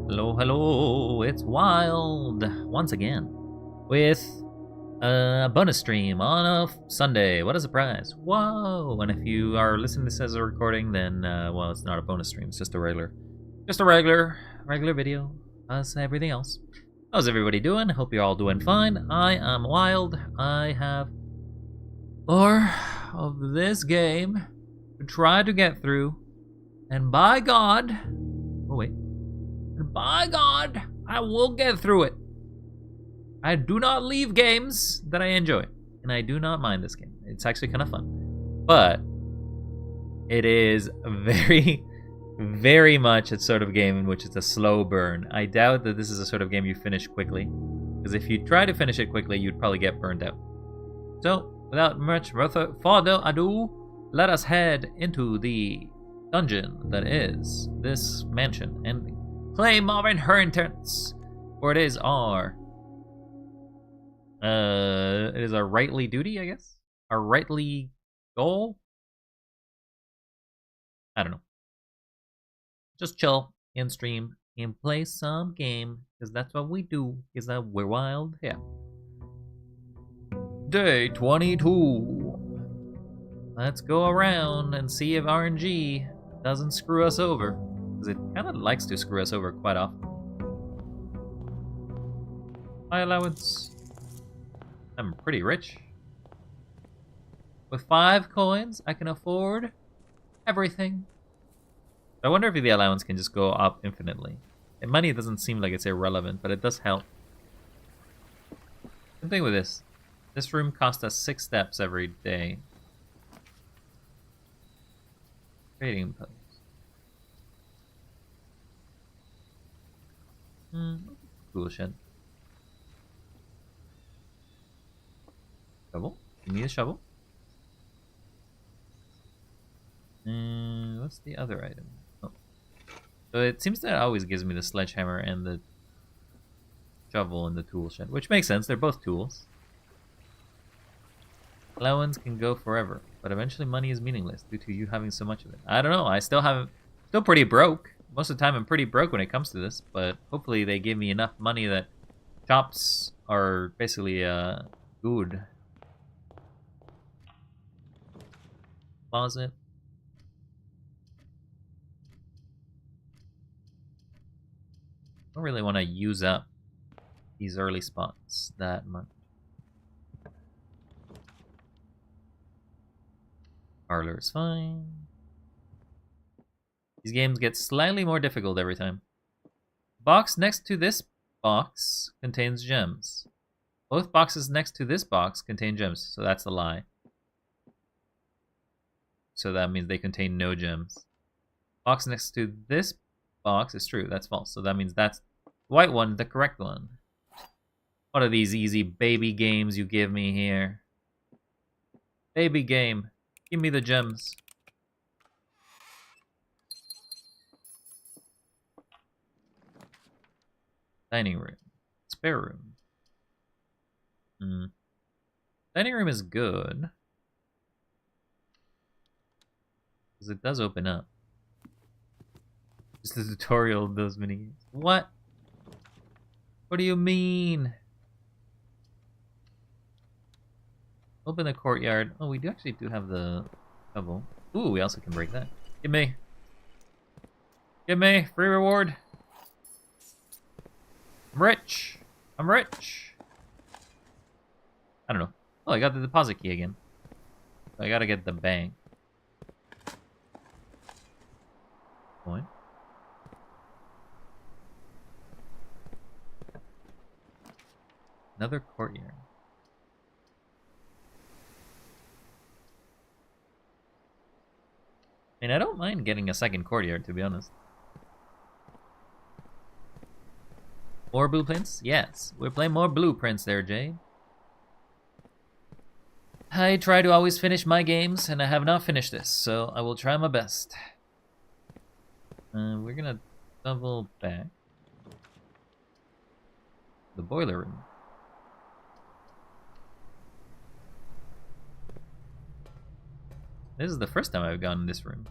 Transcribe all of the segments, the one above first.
Hello, hello, it's Wild once again with a bonus stream on a Sunday. What a surprise! Whoa! And if you are listening to this as a recording, then well, it's not a bonus stream. It's just a regular video, as everything else. How's everybody doing? Hope you're all doing fine. I am Wild. I have more of this game to try to get through, and by God, oh wait. By God, I will get through it. I do not leave games that I enjoy, and I do not mind this game. It's actually kind of fun. But it is very, very much a sort of game in which it's a slow burn. I doubt that this is a sort of game you finish quickly, because if you try to finish it quickly, you'd probably get burned out. So, without much further ado, let us head into the dungeon that is this mansion and claim our inheritance, for it is our rightly duty, I guess? Our rightly goal? I don't know. Just chill and stream and play some game, because that's what we do, is that we're wild, yeah. Day 22. Let's go around and see if RNG doesn't screw us over. Because it kind of likes to screw us over quite often. My allowance. I'm pretty rich. With 5 coins, I can afford everything. I wonder if the allowance can just go up infinitely. And money doesn't seem like it's irrelevant, but it does help. Same thing with this. This room costs us 6 steps every day. Trading post. Cool shit. Shovel? You need a shovel? What's the other item? Oh. So it seems that it always gives me the sledgehammer and the shovel and the tool shed, which makes sense. They're both tools. Allowance can go forever, but eventually money is meaningless due to you having so much of it. I don't know. I still pretty broke. Most of the time I'm pretty broke when it comes to this, but hopefully they give me enough money that shops are basically good. Closet. I don't really want to use up these early spots that much. Parlor is fine. These games get slightly more difficult every time. Box next to this box contains gems. Both boxes next to this box contain gems, so that's a lie. So that means they contain no gems. Box next to this box is true, that's false. So that means that's the white one, the correct one. What are these easy baby games you give me here? Baby game, give me the gems. Dining room. Spare room. Dining room is good. Because it does open up. Just the tutorial of those mini games. What? What do you mean? Open the courtyard. Oh, we actually do have the shovel. Ooh, we also can break that. Give me. Give me. Free reward. I'm rich. I'm rich. I don't know. Oh, I got the deposit key again. So I gotta get the bank. Point. Another courtyard. I mean, I don't mind getting a second courtyard, to be honest. More blueprints? Yes. We're playing more blueprints there, Jade. I try to always finish my games, and I have not finished this, so I will try my best. We're gonna double back. The boiler room. This is the first time I've gone in this room.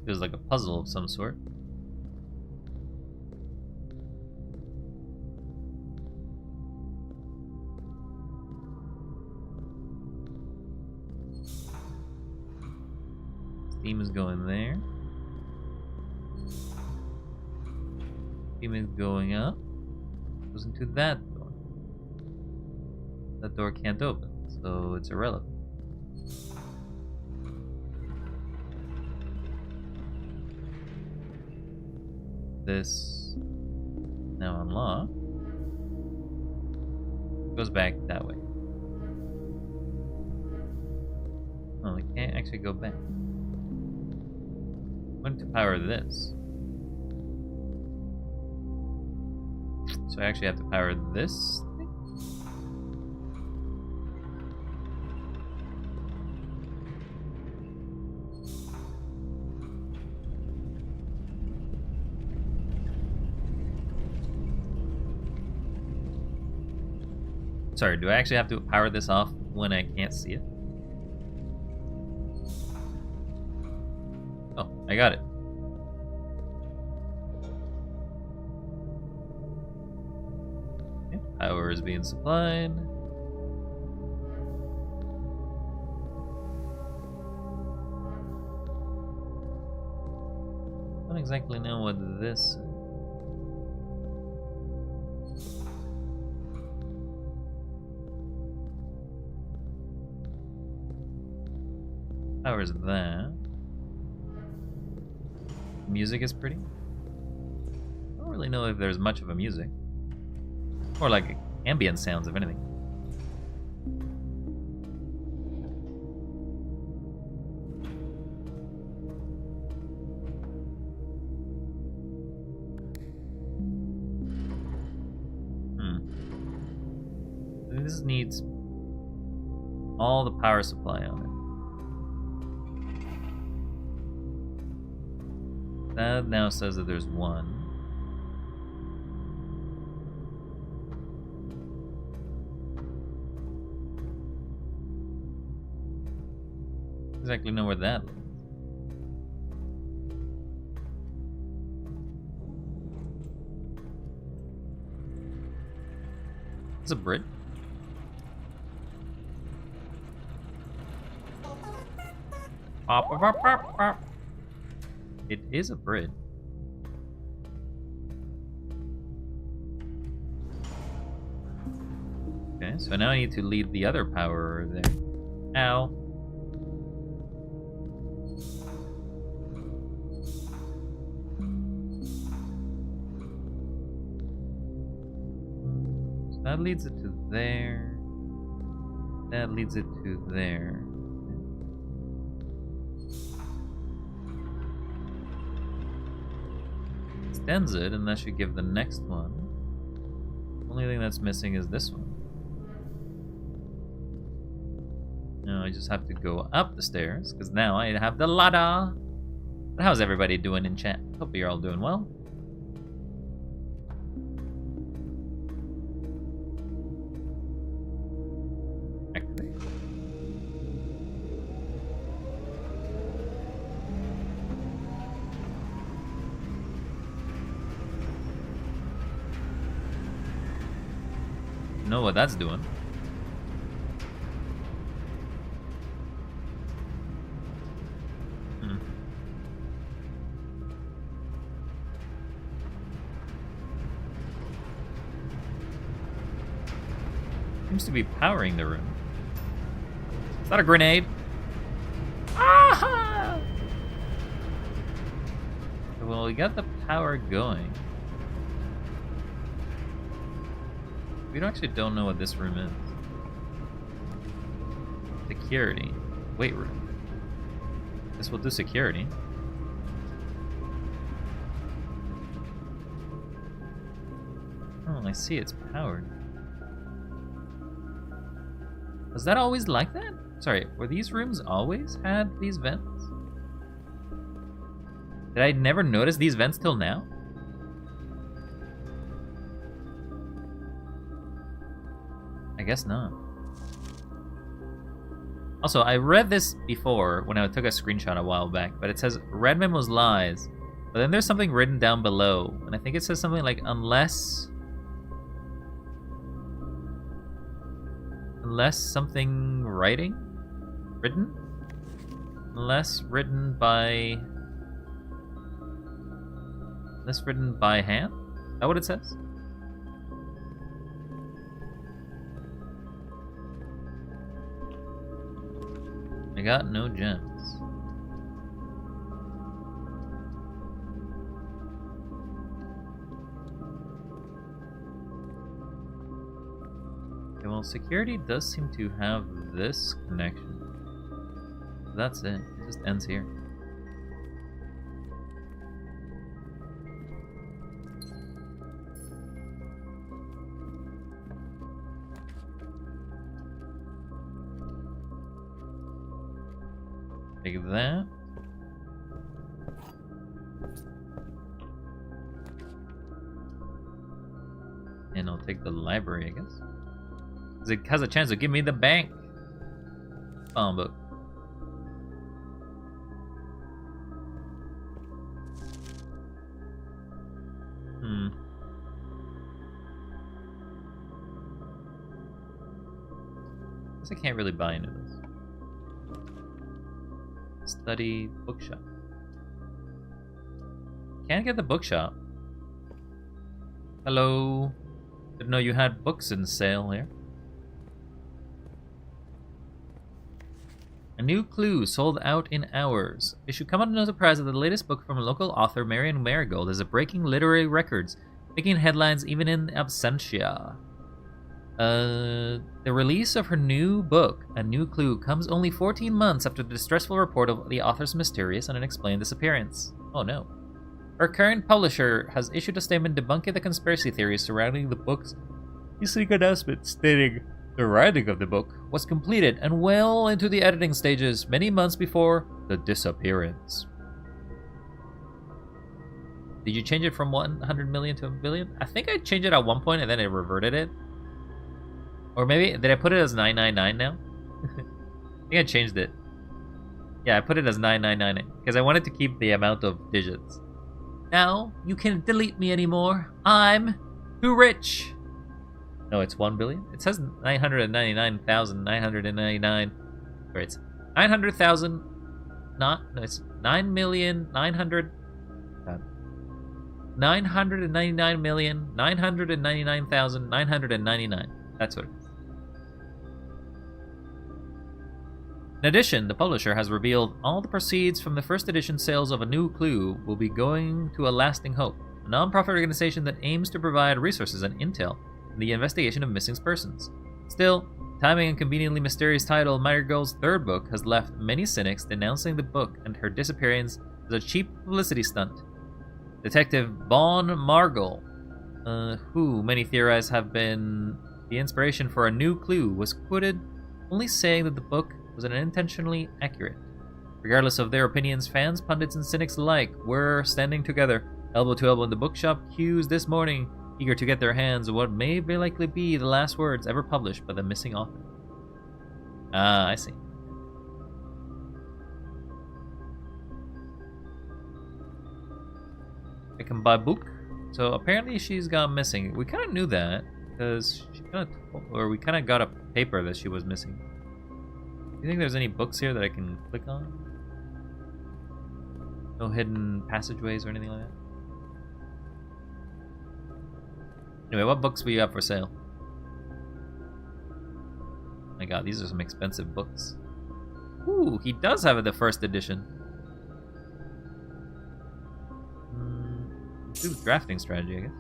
Feels like a puzzle of some sort. Steam is going there. Steam is going up. Goes into that door. That door can't open, so it's irrelevant. This now unlocked. Goes back that way. Oh, I can't actually go back. I'm going to power this. So I actually have to power this thing? Sorry, do I actually have to power this off when I can't see it? Oh, I got it. Okay, power is being supplied. I don't exactly know what this is. Powers that. Music is pretty. I don't really know if there's much of a music. Or like ambient sounds, if anything. This needs all the power supply on it. That now says that there's one. Exactly know where that leads. It's a bridge. It is a bridge. Okay, so now I need to lead the other power there. Ow. So that leads it to there. That leads it to there. Extends it, and that should give the next one. Only thing that's missing is this one. Now I just have to go up the stairs, because now I have the ladder. But how's everybody doing in chat? Hope you're all doing well. Activate. Know what that's doing. Seems to be powering the room. Is that a grenade? Ah! Well, we got the power going. We actually don't know what this room is. Security. Weight room. This will do security. Oh, I see it's powered. Was that always like that? Sorry, were these rooms always had these vents? Did I never notice these vents till now? I guess not. Also, I read this before when I took a screenshot a while back, but it says Red Memos lies. But then there's something written down below, and I think it says something like unless something written? Unless written by hand? Is that what it says? I got no gems. Okay, well, security does seem to have this connection. That's it. It just ends here. Take that. And I'll take the library, I guess. Because it has a chance to give me the bank phone book. I can't really buy into this. Study bookshop. Can't get the bookshop. Hello. Didn't know you had books in sale here. A new clue sold out in hours. It should come under no surprise that the latest book from local author Marion Marigold is breaking literary records, making headlines even in absentia. The release of her new book, A New Clue, comes only 14 months after the distressful report of the author's mysterious and unexplained disappearance. Oh no. Her current publisher has issued a statement debunking the conspiracy theories surrounding the book's recent announcement, stating the writing of the book was completed and well into the editing stages many months before the disappearance. Did you change it from 100 million to a billion? I think I changed it at one point and then it reverted it. Or maybe, did I put it as 999 now? I think I changed it. Yeah, I put it as 999 because I wanted to keep the amount of digits. Now, you can't delete me anymore. I'm too rich. No, it's 1 billion? It says 999,999. Or it's 900,000. No, it's 999,999,999,999. That's what it is. In addition, the publisher has revealed all the proceeds from the first edition sales of A New Clue will be going to A Lasting Hope, a non-profit organization that aims to provide resources and intel in the investigation of missing persons. Still, timing and conveniently mysterious title Marigold's third book has left many cynics denouncing the book and her disappearance as a cheap publicity stunt. Detective Vaughn Margol, who many theorize have been the inspiration for A New Clue, was quoted only saying that the book was unintentionally accurate. Regardless of their opinions, fans, pundits, and cynics alike were standing together, elbow to elbow in the bookshop queues this morning, eager to get their hands on what may very likely be the last words ever published by the missing author. Ah, I see. I can buy book. So apparently she's gone missing. We kind of knew that because we kind of got a paper that she was missing. Do you think there's any books here that I can click on? No hidden passageways or anything like that? Anyway, what books will you have for sale? My god, these are some expensive books. Ooh, he does have the first edition. Do drafting strategy, I guess.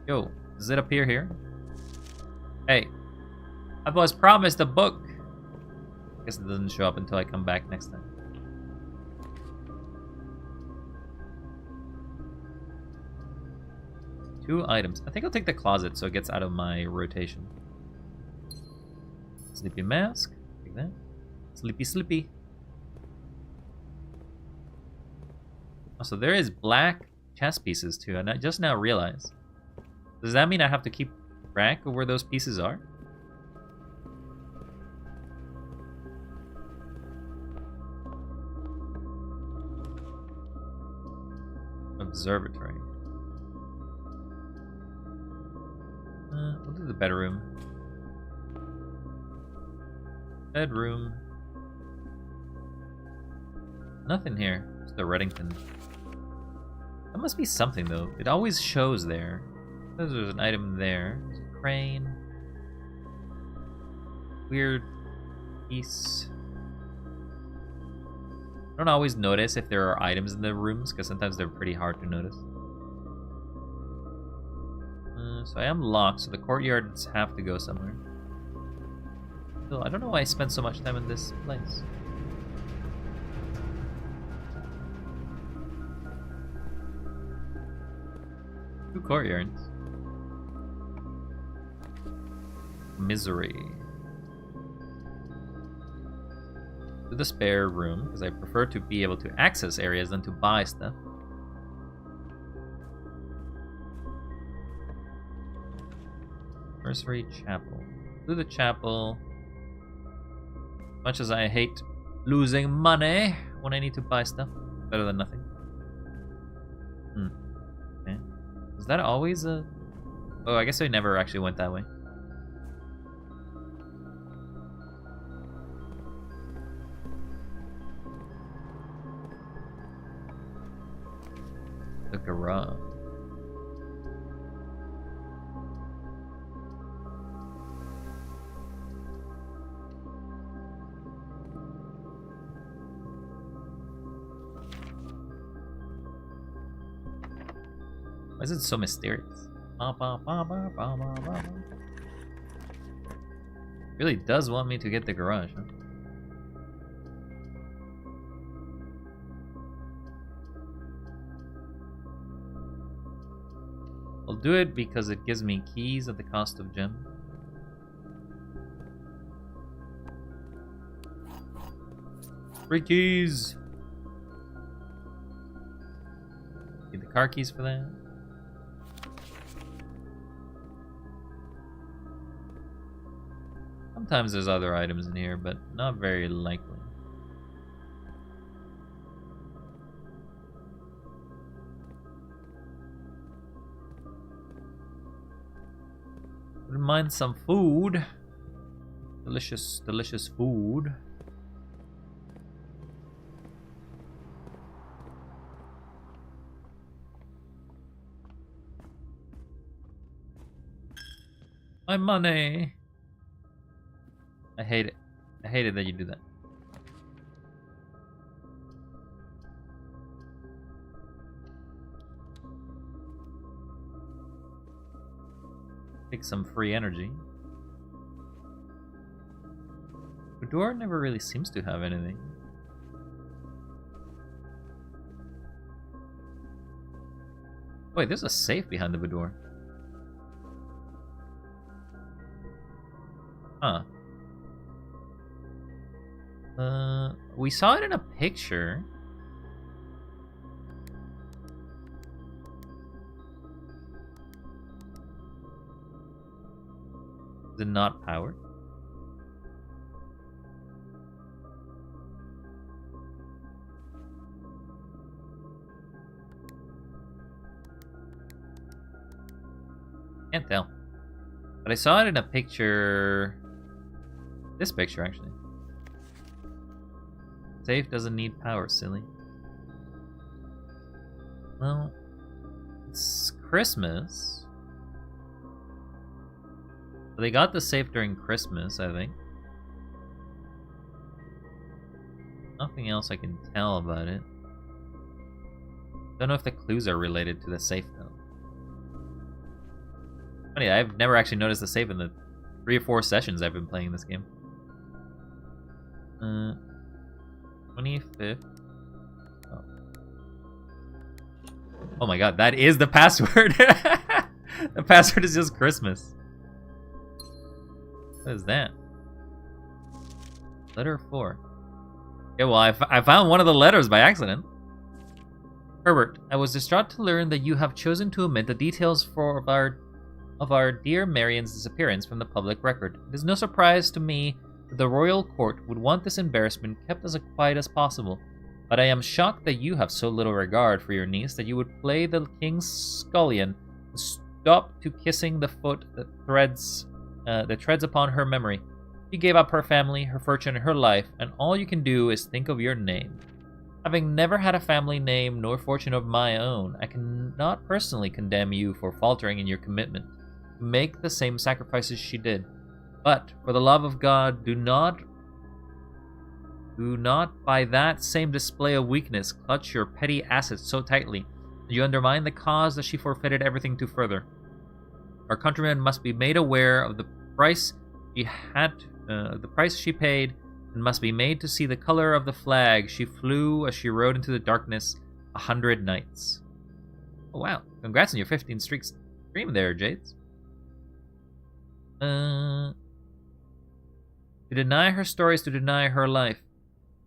Yo, does it appear here? Hey. I was promised a book. I guess it doesn't show up until I come back next time. Two items. I think I'll take the closet so it gets out of my rotation. Sleepy mask. Take that. Sleepy, sleepy. Also, there is black chess pieces too, and I just now realized. Does that mean I have to keep track of where those pieces are? Observatory. We'll do the bedroom. Bedroom. Nothing here. Just the Reddington. That must be something though. It always shows there. There's an item there. There's a crane. Weird piece. I don't always notice if there are items in the rooms because sometimes they're pretty hard to notice. So I am locked, so the courtyards have to go somewhere. So I don't know why I spent so much time in this place. Two courtyards. Misery. To the spare room, because I prefer to be able to access areas than to buy stuff. Nursery Chapel. To the chapel. Much as I hate losing money when I need to buy stuff, better than nothing. Okay. Was that always a... Oh, I guess I never actually went that way. The garage. Why is it so mysterious? Really does want me to get the garage, huh? I'll do it because it gives me keys at the cost of gem. Free keys! Need the car keys for that. Sometimes there's other items in here, but not very likely. Wouldn't mind some food. Delicious, delicious food. My money. I hate it. I hate it that you do that. Take some free energy. The door never really seems to have anything. Wait, there's a safe behind the boudoir. Huh. We saw it in a picture. Is it not powered? Can't tell. But I saw it in a picture. This picture, actually. Safe doesn't need power, silly. Well, it's Christmas. So they got the safe during Christmas, I think. Nothing else I can tell about it. Don't know if the clues are related to the safe, though. Funny, I've never actually noticed the safe in the 3 or 4 sessions I've been playing this game. 25th. Oh my god, that is the password! The password is just Christmas. What is that? Letter 4. Yeah, well, I found one of the letters by accident. Herbert, I was distraught to learn that you have chosen to omit the details of our dear Marion's disappearance from the public record. It is no surprise to me that the royal court would want this embarrassment kept as quiet as possible. But I am shocked that you have so little regard for your niece that you would play the king's scullion and stop to kissing the foot that treads upon her memory. She gave up her family, her fortune, and her life, and all you can do is think of your name. Having never had a family name nor fortune of my own, I cannot personally condemn you for faltering in your commitment to make the same sacrifices she did. But, for the love of God, do not by that same display of weakness clutch your petty assets so tightly that you undermine the cause that she forfeited everything to further. Our countrymen must be made aware of the price she paid, and must be made to see the color of the flag she flew as she rode into the darkness 100 nights. Oh wow! Congrats on your 15 stream there, Jades. To deny her stories, to deny her life.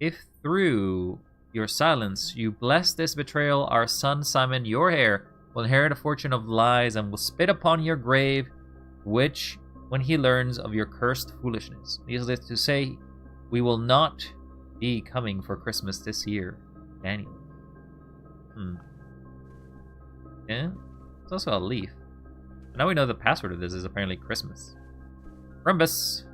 If through your silence you bless this betrayal, our son Simon, your heir, will inherit a fortune of lies and will spit upon your grave, which, when he learns of your cursed foolishness, needless to say, we will not be coming for Christmas this year, Daniel. Yeah, it's also a leaf. But now we know the password of this is apparently Christmas. Rumbus!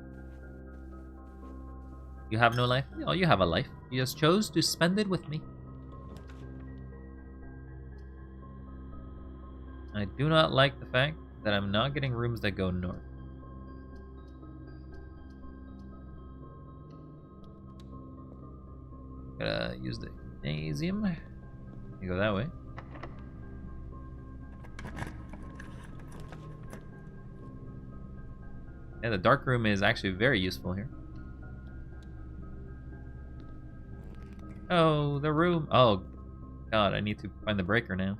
You have no life? Oh, you have a life. You just chose to spend it with me. I do not like the fact that I'm not getting rooms that go north. Gotta use the gymnasium. You go that way. Yeah, the dark room is actually very useful here. Oh, the room. Oh, God, I need to find the breaker now.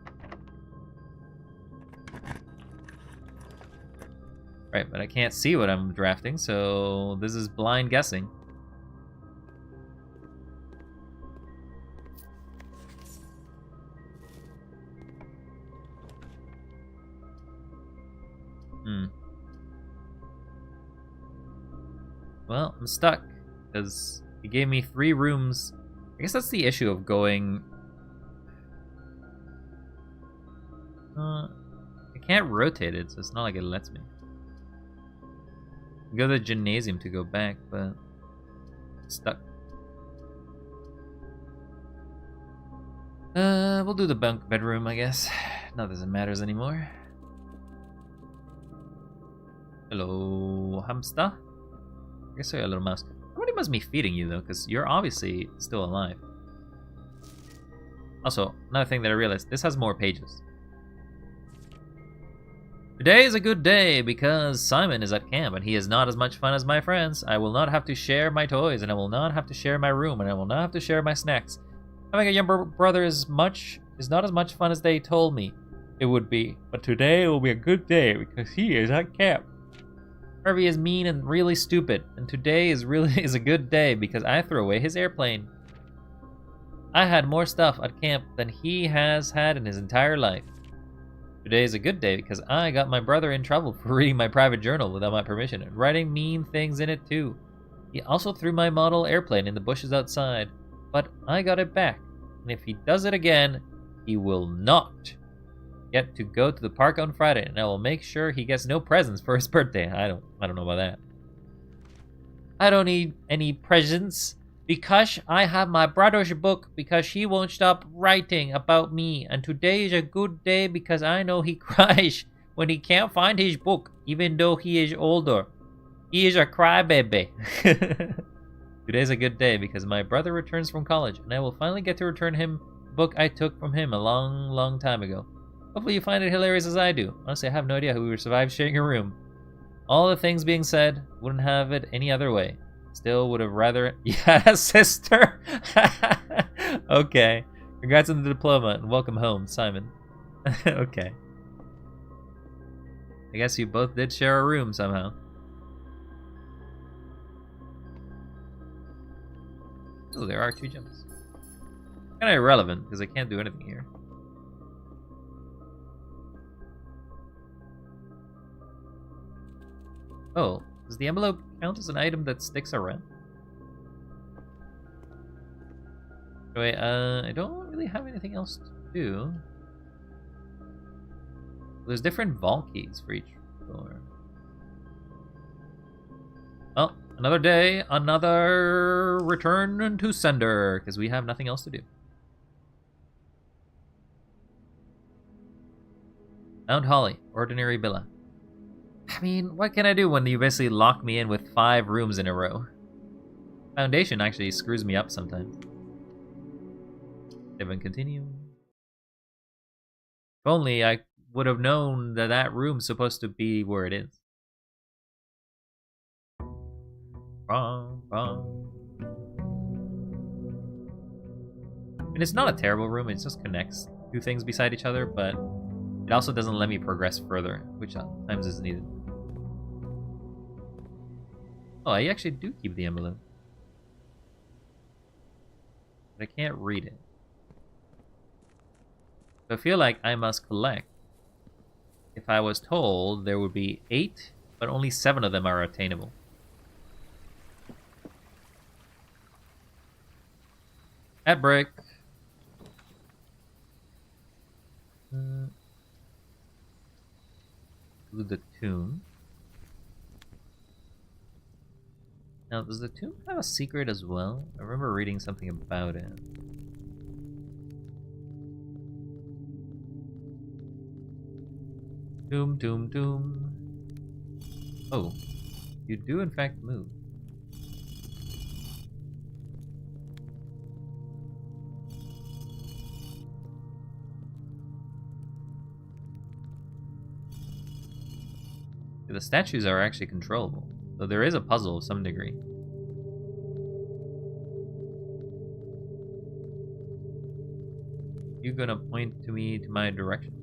Right, but I can't see what I'm drafting, so this is blind guessing. Well, I'm stuck, because he gave me 3 rooms. I guess that's the issue of going... I can't rotate it, so it's not like it lets me. Go to the gymnasium to go back, but... I'm stuck. We'll do the bunk bedroom, I guess. Not that it matters anymore. Hello, hamster? I guess I got a little mouse. Somebody must be feeding you, though, because you're obviously still alive. Also, another thing that I realized, this has more pages. Today is a good day because Simon is at camp and he is not as much fun as my friends. I will not have to share my toys, and I will not have to share my room, and I will not have to share my snacks. Having a younger brother is not as much fun as they told me it would be, but today will be a good day because he is at camp. Harvey is mean and really stupid, and today is a good day because I threw away his airplane. I had more stuff at camp than he has had in his entire life. Today is a good day because I got my brother in trouble for reading my private journal without my permission and writing mean things in it too. He also threw my model airplane in the bushes outside, but I got it back, and if he does it again, he will not get to go to the park on Friday, and I will make sure he gets no presents for his birthday. I don't know about that. I don't need any presents because I have my brother's book because he won't stop writing about me, and today is a good day because I know he cries when he can't find his book, even though he is older. He is a crybaby. Today's a good day because my brother returns from college, and I will finally get to return him the book I took from him a long, long time ago. Hopefully you find it hilarious as I do. Honestly, I have no idea how we would survive sharing a room. All the things being said, wouldn't have it any other way. Still would have rather... Yeah, sister! Okay. Congrats on the diploma, and welcome home, Simon. Okay. I guess you both did share a room somehow. Oh, there are 2 jumps. Kind of irrelevant, because I can't do anything here. Oh, does the envelope count as an item that sticks around? Anyway, I don't really have anything else to do. There's different vault keys for each floor. Oh, another day, another return to sender, because we have nothing else to do. Mount Holly, ordinary villa. I mean, what can I do when you basically lock me in with 5 rooms in a row? Foundation actually screws me up sometimes. Save and continue. If only I would have known that that room's supposed to be where it is. Wrong, wrong. I mean, it's not a terrible room, it just connects 2 things beside each other, but it also doesn't let me progress further, which sometimes is needed. Oh, I actually do keep the envelope. But I can't read it. So I feel like I must collect. If I was told there would be 8, but only 7 of them are attainable. At break. The tomb. Now, does the tomb have a secret as well? I remember reading something about it. Tomb, tomb, tomb. Oh, you do in fact move. The statues are actually controllable, though there is a puzzle of some degree. You gonna point to me to my direction?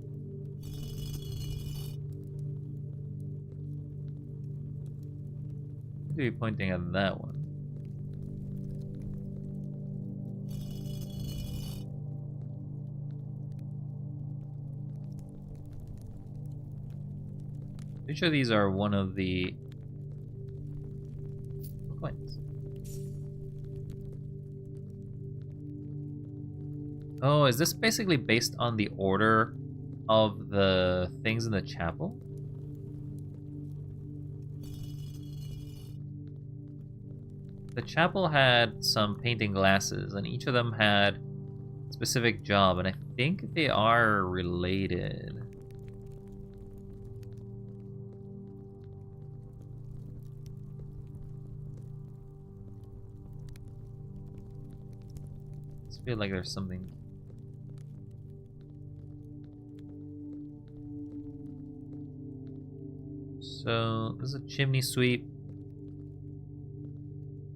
I'll be pointing at that one. Pretty sure these are one of the coins. Oh, is this basically based on the order of the things in the chapel? The chapel had some painting glasses, and each of them had a specific job, and I think they are related. I feel like there's something. So this is a chimney sweep.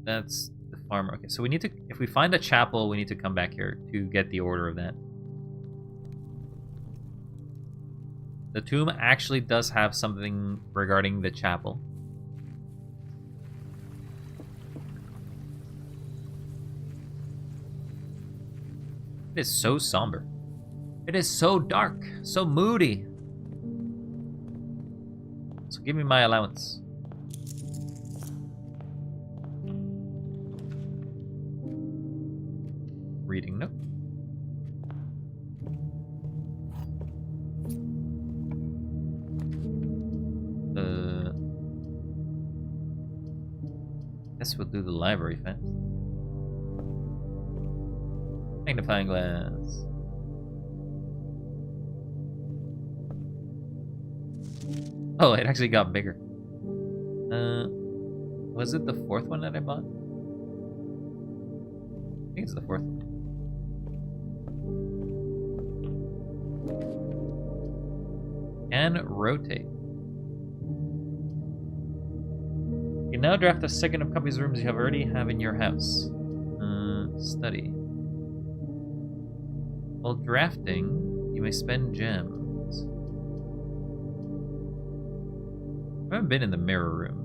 That's the farmer. Okay, so we need to, if we find a chapel, we need to come back here to get the order of that. The tomb actually does have something regarding the chapel. It is so somber. It is so dark, so moody. So give me my allowance. Reading note. Guess we'll do the library fast. Magnifying glass. Oh, it actually got bigger. Was it the 4th one that I bought? I think it's the 4th one. And rotate. You can now draft a second of copies of rooms you already have in your house. Study. While drafting, you may spend gems. I haven't been in the mirror room.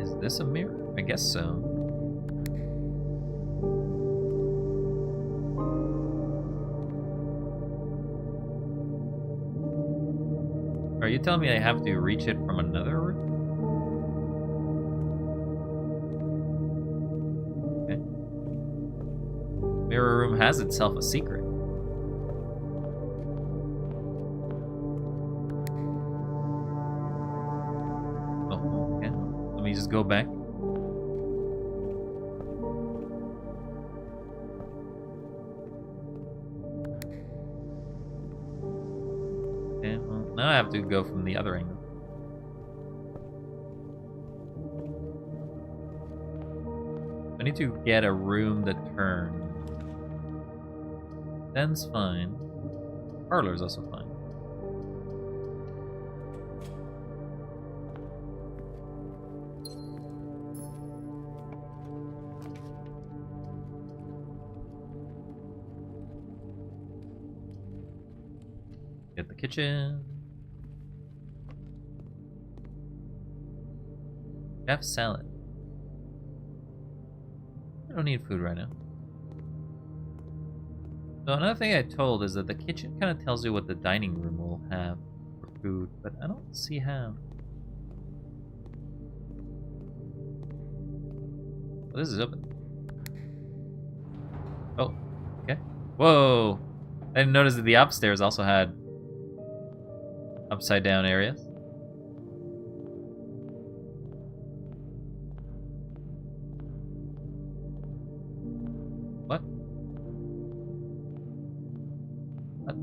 Is this a mirror? I guess so. Are you telling me I have to reach it from another room? Okay. Mirror room has itself a secret. Oh, okay. Let me just go back. Okay, well, now I have to go from the other angle. I need to get a room to turn. Then's fine. Parlor's also fine. Get the kitchen. Chef salad. I don't need food right now. So another thing I told is that the kitchen kind of tells you what the dining room will have for food, but I don't see how. Oh, this is open. Oh, okay. Whoa! I didn't notice that the upstairs also had upside down areas. What? What?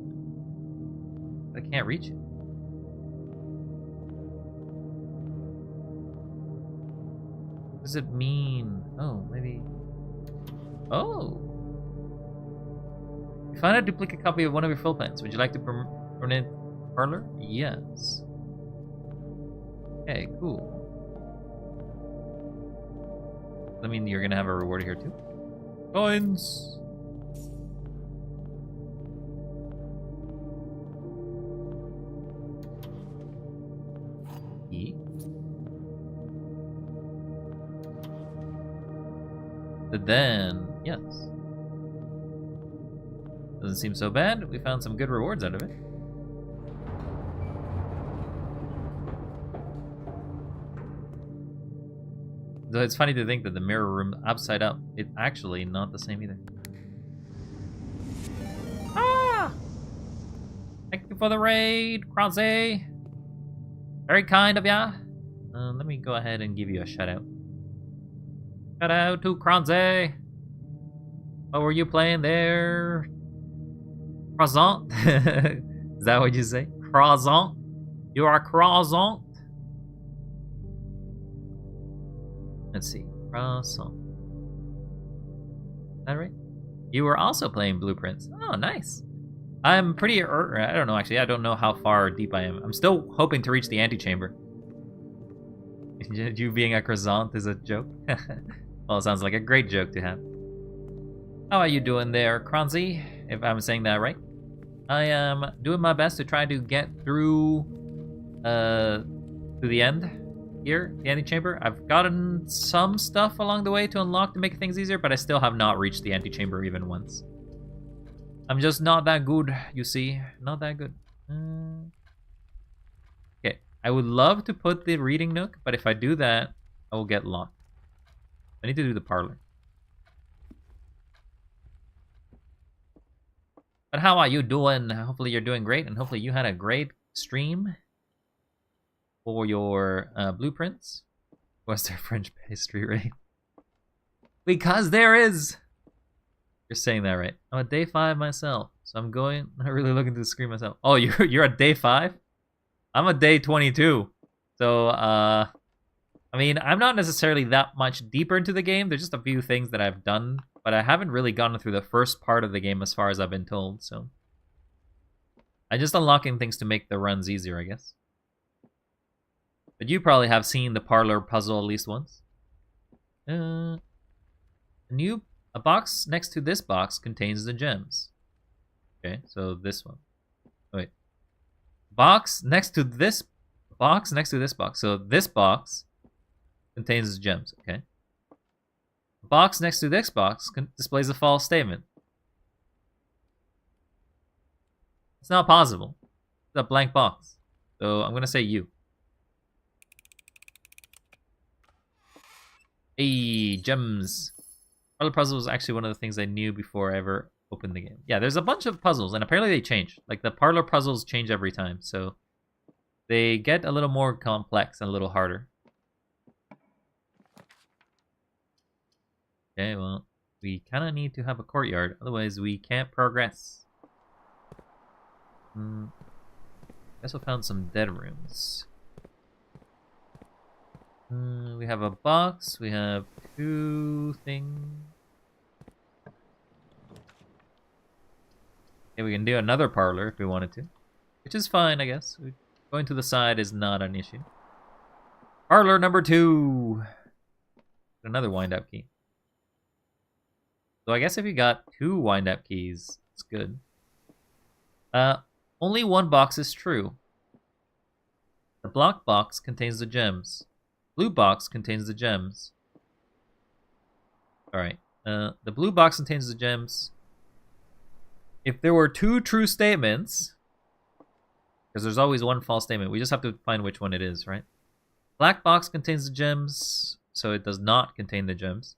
I can't reach it. What does it mean? Oh, maybe. Oh! You found a duplicate copy of one of your full plans. Would you like to permanent parlor? Yes. Okay, cool. I mean, you're gonna have a reward here too. Coins! E. But then, yes. Doesn't seem so bad. We found some good rewards out of it. Though it's funny to think that the mirror room upside up, it's actually not the same either. Ah! Thank you for the raid, Krause. Very kind of ya. Let me go ahead and give you a shout out. Shout out to Krause. What were you playing there? Croissant? Is that what you say? Croissant? You are croissant? Let's see. Croissant. Is that right? You were also playing Blueprints. Oh, nice. I'm pretty... I don't know, actually. I don't know how far deep I am. I'm still hoping to reach the antechamber. You being a croissant is a joke? Well, it sounds like a great joke to have. How are you doing there, Kronzi? If I'm saying that right. I am doing my best to try to get through to the end here, the antechamber. I've gotten some stuff along the way to unlock to make things easier, but I still have not reached the antechamber even once. I'm just not that good, you see. Not that good. Okay, I would love to put the reading nook, but if I do that, I will get locked. I need to do the parlor. But how are you doing? Hopefully you're doing great, and hopefully you had a great stream for your blueprints. Was there French pastry raid? Because there is! You're saying that right. I'm at day 5 myself, so I'm not really looking to the screen myself. Oh, you're at day 5? I'm at day 22. So, I mean, I'm not necessarily that much deeper into the game. There's just a few things that I've done, but I haven't really gone through the first part of the game as far as I've been told, so. I'm just unlocking things to make the runs easier, I guess. But you probably have seen the parlor puzzle at least once. A box next to this box contains the gems. Okay, so this one. Wait. Box next to this box next to this box. So this box contains gems, okay? The box next to this box displays a false statement. It's not possible. It's a blank box. So I'm gonna say you. Hey, gems. Parlor puzzles is actually one of the things I knew before I ever opened the game. Yeah, there's a bunch of puzzles, and apparently they change. Like, the parlor puzzles change every time, so they get a little more complex and a little harder. Okay, well, we kind of need to have a courtyard, otherwise we can't progress. Guess we found some dead rooms. We have a box, we have 2 things. Okay, we can do another parlor if we wanted to, which is fine, I guess. Going to the side is not an issue. Parlor number 2. Another wind-up key. So I guess if you got 2 wind-up keys, it's good. Only 1 box is true. The block box contains the gems. Blue box contains the gems. Alright. The blue box contains the gems. If there were 2 true statements, because there's always 1 false statement, we just have to find which one it is, right? Black box contains the gems, so it does not contain the gems.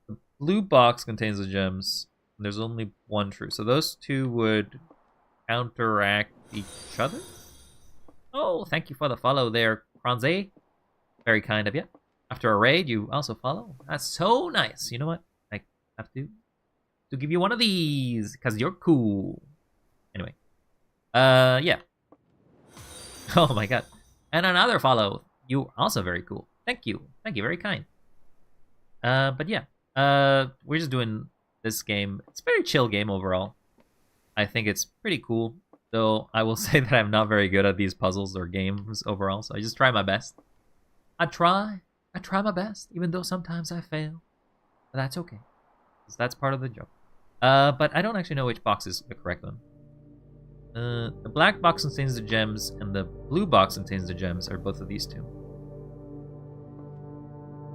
The blue box contains the gems, and there's only 1 true. So those 2 would counteract each other? Oh, thank you for the follow there, Kronze. Very kind of you. After a raid, you also follow. That's so nice. You know what? I have to give you one of these, because you're cool. Anyway. Yeah. Oh my god. And another follow. You also very cool. Thank you. Thank you, very kind. But yeah. We're just doing this game. It's a very chill game overall. I think it's pretty cool. Though I will say that I'm not very good at these puzzles or games overall, so I just try my best. I try my best, even though sometimes I fail. But that's okay, because that's part of the job. But I don't actually know which box is the correct one. The black box contains the gems, and the blue box contains the gems, are both of these 2.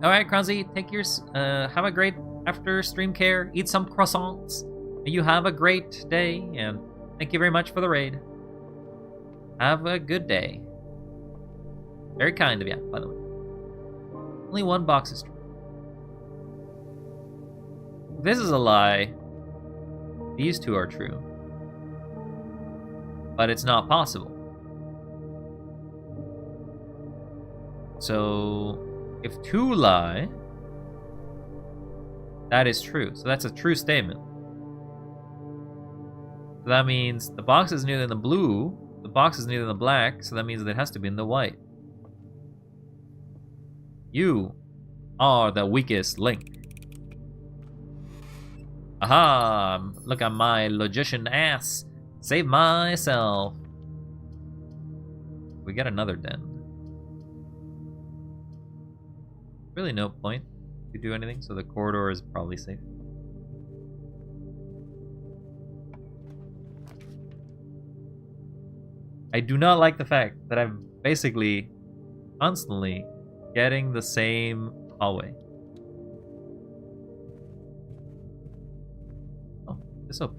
Alright, Kranzi, take yours. Have a great after stream care. Eat some croissants. You have a great day, and thank you very much for the raid. Have a good day. Very kind of you, by the way. Only 1 box is true. This is a lie. These 2 are true. But it's not possible. So, if 2 lie, that is true. So that's a true statement. So that means the box is neither in the blue, the box is neither in the black, so that means that it has to be in the white. You are the weakest link. Aha! Look at my logician ass. Save myself. We got another den. Really no point to do anything, so the corridor is probably safe. I do not like the fact that I'm basically constantly getting the same hallway. Oh, this open.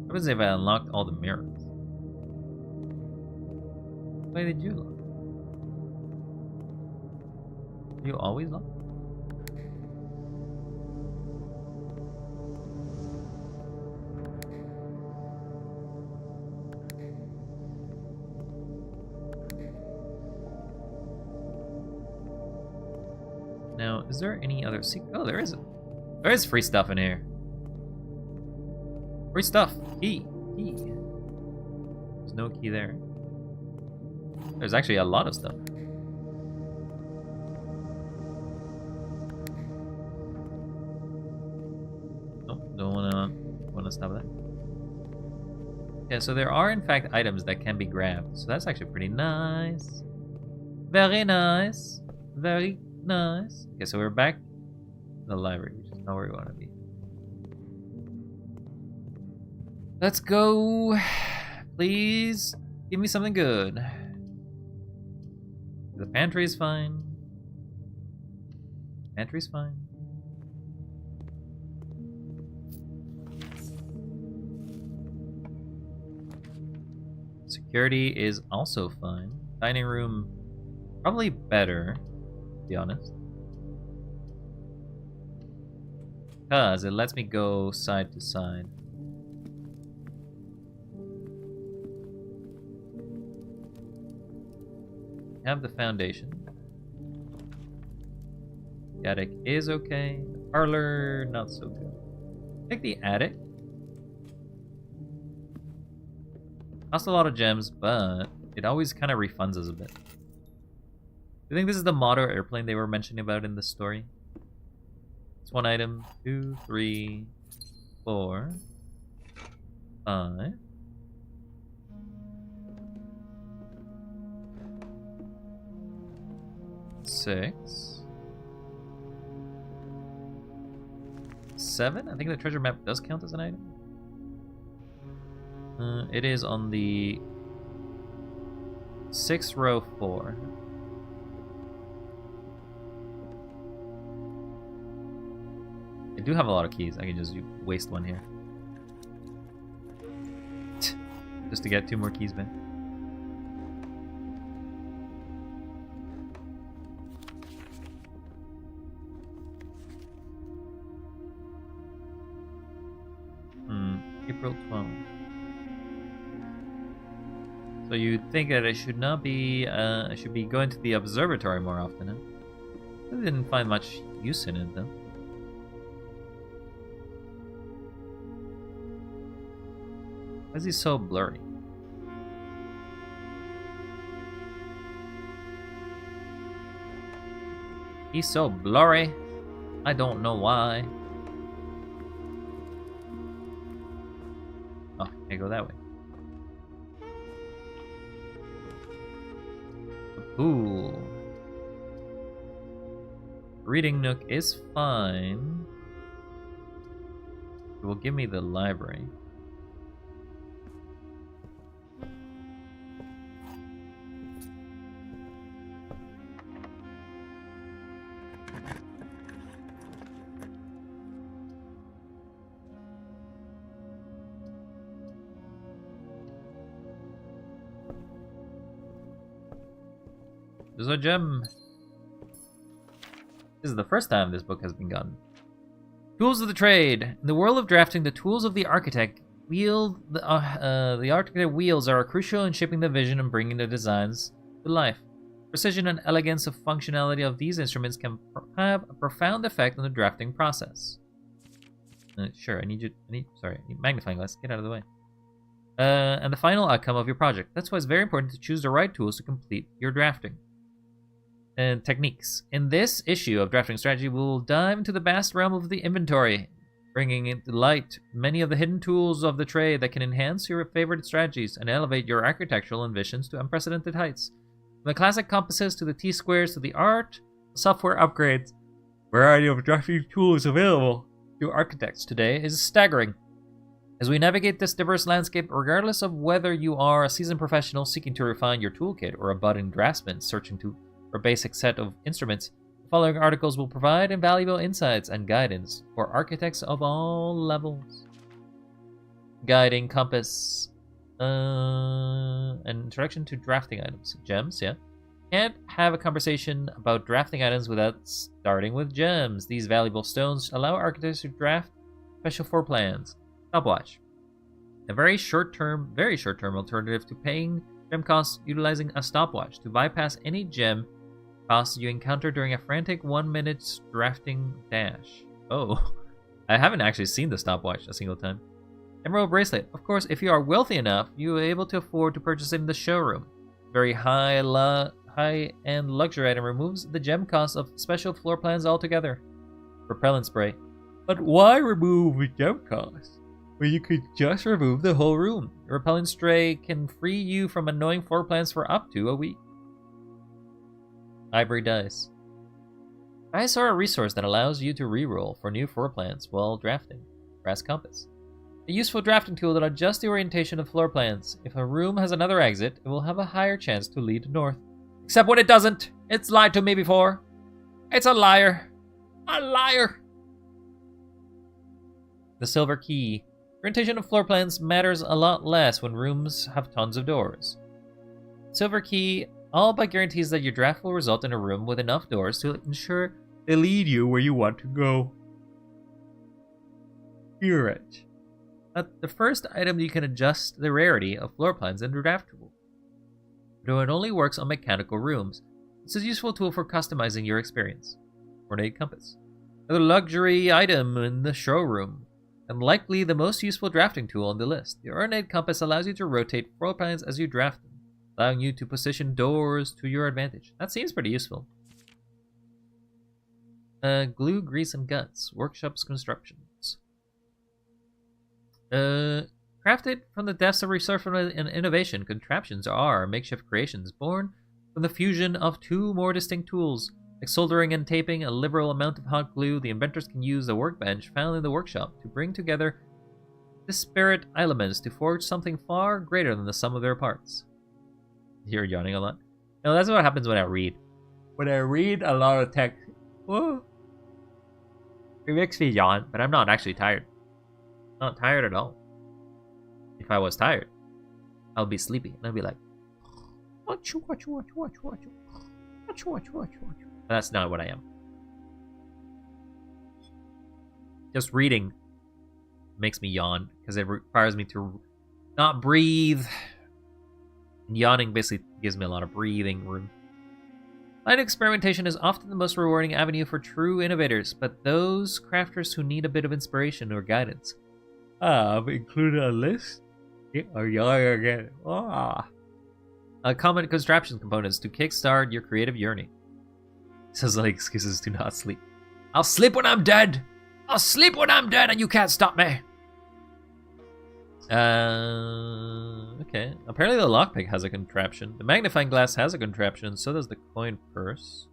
What happens if I unlocked all the mirrors? Why did you lock? You always lock? Now, is there any other secret? Oh, there isn't. There is free stuff in here. Free stuff. Key. Key. There's no key there. There's actually a lot of stuff. Nope, don't wanna stop that. Yeah, so there are in fact items that can be grabbed. So that's actually pretty nice. Very nice. Very nice. Okay, so we're back in the library, which is not where we want to be. Let's go. Please give me something good. The pantry is fine. Pantry's fine. Security is also fine. Dining room, probably better, to be honest. Because it lets me go side to side. Have the foundation. The attic is okay. The parlor, not so good. Take the attic. Cost a lot of gems, but it always kind of refunds us a bit. Do you think this is the model airplane they were mentioning about in the story? It's one item. 2, 3, 4, 5. 6, 7. I think the treasure map does count as an item. It is on the 6th row 4. I do have a lot of keys. I can just waste one here. Just to get 2 more keys back. April 12th. So you'd think that I should not be, I should be going to the observatory more often, huh? I didn't find much use in it, though. Why is he so blurry? He's so blurry. I don't know why. Oh, I go that way. The pool. Reading nook is fine. It will give me the library. There's a gem. This is the first time this book has been gotten. Tools of the trade. In the world of drafting, the tools of the architect the architect wheels are crucial in shaping the vision and bringing the designs to life. Precision and elegance of functionality of these instruments can have a profound effect on the drafting process. Sure, I need magnifying glass. Get out of the way. And the final outcome of your project. That's why it's very important to choose the right tools to complete your drafting. And techniques. In this issue of Drafting Strategy, we'll dive into the vast realm of the inventory, bringing into light many of the hidden tools of the trade that can enhance your favorite strategies and elevate your architectural ambitions to unprecedented heights. From the classic compasses to the T-squares to the art, software upgrades, variety of drafting tools available to architects today is staggering. As we navigate this diverse landscape, regardless of whether you are a seasoned professional seeking to refine your toolkit or a budding draftsman searching for a basic set of instruments, the following articles will provide invaluable insights and guidance for architects of all levels. Guiding compass. An introduction to drafting items. Gems, yeah. Can't have a conversation about drafting items without starting with gems. These valuable stones allow architects to draft special floor plans. Stopwatch. A very short-term alternative to paying gem costs utilizing a stopwatch to bypass any gem costs you encounter during a frantic 1-minute drafting dash. Oh, I haven't actually seen the stopwatch a single time. Emerald bracelet. Of course, if you are wealthy enough, you are able to afford to purchase it in the showroom. Very high-end luxury item removes the gem cost of special floor plans altogether. Repellent spray. But why remove the gem cost when you could just remove the whole room? Repellent spray can free you from annoying floor plans for up to a week. Ivory dice. Dice are a resource that allows you to reroll for new floor plans while drafting. Brass compass. A useful drafting tool that adjusts the orientation of floor plans. If a room has another exit, it will have a higher chance to lead north. Except when it doesn't. It's lied to me before. It's a liar. A liar. The silver key. Orientation of floor plans matters a lot less when rooms have tons of doors. Silver key all but guarantees that your draft will result in a room with enough doors to ensure they lead you where you want to go. Here it. At the first item, you can adjust the rarity of floor plans in the draft tool. Though it only works on mechanical rooms, it's a useful tool for customizing your experience. Ornate compass. Another luxury item in the showroom, and likely the most useful drafting tool on the list. The ornate compass allows you to rotate floor plans as you draft them, allowing you to position doors to your advantage. That seems pretty useful. Glue, grease, and guts. Workshops constructions. Crafted from the depths of research and innovation, contraptions are makeshift creations born from the fusion of two more distinct tools. Like soldering and taping a liberal amount of hot glue, the inventors can use a workbench found in the workshop to bring together disparate elements to forge something far greater than the sum of their parts. You're yawning a lot. No, that's what happens when I read. When I read a lot of text, whoa, it makes me yawn, but I'm not actually tired. Not tired at all. If I was tired, I'll be sleepy and I'll be like, watch. That's not what I am. Just reading makes me yawn because it requires me to not breathe. And yawning basically gives me a lot of breathing room. Light experimentation is often the most rewarding avenue for true innovators, but those crafters who need a bit of inspiration or guidance. I've included a list. Yawning again. Common contraption components to kickstart your creative journey. Sounds like excuses to not sleep. I'll sleep when I'm dead. I'll sleep when I'm dead, and you can't stop me. Okay. Apparently the lockpick has a contraption. The magnifying glass has a contraption, so does the coin purse.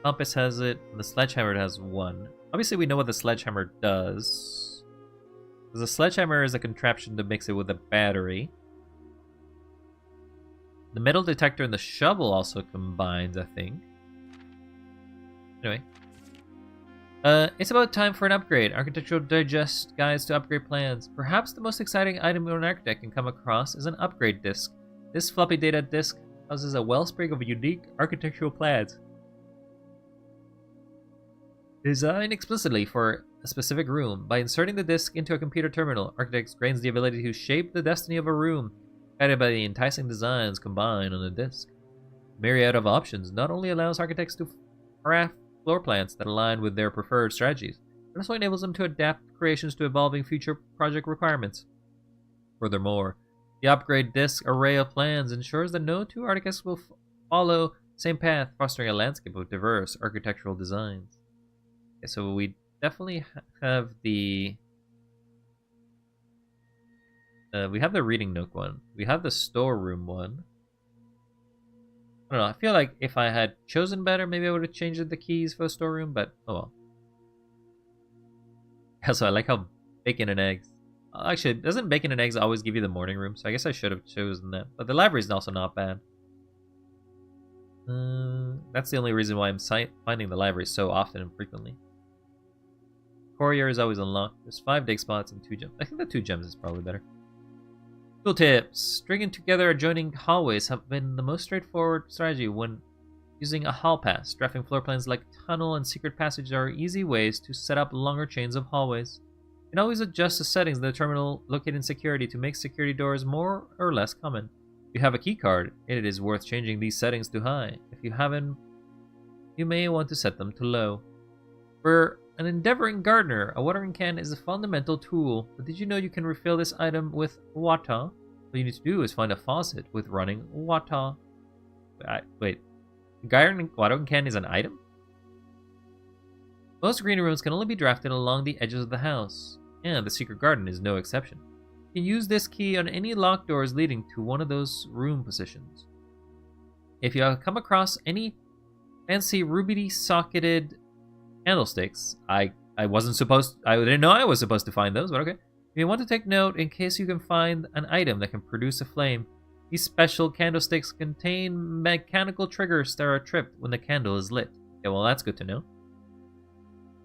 Compass has it, and the sledgehammer has one. Obviously we know what the sledgehammer does. Because the sledgehammer is a contraption to mix it with a battery. The metal detector and the shovel also combines, I think. Anyway. It's about time for an upgrade. Architectural Digest guides to upgrade plans. Perhaps the most exciting item an architect can come across is an upgrade disk. This floppy data disk houses a wellspring of unique architectural plans. Designed explicitly for a specific room. By inserting the disk into a computer terminal, architects gains the ability to shape the destiny of a room, guided by the enticing designs combined on the disk. The myriad of options not only allows architects to craft floor plans that align with their preferred strategies, but also enables them to adapt creations to evolving future project requirements. Furthermore, the upgrade disk array of plans ensures that no two architects will follow the same path, fostering a landscape of diverse architectural designs. Okay, so we definitely have the we have the reading nook one. We have the storeroom one. I don't know. I feel like if I had chosen better, maybe I would have changed the keys for the storeroom, but oh well. Also, I like how bacon and eggs. Actually, doesn't bacon and eggs always give you the morning room? So I guess I should have chosen that. But the library is also not bad. That's the only reason why I'm finding the library so often and frequently. Courier is always unlocked. There's 5 dig spots and 2 gems. I think the 2 gems is probably better. Tool tips. Stringing together adjoining hallways have been the most straightforward strategy when using a hall pass. Drafting floor plans like tunnel and secret passage are easy ways to set up longer chains of hallways. You can always adjust the settings in the terminal located in security to make security doors more or less common. If you have a key card, it is worth changing these settings to high. If you haven't, you may want to set them to low. For an endeavoring gardener, a watering can is a fundamental tool, but did you know you can refill this item with water? All you need to do is find a faucet with running water. Wait, a gardening watering can is an item? Most green rooms can only be drafted along the edges of the house, and the secret garden is no exception. You can use this key on any locked doors leading to one of those room positions. If you have come across any fancy ruby socketed candlesticks, I didn't know I was supposed to find those, but okay. You want to take note in case you can find an item that can produce a flame. These special candlesticks contain mechanical triggers that are tripped when the candle is lit. Okay, well that's good to know.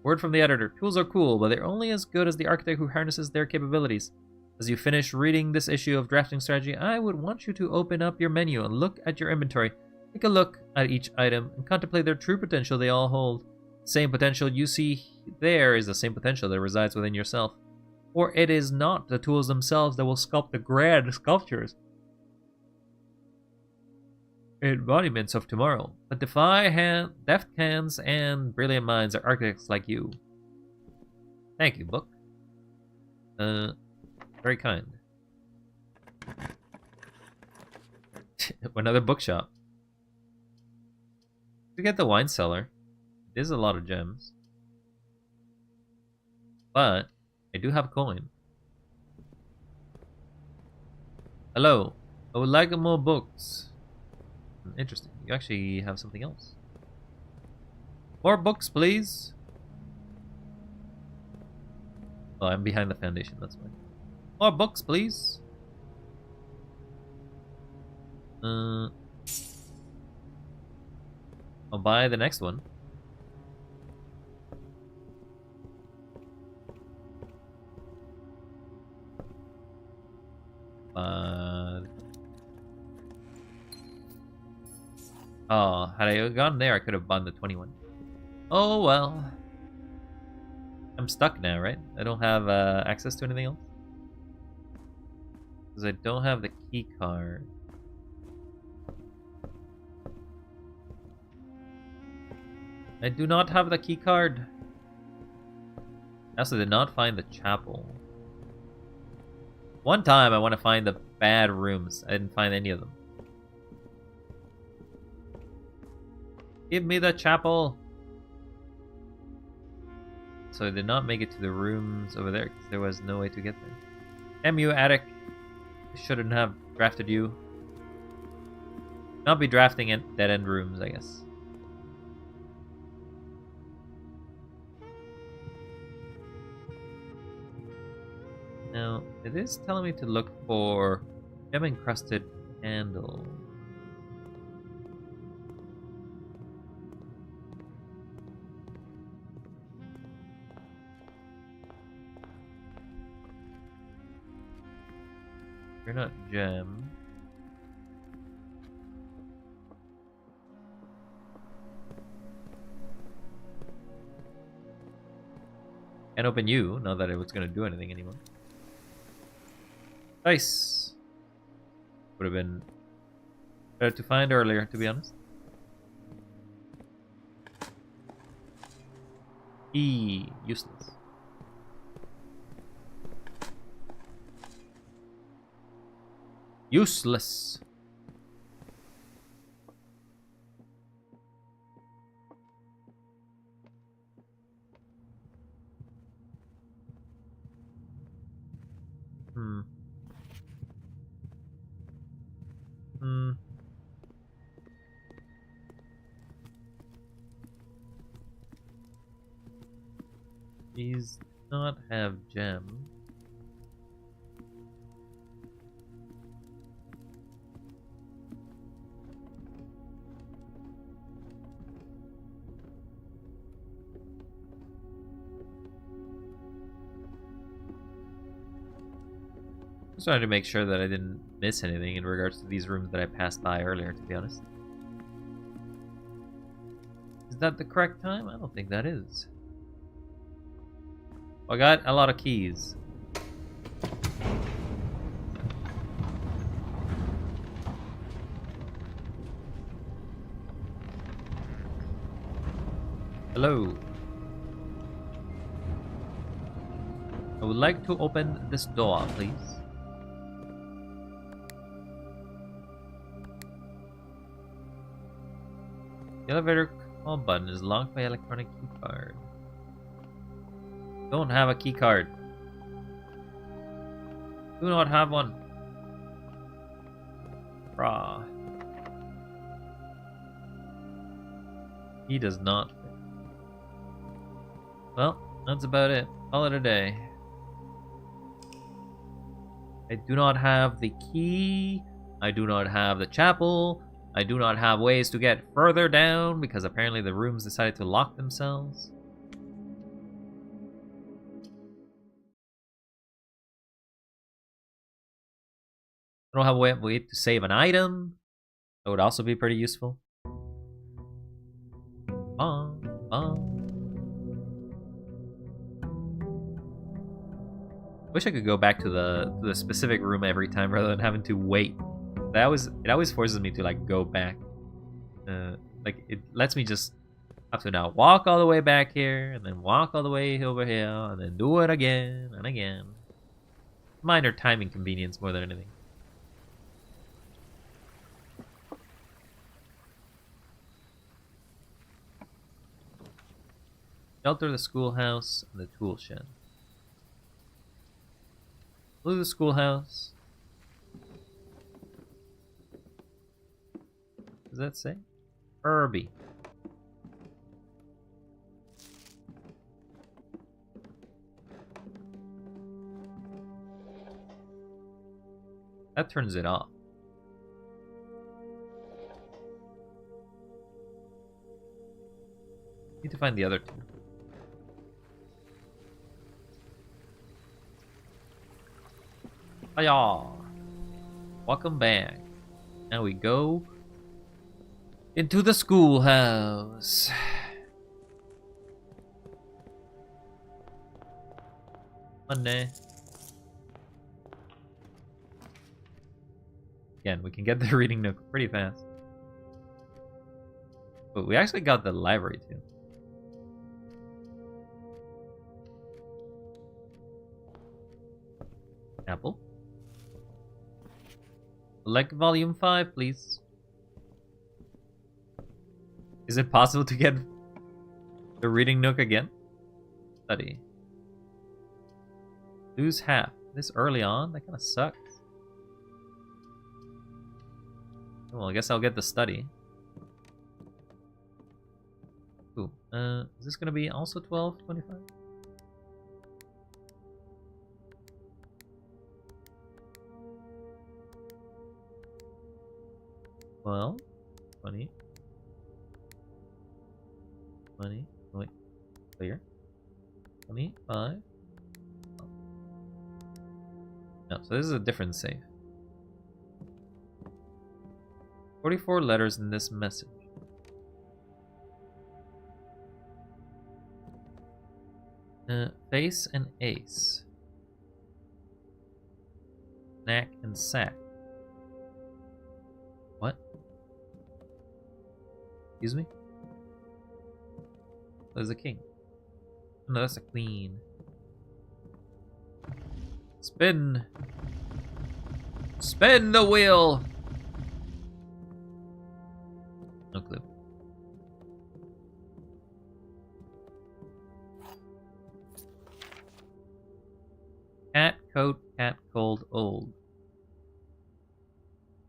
Word from the editor. Tools are cool, but they're only as good as the architect who harnesses their capabilities. As you finish reading this issue of Drafting Strategy, I would want you to open up your menu and look at your inventory. Take a look at each item and contemplate their true potential they all hold. The same potential you see there is the same potential that resides within yourself. Or it is not the tools themselves that will sculpt the grand sculptures, embodiments of tomorrow. But deft hands and brilliant minds are architects like you. Thank you, book. Very kind. Another bookshop. To get the wine cellar, it is a lot of gems. But I do have a coin. Hello. I would like more books. Interesting. You actually have something else. More books, please. Oh, I'm behind the foundation, that's why. More books, please. I'll buy the next one. Oh, had I gone there, I could have bought the 21. Oh well. I'm stuck now, right? I don't have access to anything else? Because I don't have the key card. I do not have the key card. I also did not find the chapel. One time I want to find the bad rooms. I didn't find any of them. Give me the chapel. So I did not make it to the rooms over there because there was no way to get there. Damn you, Attic. I shouldn't have drafted you. Not be drafting at dead-end rooms, I guess. Now, it is telling me to look for gem-encrusted candle. You're not gem. Can't open you, not that it was going to do anything anymore. Nice. Would have been better to find earlier, to be honest. Useless. Useless. These do not have gem. Just wanted to make sure that I didn't miss anything in regards to these rooms that I passed by earlier, to be honest. Is that the correct time? I don't think that is. I got a lot of keys. Hello. I would like to open this door, please. The elevator call button is locked by electronic key card. Don't have a key card. Do not have one. Rah. He does not fit. Well, that's about it. Call it a day. I do not have the key. I do not have the chapel. I do not have ways to get further down because apparently the rooms decided to lock themselves. I don't have a way to save an item. That would also be pretty useful. Wish I could go back to the specific room every time rather than having to wait. It always forces me to like go back. Like it lets me just have to now walk all the way back here and then walk all the way over here and then do it again and again. Minor time inconvenience more than anything. Shelter the schoolhouse and the tool shed. Blue the schoolhouse. What does that say? Herbie. That turns it off. Need to find the other two. Hiya! Welcome back. Now we go into the schoolhouse. Monday. Again, we can get the reading nook pretty fast. But we actually got the library too. Apple. Select volume 5, please. Is it possible to get the reading nook again? Study. Lose half. This early on? That kind of sucks. Well, I guess I'll get the study. Ooh, is this gonna be also 12.25? Well, 20. 20. Wait. Clear. 25. Oh. No, so this is a different save. 44 letters in this message. Face and ace. Knack and sack. What? Excuse me? There's a king. No, that's a queen. Spin! Spin the wheel! No clue. Cat, coat, cat, cold, old.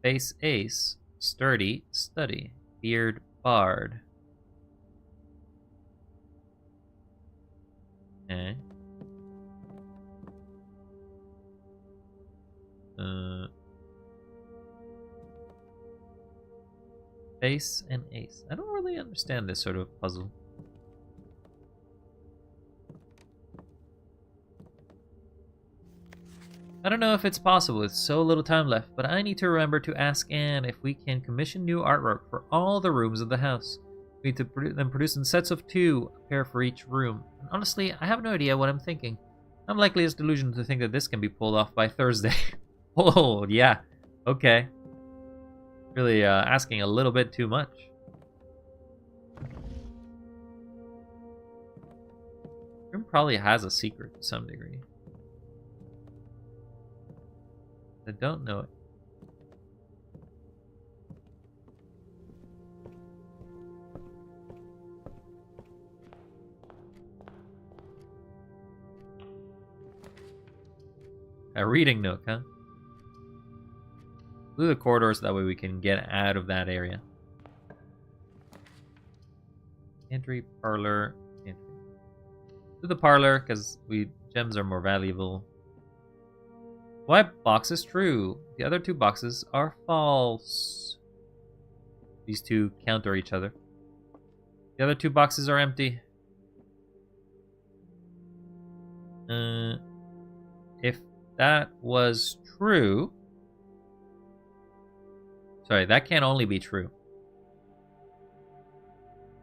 Face, ace, sturdy, study. Beard, bard. Okay. Face and ace. I don't really understand this sort of puzzle. I don't know if it's possible with so little time left, but I need to remember to ask Anne if we can commission new artwork for all the rooms of the house. We need to produce in sets of 2, a pair for each room. And honestly, I have no idea what I'm thinking. I'm likely as delusional to think that this can be pulled off by Thursday. Oh, yeah. Okay. Really asking a little bit too much. Room probably has a secret to some degree. I don't know it. A reading nook, huh? Through the corridors, that way we can get out of that area. Entry, parlor, entry. To the parlor, because gems are more valuable. White box is true. The other 2 boxes are false. These 2 counter each other. The other 2 boxes are empty. If that was true, Sorry, that can only be true.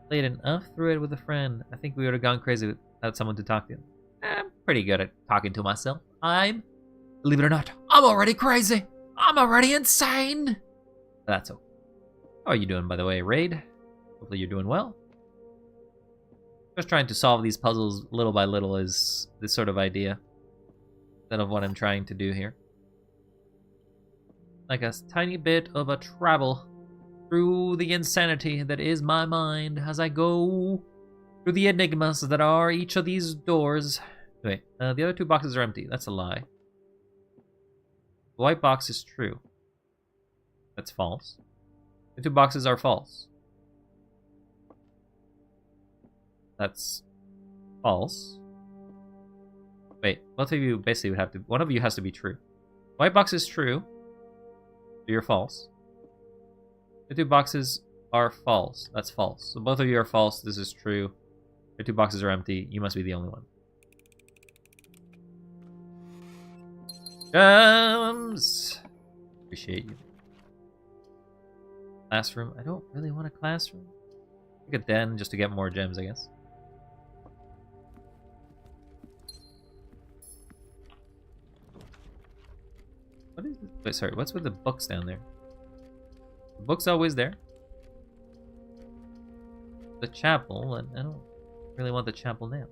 Played enough through it with a friend. I think we would have gone crazy without someone to talk to. I'm pretty good at talking to myself. Believe it or not, I'm already crazy. I'm already insane. That's okay. How are you doing, by the way, Raid? Hopefully you're doing well. Just trying to solve these puzzles little by little is this sort of idea. Instead of what I'm trying to do here. Like a tiny bit of a travel through the insanity that is my mind as I go through the enigmas that are each of these doors. Wait, the other two boxes are empty. That's a lie. The white box is true. That's false. The two boxes are false. That's false. Wait, both of you basically would have to... One of you has to be true. White box is true. So you're false. The two boxes are false. That's false. So both of you are false. This is true. The two boxes are empty. You must be the only one. Gems! Appreciate you. Classroom. I don't really want a classroom. Take a den just to get more gems, I guess. What is this? Wait, sorry, what's with the books down there? The book's always there. The chapel, and I don't really want the chapel now.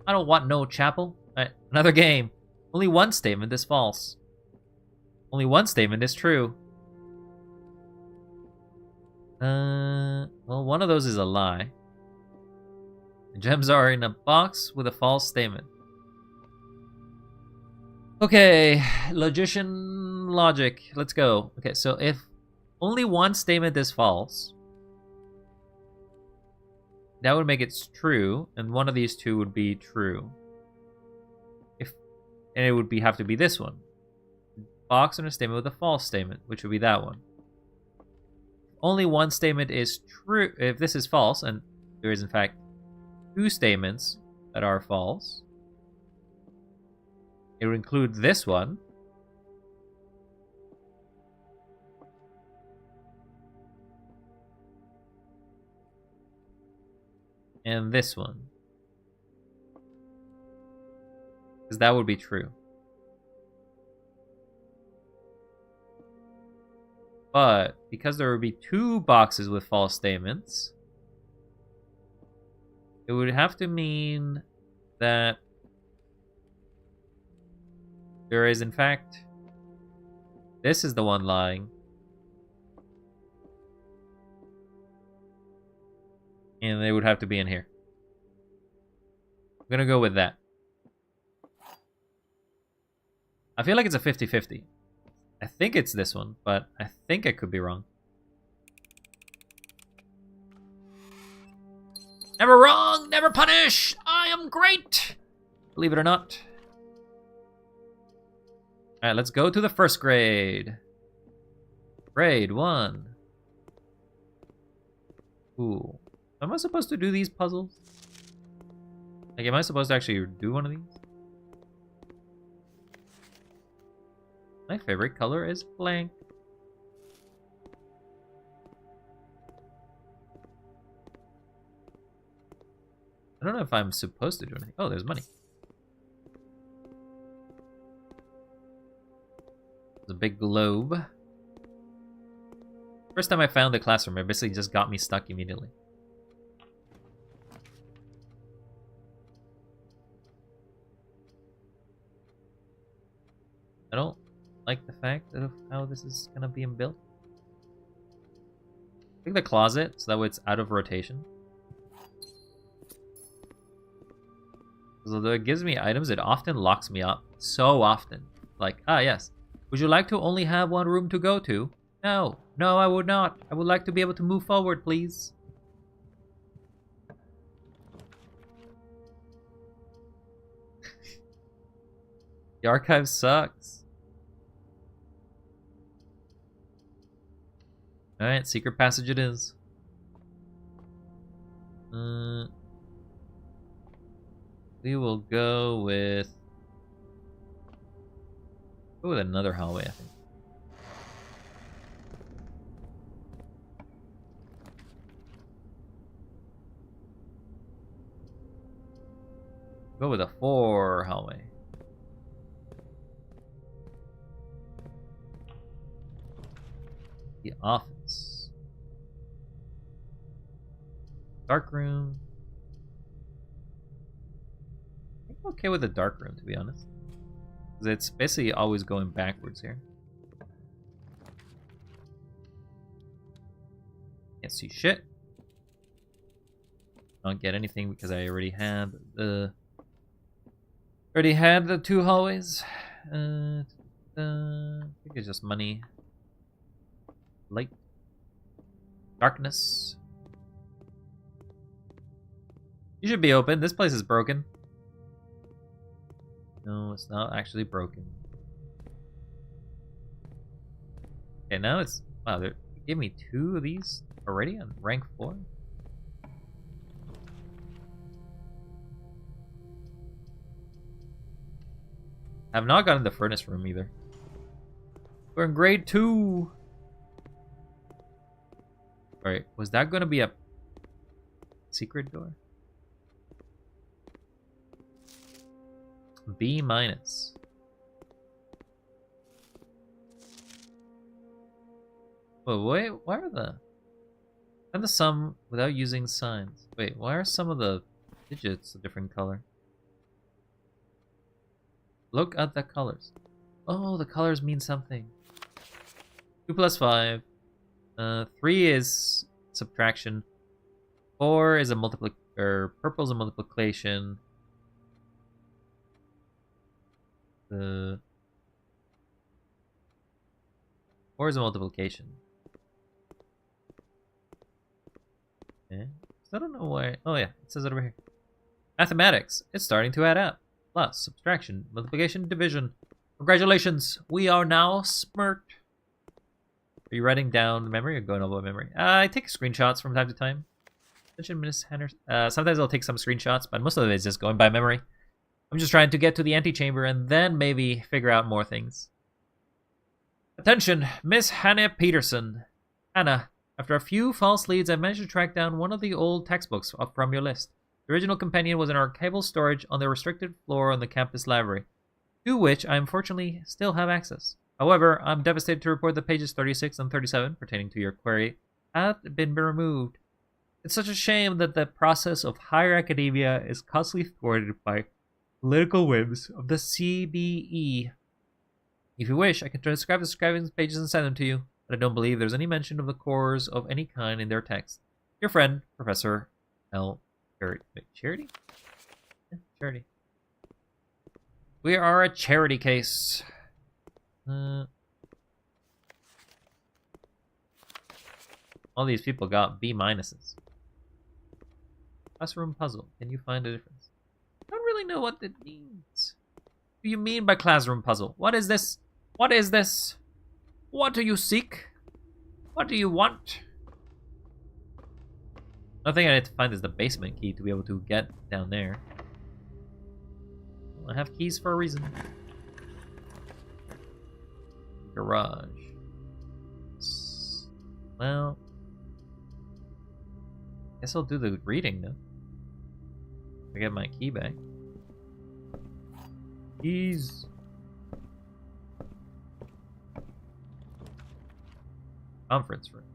I don't want no chapel. Alright, another game. Only one statement is false. Only one statement is true. Well, one of those is a lie. The gems are in a box with a false statement. Okay, logician logic. Let's go. Okay, so if only one statement is false, that would make it true, and one of these two would be true. And it would have to be this one. Box and a statement with a false statement, which would be that one. Only one statement is true. If this is false, and there is in fact two statements that are false, it would include this one. And this one. Because that would be true. But because there would be two boxes with false statements, it would have to mean that there is, in fact, this is the one lying. And they would have to be in here. I'm gonna go with that. I feel like it's a 50-50. I think it's this one, but I think I could be wrong. Never wrong, never punished! I am great! Believe it or not. Alright, let's go to the first grade. Grade 1. Ooh. Am I supposed to do these puzzles? Like, am I supposed to actually do one of these? My favorite color is blank. I don't know if I'm supposed to do anything. Oh, there's money. There's a big globe. First time I found the classroom, it basically just got me stuck immediately. I don't like the fact of how this is gonna be built. I think the closet, so that way it's out of rotation. Although it gives me items, it often locks me up. So often. Like, ah yes. Would you like to only have one room to go to? No. No, I would not. I would like to be able to move forward, please. The archive sucks. Alright, secret passage it is. We will go with another hallway, I think. Go with a 4 hallway. The office. Dark room. I think I'm okay with the dark room, to be honest. Because it's basically always going backwards here. Can't see shit. Don't get anything because I already had the 2 hallways. I think it's just money. Light. Darkness. You should be open. This place is broken. No, it's not actually broken. Okay, now it's... Wow, they gave me 2 of these already on rank 4? I've not gotten the furnace room either. We're in grade 2! Alright, was that going to be a secret door? B minus. Oh, wait, why are the... Find the sum without using signs. Wait, why are some of the digits a different color? Look at the colors. Oh, the colors mean something. 2 plus 5. 3 is subtraction. 4 is a purple is a multiplication. 4 is a multiplication. Okay. So I don't know why. Oh yeah, it says it over here. Mathematics. It's starting to add up. Plus, subtraction, multiplication, division. Congratulations, we are now smart. Are you writing down memory or going over memory? I take screenshots from time to time. Sometimes I'll take some screenshots, but most of it is just going by memory. I'm just trying to get to the antechamber and then maybe figure out more things. Attention, Miss Hannah Peterson. Hannah, after a few false leads, I managed to track down one of the old textbooks from your list. The original companion was in archival storage on the restricted floor on the campus library, to which I unfortunately still have access. However, I'm devastated to report that pages 36 and 37 pertaining to your query have been removed. It's such a shame that the process of higher academia is constantly thwarted by political whims of the CBE. If you wish, I can transcribe the scribing pages and send them to you, but I don't believe there's any mention of the cores of any kind in their text. Your friend, Professor L. Charity? Yeah, charity. We are a charity case. All these people got B minuses. Classroom puzzle. Can you find a difference? I don't really know what it means. What do you mean by classroom puzzle? What is this? What is this? What do you seek? What do you want? Another thing I need to find is the basement key to be able to get down there. I have keys for a reason. Garage. Well, guess I'll do the reading then. I get my key back. Keys. Conference room.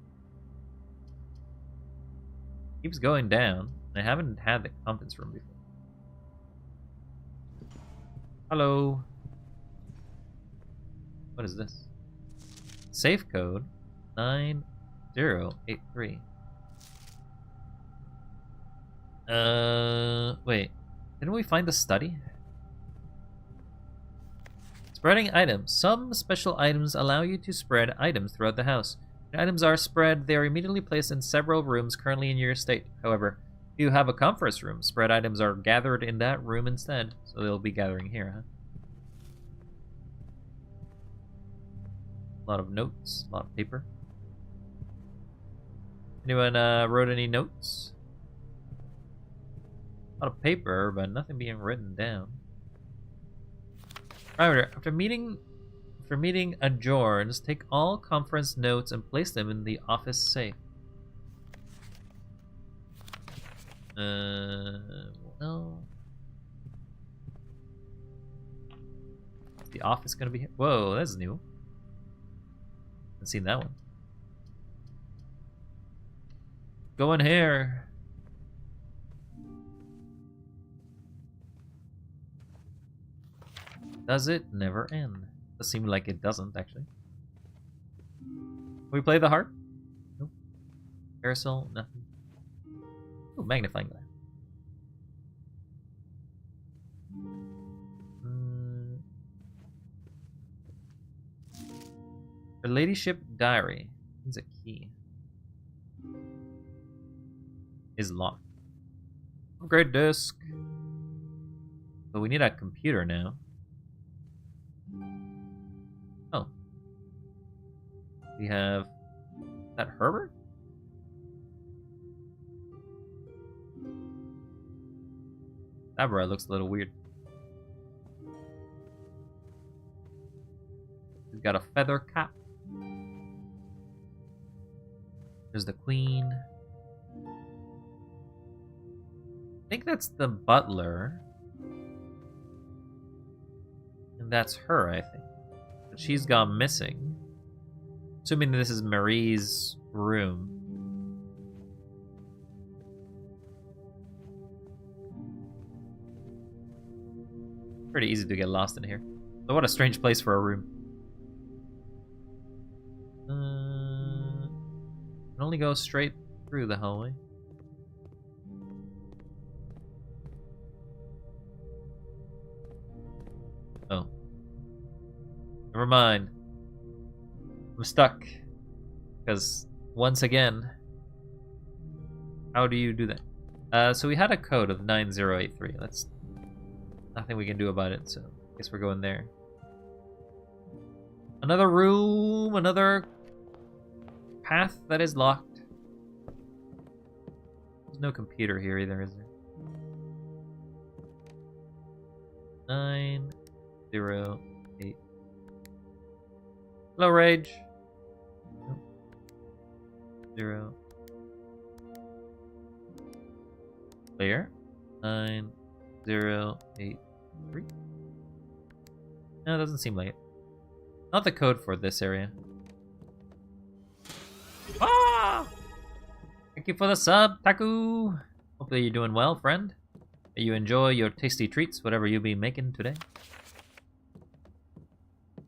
Keeps going down. I haven't had the conference room before. Hello. What is this? Safe code 9083. Wait. Didn't we find the study? Spreading items. Some special items allow you to spread items throughout the house. When items are spread, they are immediately placed in several rooms currently in your estate. However, if you have a conference room, spread items are gathered in that room instead. So they'll be gathering here, huh? A lot of notes, a lot of paper. Anyone wrote any notes? A lot of paper, but nothing being written down. Right, after meeting adjourns, take all conference notes and place them in the office safe. Well, the office gonna be here? Whoa, that's new. Haven't seen that one. Go in here. Does it never end? Does seem like it doesn't, actually. Can we play the harp? Nope. Carousel? Nothing. Oh, magnifying glass. Her ladyship diary. Needs a key. Is locked. Upgrade disk. So we need a computer now. Oh. We have... Is that Herbert? Abra looks a little weird. He's got a feather cap. There's the queen. I think that's the butler. And that's her, I think. But she's gone missing. Assuming this is Marie's room. Pretty easy to get lost in here. So what a strange place for a room. Can only go straight through the hallway. Oh. Never mind. I'm stuck. Because, once again... How do you do that? So we had a code of 9083. That's... Nothing we can do about it, so... I guess we're going there. Another room! Another... path that is locked. There's no computer here either, is there? 908. Hello, Rage. Nope. 0. Clear. 9083. No, it doesn't seem like it. Not the code for this area. Ah! Thank you for the sub, Taku. Hopefully you're doing well, friend. That you enjoy your tasty treats, whatever you be making today.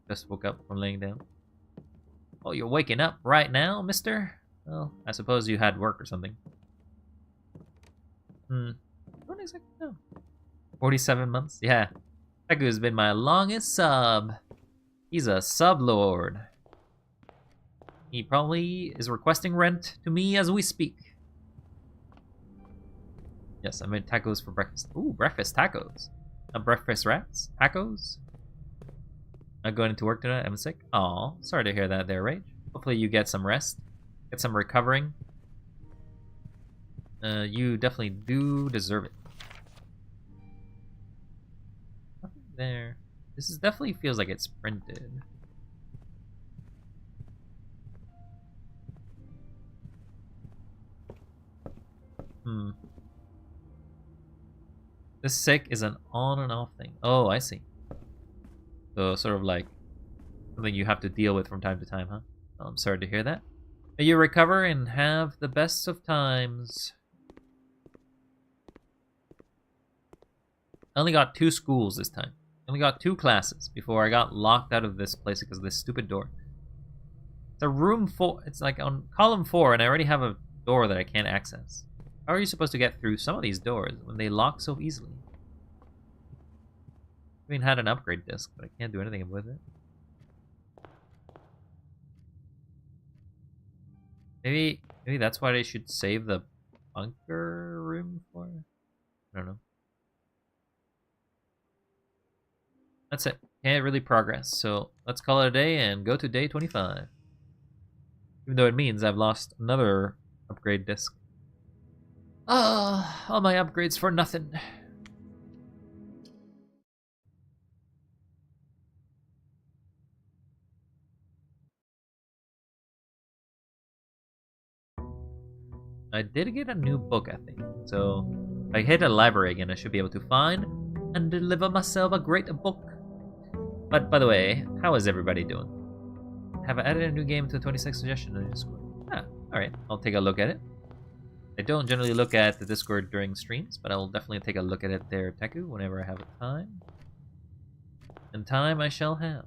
Just woke up from laying down. Oh, you're waking up right now, mister? Well, I suppose you had work or something. What exactly? No. 47 months? Yeah. Taku's been my longest sub. He's a sub-lord. He probably is requesting rent to me as we speak. Yes, I made tacos for breakfast. Ooh, breakfast tacos. Not breakfast wraps? Tacos? Not going into work tonight? I'm sick? Aw, sorry to hear that there, Rage. Hopefully you get some rest. Get some recovering. You definitely do deserve it. Nothing there. This is definitely feels like it's printed. This sick is an on and off thing. Oh, I see. So sort of like something you have to deal with from time to time, huh? Oh, I'm sorry to hear that. May you recover and have the best of times. I only got 2 schools this time. I only got 2 classes before I got locked out of this place because of this stupid door. It's a room 4. It's like on column 4 and I already have a door that I can't access. How are you supposed to get through some of these doors when they lock so easily? I mean, had an upgrade disc, but I can't do anything with it. Maybe that's why they should save the bunker room for? I don't know. That's it. Can't really progress, so let's call it a day and go to day 25. Even though it means I've lost another upgrade disc. Ah, all my upgrades for nothing. I did get a new book, I think. So, if I hit a library again, I should be able to find and deliver myself a great book. But by the way, how is everybody doing? Have I added a new game to 26 suggestion in the Discord? Ah, alright. I'll take a look at it. I don't generally look at the Discord during streams, but I will definitely take a look at it there, Teku, whenever I have time. And time I shall have.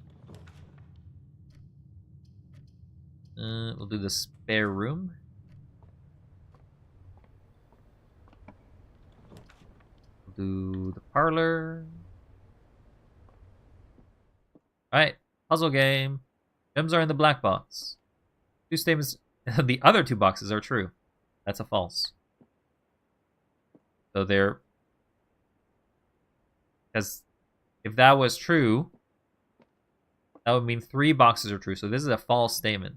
We'll do the spare room. We'll do the parlor. Alright, puzzle game. Gems are in the black box. Two statements. The other two boxes are true. That's a false. So they're... Because if that was true, that would mean 3 boxes are true. So this is a false statement.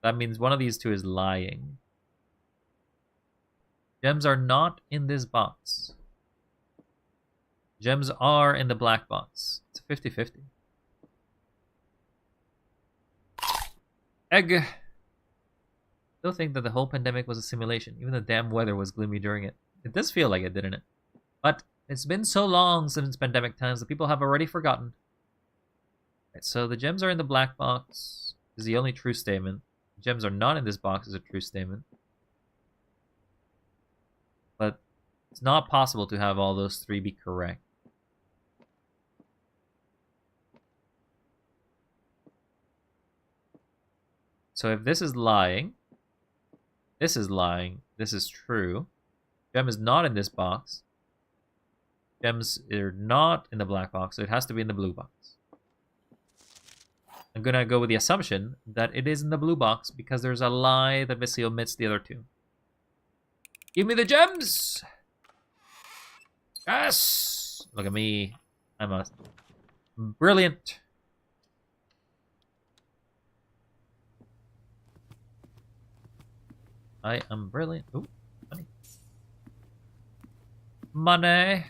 That means one of these two is lying. Gems are not in this box. Gems are in the black box. It's a 50-50. Egg. Still think that the whole pandemic was a simulation. Even the damn weather was gloomy during it. It does feel like it, didn't it? But it's been so long since pandemic times that people have already forgotten. Right, so the gems are in the black box is the only true statement. Gems are not in this box is a true statement. But it's not possible to have all those 3 be correct. So if this is lying, this is true. Gem is not in this box. Gems are not in the black box, so it has to be in the blue box. I'm gonna go with the assumption that it is in the blue box because there's a lie that basically omits the other 2. Give me the gems! Yes! Look at me. I'm a brilliant. I am brilliant. Ooh, money. Money!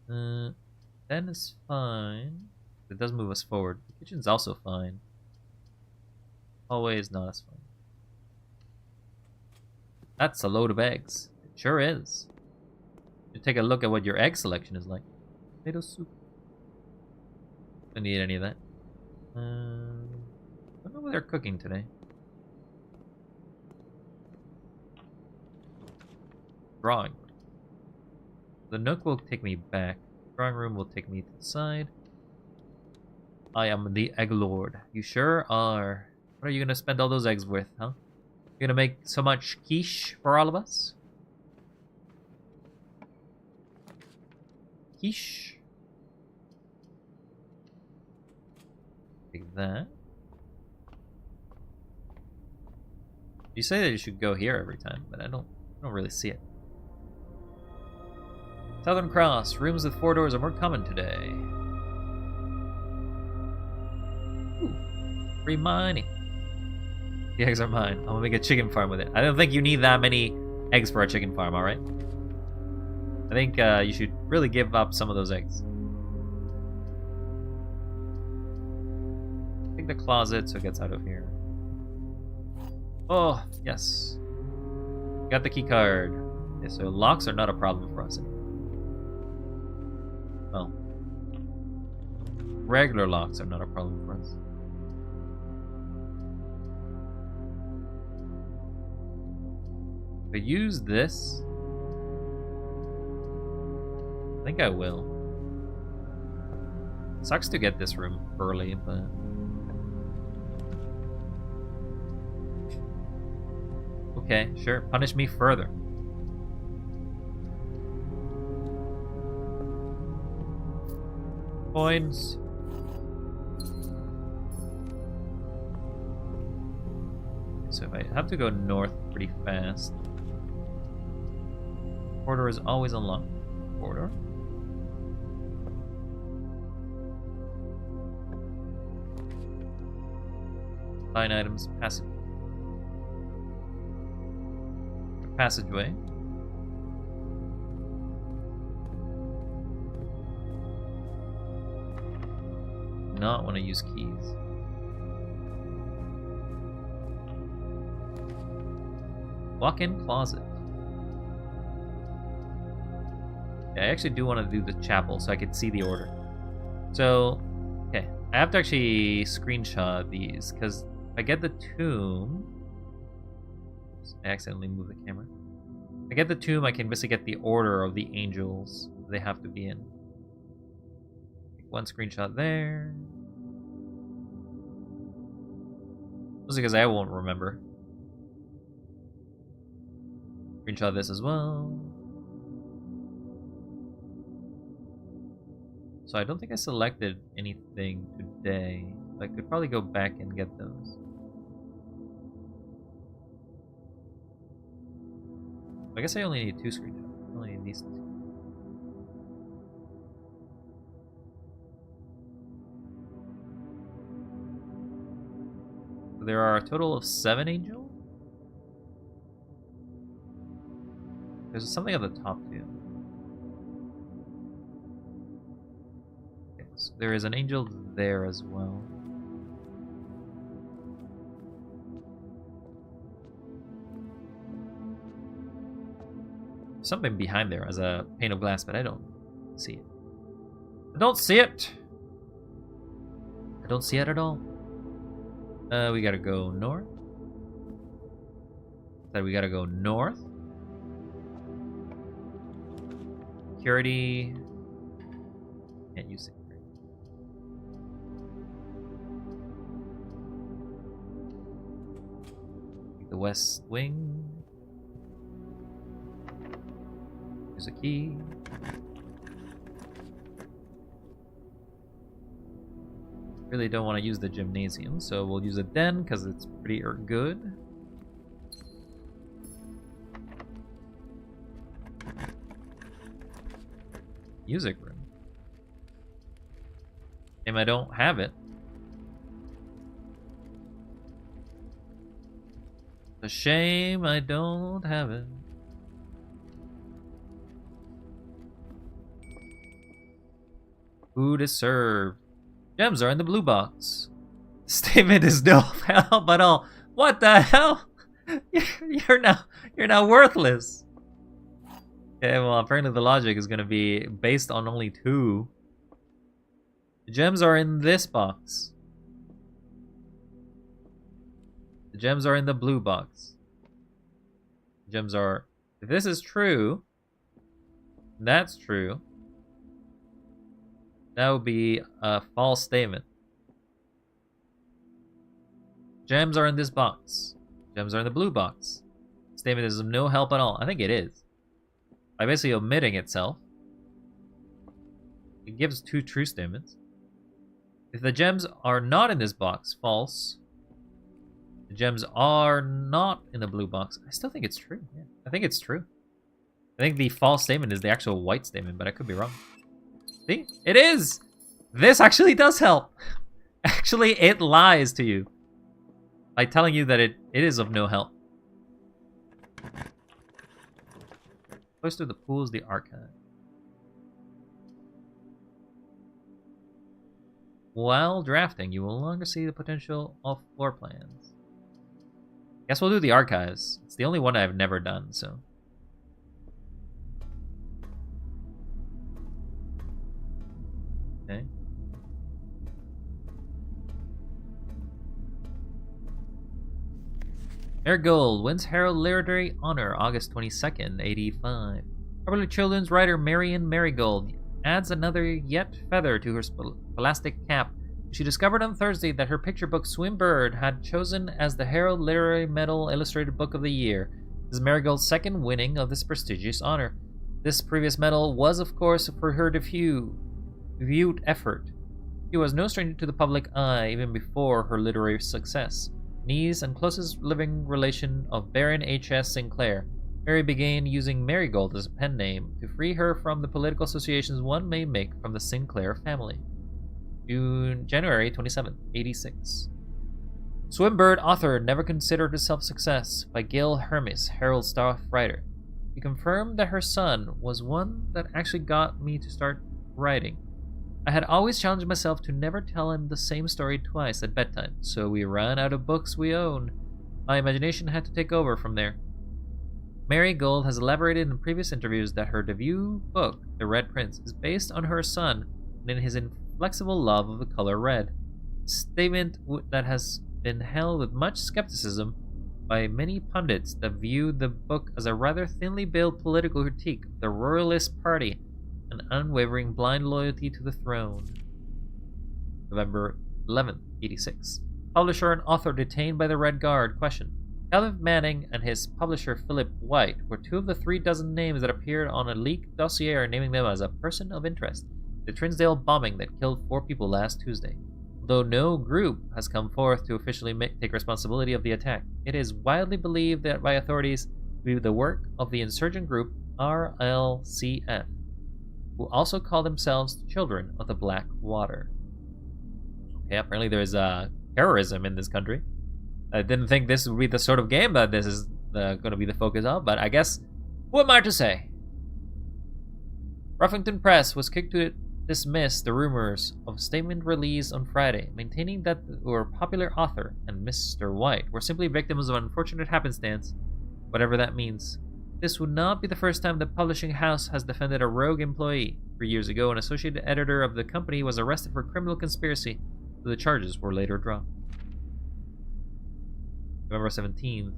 10 is fine. It does move us forward. The kitchen's also fine. Hallway is not as fine. That's a load of eggs. It sure is. You take a look at what your egg selection is like. Tomato soup. Don't need any of that. I don't know what they're cooking today. Drawing. The nook will take me back. Drawing room will take me to the side. I am the egg lord. You sure are. What are you gonna spend all those eggs with, huh? You're gonna make so much quiche for all of us? Quiche. Take that. You say that you should go here every time, but I don't really see it. Southern Cross. Rooms with 4 doors are more common today. Ooh, free money. The eggs are mine. I'm gonna make a chicken farm with it. I don't think you need that many eggs for a chicken farm, alright? I think you should really give up some of those eggs. Take the closet so it gets out of here. Oh, yes. Got the key card. Okay, so locks are not a problem for us anymore. Well, regular locks are not a problem for us. If I use this, I think I will. Sucks to get this room early, but... Okay, sure. Punish me further. Coins. So if I have to go north pretty fast. Corridor is always unlocked. Corridor? Find items, passageway. Not want to use keys. Walk-in closet. I actually do want to do the chapel so I could see the order. So, okay. I have to actually screenshot these because if I get the tomb... I accidentally moved the camera. If I get the tomb, I can basically get the order of the angels they have to be in. One screenshot there. Mostly because I won't remember. Screenshot this as well. So I don't think I selected anything today. I could probably go back and get those. I guess I only need 2 screenshots. I only need these 2. So there are a total of 7 angels? There's something at the top too. Okay, so there is an angel there as well. Something behind there as a pane of glass, but I don't see it. I don't see it! I don't see it at all. We gotta go north. Said we gotta go north. Security. Can't use security. The west wing. There's a key. Really don't want to use the gymnasium, so we'll use a den because it's pretty good. Music room. And I don't have it. It's a shame I don't have it. Food is served. Gems are in the blue box. Statement is no help at all. What the hell? You're now worthless. Okay, well apparently the logic is gonna be based on only 2. The gems are in this box. The gems are in the blue box. The gems are... If this is true, that's true. That would be a false statement. Gems are in this box. Gems are in the blue box. Statement is of no help at all. I think it is. By basically omitting itself, it gives 2 true statements. If the gems are not in this box, false. The gems are not in the blue box. I still think it's true. Yeah, I think it's true. I think the false statement is the actual white statement, but I could be wrong. See? It is! This actually does help. Actually, it lies to you by telling you that it is of no help. Close to the pool is the archive. While drafting, you will no longer see the potential of floor plans. Guess we'll do the archives. It's the only one I've never done, so... Okay. Marigold wins Herald Literary Honor August 22nd, 85. Popular children's writer Marion Marigold adds another yet feather to her scholastic cap. She discovered on Thursday that her picture book Swimbird had chosen as the Herald Literary Medal Illustrated Book of the Year. This is Marigold's second winning of this prestigious honor. This previous medal was, of course, for her viewed effort. She was no stranger to the public eye even before her literary success. Niece and closest living relation of Baron H.S. Sinclair, Mary began using Marigold as a pen name to free her from the political associations one may make from the Sinclair family. January 27th, 86. Swimbird author never considered herself success by Gil Hermes, Herald staff writer. He confirmed that her son was one that actually got me to start writing. I had always challenged myself to never tell him the same story twice at bedtime, so we ran out of books we owned. My imagination had to take over from there. Mary Gold has elaborated in previous interviews that her debut book, The Red Prince, is based on her son and in his inflexible love of the color red. A statement that has been held with much skepticism by many pundits that view the book as a rather thinly veiled political critique of the Royalist Party and unwavering blind loyalty to the throne. November 11th, 86. Publisher and author detained by the Red Guard. Question. Caleb Manning and his publisher Philip White were two of the 36 names that appeared on a leaked dossier naming them as a person of interest in the Trinsdale bombing that killed 4 people last Tuesday. Although no group has come forth to officially take responsibility of the attack, it is widely believed that by authorities to be the work of the insurgent group RLCF, who also call themselves Children of the Black Water. Okay, apparently there is terrorism in this country. I didn't think this would be the sort of game that this is going to be the focus of, but I guess, who am I to say? Ruffington Press was quick to dismiss the rumors of a statement released on Friday, maintaining that our popular author and Mr. White were simply victims of unfortunate happenstance, whatever that means. This would not be the first time the publishing house has defended a rogue employee. 3 years ago, an associate editor of the company was arrested for criminal conspiracy, though the charges were later dropped. November 17th,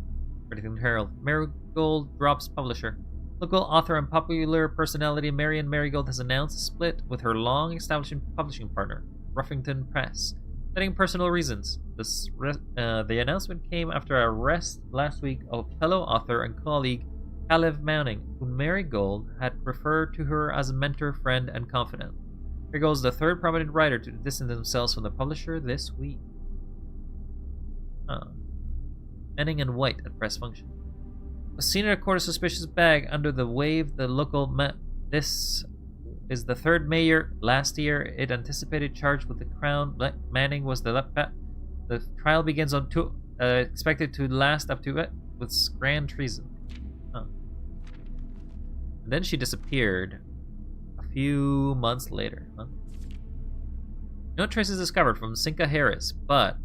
Worthington Herald. Marigold drops publisher. Local author and popular personality Marion Marigold has announced a split with her long-established publishing partner, Ruffington Press, citing personal reasons. The announcement came after an arrest last week of fellow author and colleague Caleb Manning, whom Marigold had referred to her as a mentor, friend, and confidant. Marigold is the third prominent writer to distance themselves from the publisher this week. Manning and White at press function. Was seen in a court of suspicious bag under the wave the local This is the third mayor. Last year, it anticipated charge with the Crown. Manning was the trial begins on expected to last up to with grand treason. And then she disappeared a few months later. No traces discovered from Cinca Harris, but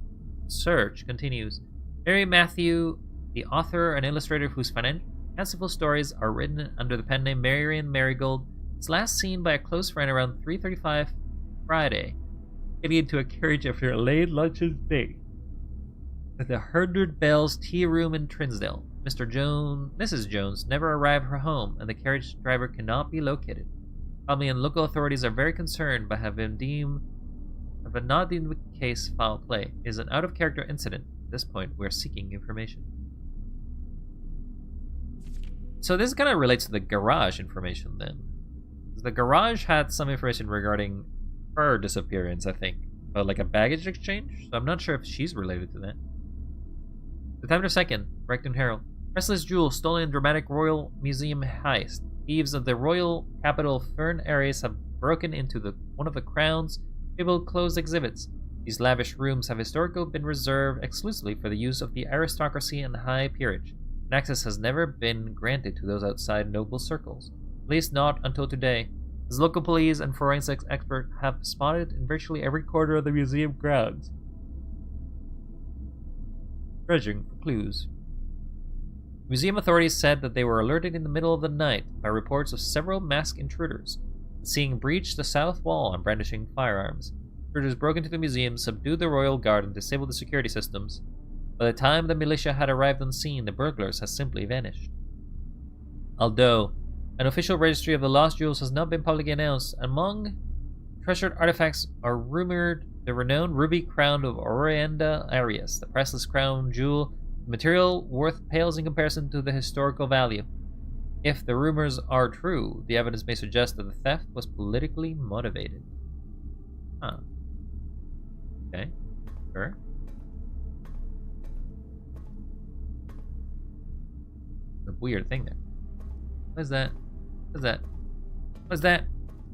search continues. Mary Matthew, the author and illustrator whose fanciful stories are written under the pen name Marion Marigold, was last seen by a close friend around 3:35 Friday, getting into a carriage after a late luncheon date at the 100 Bells Tea Room in Trinsdale. Mrs. Jones never arrived at her home, and the carriage driver cannot be located. Family and local authorities are very concerned, but have not deemed the case foul play. It is an out-of-character incident. At this point, we are seeking information. So this kind of relates to the garage information then. The garage had some information regarding her disappearance, I think. About like a baggage exchange? So I'm not sure if she's related to that. September 2nd, Brighton Herald. Priceless jewels stolen in dramatic Royal Museum heist. Thieves of the royal capital Fern Aries have broken into one of the Crown's closed exhibits. These lavish rooms have historically been reserved exclusively for the use of the aristocracy and high peerage, and access has never been granted to those outside noble circles, at least not until today, as local police and forensics experts have spotted in virtually every corner of the museum grounds. Dredging for clues. Museum authorities said that they were alerted in the middle of the night by reports of several masked intruders, seeing breach the south wall and brandishing firearms. Intruders broke into the museum, subdued the royal guard, and disabled the security systems. By the time the militia had arrived on scene, the burglars had simply vanished. Although an official registry of the lost jewels has not been publicly announced, among treasured artifacts are rumored the renowned ruby crown of Orienda Arias, the priceless crown jewel, material worth pales in comparison to the historical value. If the rumors are true, the evidence may suggest that the theft was politically motivated. Okay. Sure. A weird thing there. What is that? What is that? What is that?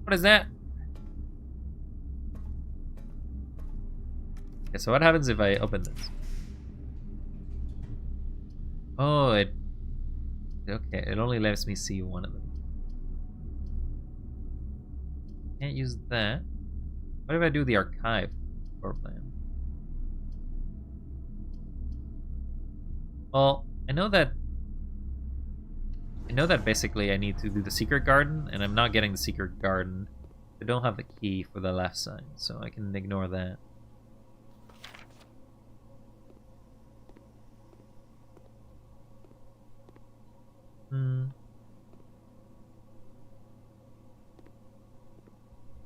What is that? Okay, so what happens if I open this? Oh, okay, it only lets me see one of them. Can't use that. What if I do the archive floor plan? Well, I know that I know that basically I need to do the secret garden, and I'm not getting the secret garden. I don't have the key for the left side, so I can ignore that.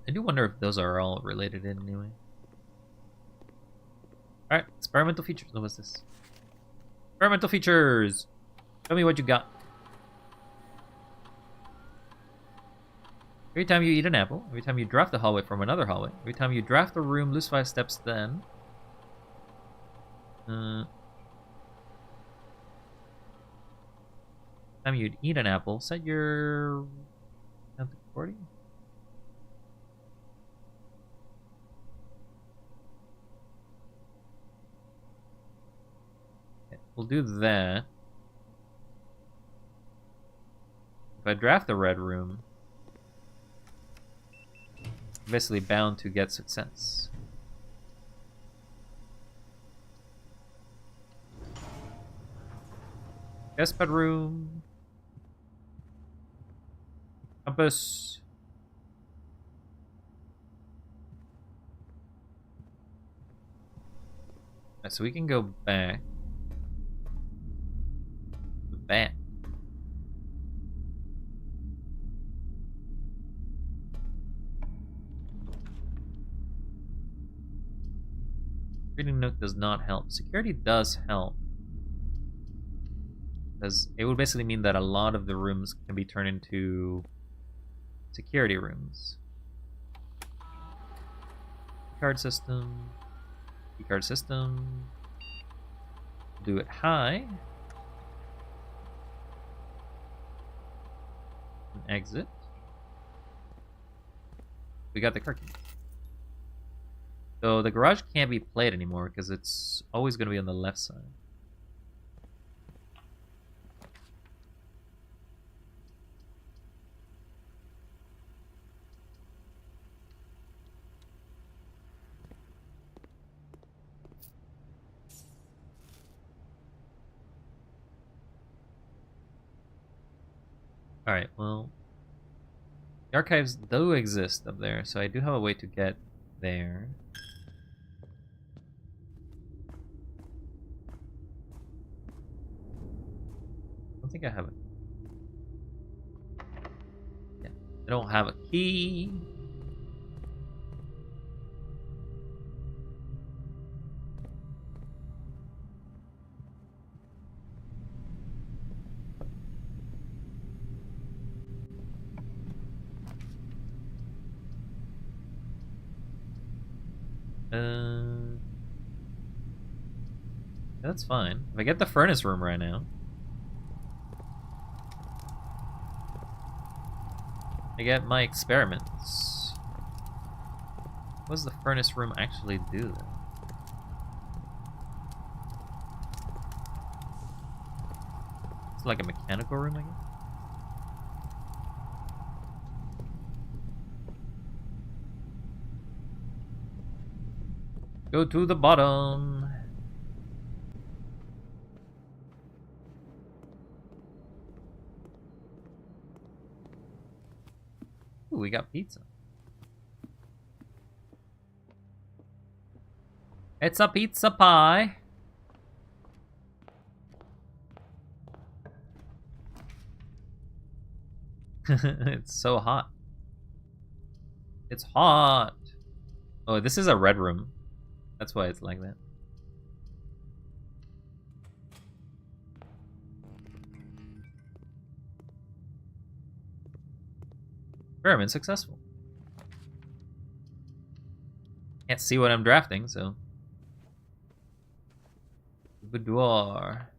I do wonder if those are all related in any way. Alright, experimental features. What was this? Experimental features! Show me what you got. Every time you eat an apple, every time you draft a hallway from another hallway, every time you draft a room, lose 5 steps then. Time you'd eat an apple, set your count to 40. Okay, we'll do that. If I draft the red room, I'm basically bound to get success. Guest bedroom. Compass. Right, so we can go back. Back. Reading nook does not help. Security does help. Because it would basically mean that a lot of the rooms can be turned into security rooms. Card system. Card system. Do it high. And exit. We got the car key. So the garage can't be played anymore because it's always going to be on the left side. Alright, well, the archives do exist up there, so I do have a way to get there. I don't think I have it. Yeah, I don't have a key. That's fine. If I get the furnace room right now, I get my experiments. What does the furnace room actually do then? It's like a mechanical room, I guess? Go to the bottom. Ooh, we got pizza. It's a pizza pie. It's so hot. It's hot. Oh, this is a red room. That's why it's like that. Experiment successful. Can't see what I'm drafting, so. Boudoir.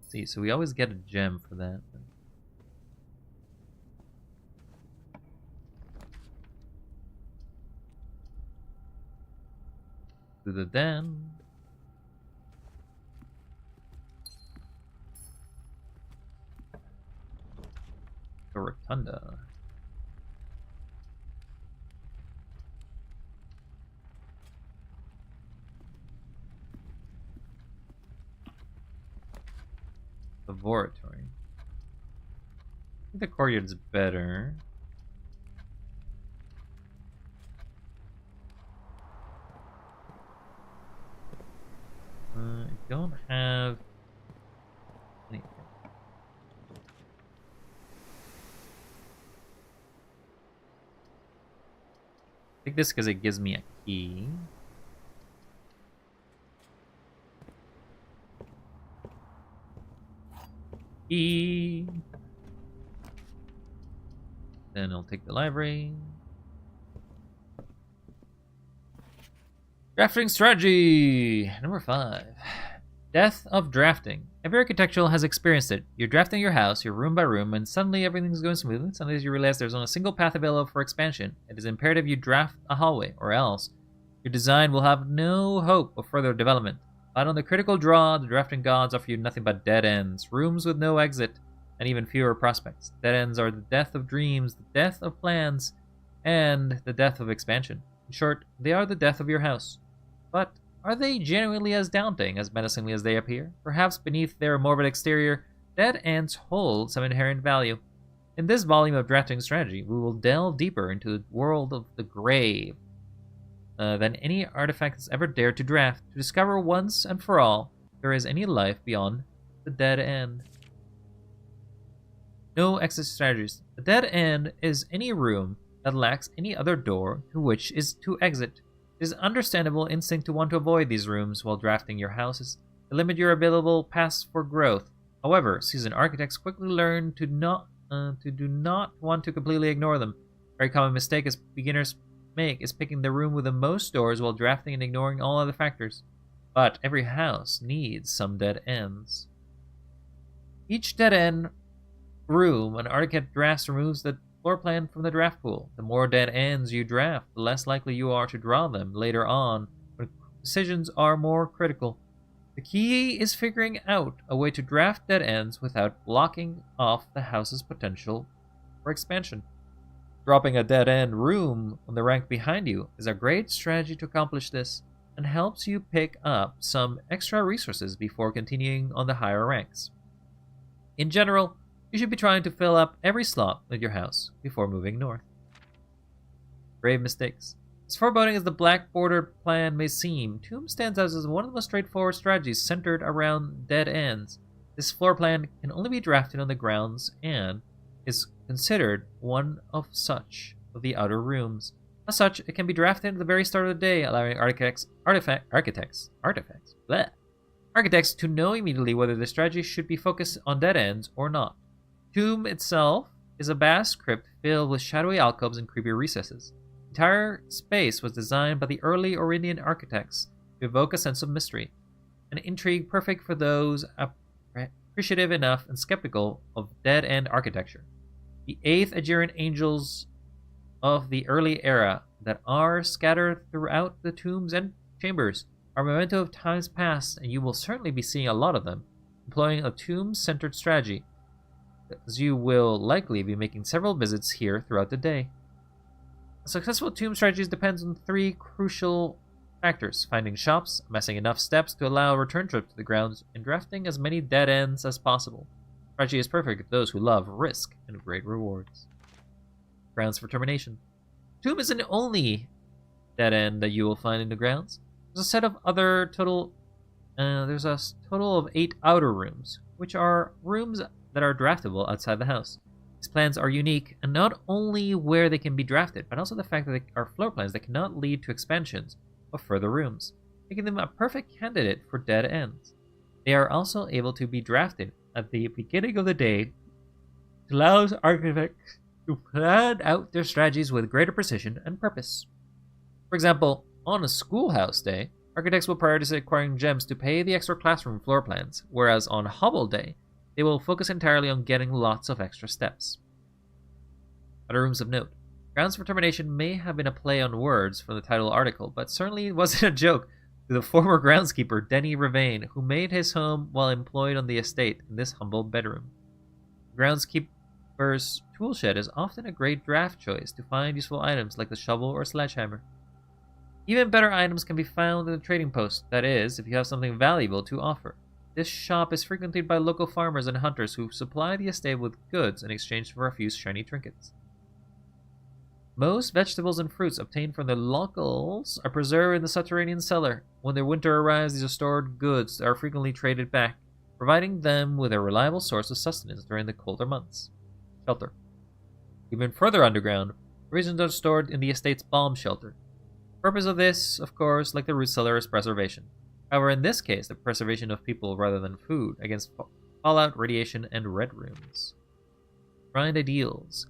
See, so we always get a gem for that. To the den. The rotunda. laboratory. I think the courtyard's better. I don't have anything. I think this because it gives me a key. Key. Then I'll take the library. Drafting strategy! Number 5. Death of drafting. Every architectural has experienced it. You're drafting your house, you're room by room, and suddenly everything's going smoothly. Suddenly you realize there's only a single path available for expansion. It is imperative you draft a hallway, or else your design will have no hope of further development. But on the critical draw, the drafting gods offer you nothing but dead ends, rooms with no exit, and even fewer prospects. Dead ends are the death of dreams, the death of plans, and the death of expansion. In short, they are the death of your house. But are they genuinely as daunting, as menacingly as they appear? Perhaps beneath their morbid exterior, dead ends hold some inherent value. In this volume of drafting strategy, we will delve deeper into the world of the grave than any artifact has ever dared to draft, to discover once and for all if there is any life beyond the dead end. No exit strategies. The dead end is any room that lacks any other door to which is to exit. It is understandable instinct to want to avoid these rooms while drafting your houses, to limit your available paths for growth. However, seasoned architects quickly learn to do not want to completely ignore them. A very common mistake as beginners make is picking the room with the most doors while drafting and ignoring all other factors. But every house needs some dead ends. Each dead end room an architect drafts removes the floor plan from the draft pool. The more dead ends you draft, the less likely you are to draw them later on when decisions are more critical. The key is figuring out a way to draft dead ends without blocking off the house's potential for expansion. Dropping a dead end room on the rank behind you is a great strategy to accomplish this, and helps you pick up some extra resources before continuing on the higher ranks. In general, you should be trying to fill up every slot with your house before moving north. Grave mistakes. As foreboding as the black bordered plan may seem, Tomb stands out as one of the most straightforward strategies centered around dead ends. This floor plan can only be drafted on the grounds and is considered one of such of the outer rooms. As such, it can be drafted at the very start of the day, allowing architects to know immediately whether the strategy should be focused on dead ends or not. Tomb itself is a vast crypt filled with shadowy alcoves and creepy recesses. The entire space was designed by the early Oriental architects to evoke a sense of mystery, an intrigue perfect for those appreciative enough and skeptical of dead-end architecture. The 8th Aegirian angels of the early era that are scattered throughout the tombs and chambers are a memento of times past, and you will certainly be seeing a lot of them, employing a tomb-centered strategy, as you will likely be making several visits here throughout the day. A successful tomb strategy depends on 3 crucial factors: finding shops, amassing enough steps to allow a return trip to the grounds, and drafting as many dead ends as possible. Strategy is perfect for those who love risk and great rewards. Grounds for termination. Tomb isn't the only dead end that you will find in the grounds. There's a total of 8 outer rooms, which are rooms that are draftable outside the house. These plans are unique, and not only where they can be drafted, but also the fact that they are floor plans that cannot lead to expansions of further rooms, making them a perfect candidate for dead ends. They are also able to be drafted at the beginning of the day, to allow architects to plan out their strategies with greater precision and purpose. For example, on a schoolhouse day, architects will prioritize acquiring gems to pay the extra classroom floor plans, whereas on Hobble Day, they will focus entirely on getting lots of extra steps. Other rooms of note. Grounds for termination may have been a play on words from the title article, but certainly wasn't a joke to the former groundskeeper Denny Ravain, who made his home while employed on the estate in this humble bedroom. The groundskeeper's toolshed is often a great draft choice to find useful items like the shovel or sledgehammer. Even better items can be found in the trading post, that is, if you have something valuable to offer. This shop is frequented by local farmers and hunters who supply the estate with goods in exchange for a few shiny trinkets. Most vegetables and fruits obtained from the locals are preserved in the subterranean cellar. When the winter arrives, these stored goods are frequently traded back, providing them with a reliable source of sustenance during the colder months. Shelter. Even further underground, provisions are stored in the estate's bomb shelter. The purpose of this, of course, like the root cellar, is preservation. However, in this case, the preservation of people rather than food against fallout, radiation, and red rooms. Shrine ideals.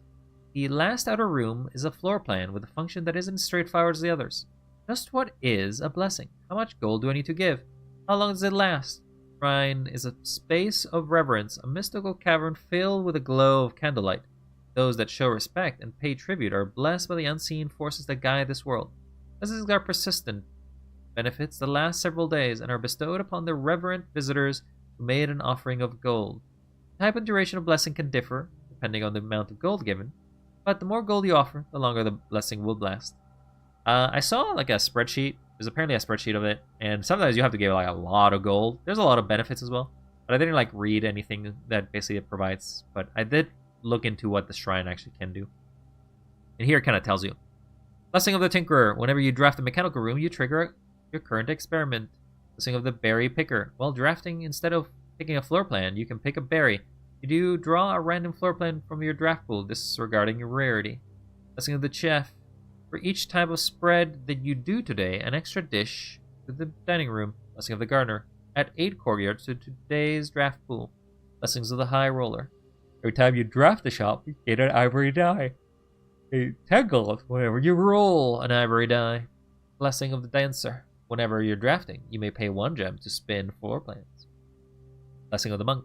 The last outer room is a floor plan with a function that isn't straightforward as the others. Just what is a blessing? How much gold do I need to give? How long does it last? Shrine is a space of reverence, a mystical cavern filled with a glow of candlelight. Those that show respect and pay tribute are blessed by the unseen forces that guide this world. Blessings are persistent benefits that last several days and are bestowed upon the reverent visitors who made an offering of gold. The type and duration of blessing can differ, depending on the amount of gold given, but the more gold you offer, the longer the blessing will last. I saw like a spreadsheet. There's apparently a spreadsheet of it, and sometimes you have to give like a lot of gold. There's a lot of benefits as well, but I didn't like read anything that basically it provides, but I did look into what the shrine actually can do. And here it kind of tells you. Blessing of the Tinkerer. Whenever you draft a mechanical room, you trigger your current experiment. Blessing of the Berry Picker. While drafting, instead of picking a floor plan, you can pick a berry. You do draw a random floor plan from your draft pool, disregarding your rarity. Blessing of the Chef. For each type of spread that you do today, an extra dish to the dining room. Blessing of the Gardener. Add 8 courtyards to today's draft pool. Blessings of the High Roller. Every time you draft the shop, you get an ivory die. A 10 gold whenever you roll an ivory die. Blessing of the Dancer. Whenever you're drafting, you may pay 1 gem to spin floor plans. Blessing of the Monk.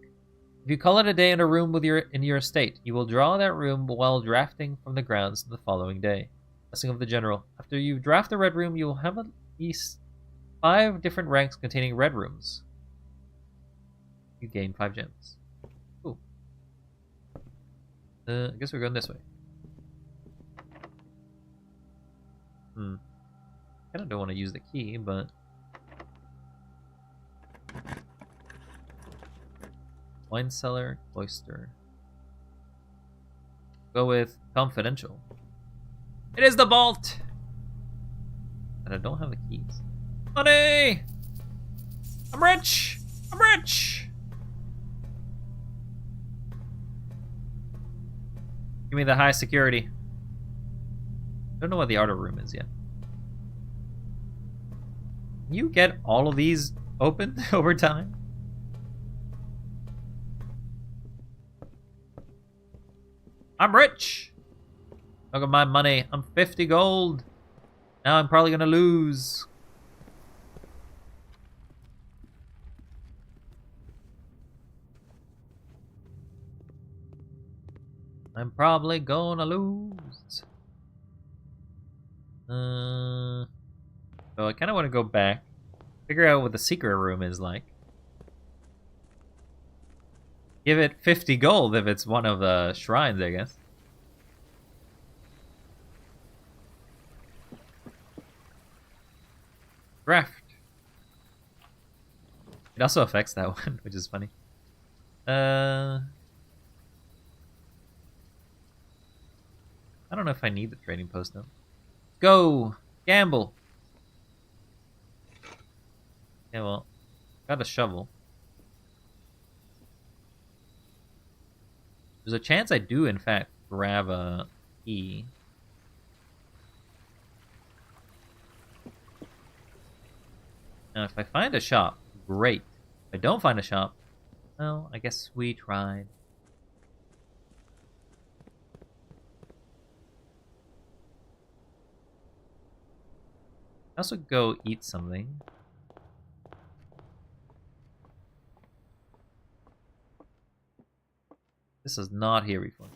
If you call it a day in a room in your estate, you will draw that room while drafting from the grounds the following day. Blessing of the General. After you draft the red room, you will have at least 5 different ranks containing red rooms. You gain 5 gems. Cool. I guess we're going this way. I kind of don't want to use the key, but... Wine cellar, cloister. Go with confidential. It is the vault! And I don't have the keys. Money! I'm rich! I'm rich! Give me the high security. I don't know what the outer room is yet. Can you get all of these open over time? I'm rich! Look at my money. I'm 50 gold. Now I'm probably gonna lose. I'm probably gonna lose. So I kind of want to go back, figure out what the secret room is like. Give it 50 gold if it's one of the shrines, I guess. Draft. It also affects that one, which is funny. I don't know if I need the trading post though. Go! Gamble! Yeah, well, got a shovel. There's a chance I do, in fact, grab a key. Now, if I find a shop, great. If I don't find a shop, well, I guess we tried. I also go eat something. This is not here before.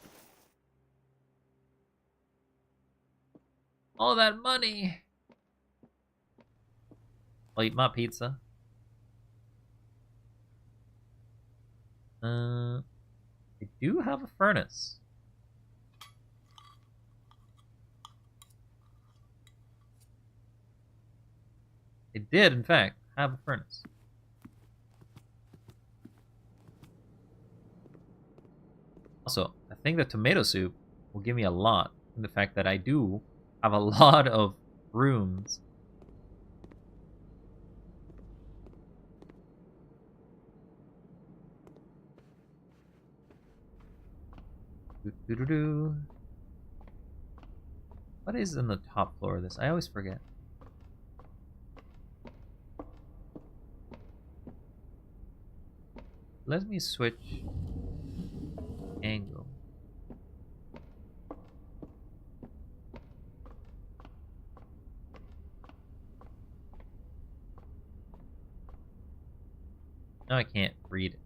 All that money! I'll eat my pizza. I do have a furnace. It did, in fact, have a furnace. Also, I think the tomato soup will give me a lot in the fact that I do have a lot of rooms. Doo-doo-doo-doo. What is in the top floor of this? I always forget. Let me switch angle. No, I can't read it.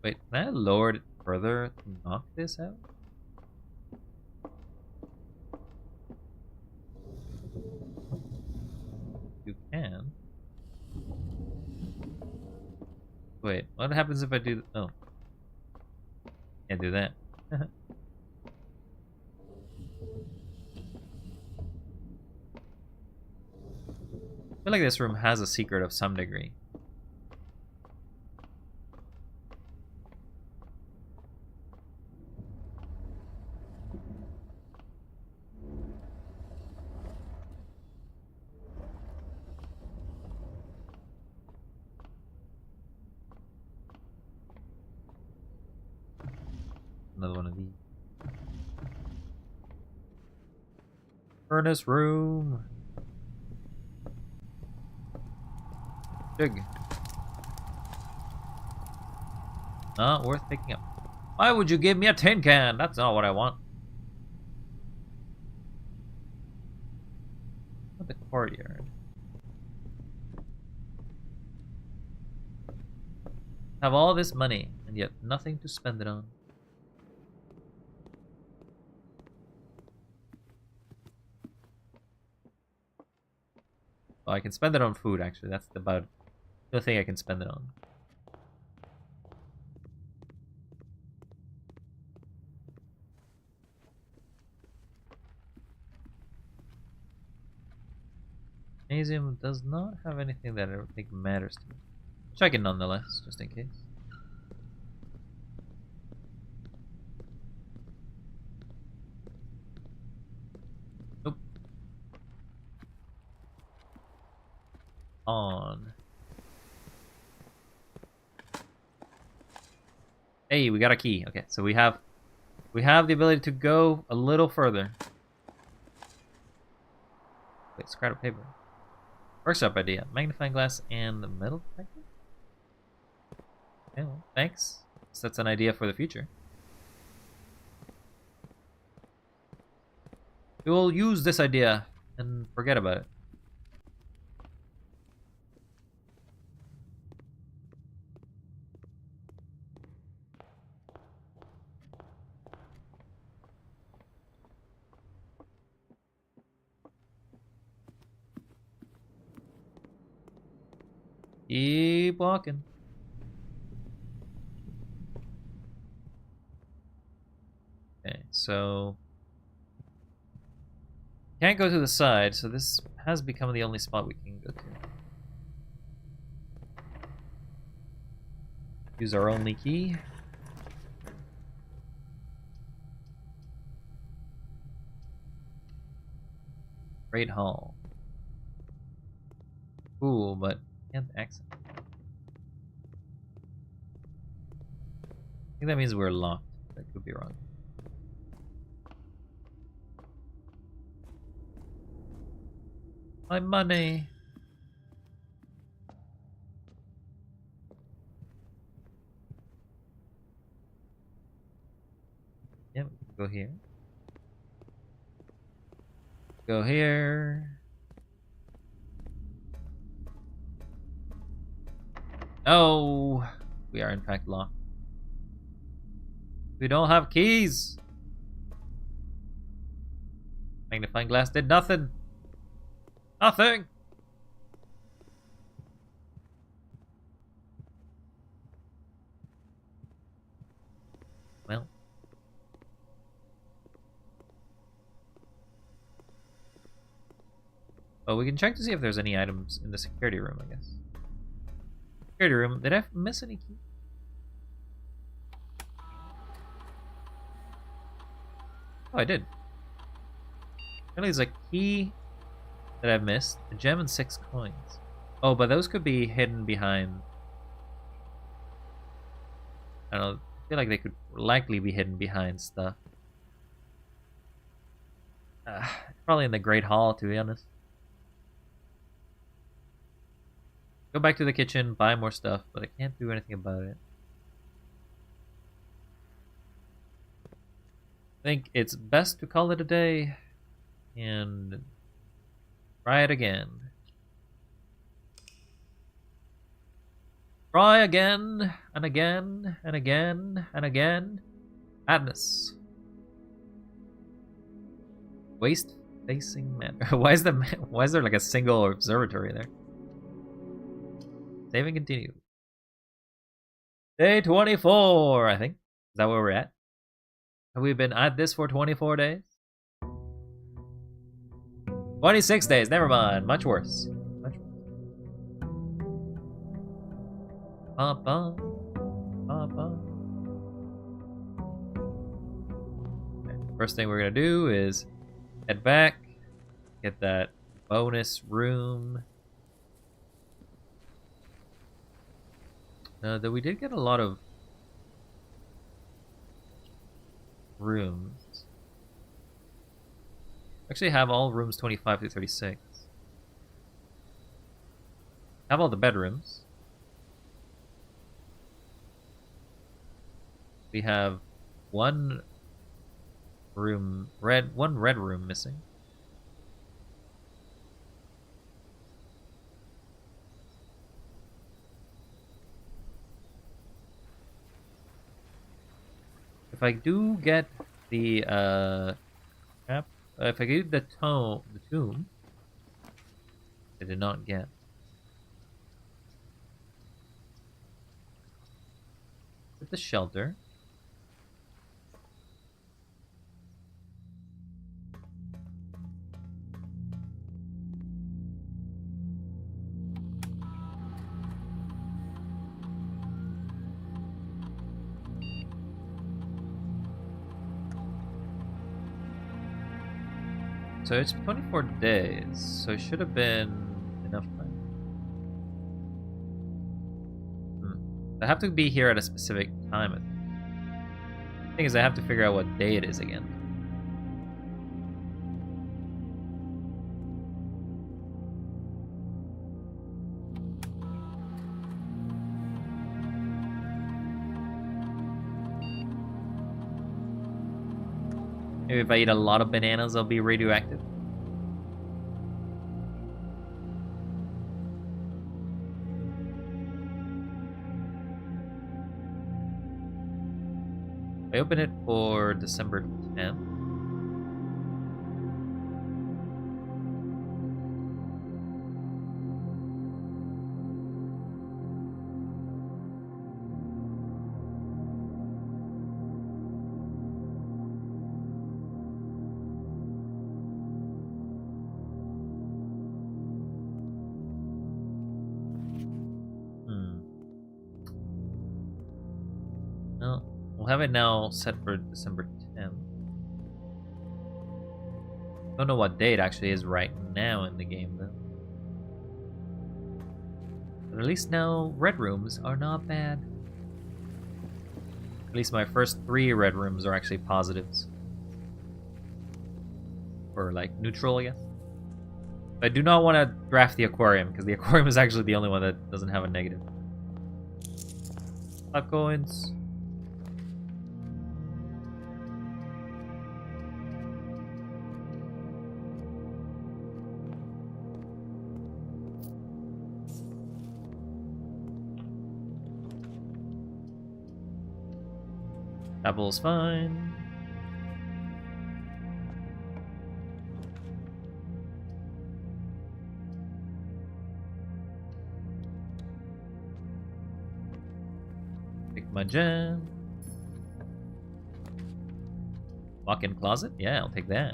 Wait, can I lower it further to knock this out? You can. Wait, what happens if I do... Oh. Can't do that. I feel like this room has a secret of some degree. Another one of these. Furnace room. Jig. Not worth picking up. Why would you give me a tin can? That's not what I want. What the courtyard? Have all this money and yet nothing to spend it on. Oh, I can spend it on food, actually. That's about the thing I can spend it on. Museum does not have anything that I think matters to me. Check it nonetheless, just in case. Nope. On. Hey, we got a key. Okay, so we have the ability to go a little further. Wait, scrap of paper. Workshop idea. Magnifying glass and the metal detector? Okay, well, thanks. So that's an idea for the future. We will use this idea and forget about it. Keep walking. Okay, so can't go to the side, so this has become the only spot we can go to. Use our only key. Great Hall. Cool, but can't access. I think that means we're locked. That could be wrong. My money. Yep, go here. Go here. Oh, we are in fact locked. We don't have keys. Magnifying glass did nothing. Nothing. Well. Well, we can check to see if there's any items in the security room, I guess. Security room. Did I miss any key? Oh, I did. Apparently there's a key that I've missed. A gem and 6 coins. Oh, but those could be hidden behind... I don't know. I feel like they could likely be hidden behind stuff. Probably in the Great Hall, to be honest. Go back to the kitchen, buy more stuff, but I can't do anything about it. I think it's best to call it a day and try it again. Try again and again and again and again. Madness. Waste facing man. Why is there like a single observatory there? Save and continue. Day 24, I think. Is that where we're at? Have we been at this for 24 days? 26 days, never mind. Much worse. Much worse. Okay, first thing we're gonna do is head back, get that bonus room. Though we did get a lot of rooms. Actually have all rooms 25 to 36. Have all the bedrooms. We have one red room missing. If I do get the if I get the tomb, I did not get. Get the shelter. So it's 24 days, so it should have been enough time. I have to be here at a specific time. The thing is, I have to figure out what day it is again. Maybe if I eat a lot of bananas, I'll be radioactive. I open it for December 10th. We'll have it now set for December 10th. Don't know what day it actually is right now in the game, though. But at least now, red rooms are not bad. At least my first 3 red rooms are actually positives. Or, like, neutral, I guess. But I do not want to draft the aquarium, because the aquarium is actually the only one that doesn't have a negative. Hot coins. Apple's fine. Pick my gem. Walk-in closet? Yeah, I'll take that.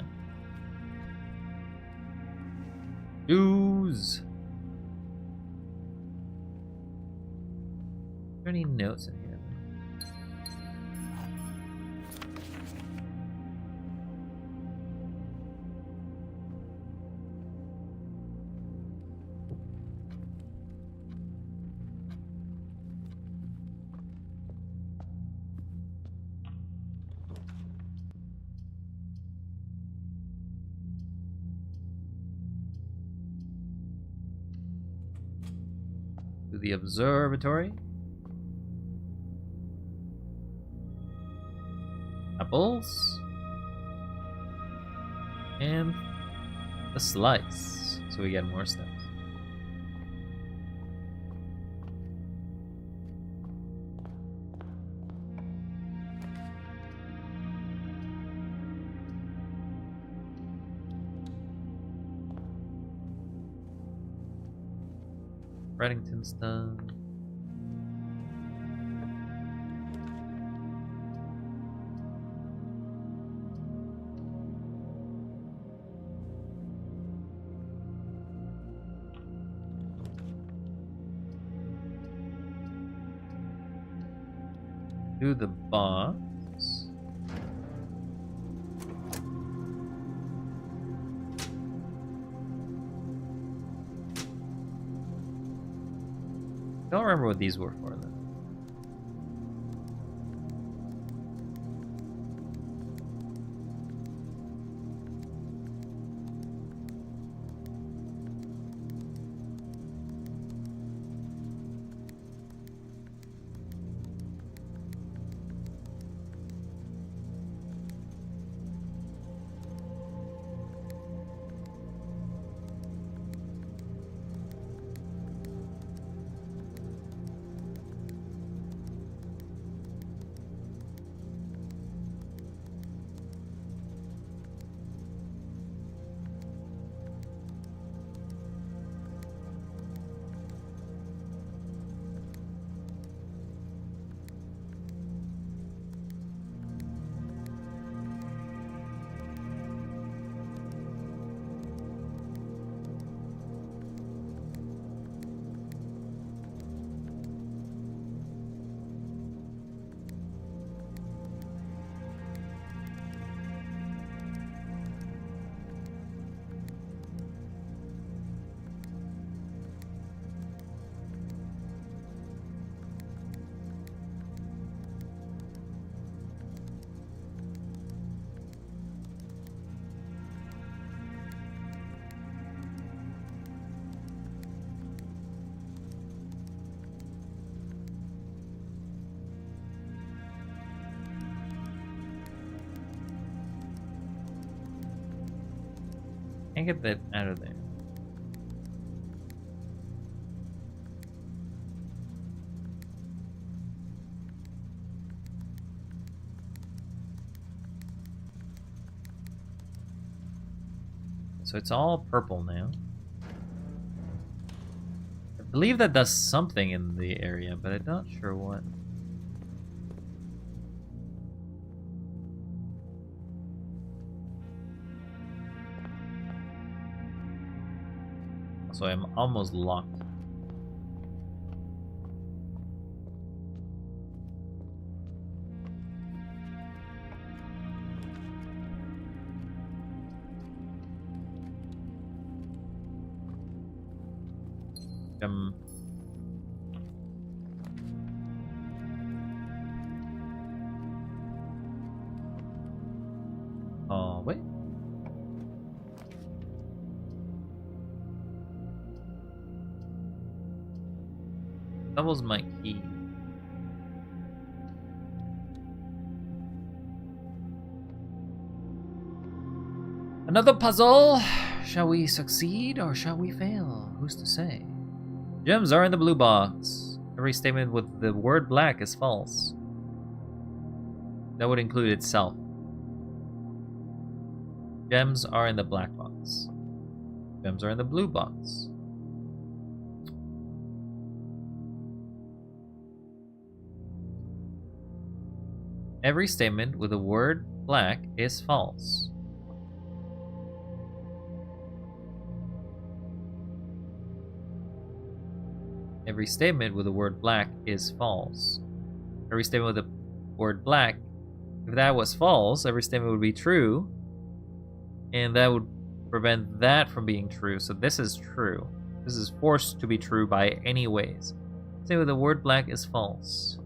Shoes. there any notes in here? To the observatory. Apples. And a slice. So we get more steps. Reddington's done. Do the box. Don't remember what these were for, though. Can't get that out of there. So it's all purple now. I believe that does something in the area, but I'm not sure what. So I'm almost locked. Oh, wait. Doubles my key. Another puzzle. Shall we succeed or shall we fail? Who's to say? Gems are in the blue box. Every statement with the word black is false. That would include itself. Gems are in the black box. Gems are in the blue box. Every statement with the word black is false. every statement with the word black is false. Every statement with the word black, if that was false, every statement would be true, and that would prevent that from being true. So this is true. This is forced to be true by any ways. Statement with the word black is false.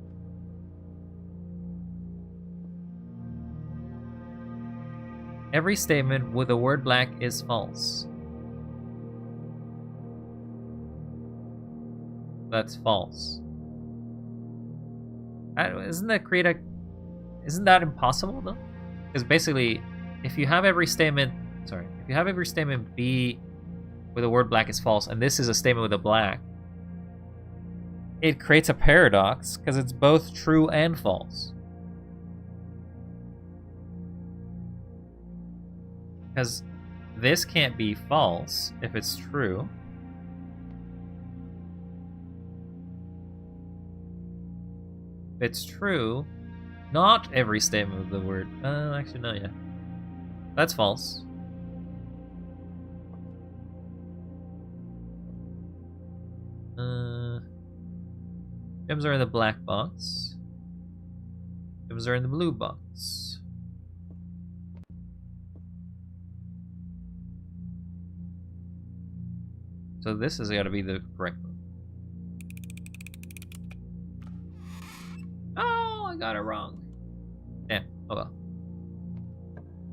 Every statement with the word black is false. That's false. Isn't that impossible though? Because basically, if you have every statement be with the word black is false, and this is a statement with a black, it creates a paradox because it's both true and false. Because this can't be false if it's true. If it's true, not every statement with the word... actually, no, yeah. That's false. Gems are in the black box. Gems are in the blue box. So this has got to be the correct one. Oh, I got it wrong. Damn. Oh well.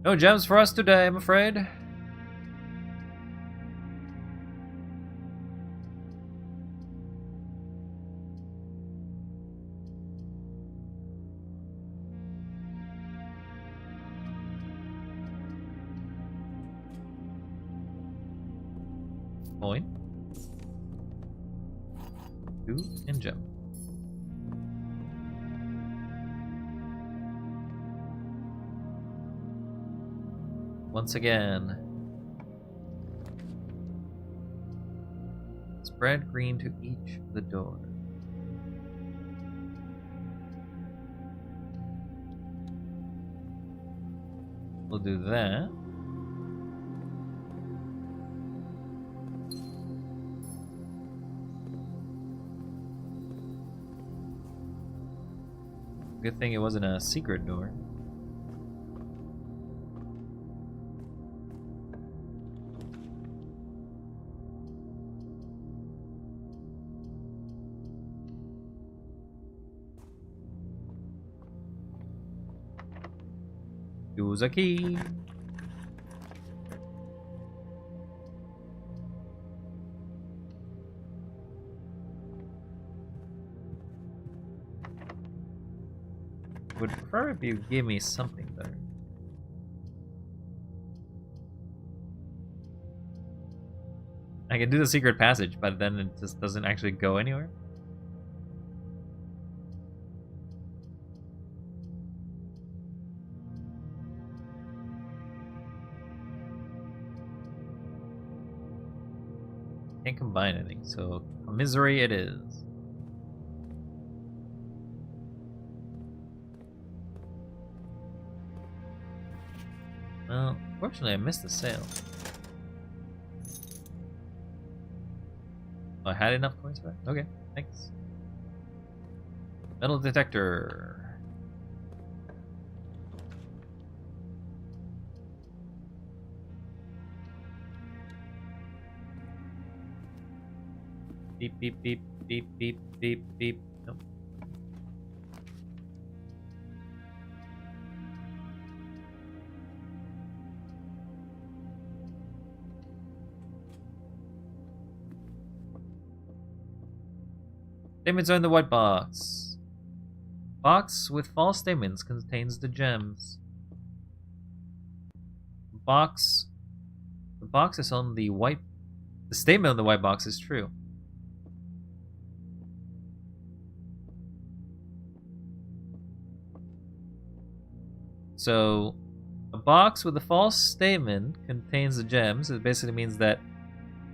No gems for us today, I'm afraid. Coin. 2 and gem. Once again. Spread green to each of the door. We'll do that. Good thing it wasn't a secret door. Use a key. Would prefer if you give me something better. I can do the secret passage, but then it just doesn't actually go anywhere. Can't combine anything, so misery it is. Well, fortunately I missed the sale. Oh, I had enough coins for that? Okay, thanks. Metal detector. Beep, beep, beep, beep, beep, beep, beep. Nope. Statements are in the white box. Box with false statements contains the gems. The box is on the white... The statement on the white box is true. So, a box with a false statement contains the gems. It basically means that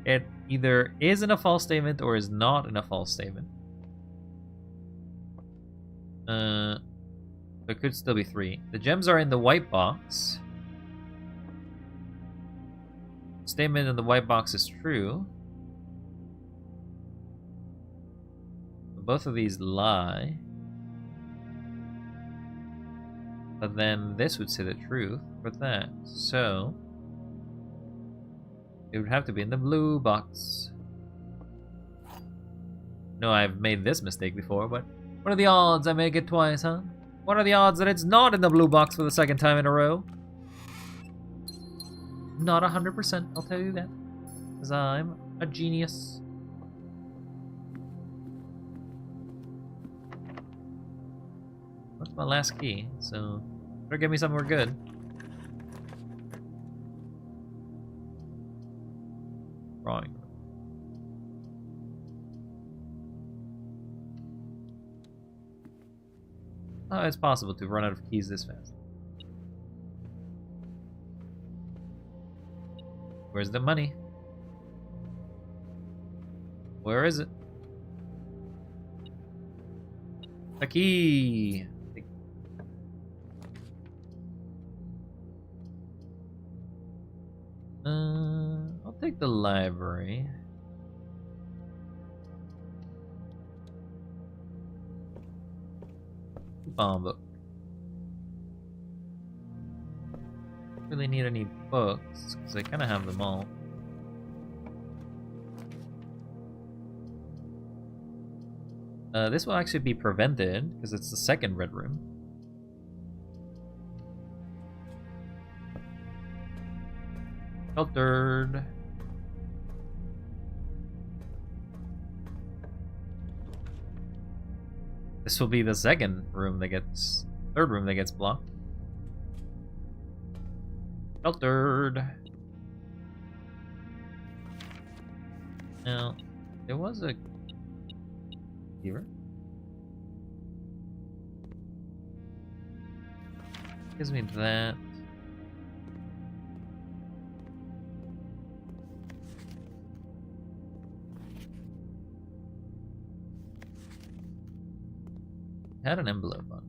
it either is in a false statement or is not in a false statement. There could still be 3. The gems are in the white box. Statement in the white box is true. both of these lie. But then this would say the truth for that. So it would have to be in the blue box. No, I've made this mistake before, but what are the odds I make it twice, huh? What are the odds that it's not in the blue box for the second time in a row? Not 100%, I'll tell you that. Because I'm a genius. That's my last key, so better get me somewhere good. Drawing. Oh, it's possible to run out of keys this fast. Where's the money? Where is it? A key! I'll take the library. Coupon book. Really need any books, because I kind of have them all. This will actually be prevented, because it's the second red room. Sheltered. This will be the second room that gets... third room that gets blocked. Sheltered. Now, there was a... here. Gives me that. Had an envelope on.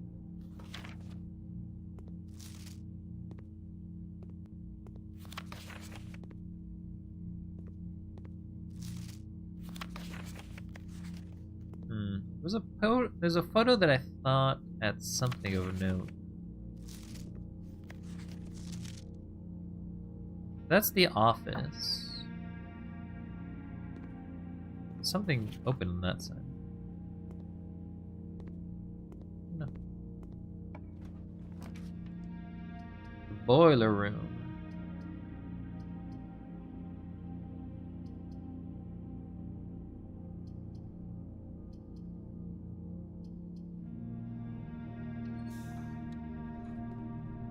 There's a photo that I thought had something of note. That's the office. Something open on that side. No. The boiler room.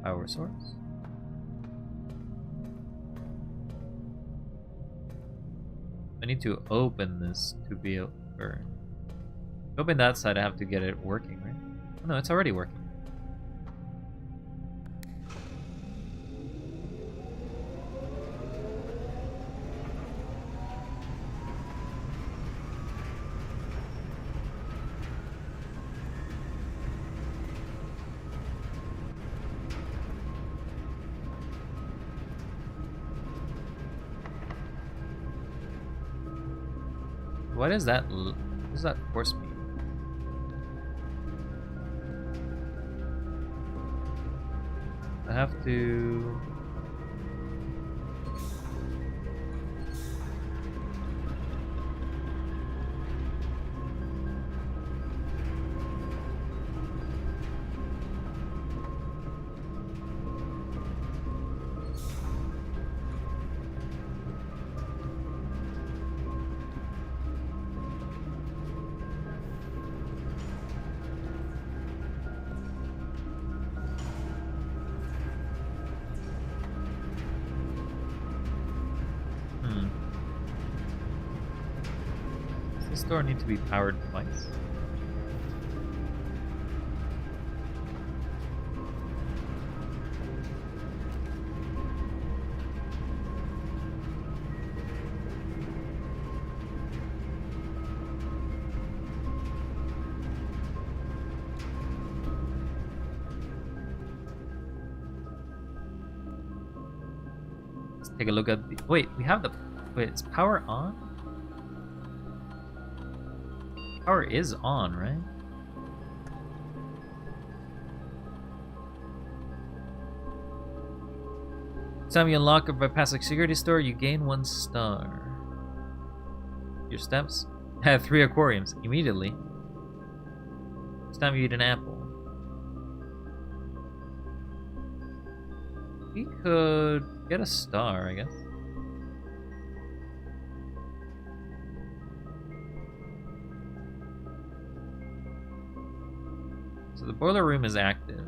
Power source. I need to open this to be able to open that side. I have to get it working, right? Oh, no, it's already working. What is that? What does that force mean? I have to... Does this door need to be powered twice? Let's take a look at the... Wait, we have the... Wait, is power on? Power is on, right? Each time you unlock a bypassing security store, you gain 1 star. Your steps have 3 aquariums immediately. Each time you eat an apple. We could get a star, I guess. So the boiler room is active.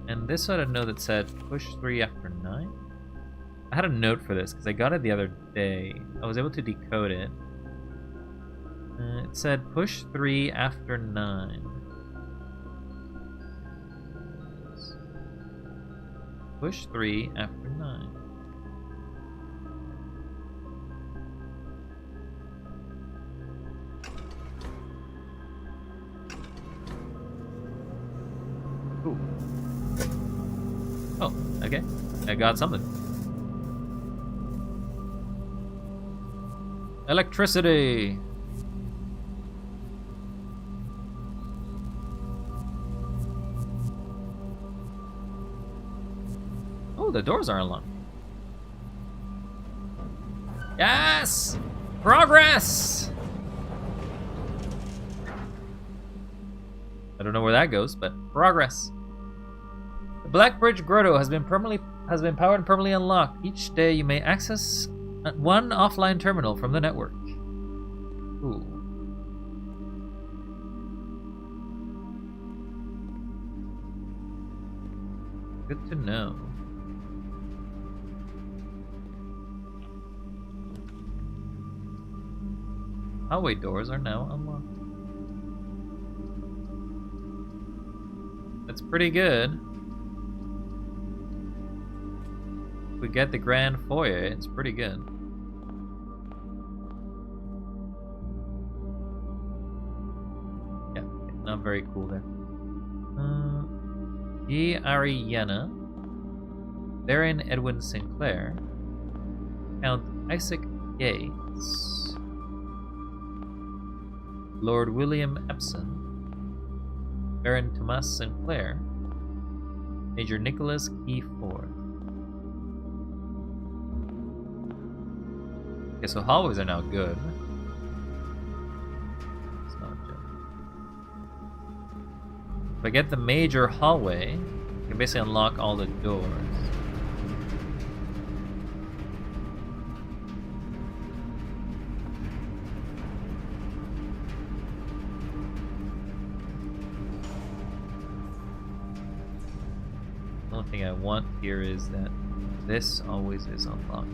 And this had a note that said push 3 after 9. I had a note for this because I got it the other day. I was able to decode it. It said push 3 after 9. Push 3 after 9. Ooh. Oh, okay. I got something. Electricity! Oh, the doors are unlocked. Yes! Progress! I don't know where that goes, but progress. The Blackbridge Grotto has been powered and permanently unlocked. Each day you may access 1 offline terminal from the network. Ooh. Good to know. Hallway doors are now unlocked. That's pretty good. If we get the Grand Foyer, it's pretty good. Yeah, not very cool there. E. Ariana, Baron Edwin Sinclair, Count Isaac Yates, Lord William Epson, Baron Thomas Sinclair, Major Nicholas E. Ford. Okay, so hallways are now good. It's not good. If I get the major hallway, I can basically unlock all the doors. The only thing I want here is that this always is unlocked.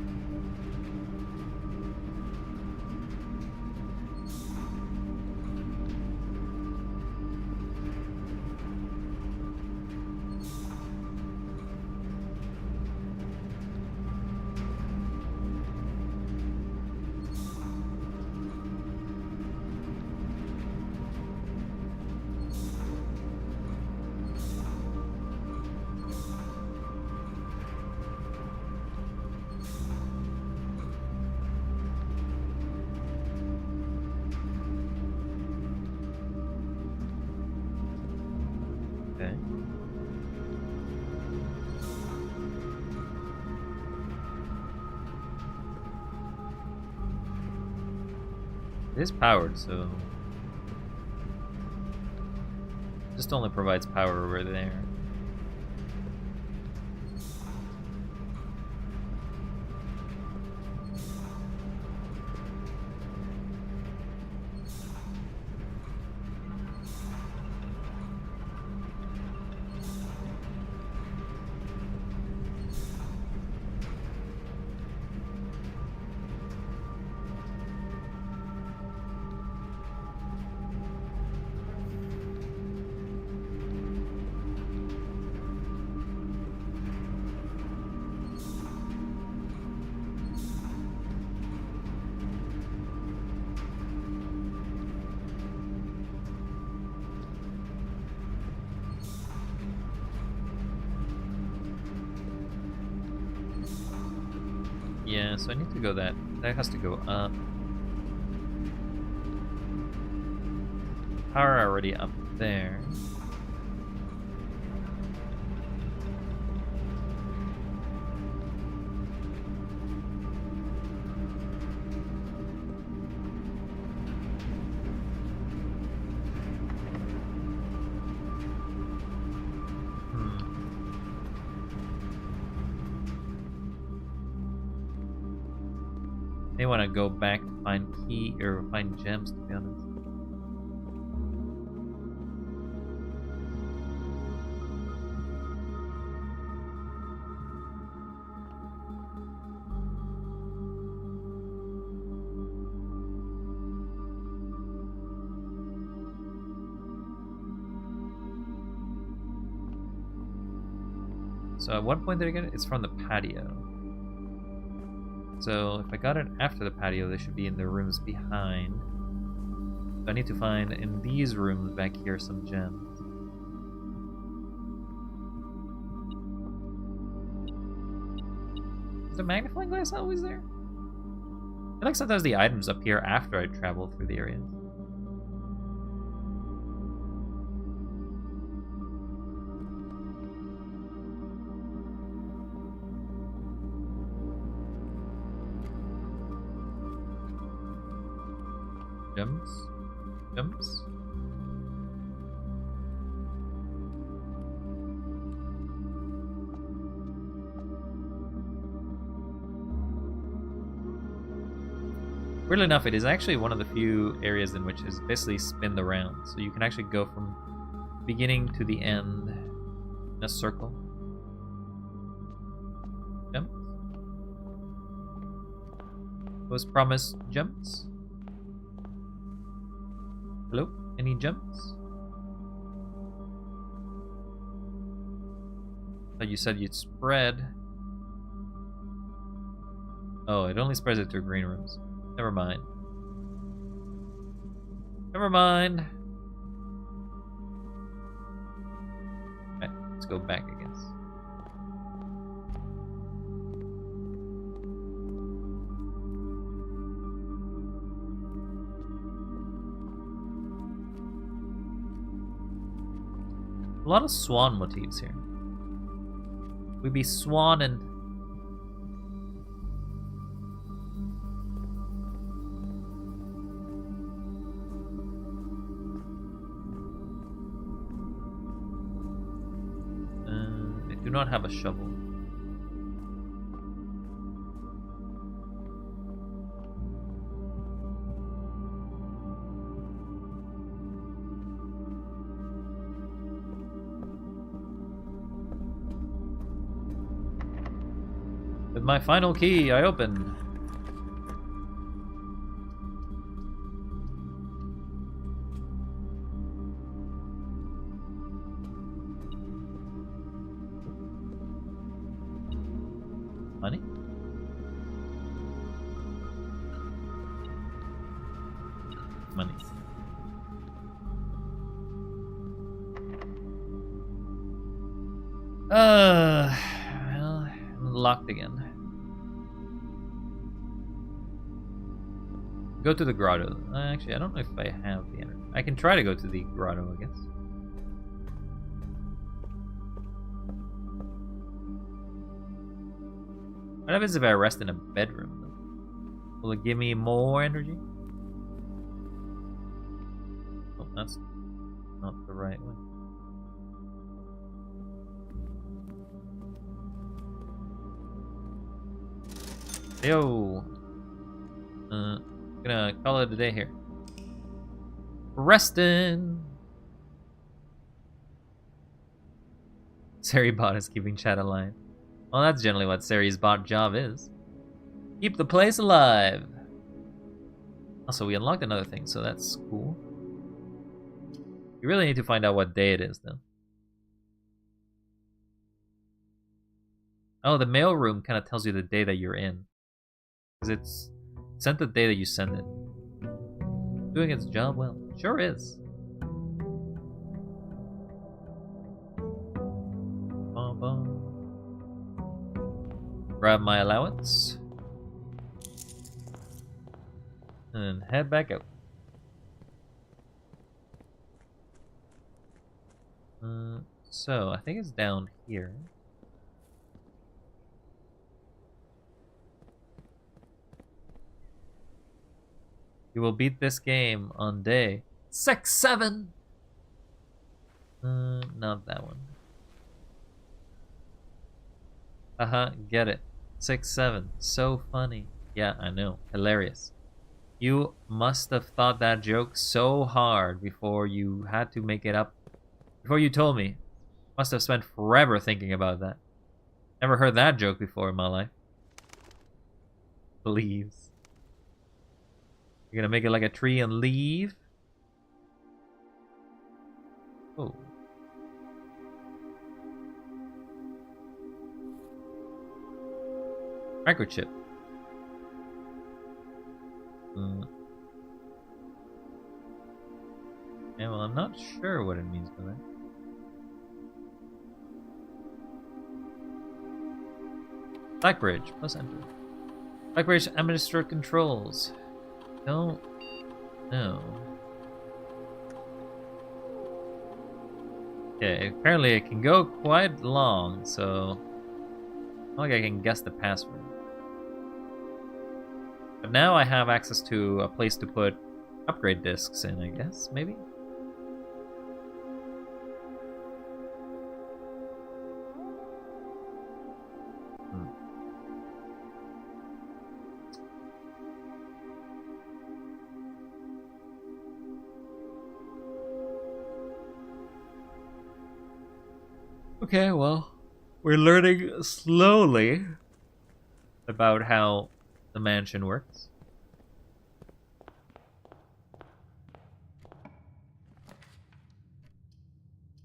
Okay. It is powered, so just only provides power over there. Yeah, so I need to go that has to go up. power already up there. May want to go back to find key or find gems, to be honest. So at what point did I get it? It's from the patio. So if I got it after the patio, they should be in the rooms behind. So I need to find in these rooms back here some gems. Is the magnifying glass always there? I feel like sometimes the items appear after I travel through the areas. Gems? Gems? Weirdly enough, it is actually one of the few areas in which is basically spin the round. So you can actually go from beginning to the end in a circle. Gems? Was promised gems? Hello? Any gems? Oh, you said you'd spread. Oh, it only spreads it through green rooms. Never mind. Never mind. Okay, let's go back, I guess. A lot of swan motifs here. We be swanning. I do not have a shovel. With my final key, I open. Money? Money. Well, I'm locked again. Go to the grotto. Actually, I don't know if I have the energy. I can try to go to the grotto, I guess. What happens if I rest in a bedroom, though? Will it give me more energy? Oh, that's not the right way. Yo! Gonna call it a day here. Restin'! Sari bot is keeping chat alive. Well, that's generally what Sari's bot job is. Keep the place alive! Also, we unlocked another thing, so that's cool. You really need to find out what day it is, though. Oh, the mail room kind of tells you the day that you're in. Because it's sent the day that you send it. Doing its job well. Sure is. Bum, bum. Grab my allowance. And head back out. So, I think it's down here. You will beat this game on day 6-7! Not that one. Get it. 6-7. So funny. Yeah, I know. Hilarious. You must have thought that joke so hard before you had to make it up. Before you told me. Must have spent forever thinking about that. Never heard that joke before in my life. Leaves. You're gonna make it like a tree and leave? Oh. Microchip. Yeah, well, I'm not sure what it means by that. Blackbridge, plus enter. Blackbridge administered controls. Don't know. Okay, apparently it can go quite long, so not like I can guess the password. But now I have access to a place to put upgrade discs in, I guess, maybe? Okay, well, we're learning slowly about how the mansion works.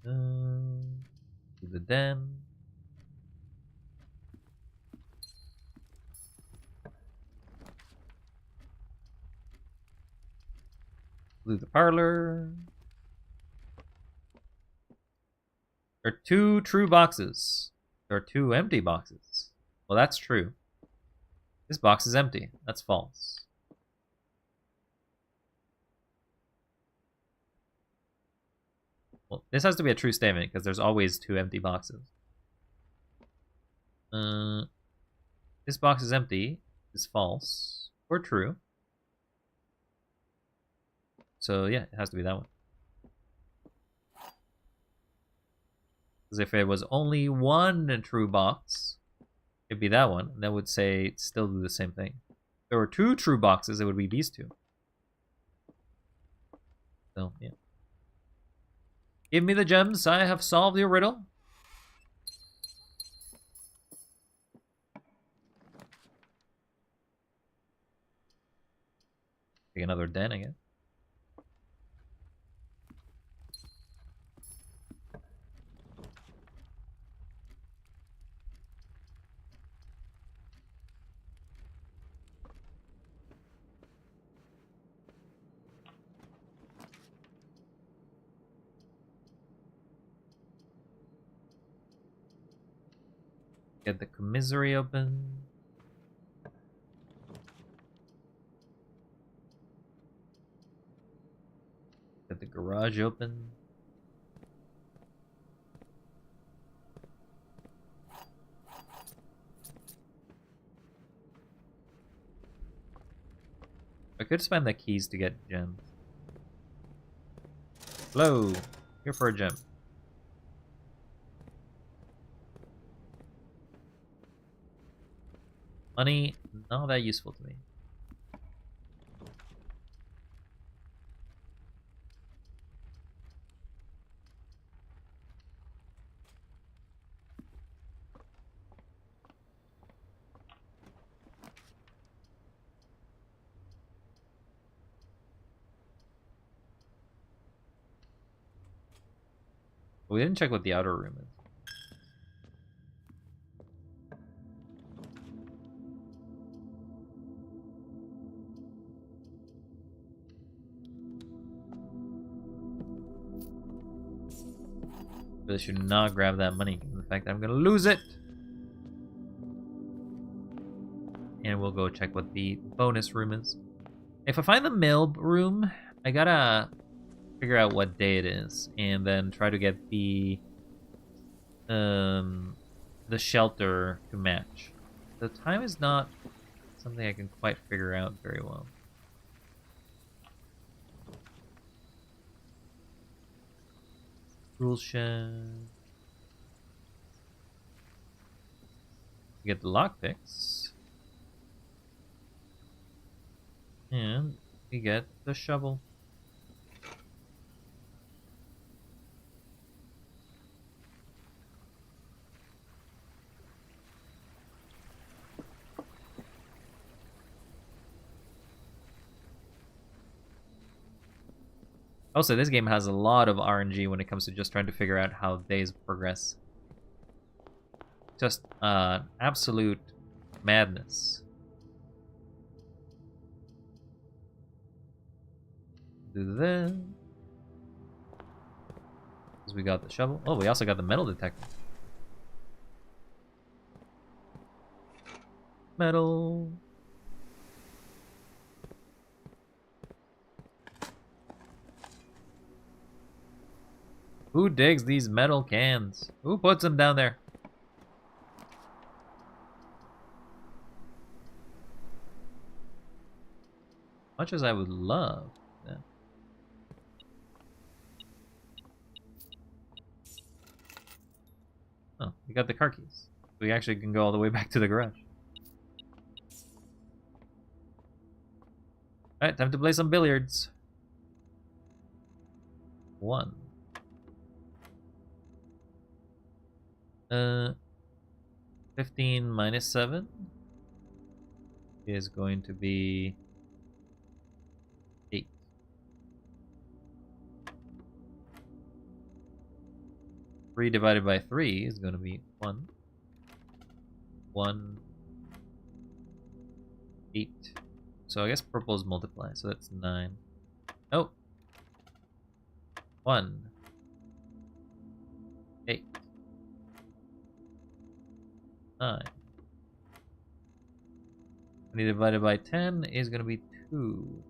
To the den. To the parlor. There are 2 true boxes. There are 2 empty boxes. Well, that's true. This box is empty. That's false. Well, this has to be a true statement because there's always 2 empty boxes. This box is empty. Is false or true. So yeah, it has to be that one. Because if it was only one true box, it'd be that one. And that would say still do the same thing. If there were 2 true boxes, it would be these 2. So, yeah. Give me the gems. I have solved your riddle. Take another den again. Get the commissary open. Get the garage open. I could spend the keys to get gems. Hello, here for a gem. Money, not that useful to me. We didn't check what the outer room is. Really should not grab that money. In fact, I'm gonna lose it. And we'll go check what the bonus room is. If I find the mill room, I gotta figure out what day it is, and then try to get the the shelter to match. The time is not something I can quite figure out very well. Tool shed. Get the lockpicks. And we get the shovel. Also, this game has a lot of RNG when it comes to just trying to figure out how days progress. Just absolute madness. Do this. Because we got the shovel. Oh, we also got the metal detector. Metal. Who digs these metal cans? Who puts them down there? Much as I would love that. Oh, we got the car keys. We actually can go all the way back to the garage. Alright, time to play some billiards. 1. 15 minus 7 is going to be 8. 3 divided by 3 is going to be 1. 1, 8. So I guess purple is multiply, so that's 9. Oh. 1. 8. 9. 20 divided by 10 is going to be 2.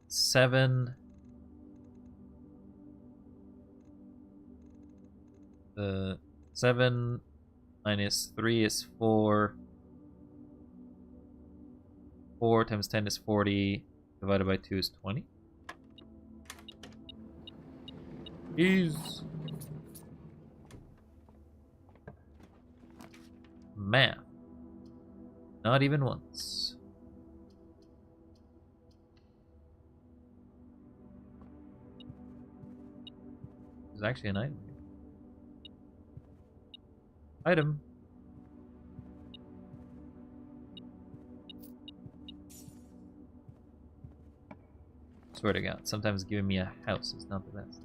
7. 7 minus 3 is 4. 4 times 10 is 40. Divided by 2 is 20. Is math. Not even once. There's actually an item here. Item. Swear to God, sometimes giving me a house is not the best.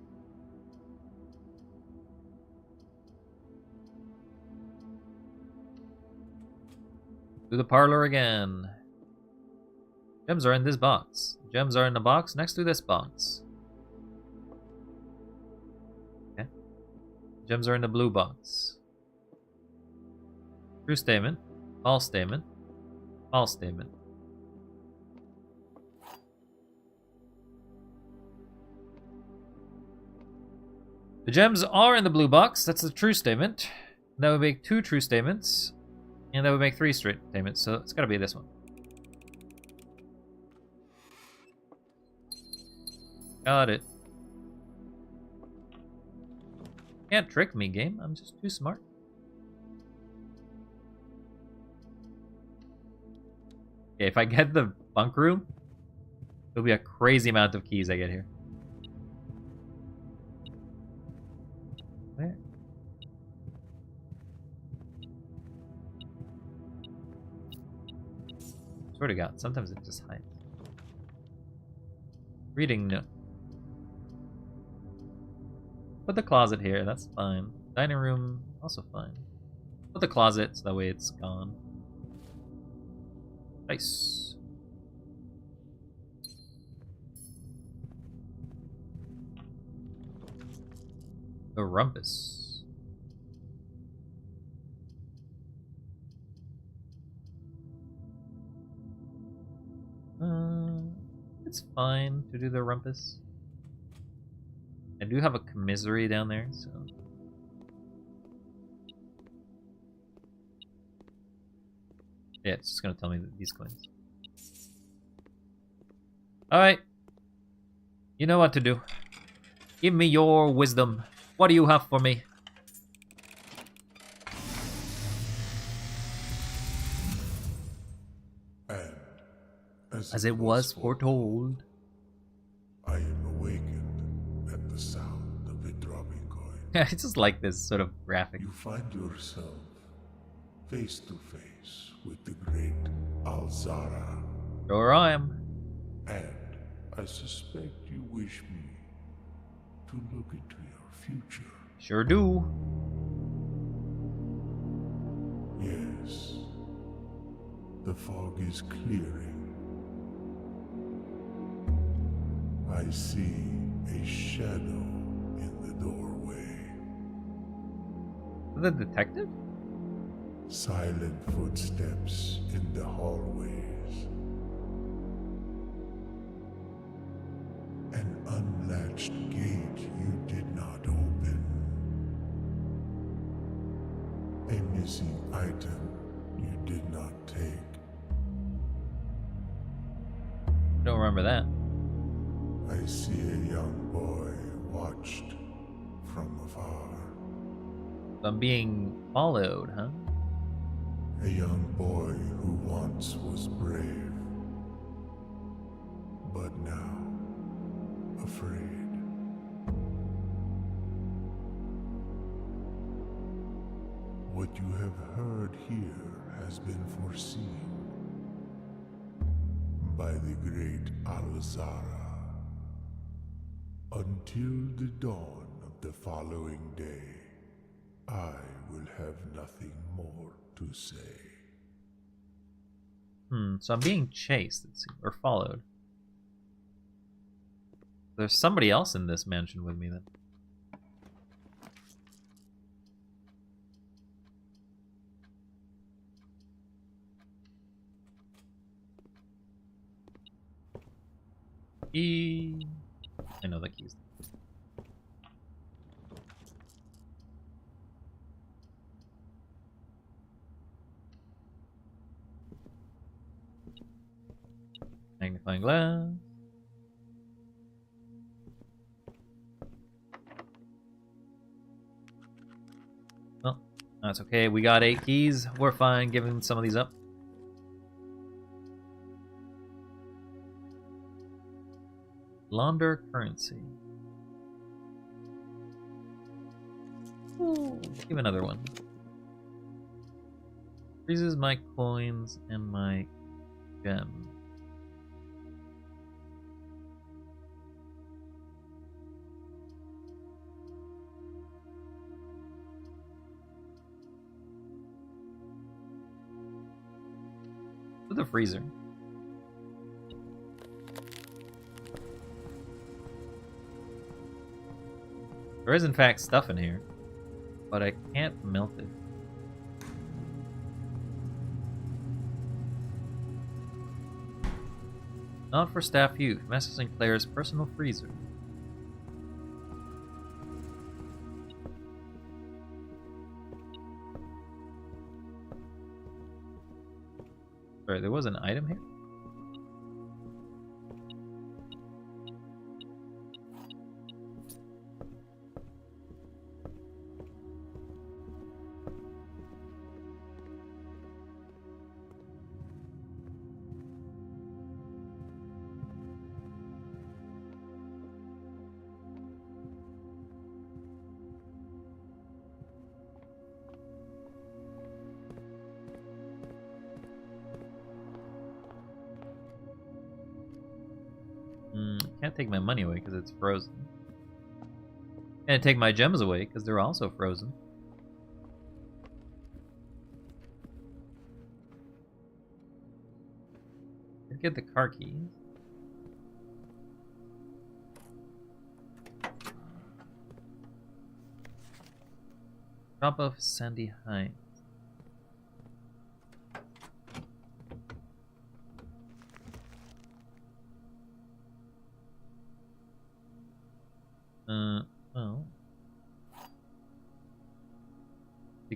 To the parlor again. Gems are in this box. Gems are in the box next to this box. Okay. Gems are in the blue box. True statement. False statement. False statement. The gems are in the blue box. That's the true statement. That would make 2 true statements. And that would make 3 straight statements. So it's gotta be this one. Got it. Can't trick me, game. I'm just too smart. Okay, if I get the bunk room, it'll be a crazy amount of keys I get here. Where? Swear to God, sometimes it just hides. Reading nook. Put the closet here, that's fine. Dining room, also fine. Put the closet, so that way it's gone. Nice. The rumpus. It's fine to do the rumpus. I do have a commissary down there, so... Yeah, it's just gonna tell me these coins. Alright. You know what to do. Give me your wisdom. What do you have for me? And As it was foretold. I am awakened at the sound of a dropping coin. I just like this sort of graphic. You find yourself face to face with the great Alzara, Sure I am. and I suspect you wish me to look into your future. Sure do. Yes, the fog is clearing. I see a shadow in the doorway. The detective? Silent footsteps in the hallways. An unlatched gate you did not open. A missing item you did not take. Don't remember that. I see a young boy watched from afar. I'm being followed, huh? A young boy who once was brave, but now afraid. What you have heard here has been foreseen by the great Alzara. Until the dawn of the following day, I will have nothing more to say. So I'm being chased, it seems, or followed. There's somebody else in this mansion with me then. I know the keys. Magnifying glass. Well, that's okay. We got 8 keys. We're fine giving some of these up. Launder currency. Ooh, give another one. Freezes my coins and my gems. To the freezer. There is in fact stuff in here, but I can't melt it. Not for staff use. Master Sinclair's personal freezer. Sorry, there was an item here? Can't take my money away because it's frozen. Can't take my gems away because they're also frozen. Let's get the car keys. Drop off Sandy Heights.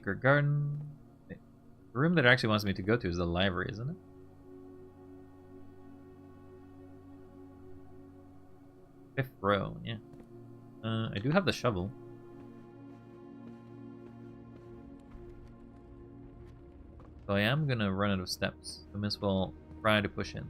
secret garden. The room that it actually wants me to go to is the library, isn't it? Fifth row, yeah. I do have the shovel. So I am gonna run out of steps. I might as well try to push in.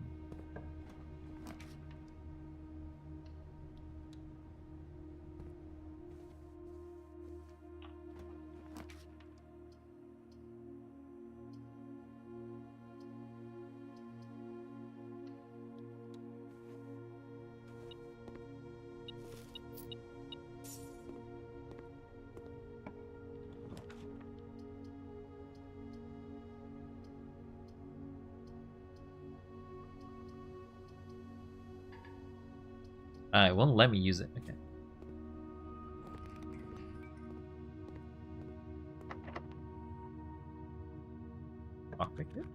It won't let me use it. Okay. Lockpick it.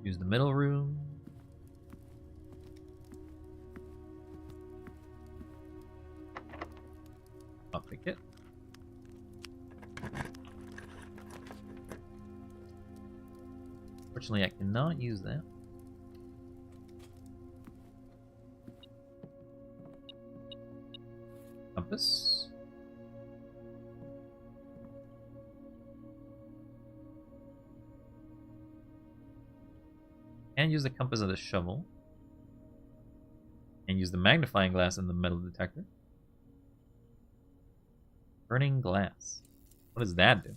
Use the middle room. Lockpick it. Unfortunately, I cannot use that. Compass. And use the compass of the shovel. And use the magnifying glass in the metal detector. Burning glass. What does that do?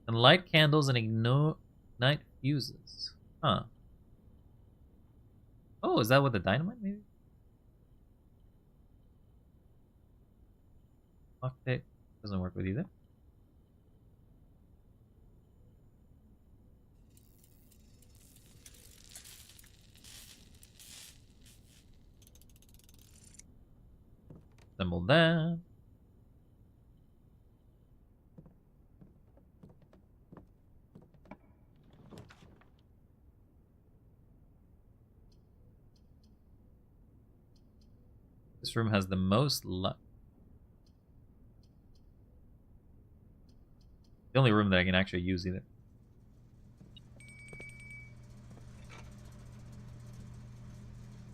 And light candles and ignite fuses. Huh. Oh, is that what the dynamite maybe? Lockpick doesn't work with either. Assemble that. This room has the most luck. The only room that I can actually use either.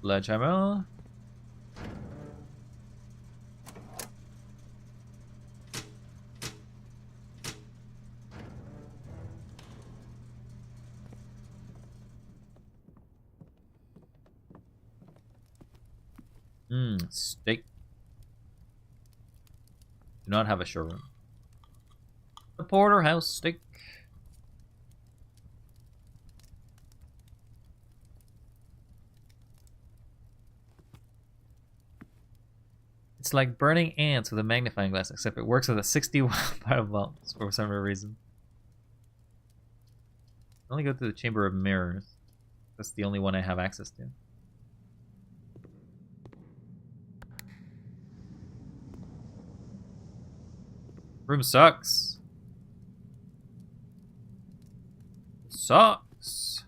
Sledgehammer. Steak. Do not have a showroom. The porterhouse steak. It's like burning ants with a magnifying glass, except it works with a 60 watt bulb for some reason. I only go to the Chamber of Mirrors. That's the only one I have access to. Room sucks. Sucks.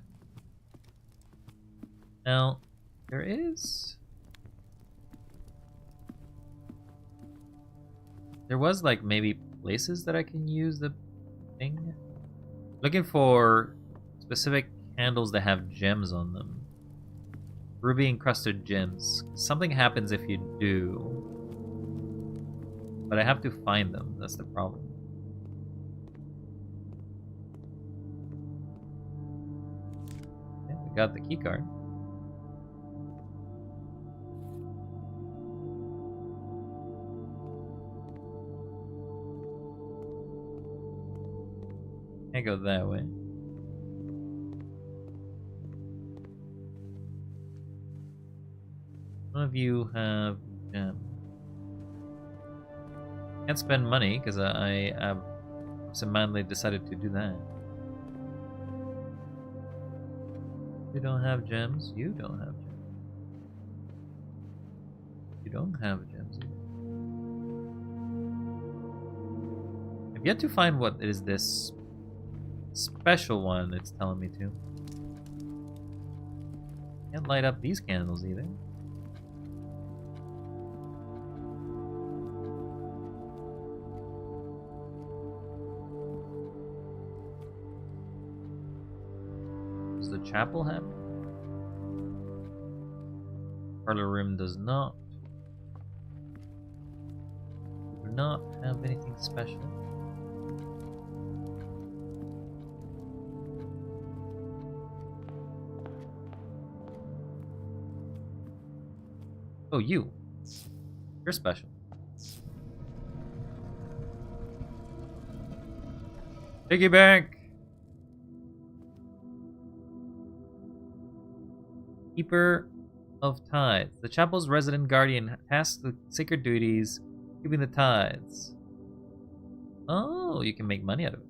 Now, there was like maybe places that I can use the thing. Looking for specific candles that have gems on them. Ruby encrusted gems. Something happens if you do. But I have to find them. That's the problem. Okay, we got the key card. Can't go that way. None of you have gems. Can't spend money because I have absentmindedly decided to do that. You don't have gems. You don't have gems. You don't have gems either. I've yet to find what is this special one, it's telling me to. Can't light up these candles either. Does the chapel have it? Parlor room does not. Do not have anything special. Oh, you. You're special. Piggy bank! Keeper of Tithes. The chapel's resident guardian tasks with sacred duties, keeping the tithes. Oh, you can make money out of it.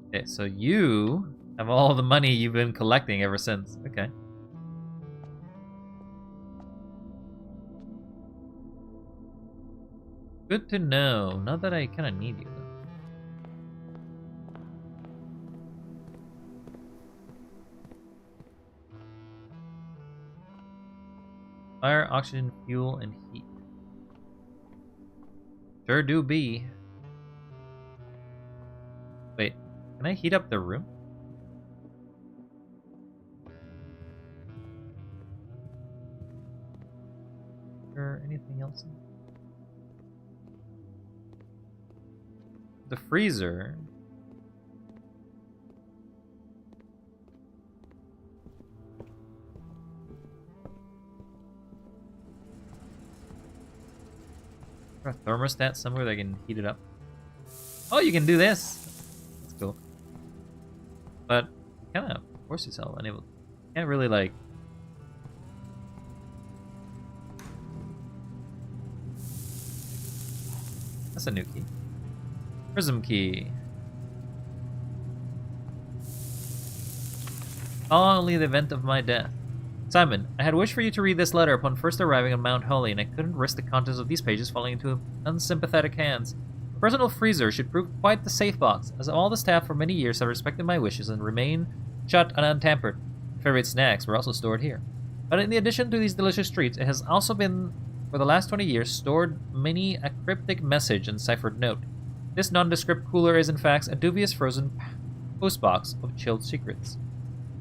Okay, so you have all the money you've been collecting ever since. Okay. Good to know. Not that I kind of need you, though. Fire, oxygen, fuel, and heat. Sure do be. Wait, can I heat up the room? Is there anything else in there? The freezer. Is there a thermostat somewhere that I can heat it up? Oh, you can do this. That's cool. But kind of force yourself unable. Can't really like. That's a new key. Prism key. Only the event of my death. Simon, I had wished for you to read this letter upon first arriving on Mount Holy, and I couldn't risk the contents of these pages falling into unsympathetic hands. A personal freezer should prove quite the safe box, as all the staff for many years have respected my wishes and remain shut and untampered. My favorite snacks were also stored here. But in addition to these delicious treats, it has also been, for the last 20 years, stored many a cryptic message and ciphered note. This nondescript cooler is in fact a dubious frozen postbox of chilled secrets.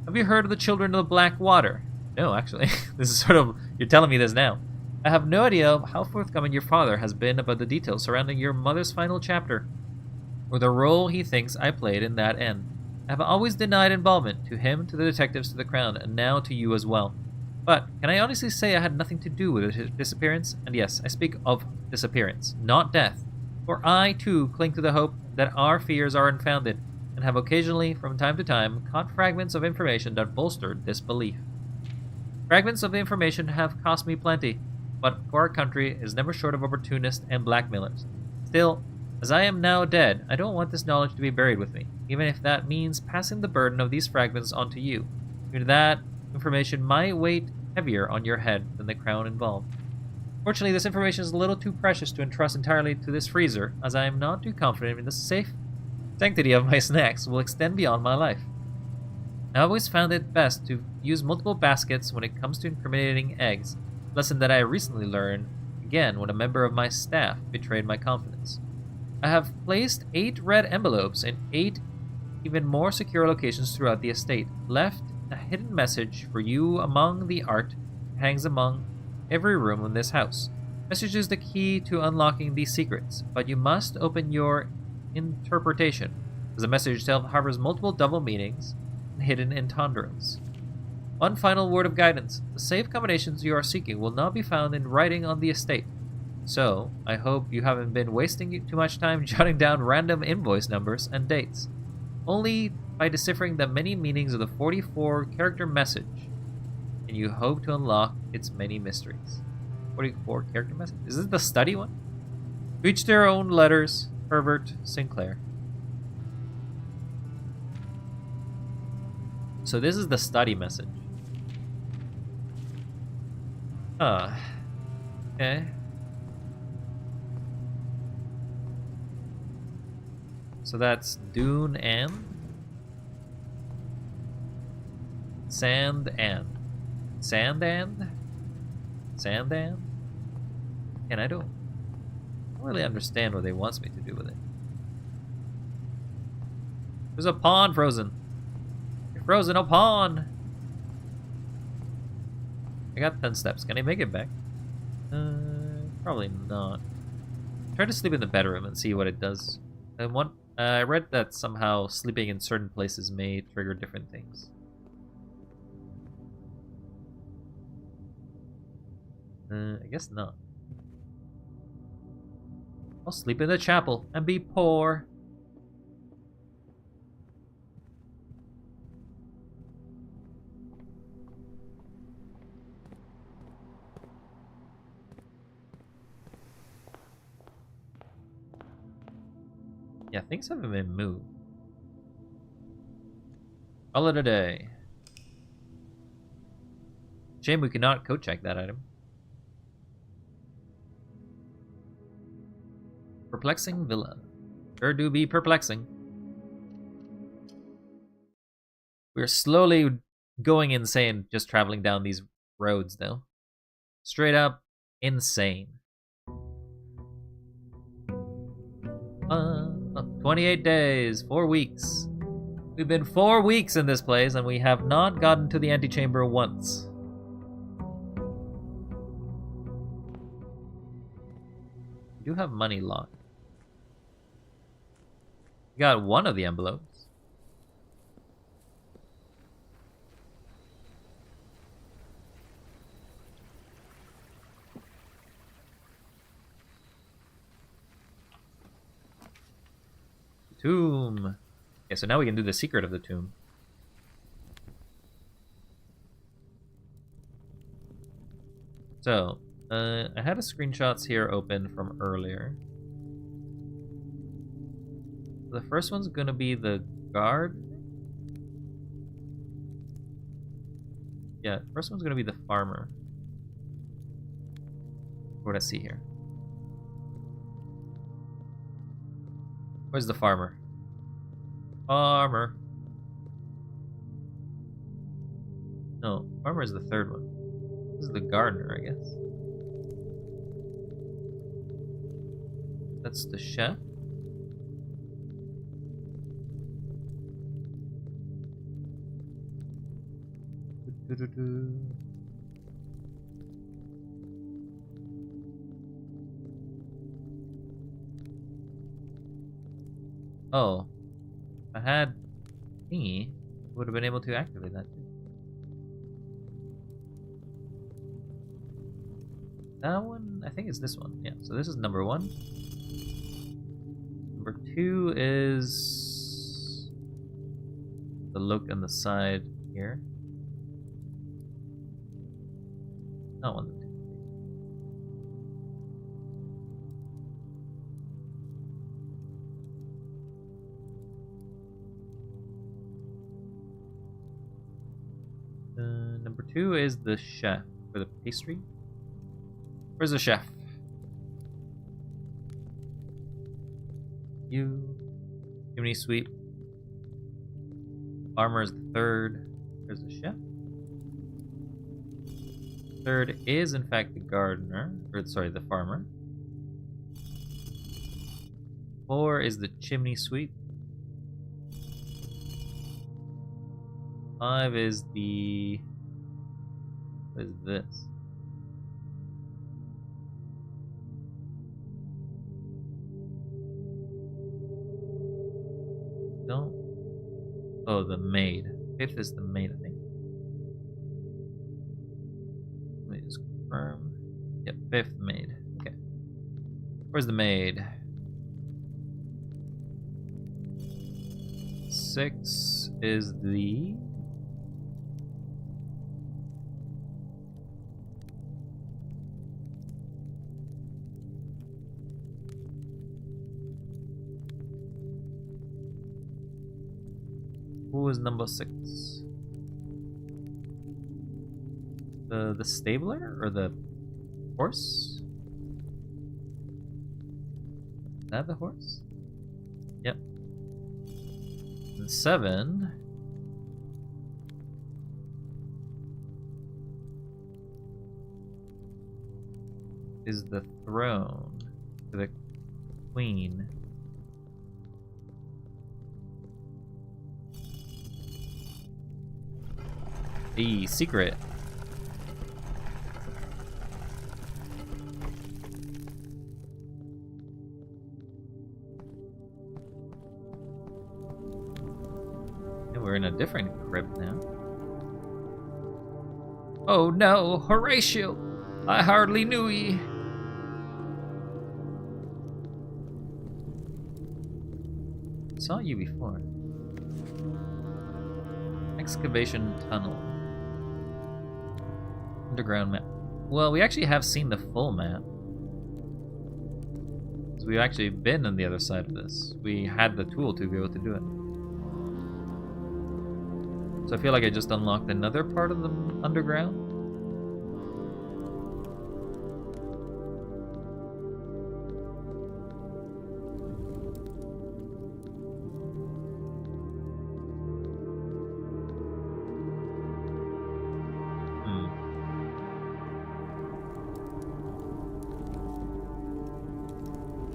Have you heard of the Children of the Black Water? No, actually. This is sort of, you're telling me this now. I have no idea how forthcoming your father has been about the details surrounding your mother's final chapter, or the role he thinks I played in that end. I have always denied involvement, to him, to the detectives, to the Crown, and now to you as well. But can I honestly say I had nothing to do with his disappearance? And yes, I speak of disappearance, not death. For I, too, cling to the hope that our fears are unfounded, and have occasionally, from time to time, caught fragments of information that bolstered this belief. Fragments of the information have cost me plenty, but for our country is never short of opportunists and blackmailers. Still, as I am now dead, I don't want this knowledge to be buried with me, even if that means passing the burden of these fragments on to you. Even that information might weigh heavier on your head than the Crown involved. Fortunately, this information is a little too precious to entrust entirely to this freezer, as I am not too confident in the safe sanctity of my snacks will extend beyond my life. I always found it best to use multiple baskets when it comes to incriminating eggs, a lesson that I recently learned again when a member of my staff betrayed my confidence. I have placed 8 red envelopes in 8 even more secure locations throughout the estate, left a hidden message for you among the art that hangs among every room in this house. Message is the key to unlocking these secrets, but you must open your interpretation, as the message itself harbors multiple double meanings and hidden entendres. One final word of guidance. The safe combinations you are seeking will not be found in writing on the estate. So, I hope you haven't been wasting too much time jotting down random invoice numbers and dates. Only by deciphering the many meanings of the 44-character message can you hope to unlock its many mysteries. 44-character message? Is this the study one? To each their own letters, Herbert Sinclair. So this is the study message. Okay. So that's dune and sand and sand and sand and. And I don't really understand what they wants me to do with it. There's a pond frozen. You're frozen, a pond. I got 10 steps. Can I make it back? Probably not. Try to sleep in the bedroom and see what it does. And I read that somehow sleeping in certain places may trigger different things. I guess not. I'll sleep in the chapel and be poor. Yeah, things haven't been moved. Call it a day. Shame we cannot code check that item. Perplexing villa. Sure do be perplexing. We're slowly going insane just traveling down these roads, though. Straight up insane. 28 days, 4 weeks. We've been 4 weeks in this place and we have not gotten to the antechamber once. We do have money locked. We got one of the envelopes. Tomb. Okay, so now we can do the secret of the tomb. So, I had a screenshots here open from earlier. The first one's gonna be the guard. Yeah, the first one's gonna be the farmer. What do I see here? Where's the farmer? Farmer. No, farmer is the third one. This is the gardener, I guess. That's the chef. Oh, if I had thingy, would have been able to activate that too. That one, I think it's this one. Yeah, so this is number 1. Number 2 is the look on the side here. Not 1, 2. Number 2 is the chef for the pastry. Where's the chef? You. Chimney sweep. Farmer is the third. There's the chef. Third is in fact the gardener, or sorry, the farmer. 4 is the chimney sweep. 5 is the... what is this? No. Oh, the maid. 5th is the maid, I think. Let me just confirm. Yep, 5th maid. Okay. Where's the maid? 6 is the... who is number 6? The stabler or the horse? Is that the horse? Yep. And 7. Is the throne for the queen. The secret. And we're in a different crypt now. Oh no, Horatio! I hardly knew ye. Saw you before. Excavation tunnel. Underground map. Well, we actually have seen the full map. So we've actually been on the other side of this. We had the tool to be able to do it. So I feel like I just unlocked another part of the underground.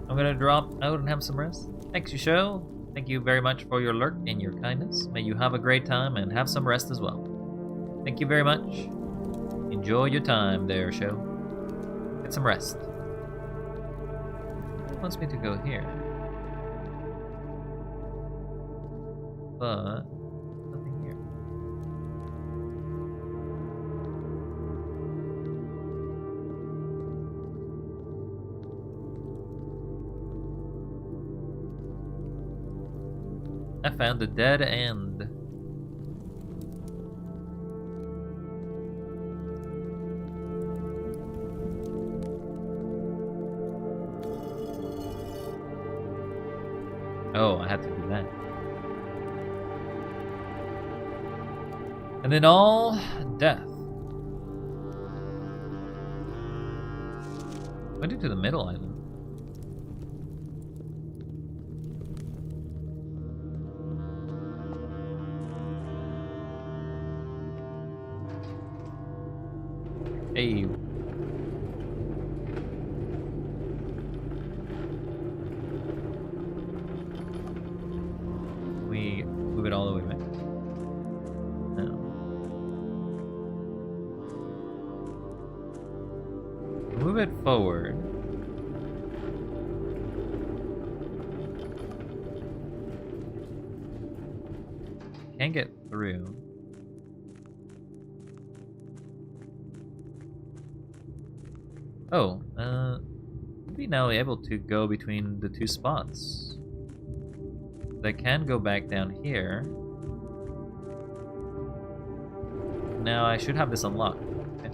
I'm gonna drop out and have some rest. Thanks, you show. Thank you very much for your lurk and your kindness. May you have a great time and have some rest as well. Thank you very much. Enjoy your time there, show. Get some rest. It wants me to go here. But nothing here. I found a dead end. Oh, I had to do that. And then all death. Went into the middle island. Hey. We move it all the way back. No. Move it forward. Can't get through. Oh, maybe now able to go between the two spots. I can go back down here. Now I should have this unlocked. Okay.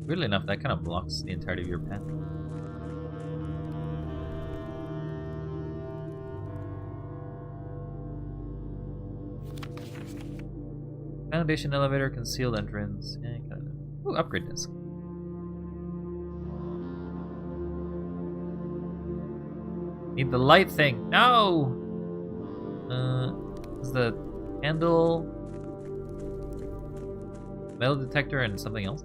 Weirdly enough, that kind of blocks the entirety of your path. Foundation elevator, concealed entrance. Yeah, kind of. Ooh, upgrade disc. Need the light thing. No! Is the candle, metal detector, and something else?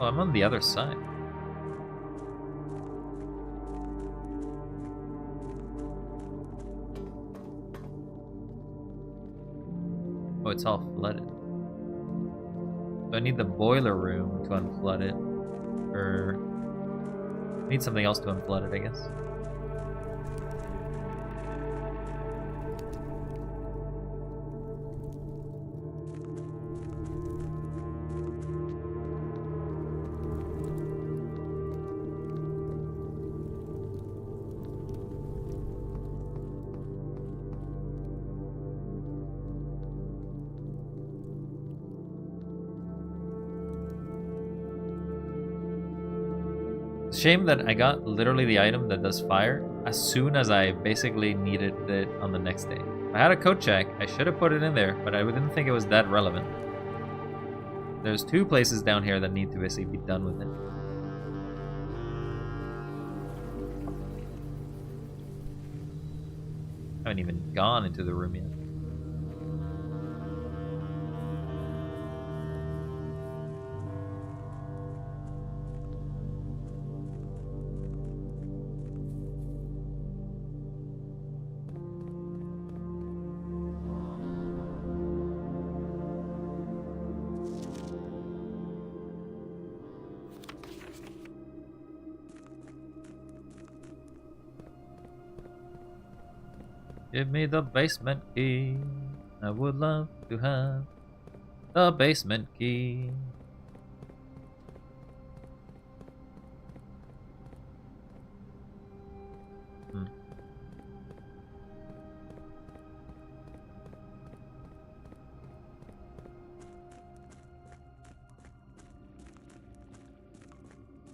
Oh, I'm on the other side. Oh, it's all flooded. So I need the boiler room to unflood it. Or I need something else to unflood it, I guess. Shame that I got literally the item that does fire, as soon as I basically needed it on the next day. If I had a code check, I should have put it in there, but I didn't think it was that relevant. There's 2 places down here that need to basically be done with it. I haven't even gone into the room yet. Give me the basement key. I would love to have the basement key.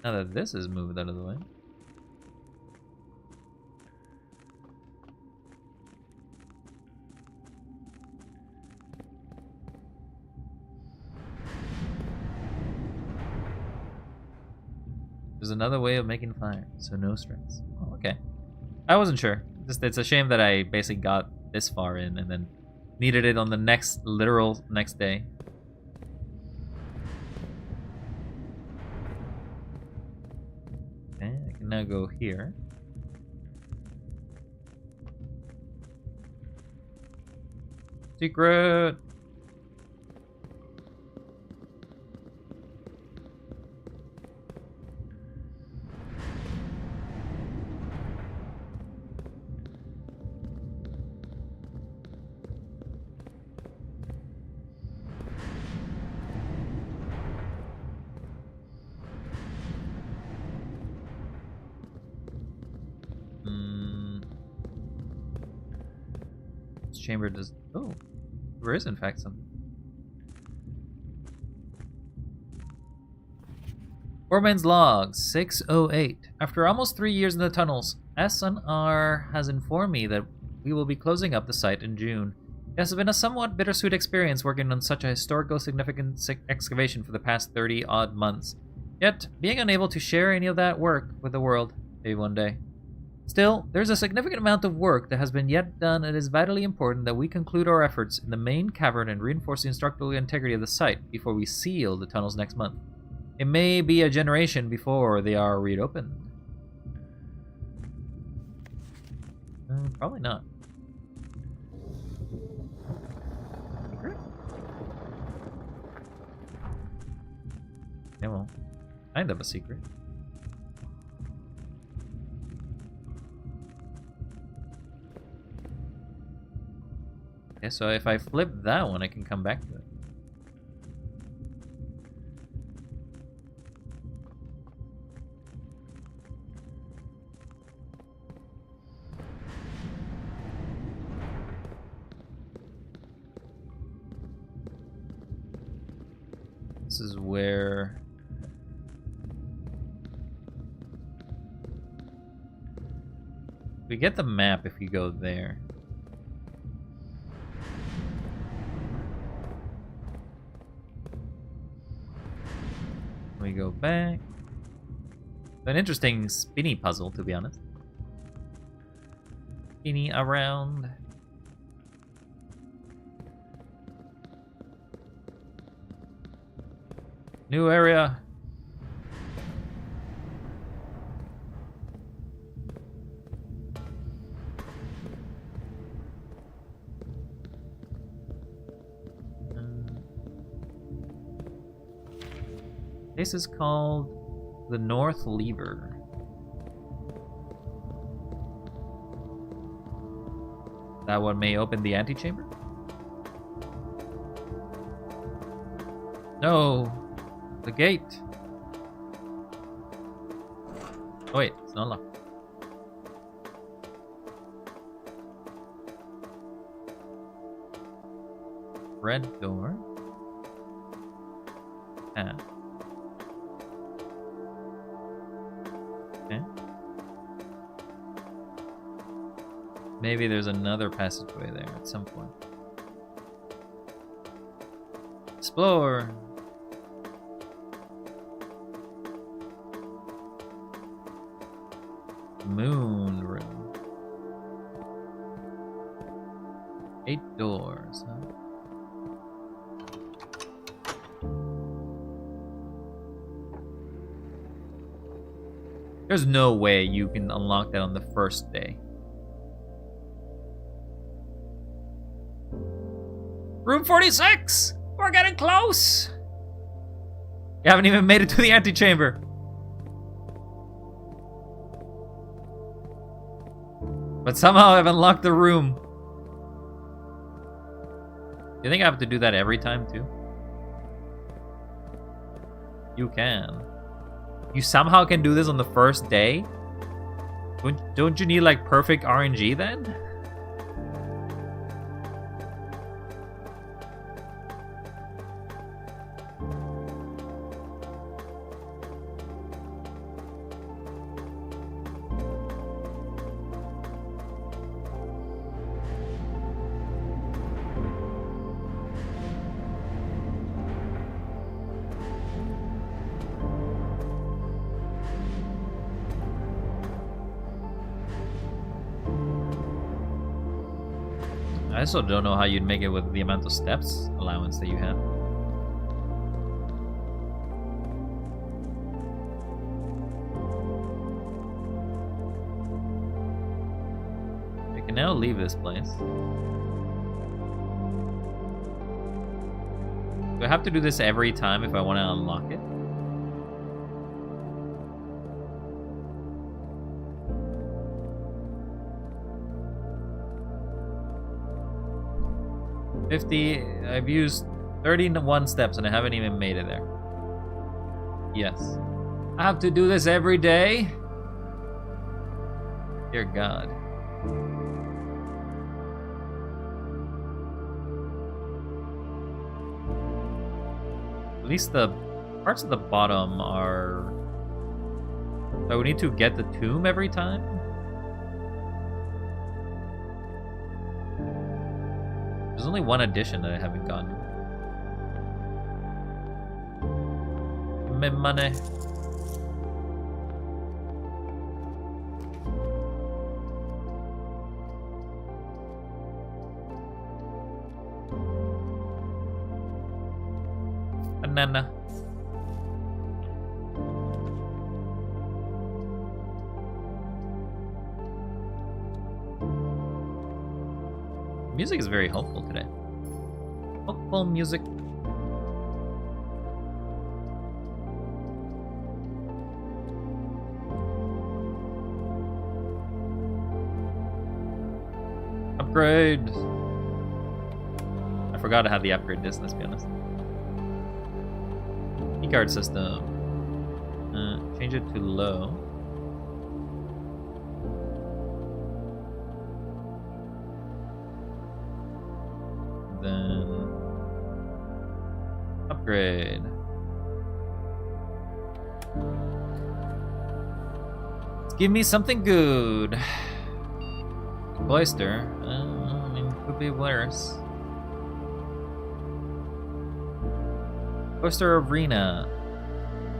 Now that this is moved out of the way. There's another way of making fire, so no stress. Oh, okay. I wasn't sure. It's a shame that I basically got this far in and then needed it on the literal next day. Okay, I can now go here. Secret! This chamber does... Oh, there is in fact something. Foreman's log 608. After almost 3 years in the tunnels, SNR has informed me that we will be closing up the site in June. It has been a somewhat bittersweet experience working on such a historical significant excavation for the past 30-odd months. Yet, being unable to share any of that work with the world, maybe one day. Still, there's a significant amount of work that has been yet done, and it is vitally important that we conclude our efforts in the main cavern and reinforce the structural integrity of the site before we seal the tunnels next month. It may be a generation before they are reopened. Probably not. Secret? Yeah, well, kind of a secret. Okay, so if I flip that one, I can come back to it. This is where... We get the map if you go there. We go back. An interesting spinny puzzle, to be honest. Spinny around. New area. This is called the North Lever. That one may open the antechamber? No! The gate! Oh wait, it's not locked. Red door. Ah. Okay. maybe there's another passageway there at some point. Explore! Moon room. 8 doors, huh? There's no way you can unlock that on the first day. Room 46! We're getting close! You haven't even made it to the antechamber. But somehow I've unlocked the room. You think I have to do that every time too? You can. You somehow can do this on the first day? Don't you need like perfect RNG then? I also don't know how you'd make it with the amount of steps allowance that you have. I can now leave this place. Do I have to do this every time if I want to unlock it? I've used 31 steps and I haven't even made it there. Yes. I have to do this every day? Dear God. At least the parts at the bottom are... So we need to get the tomb every time? There's only one addition that I haven't gotten. Me money. Banana. Music is very helpful today. Hopeful music. Upgrade. I forgot how the upgrade is, let's be honest. Keycard system. Change it to low. Then upgrade. Let's give me something good. Cloister. I mean, could be worse. Cloister Arena.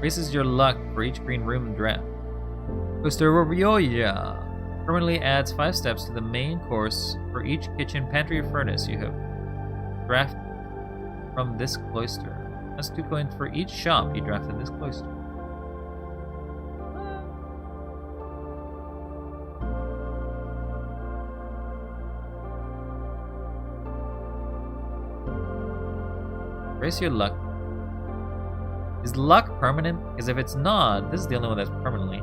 Raises your luck for each green room draft. Cloister Rioja. Permanently adds 5 steps to the main course for each kitchen, pantry, or furnace you have draft from this cloister. That's 2 coins for each shop you draft in this cloister. Raise your luck. Is luck permanent? Because if it's not, this is the only one that's permanently.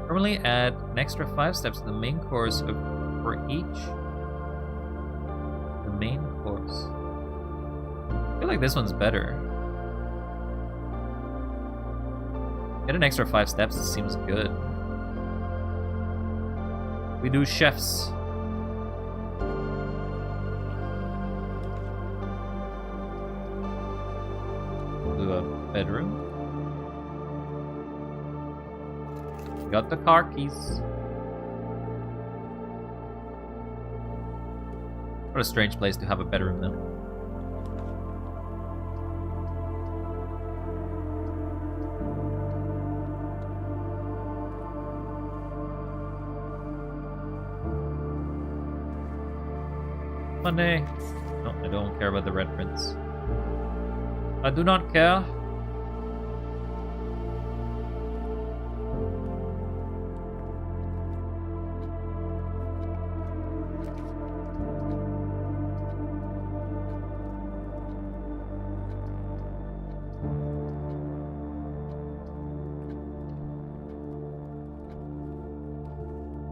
Permanently add an extra 5 steps to the main course for each. The main course. I feel like this one's better. Get an extra 5 steps, it seems good. We do chefs. Do a bedroom. Got the car keys. What a strange place to have a bedroom, though. Monday. No, I don't care about the Red Prince. I do not care.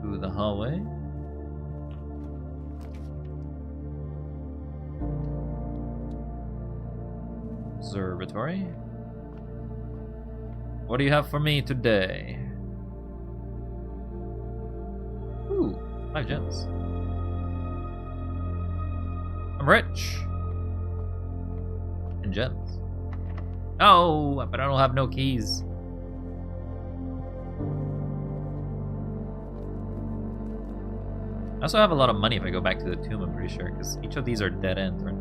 Through the hallway. Observatory. What do you have for me today? Ooh, 5 gems. I'm rich. And gems. Oh, but I don't have no keys. I also have a lot of money if I go back to the tomb, I'm pretty sure, because each of these are dead ends, right?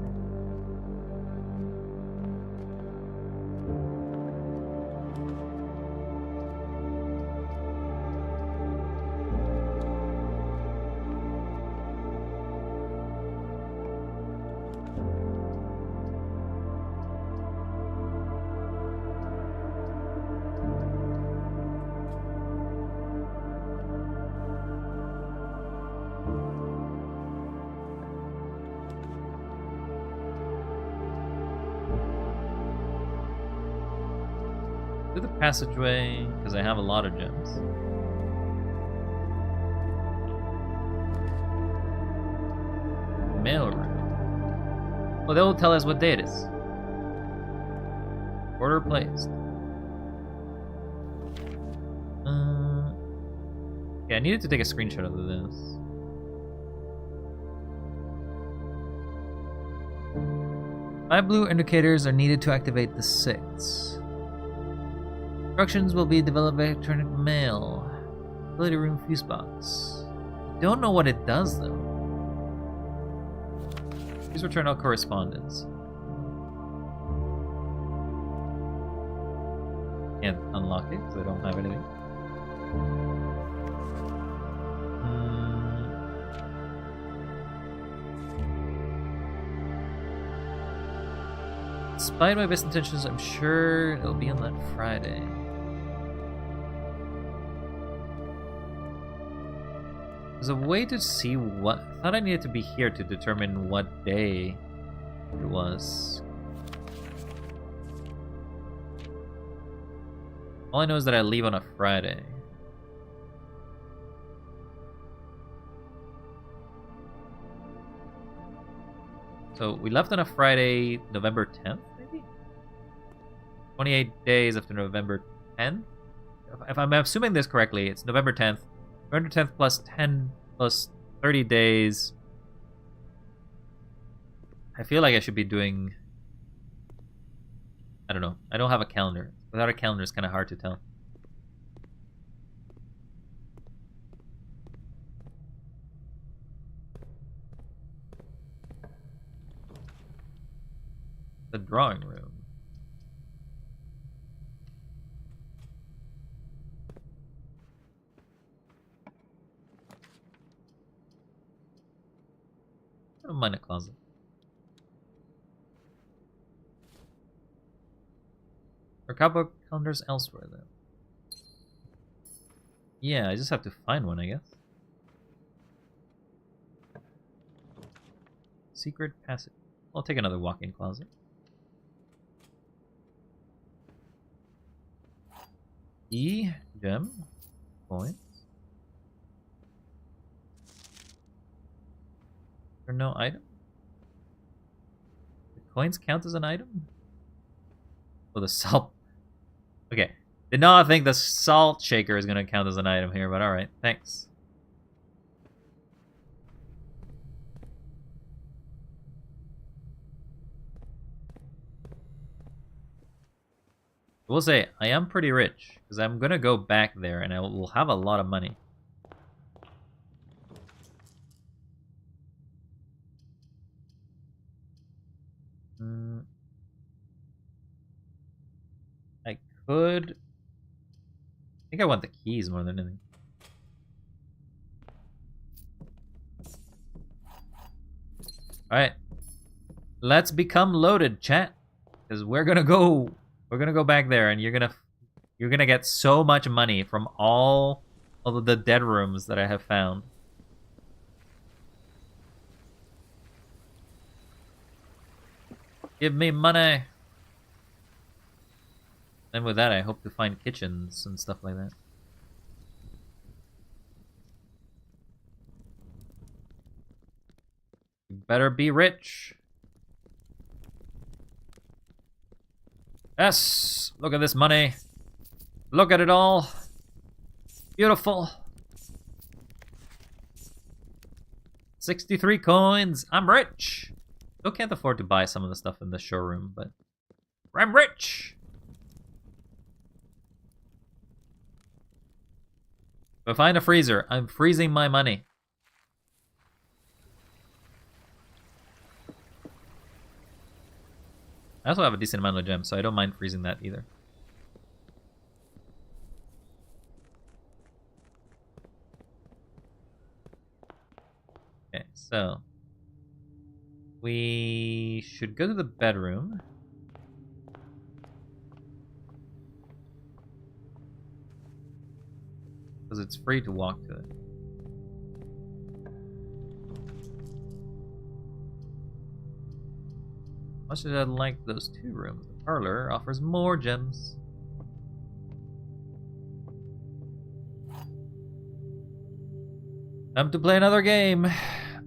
Through the passageway, because I have a lot of gems. Mail room. Well, they will tell us what day it is. Order placed. Yeah, I needed to take a screenshot of this. Five blue indicators are needed to activate the 6. Instructions will be developed by electronic mail. Ability room fuse box. Don't know what it does though. Please return all correspondence. Can't unlock it because I don't have anything. Despite my best intentions, I'm sure it'll be on that Friday. There's a way to see what... I thought I needed to be here to determine what day it was. All I know is that I leave on a Friday. So we left on a Friday, November 10th, maybe? 28 days after November 10th? If I'm assuming this correctly, it's November 10th. November 10th plus 10 plus 30 days. I feel like I should be doing... I don't know. I don't have a calendar. Without a calendar, it's kind of hard to tell. The drawing room. I don't mind a closet. Or cowboy calendars elsewhere, though. Yeah, I just have to find one, I guess. Secret passage. I'll take another walk-in closet. E, gem, coins. Or no item? The coins count as an item? Oh, the salt. Okay. Did not think the salt shaker is going to count as an item here, but alright. Thanks. I will say, I am pretty rich, because I'm going to go back there and I will have a lot of money. I could. I think I want the keys more than anything. Alright. Let's become loaded, chat. Because we're gonna go back there and you're gonna get so much money from all of the dead rooms that I have found. Give me money. And with that, I hope to find kitchens and stuff like that. You better be rich. Yes! Look at this money. Look at it all. Beautiful. 63 coins. I'm rich. Still can't afford to buy some of the stuff in the showroom, but I'm rich. If I find a freezer, I'm freezing my money. I also have a decent amount of gems, so I don't mind freezing that either. Okay, so we should go to the bedroom. Because it's free to walk to it. Much as I like those two rooms, the parlor offers more gems. Time to play another game.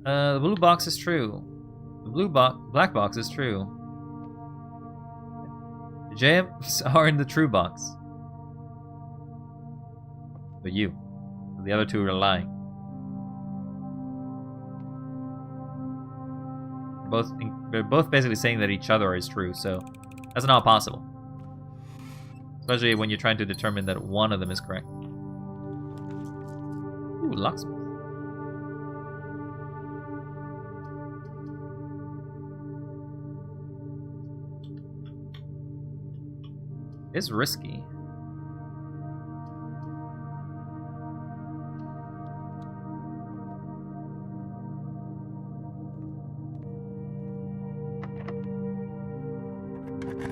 The blue box is true. The black box is true. The gems are in the true box. But you. The other two are lying. They're both basically saying that each other is true, so that's not possible. Especially when you're trying to determine that one of them is correct. Ooh, locksmith. It's risky.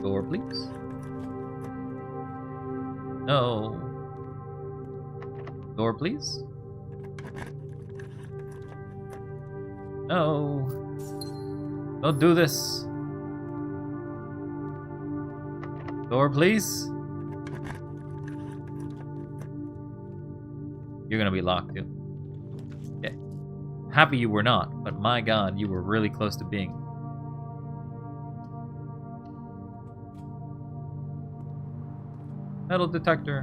Door, please. No. Door, please. No. Don't do this. Door, please. You're gonna be locked too. Okay. Happy you were not, but my god, you were really close to being. Metal detector.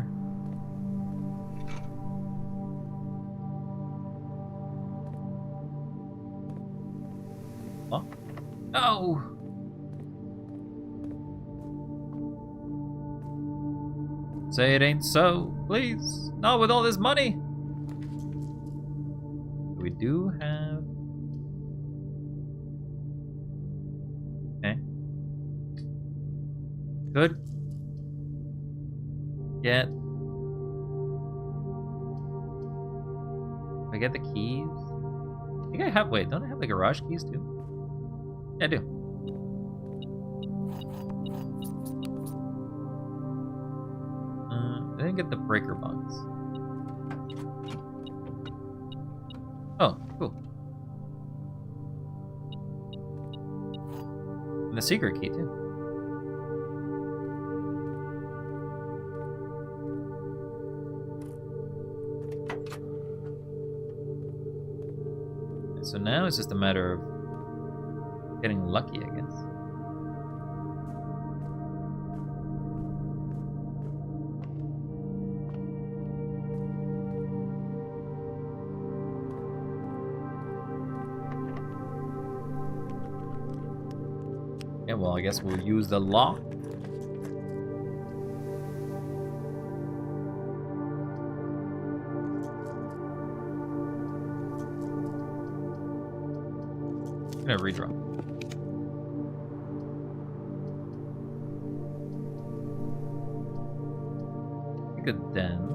What? No! Say it ain't so, please. Not with all this money. We do have. Okay. Good. Get. I get the keys. I think I have. Wait, don't I have the garage keys too? Yeah, I do. I didn't get the breaker box. Oh, cool. And the secret key too. So now it's just a matter of getting lucky, I guess. Yeah, well, I guess we'll use the lock. I'm gonna redraw. Like a den.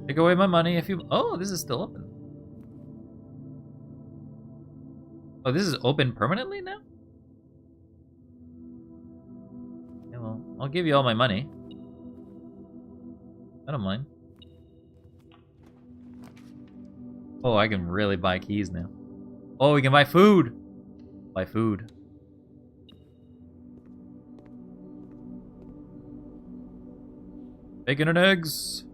Take away my money if you... Oh, this is still open. Oh, this is open permanently now? Yeah, well, I'll give you all my money. I don't mind. Oh, I can really buy keys now. Oh, we can buy food! Buy food. Bacon and eggs!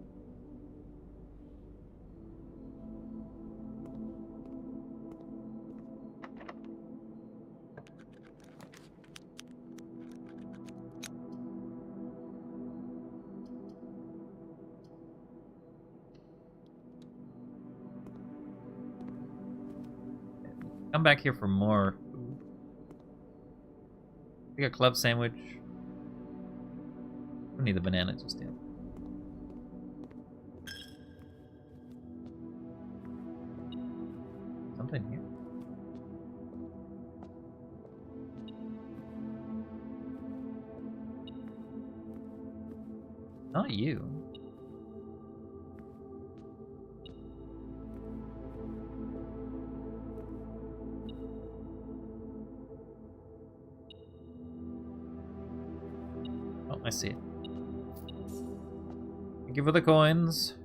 Come back here for more food. Take a club sandwich. Don't need the banana just yet. Something here. Not you. I see it. Thank you for the coins.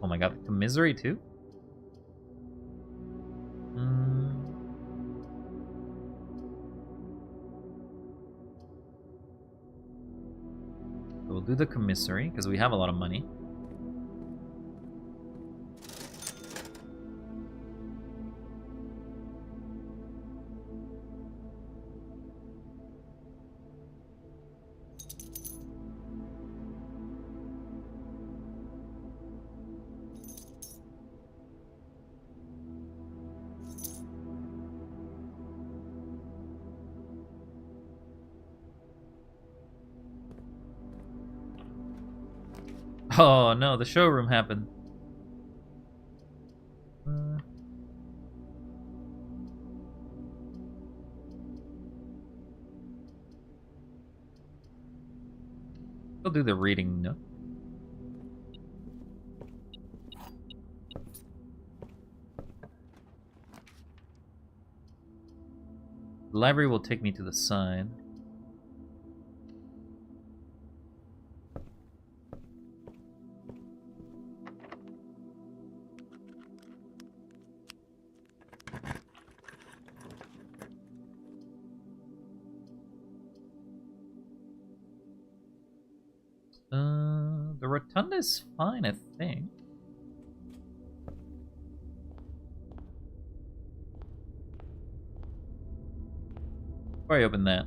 Oh my god, commissary too? So we'll do the commissary, because we have a lot of money. Oh no, the showroom happened. We'll do the reading nook. The library will take me to the side. The rotunda is fine, I think. Before I open that.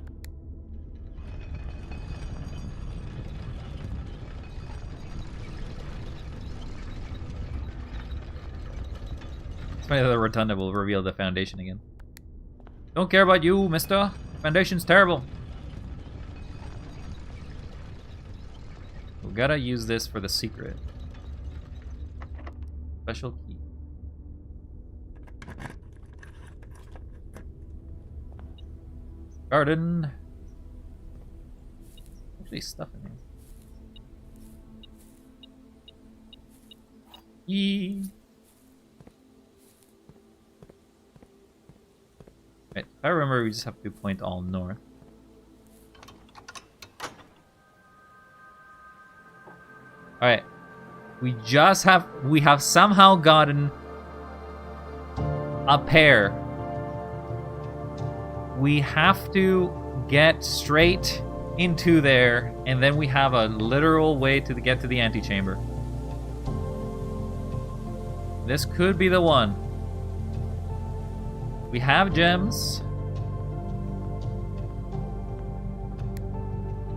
It's funny that the rotunda will reveal the foundation again. Don't care about you, mister. Foundation's terrible. We gotta use this for the secret. Special key. Garden. Actually, stuff in here. Yee. Right, if I remember, we just have to point all north. Alright. We have somehow gotten a pair. We have to get straight into there, and then we have a literal way to get to the antechamber. This could be the one. We have gems.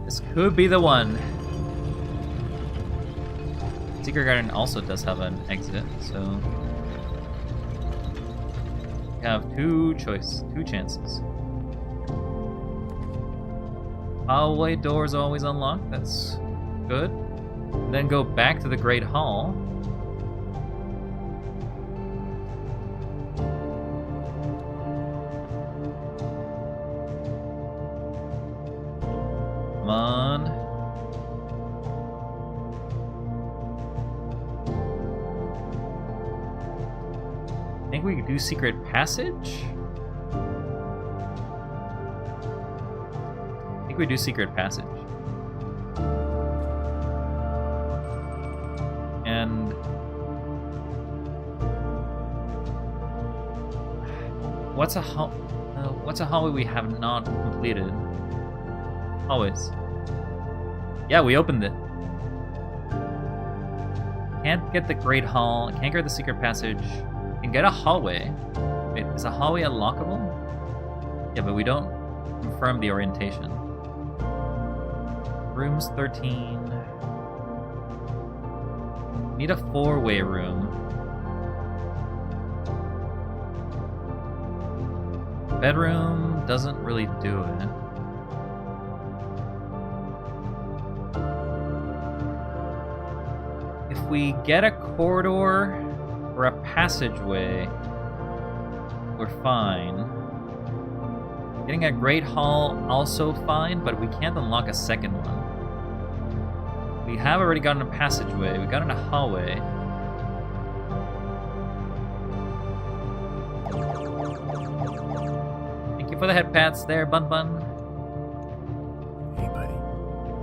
This could be the one. Secret Garden also does have an exit, so we have two chances. Hallway doors always unlocked. That's good. And then go back to the Great Hall. Come on. I think we could do Secret Passage? I think we do Secret Passage. And what's a hallway we have not completed? Hallways. Yeah, we opened it. Can't get the Great Hall. Can't get the Secret Passage. Can get a hallway. Wait, is a hallway unlockable? Yeah, but we don't confirm the orientation. Rooms 13. Need a 4-way room. Bedroom doesn't really do it. If we get a corridor or a passageway, we're fine. Getting a Great Hall, also fine, but we can't unlock a second one. We have already gotten a passageway, we got in a hallway. Thank you for the head pats there, Bun Bun. Hey buddy,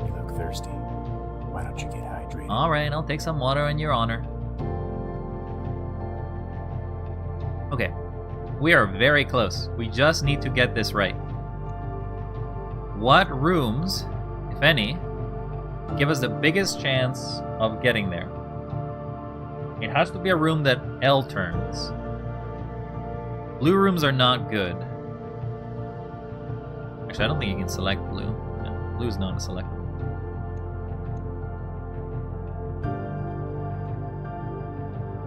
you look thirsty. Why don't you get hydrated? Alright, I'll take some water in your honor. Okay, we are very close. We just need to get this right. What rooms, if any, give us the biggest chance of getting there? It has to be a room that L turns. Blue rooms are not good. Actually, I don't think you can select blue. No, blue's not a select room.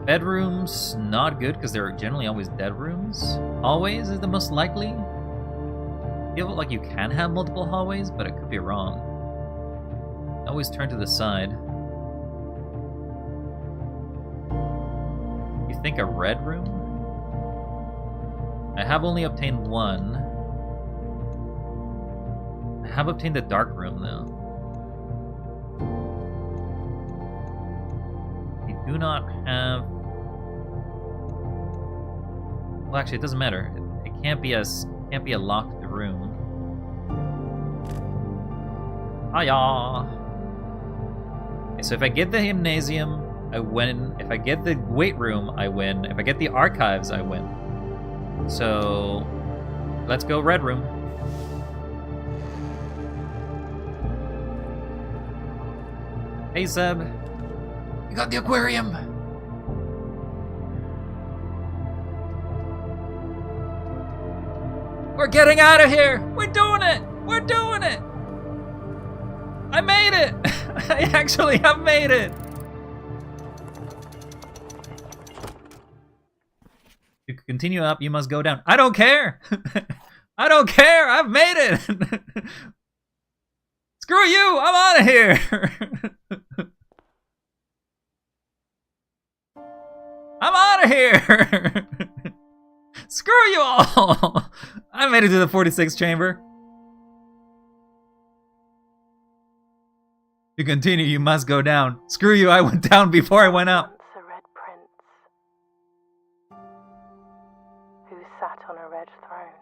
Bedrooms, not good because they're generally always dead rooms. Hallways is the most likely. I feel like you can have multiple hallways, but it could be wrong. Always turn to the side. You think a red room? I have only obtained one. I have obtained a dark room though. We do not have... Well, actually, it doesn't matter. It can't be a locked room. Hiya! Okay, so if I get the gymnasium, I win. If I get the weight room, I win. If I get the archives, I win. So, let's go red room. Hey, Seb. You got the aquarium! We're getting out of here! We're doing it! We're doing it! I made it! I actually have made it! To continue up, you must go down. I don't care! I don't care! I've made it! Screw you! I'm out of here! I'm out of here! Screw you all! I made it to the 46th chamber. To continue, you must go down. Screw you, I went down before I went up. Once a red prince who sat on a red throne.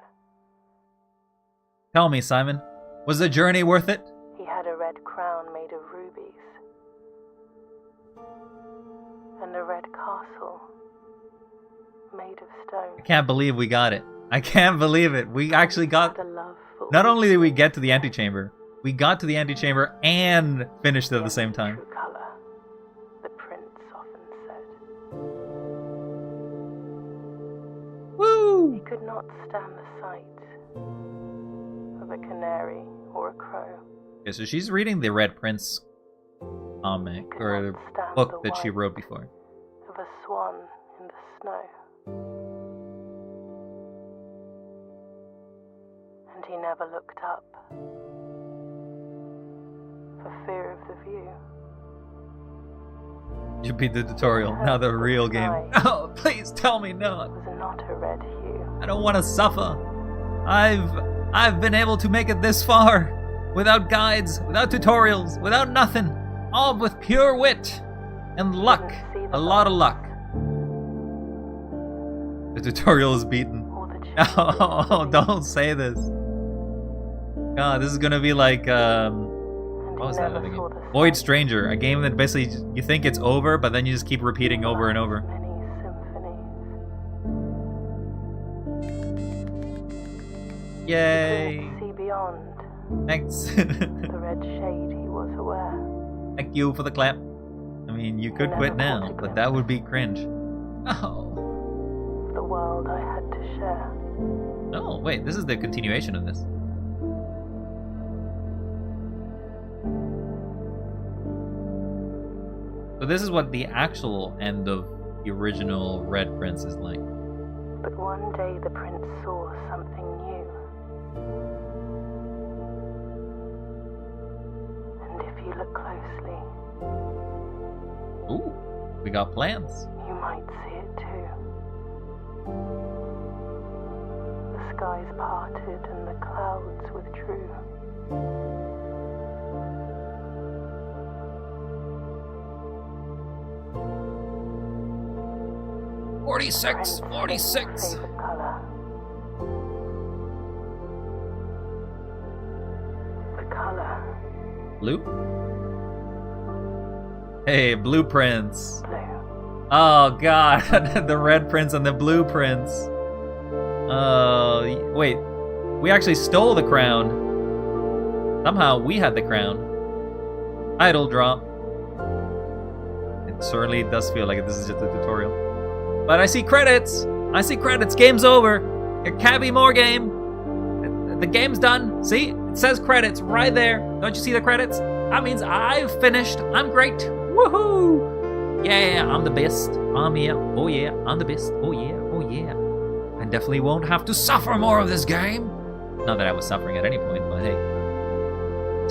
Tell me, Simon, was the journey worth it? He had a red crown made of rubies and a red castle made of stone. I can't believe we got it. I can't believe it. We actually got... Had a love for Not only did we get to the antechamber, we got to the antechamber and finished at the same time. True color, the prince often said. Woo! He could not stand the sight of a canary or a crow. Okay, so she's reading the Red Prince comic, or the book that she wrote before. Of a swan in the snow. And he never looked up. view. You beat the tutorial, now the real game. Oh, please tell me no. It was not a red hue. I don't want to suffer. I've been able to make it this far without guides, without tutorials, without nothing, all with pure wit and luck. A lot of luck. The tutorial is beaten. Or the Oh, don't say this. God, this is gonna be like what was that other game? Void Stranger, a game that basically you think it's over, but then you just keep repeating over and over. Many symphonies. Yay! Couldn't see beyond. Thanks. The red shade he was aware. Thank you for the clap. I mean, you could quit now, but that would be cringe. Oh. The world I had to share. No, wait, this is the continuation of this. So this is what the actual end of the original Red Prince is like. But one day the prince saw something new. And if you look closely, Ooh, we got plans. you might see it too. The skies parted and the clouds withdrew. 46, 46. Favorite color. The color Blue? Hey, blueprints. blue. Oh god, the Red Prince and the Blue Prince. Wait. We actually stole the crown. Somehow we had the crown. Idle drop. It certainly does feel like this is just a tutorial. But I see credits! I see credits. Game's over. It can't be more game. The game's done. See? It says credits right there. Don't you see the credits? That means I've finished. I'm great. Woohoo! Yeah, I'm the best. I'm yeah. Oh yeah, I'm the best. Oh yeah, oh yeah. I definitely won't have to suffer more of this game. Not that I was suffering at any point, but hey.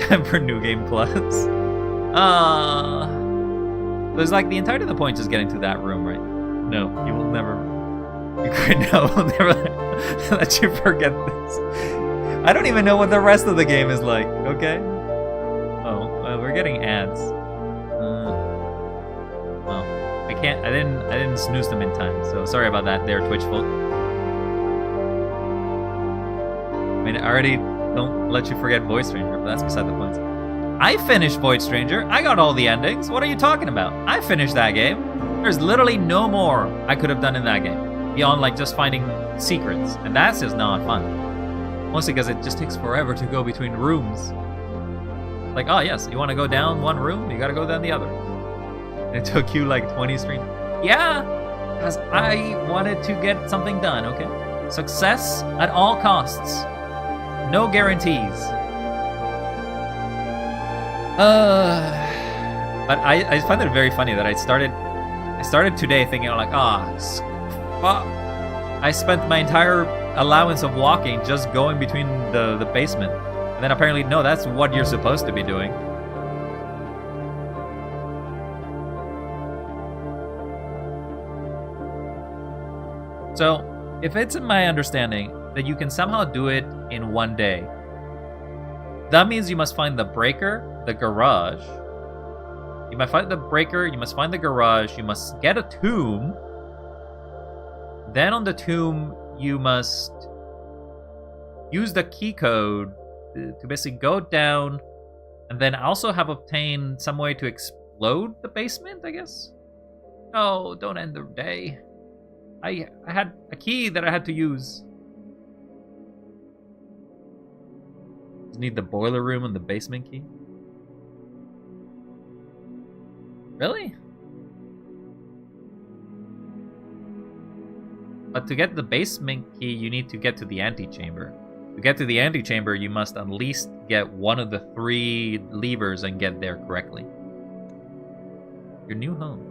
Time for New Game Plus. There's like the entirety of the point just getting to that room, right? No, you will never. No, we'll never let you forget this. I don't even know what the rest of the game is like. Okay. Oh, we're getting ads. Well, I can't. I didn't snooze them in time. So sorry about that, there, Twitch folk. I mean, I already don't let you forget Void Stranger, but that's beside the point. I finished Void Stranger. I got all the endings. What are you talking about? I finished that game. There's literally no more I could have done in that game beyond like just finding secrets, and that's just not fun. Mostly because it just takes forever to go between rooms. Like, oh yes, you want to go down one room, you gotta go down the other. And it took you like 20 streams. Yeah, because I wanted to get something done. Okay, success at all costs. No guarantees. But I find it very funny that I started today thinking like, fuck. I spent my entire allowance of walking just going between the basement. And then apparently, no, that's what you're supposed to be doing. So, if it's in my understanding that you can somehow do it in one day, that means you must find the breaker, the garage. You must find the breaker, you must find the garage, you must get a tomb. Then on the tomb, you must use the key code to basically go down, and then also have obtained some way to explode the basement, I guess? No, don't end the day. I had a key that I had to use. Just need the boiler room and the basement key. Really? But to get the basement key, you need to get to the antechamber. To get to the antechamber, you must at least get one of the 3 levers and get there correctly. Your new home.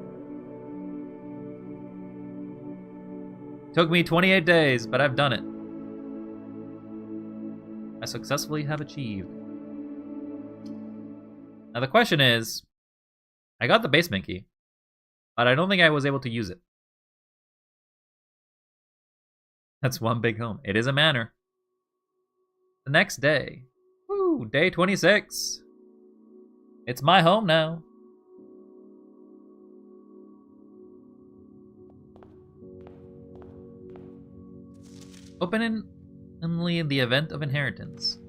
Took me 28 days, but I've done it. I successfully have achieved. Now the question is, I got the basement key, but I don't think I was able to use it. That's one big home. It is a manor. The next day. Woo, day 26. It's my home now. Open only in the event of inheritance.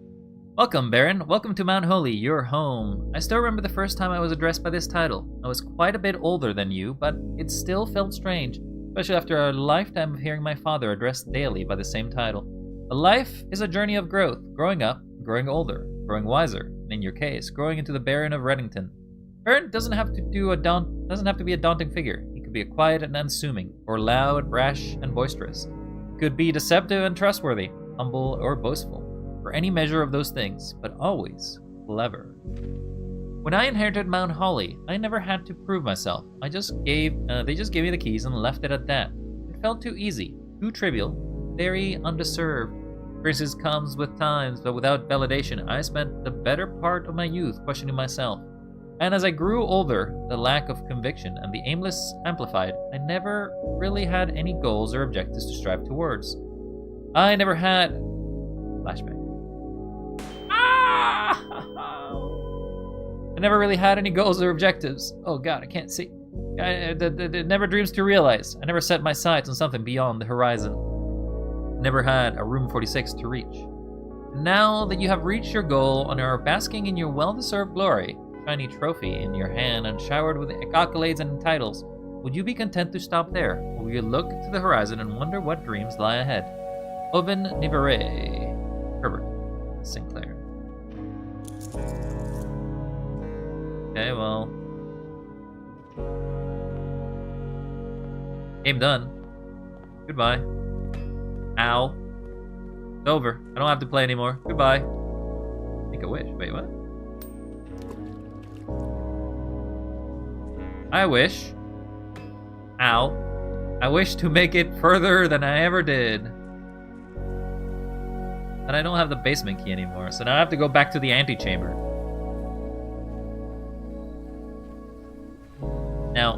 Welcome, Baron. Welcome to Mount Holy, your home. I still remember the first time I was addressed by this title. I was quite a bit older than you, but it still felt strange, especially after a lifetime of hearing my father addressed daily by the same title. A life is a journey of growth, growing up, growing older, growing wiser, and in your case, growing into the Baron of Reddington. Baron doesn't have to be a daunting figure. He could be quiet and unassuming, or loud, brash, and boisterous. He could be deceptive and trustworthy, humble or boastful, for any measure of those things, but always clever. When I inherited Mount Holly, I never had to prove myself. They just gave me the keys and left it at that. It felt too easy, too trivial, very undeserved. Experiences comes with times, but without validation. I spent the better part of my youth questioning myself. And as I grew older, the lack of conviction and the aimless amplified. I never really had any goals or objectives to strive towards. I never had... Flashback. I never really had any goals or objectives. Oh god, I can't see. It never dreams to realize. I never set my sights on something beyond the horizon. I never had a Room 46 to reach. Now that you have reached your goal and are basking in your well-deserved glory, shiny trophy in your hand and showered with accolades and titles, would you be content to stop there? Or will you look to the horizon and wonder what dreams lie ahead? Oben Nivere. Herbert Sinclair. Okay, well. Game done. Goodbye. Ow. It's over. I don't have to play anymore. Goodbye. Make a wish. Wait, what? I wish. Ow. I wish to make it further than I ever did. But I don't have the basement key anymore, so now I have to go back to the antechamber. Now,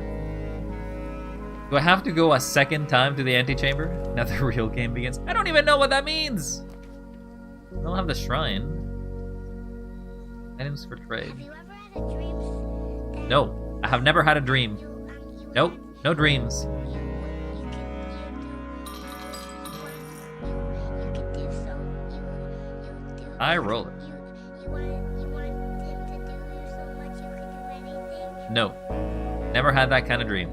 do I have to go a second time to the antechamber? Now the real game begins. I don't even know what that means! I don't have the shrine. Items for trade. Have you ever had a dream? No, I have never had a dream. Nope, no dreams. High roller. No. Never had that kind of dream.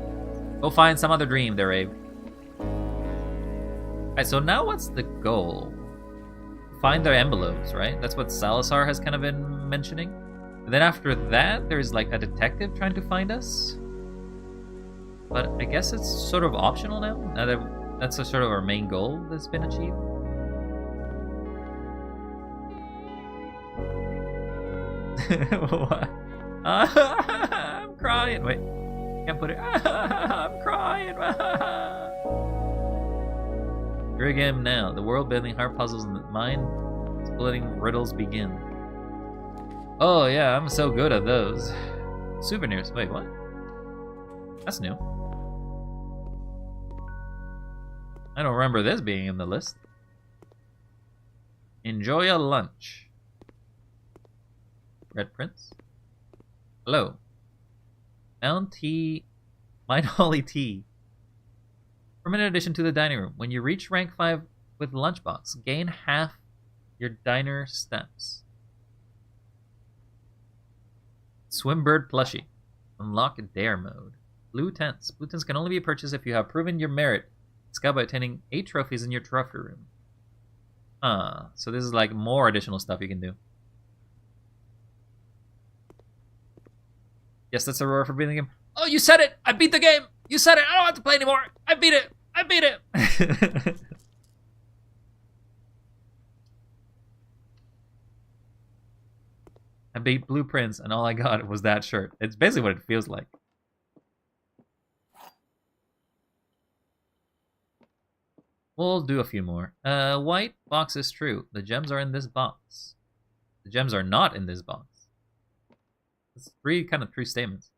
Go find some other dream there, Abe. Alright, so now what's the goal? Find their envelopes, right? That's what Salazar has kind of been mentioning. And then after that, there's like a detective trying to find us. But I guess it's sort of optional now. Now that that's a sort of our main goal that's been achieved. What? I'm crying. Wait, can't put it. I'm crying. Trigger game now. The world-bending heart puzzles and mind-splitting riddles begin. Oh yeah, I'm so good at those. Souvenirs. Wait, what? That's new. I don't remember this being in the list. Enjoy a lunch. Red Prince. Hello. Mount Holly Tea. Permanent addition to the dining room. When you reach rank 5 with lunchbox, gain half your diner stamps. Swimbird plushie. Unlock dare mode. Blue tents. Blue tents can only be purchased if you have proven your merit. Scout by attaining 8 trophies in your trophy room. So this is like more additional stuff you can do. Yes, that's a roar for beating the game. Oh, you said it! I beat the game! You said it! I don't have to play anymore! I beat it! I beat it! I beat Blueprints and all I got was that shirt. It's basically what it feels like. We'll do a few more. White box is true. The gems are in this box. The gems are not in this box. It's three statements.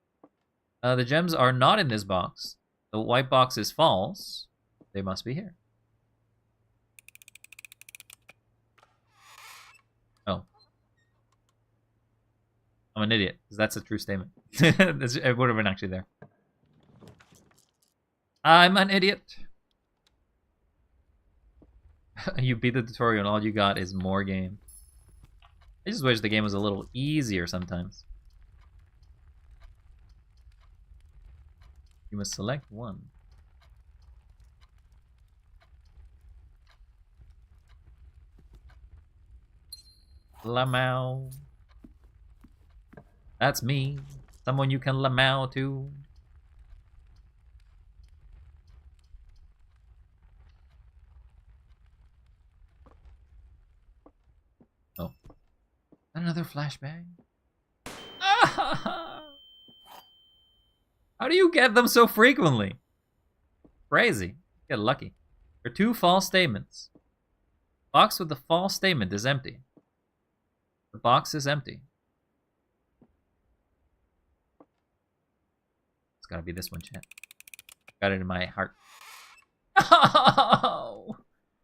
The gems are not in this box. The white box is false. They must be here. Oh. I'm an idiot, because that's a true statement. It would have been actually there. I'm an idiot. You beat the tutorial and all you got is more game. I just wish the game was a little easier sometimes. You must select one. Lamau. That's me. Someone you can lamau to. Oh. Another flashbang. Ah! How do you get them so frequently? Crazy. Get lucky. There are 2 false statements. Box with the false statement is empty. The box is empty. It's gotta be this one, chat. Got it in my heart. Oh!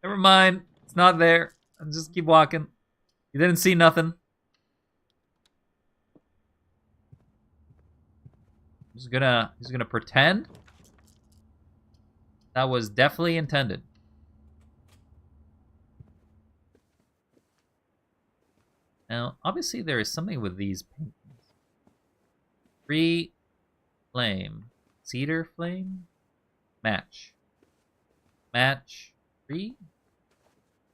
Never mind. It's not there. I'll just keep walking. You didn't see nothing. Just gonna pretend that was definitely intended. Now, obviously there is something with these paintings. Free flame. Cedar flame? Match. Match. Free?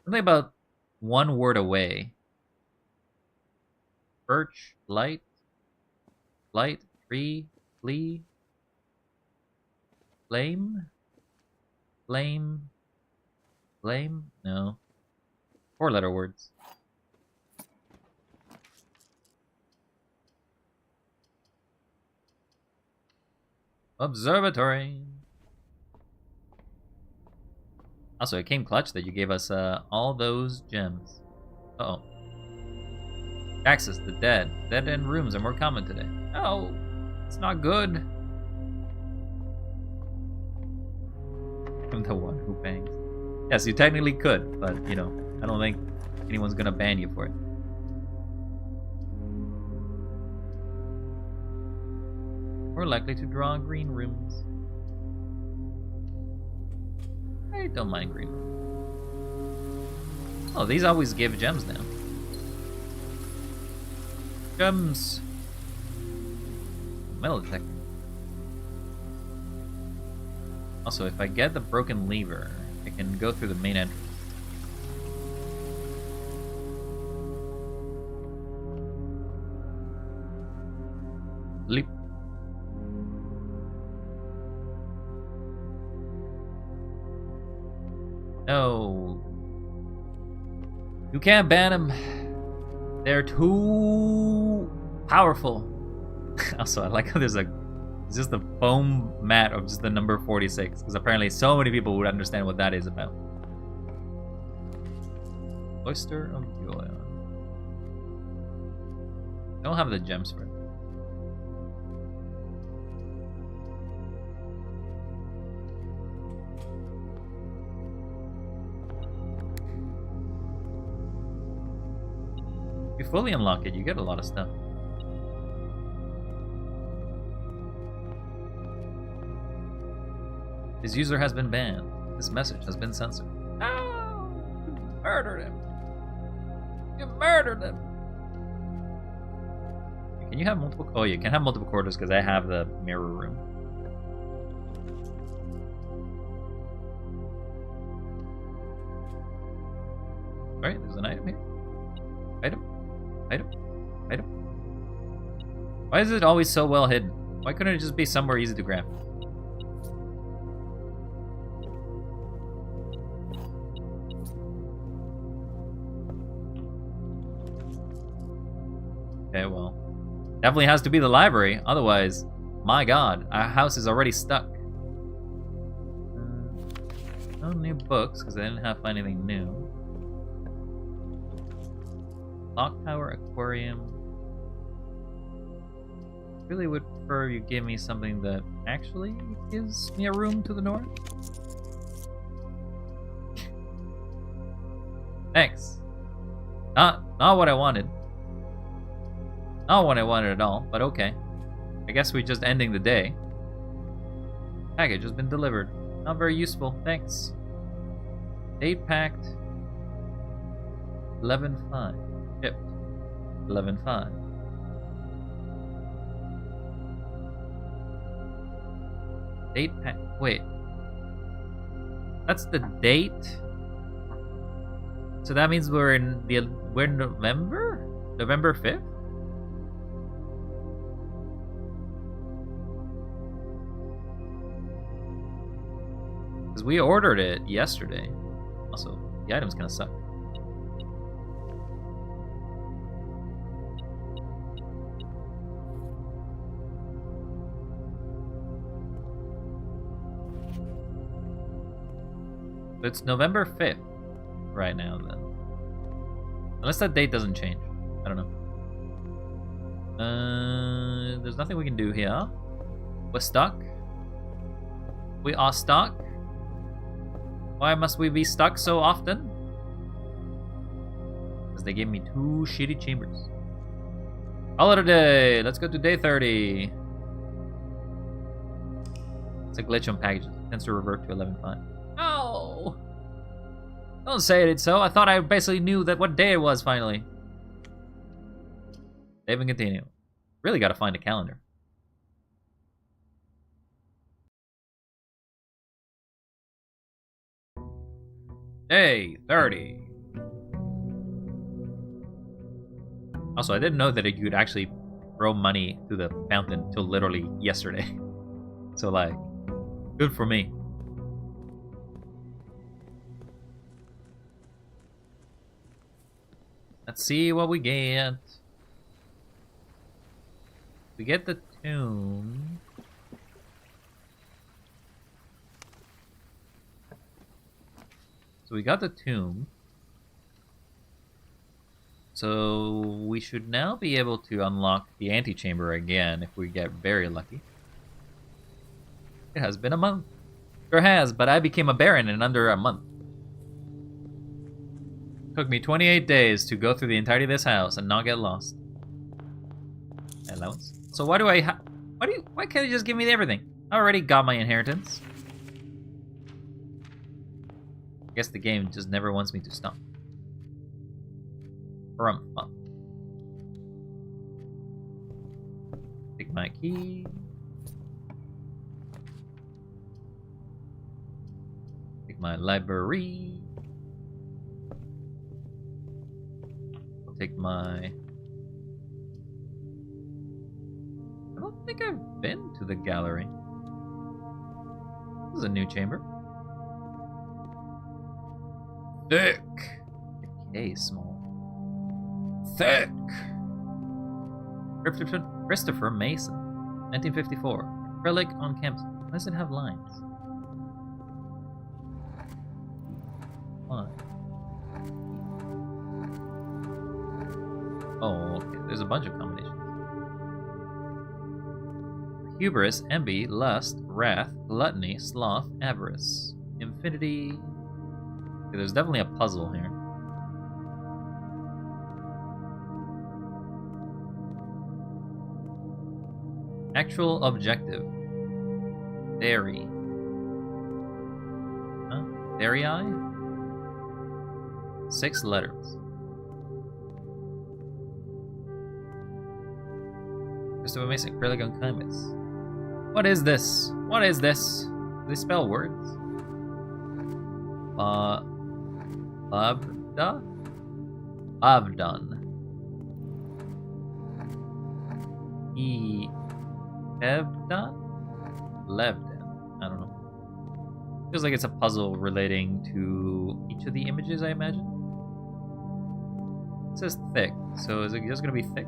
Something about 1 word away. Birch. Light. Light. Tree. Flee. Flame? Flame? Flame? No. 4-letter words. Observatory. Also, it came clutch that you gave us all those gems. Uh-oh. Taxes, the dead. Dead-end rooms are more common today. Oh, it's not good. I'm the one who bangs. Yes, you technically could, but, you know, I don't think anyone's gonna ban you for it. More likely to draw green rooms. I don't mind green rooms. Oh, these always give gems now. Gems. Metal detector. Also, if I get the broken lever, I can go through the main entrance. Leap. No. You can't ban them. They're too powerful. Also, I like how there's just a foam mat of just the number 46, because apparently so many people would understand what that is about. Oyster of Joy. Don't have the gems for it. If you fully unlock it, you get a lot of stuff. His user has been banned. This message has been censored. No! You murdered him! You murdered him! Can you have multiple... Oh, you can have multiple quarters because I have the mirror room. Alright, there's an item here. Item. Item. Item. Why is it always so well hidden? Why couldn't it just be somewhere easy to grab? Okay, well. Definitely has to be the library. Otherwise, my god, our house is already stuck. No new books, because I didn't have anything new. Clock tower, aquarium. really would prefer you give me something that actually gives me a room to the north. Thanks. Not what I wanted. Not what I wanted at all, but okay. I guess we're just ending the day. Package has been delivered. Not very useful, thanks. Date packed. 11/5. Shipped. 11/5. Date pack. Wait. That's the date? So that means we're in November? November 5th? Because we ordered it yesterday. Also, the item's gonna suck. But it's November 5th right now, then. Unless that date doesn't change. I don't know. There's nothing we can do here. We're stuck. We are stuck. Why must we be stuck so often? Because they gave me 2 shitty chambers. Call it a day. Let's go to day 30. It's a glitch on packages. It tends to revert to 11/5. Oh! Don't say it so. I thought I basically knew that what day it was finally. Save and continue. Really gotta find a calendar. Day 30. Also, I didn't know that you could actually throw money to the fountain till literally yesterday. So, like, good for me. Let's see what we get. We get the tomb. So we got the tomb. So we should now be able to unlock the antechamber again if we get very lucky. It has been a month. Sure has, but I became a baron in under a month. Took me 28 days to go through the entirety of this house and not get lost. Allowance. So why do I why can't you just give me everything? I already got my inheritance. I guess the game just never wants me to stop. Harumph. Take my key. Take my library. I'll take my... I don't think I've been to the gallery. This is a new chamber. Thick. Okay, small. Thick. Christopher Mason, 1954. Acrylic on campus. Why does it have lines? Why? Oh, okay. There's a bunch of combinations. Hubris, envy, lust, wrath, gluttony, sloth, avarice, infinity. Okay, there's definitely a puzzle here. Actual objective. Dairy. Huh? Dairy eye? 6 letters. Christopher Mason, acrylic on canvas. What is this? What is this? Do they spell words? Labda? Avdon. Evdan? Levdan. I don't know. Feels like it's a puzzle relating to each of the images, I imagine. It says thick, so is it just gonna be thick?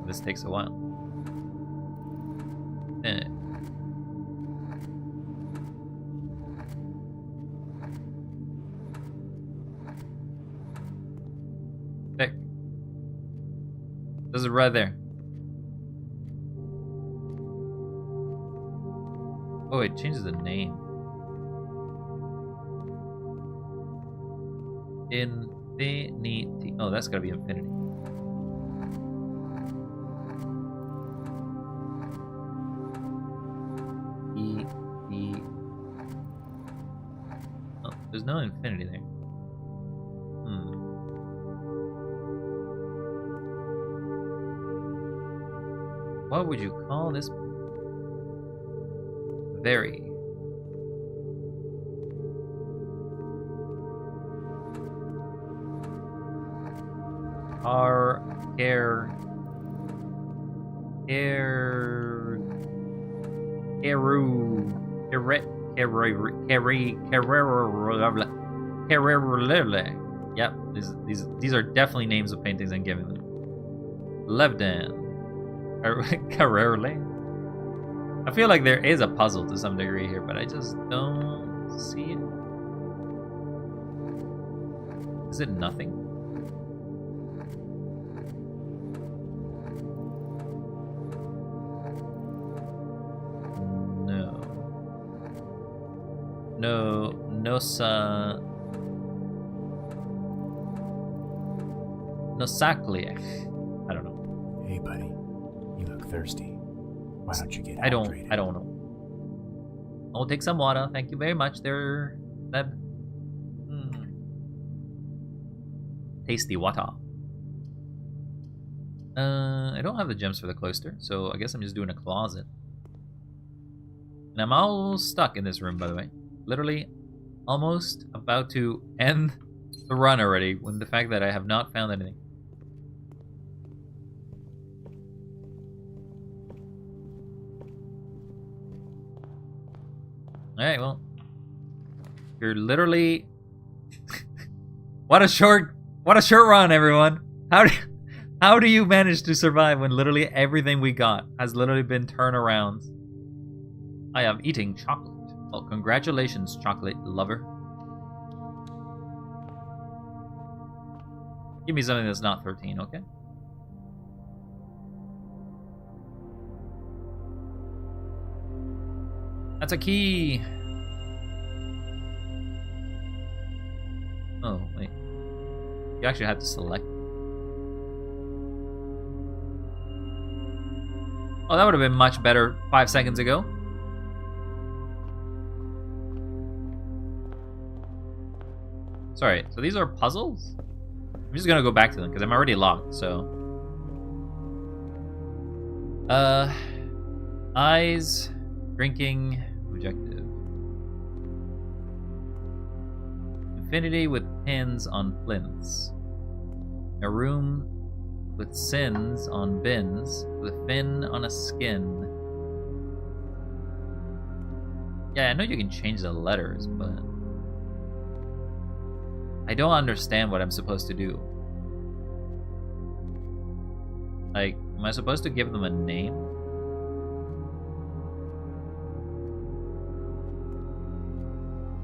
This takes a while. right there. Oh, it changes the name. Infinity. Oh, that's gotta be infinity. Oh, there's no infinity there. What would you call this? Very. Yep, these are definitely names of paintings I'm giving them. Levdan. Carrerle. I feel like there is a puzzle to some degree here, but I just don't see it. Is it nothing? No. No. Nosakliech. I don't know. Hey, buddy. You look thirsty. Why don't you get I don't hydrated? know. I'll take some water. Thank you very much. They're tasty water. I don't have the gems for the cloister, so I guess I'm just doing a closet. And I'm all stuck in this room, by the way. Literally almost about to end the run already, when the fact that I have not found anything. Alright, well. You're literally What a short run, everyone. How do you manage to survive when literally everything we got has literally been turnarounds? I am eating chocolate. Well, congratulations, chocolate lover. Give me something that's not 13, okay? That's a key. Oh, wait. You actually have to select. Oh, that would have been much better 5 seconds ago. Sorry, so these are puzzles? I'm just gonna go back to them because I'm already locked, so. Eyes, drinking, objective. Infinity with pins on plinths. A room with sins on bins, with a fin on a skin. Yeah, I know you can change the letters, but I don't understand what I'm supposed to do. Like, am I supposed to give them a name?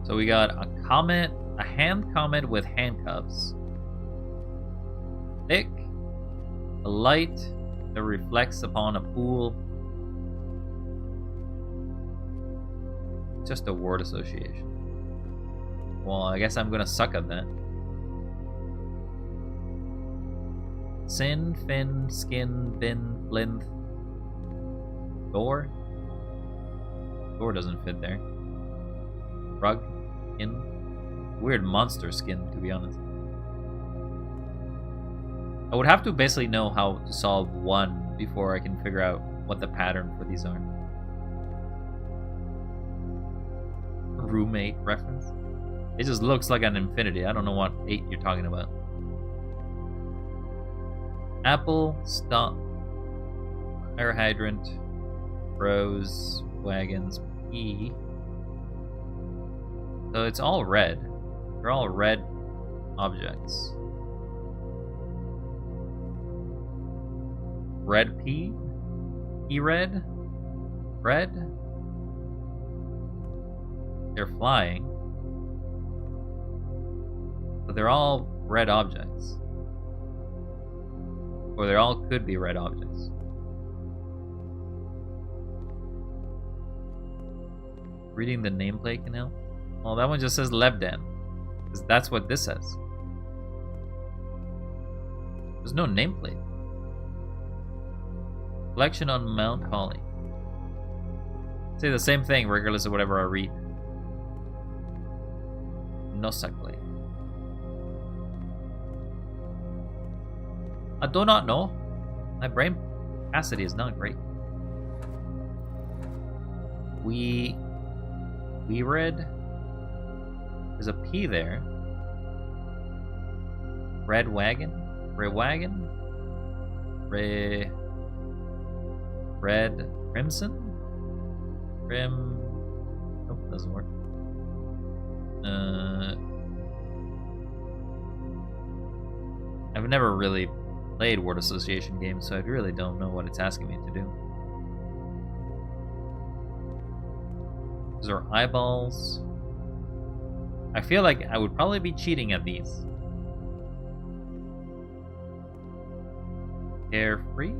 So we got a comet, a hand comet with handcuffs. Thick, a light that reflects upon a pool. Just a word association. Well, I guess I'm gonna suck at that. Sin, fin, skin, bin, plinth. Door? Door doesn't fit there. Rug, skin. Weird monster skin, to be honest. I would have to basically know how to solve one before I can figure out what the pattern for these are. Roommate reference? It just looks like an infinity. I don't know what 8 you're talking about. Apple, stop, fire hydrant, rose, wagons, E. So it's all red. They're all red objects. Red P? E-red? Red? They're flying. But they're all red objects. Or they all could be red objects. Reading the nameplate can help. Oh, that one just says Lebdan. Because that's what this says. There's no nameplate. Collection on Mount Holly. Say the same thing regardless of whatever I read. Nosakle. I do not know. My brain capacity is not great. We read. There's a P there. Red wagon. Rewagon. Red crimson. Nope, doesn't work. I've never really played word association games, so I really don't know what it's asking me to do. These are eyeballs. I feel like I would probably be cheating at these. Carefree?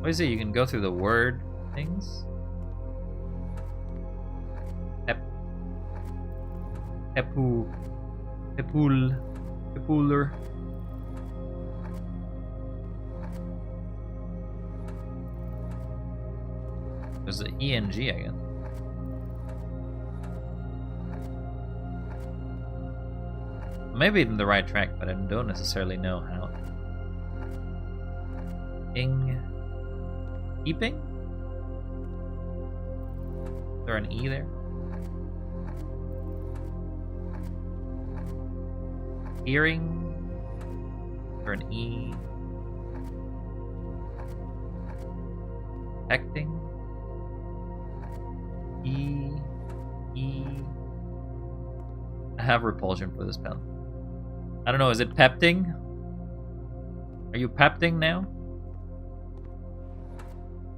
What is it? You can go through the word things? Epuler. There's an ENG, I guess. Maybe in the right track, but I don't necessarily know how. Keeping? Is there an E there? Hearing? Or an E? Hecting? E. I have repulsion for this pen. I don't know, is it pepting? Are you pepting now?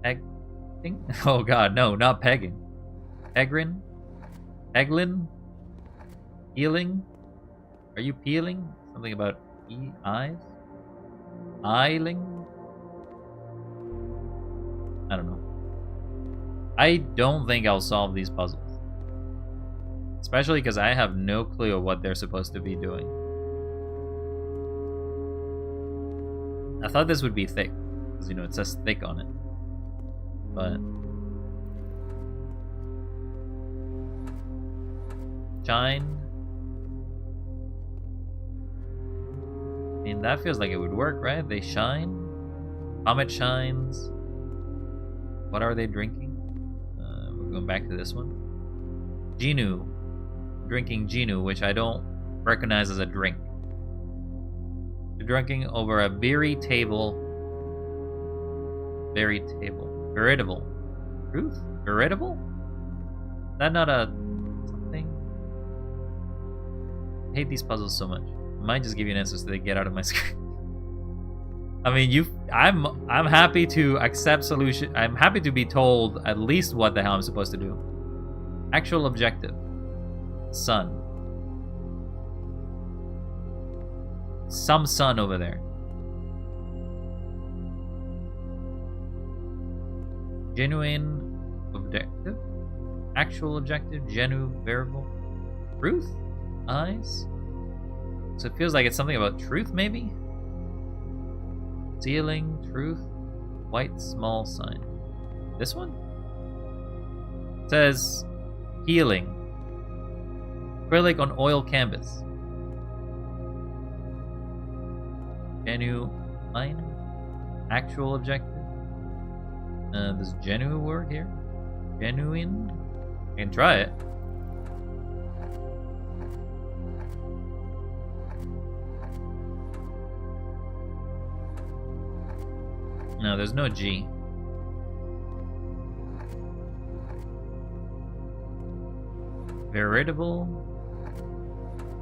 Pegging? Oh god, no, not pegging. Pegrin? Peglin? Peeling? Are you peeling? Something about eyes? Eyeling? I don't know. I don't think I'll solve these puzzles. Especially because I have no clue of what they're supposed to be doing. I thought this would be thick, because, you know, it says thick on it. But... Shine? I mean, that feels like it would work, right? They shine? Comet shines. What are they drinking? We're going back to this one. Genu. Drinking Genu, which I don't recognize as a drink. You're drinking over a beery table. Veritable. Truth? Veritable? Is that not a something? I hate these puzzles so much. I might just give you an answer so they get out of my screen. I mean, I'm happy to accept solution. I'm happy to be told at least what the hell I'm supposed to do. Actual objective. Sun. Some sun over there. Genuine objective. Actual objective. Variable. Truth? Eyes? So it feels like it's something about truth, maybe? Ceiling, truth, white small sign. This one? It says healing. Acrylic on oil canvas. Genuine. Actual objective. Does genuine work here? Genuine? I can try it. No, there's no G. Veritable?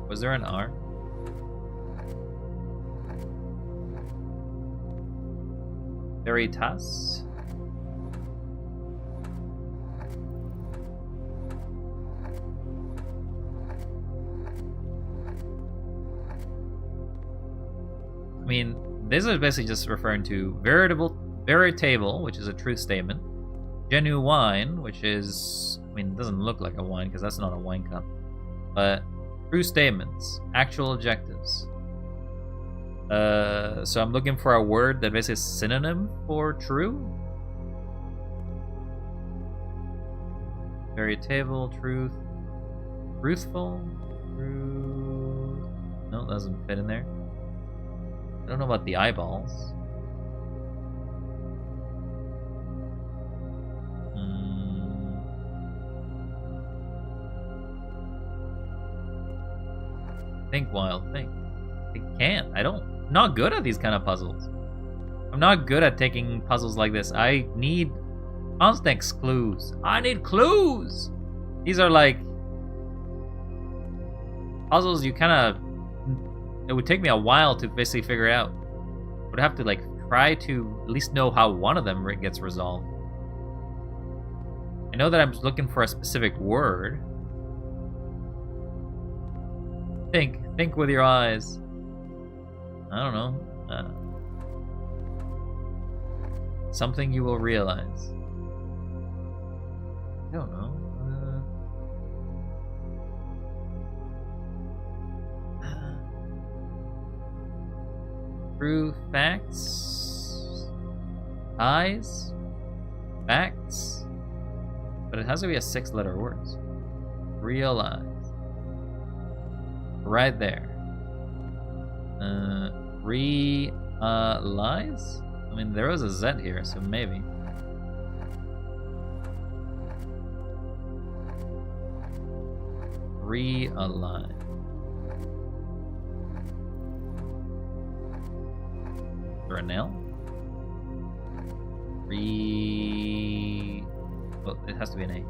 Was there an R? Veritas? this is basically just referring to veritable, which is a truth statement. Genuine, which is, I mean, it doesn't look like a wine because that's not a wine cup. But true statements, actual objectives. So I'm looking for a word that basically is synonym for true. Veritable, truth, truthful, truth. No, it doesn't fit in there. I don't know about the eyeballs. Think, Wild, think. I can't. I'm not good at these kind of puzzles. I'm not good at taking puzzles like this. I need context clues. I need clues! These are like puzzles you kind of... It would take me a while to basically figure out. I would have to like try to at least know how one of them gets resolved. I know that I'm looking for a specific word. Think with your eyes. I don't know. Something you will realize. I don't know. True facts. Eyes. Facts. But it has to be a 6-letter word. Realize. Right there. Realize? I mean, there was a Z here, so maybe. Realize. Or an L? Oh, it has to be an A.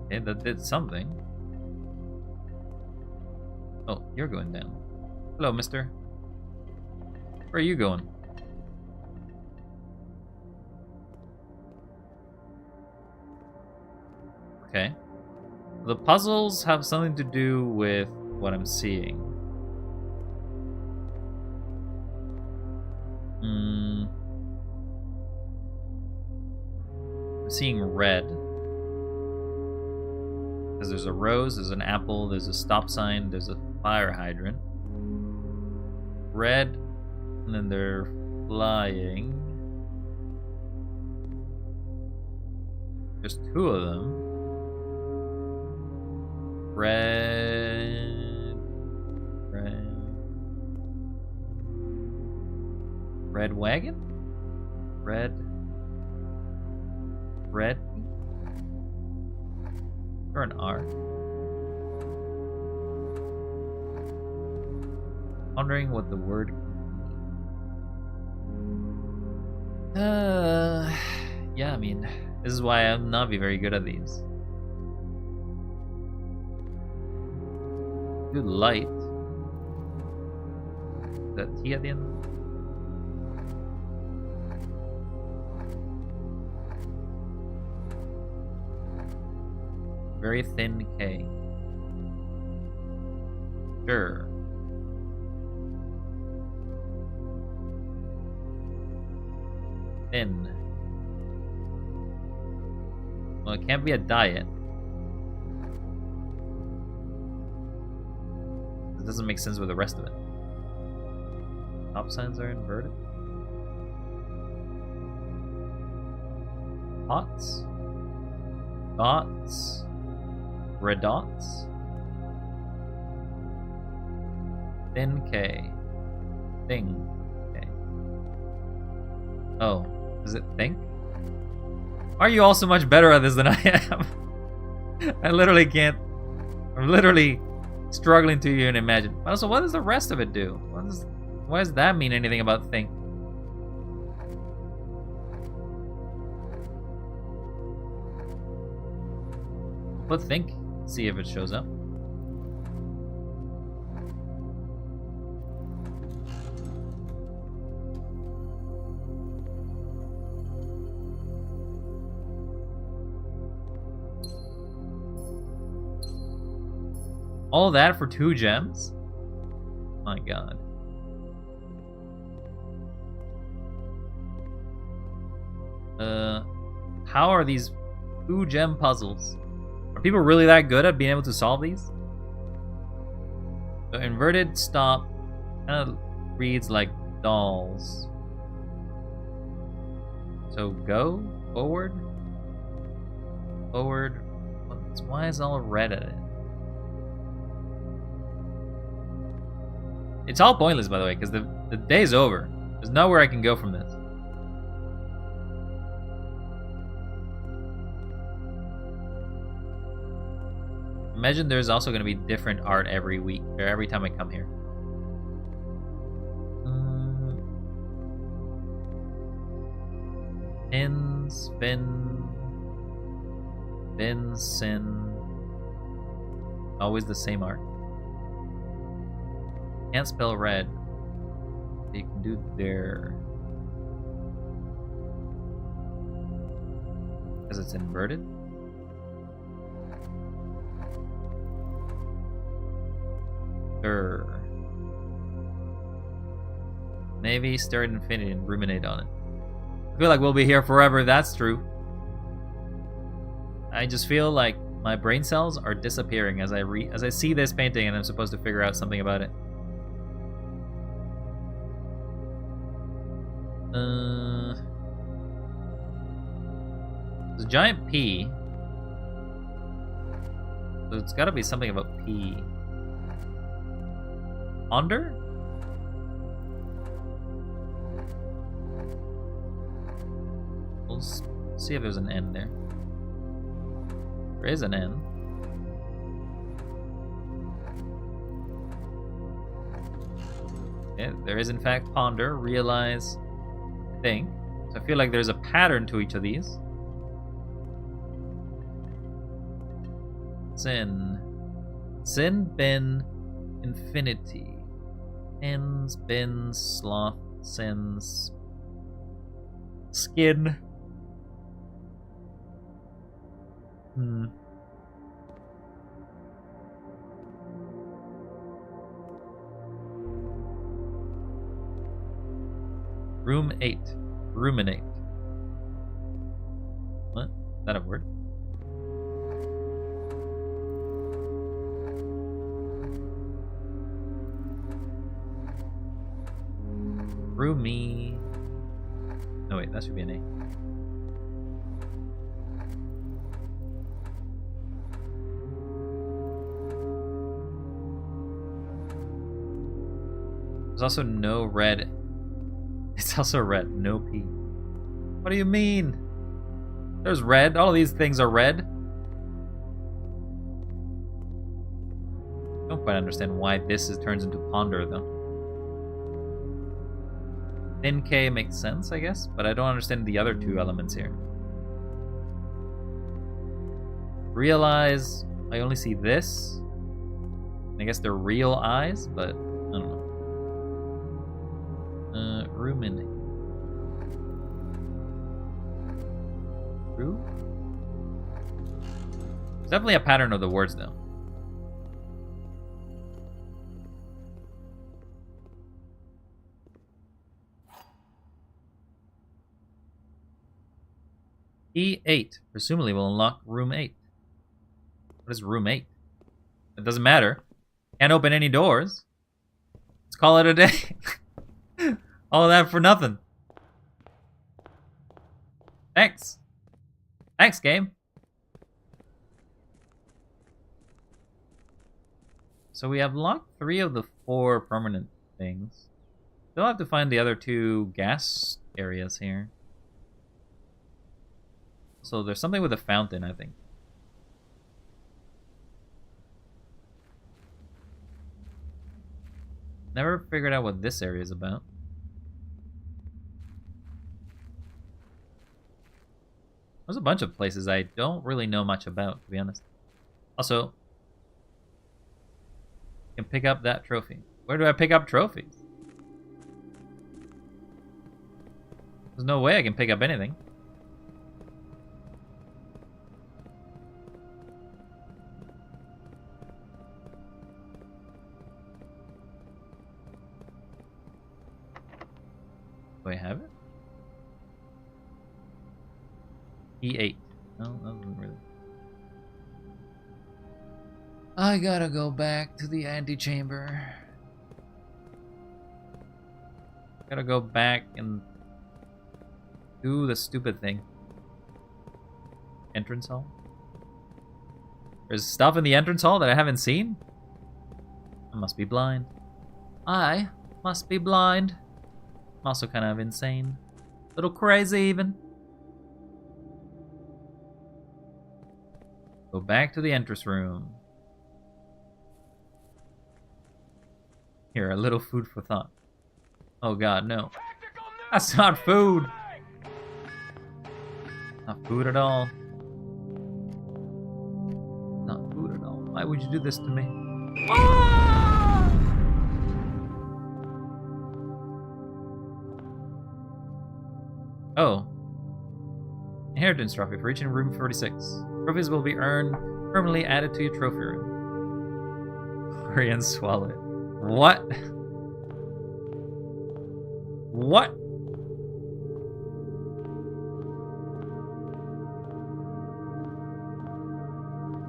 Okay, that did something. Oh, you're going down. Hello, mister. Where are you going? Okay. The puzzles have something to do with what I'm seeing. I'm seeing red. Because there's a rose, there's an apple, there's a stop sign, there's a fire hydrant. Red, and then they're flying. There's 2 of them. Red wagon? Red. Or an R. Wondering what the word could be. Yeah, I mean, this is why I'm not very good at these. Good light. Is that T at the end? Very thin K. Sure. Thin. Well, it can't be a diet. It doesn't make sense with the rest of it. Stop signs are inverted. Pots. Dots. Red dots. Thin K. Thing K. Oh, does it think? Are you all so much better at this than I am? I literally can't. I'm literally struggling to even imagine. Also, what does the rest of it do? Why does that mean anything about think? Put think, see if it shows up. All that for 2 gems? My god. How are these 2 gem puzzles? Are people really that good at being able to solve these? The inverted stop kind of reads like dolls. So go forward, forward. Why is all red at it? It's all pointless, by the way, because the day's over. There's nowhere I can go from this. Imagine there's also going to be different art every week, or every time I come here. In, spin, bin, sin. Always the same art. Can't spell red. You can do there. Because it's inverted. Stir. Maybe stir at infinity and ruminate on it. I feel like we'll be here forever, that's true. I just feel like my brain cells are disappearing as I see this painting and I'm supposed to figure out something about it. There's a giant P. So it's gotta be something about P. Ponder? We'll see if there's an N there. There is an N. Okay, there is in fact ponder, realize, think. So I feel like there's a pattern to each of these. Sin. Sin, bin, infinity. Ends, bin, sloth, sins. Skin. Room 8. Ruminate. What? Is that a word? Roomy. No, wait, that should be an A. There's also no red. It's also red, no P. What do you mean? There's red. All of these things are red. I don't quite understand why this turns into ponder, though. Thin K makes sense, I guess, but I don't understand the other 2 elements here. Realize, I only see this. I guess they're real eyes, but I don't know. Ruminate. Rue? There's definitely a pattern of the words, though. E8 presumably will unlock room 8. What is room 8? It doesn't matter. Can't open any doors. Let's call it a day. All of that for nothing. Thanks. Thanks, game. So we have locked 3 of the 4 permanent things. Still have to find the other 2 gas areas here. So there's something with a fountain, I think. Never figured out what this area is about. There's a bunch of places I don't really know much about, to be honest. Also, you can pick up that trophy. Where do I pick up trophies? There's no way I can pick up anything. Do I have it? E8. No, that wasn't really. I gotta go back to the antechamber. Gotta go back and do the stupid thing. Entrance hall? There's stuff in the entrance hall that I haven't seen? I must be blind. I must be blind. I'm also kind of insane. A little crazy even. Go back to the entrance room. Here, a little food for thought. Oh god, no. That's not food! Not food at all. Not food at all. Why would you do this to me? Ah! Oh. Inheritance trophy for reaching room 46. Trophies will be earned, permanently added to your trophy room. Hurry and swallow it. What? What?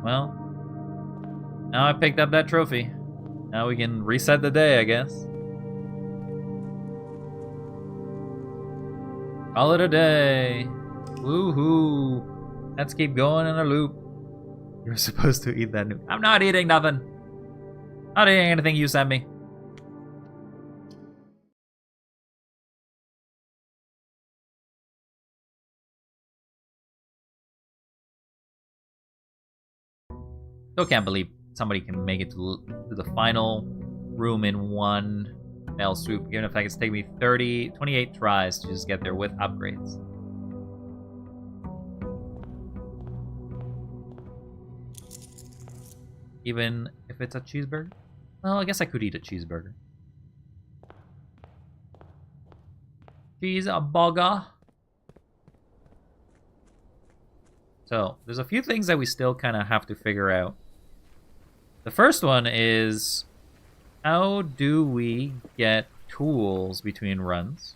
Well, now I picked up that trophy. Now we can reset the day, I guess. Call it a day. Woohoo. Let's keep going in a loop. You're supposed to eat that new. I'm not eating nothing. Not eating anything you sent me. Still can't believe somebody can make it to the final room in one fell swoop, given the fact it's taken me 28 tries to just get there with upgrades. Even if it's a cheeseburger? Well, I guess I could eat a cheeseburger. Cheeseburger. So, there's a few things that we still kind of have to figure out. The first one is, how do we get tools between runs?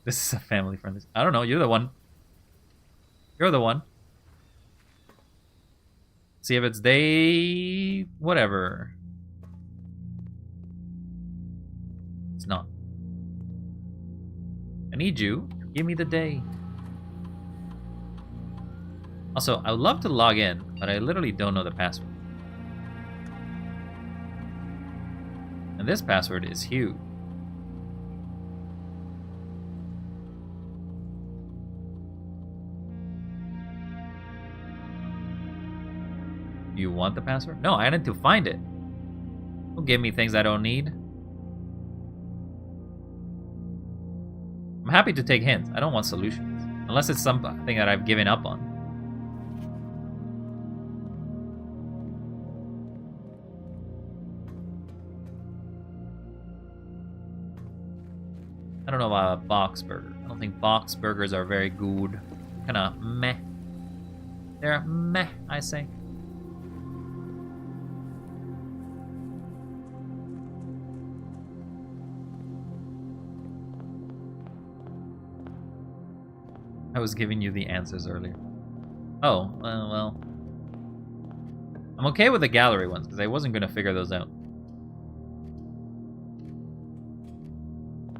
This is a family friendly. I don't know, you're the one. You're the one. See if it's day... whatever. It's not. I need you. Give me the day. Also, I would love to log in, but I literally don't know the password. And this password is huge. Do you want the password? No, I need to find it. Don't give me things I don't need. I'm happy to take hints. I don't want solutions. Unless it's something that I've given up on. I don't know about a box burger. I don't think box burgers are very good. Kinda meh. They're meh, I say. I was giving you the answers earlier. Oh, well. I'm okay with the gallery ones, because I wasn't going to figure those out.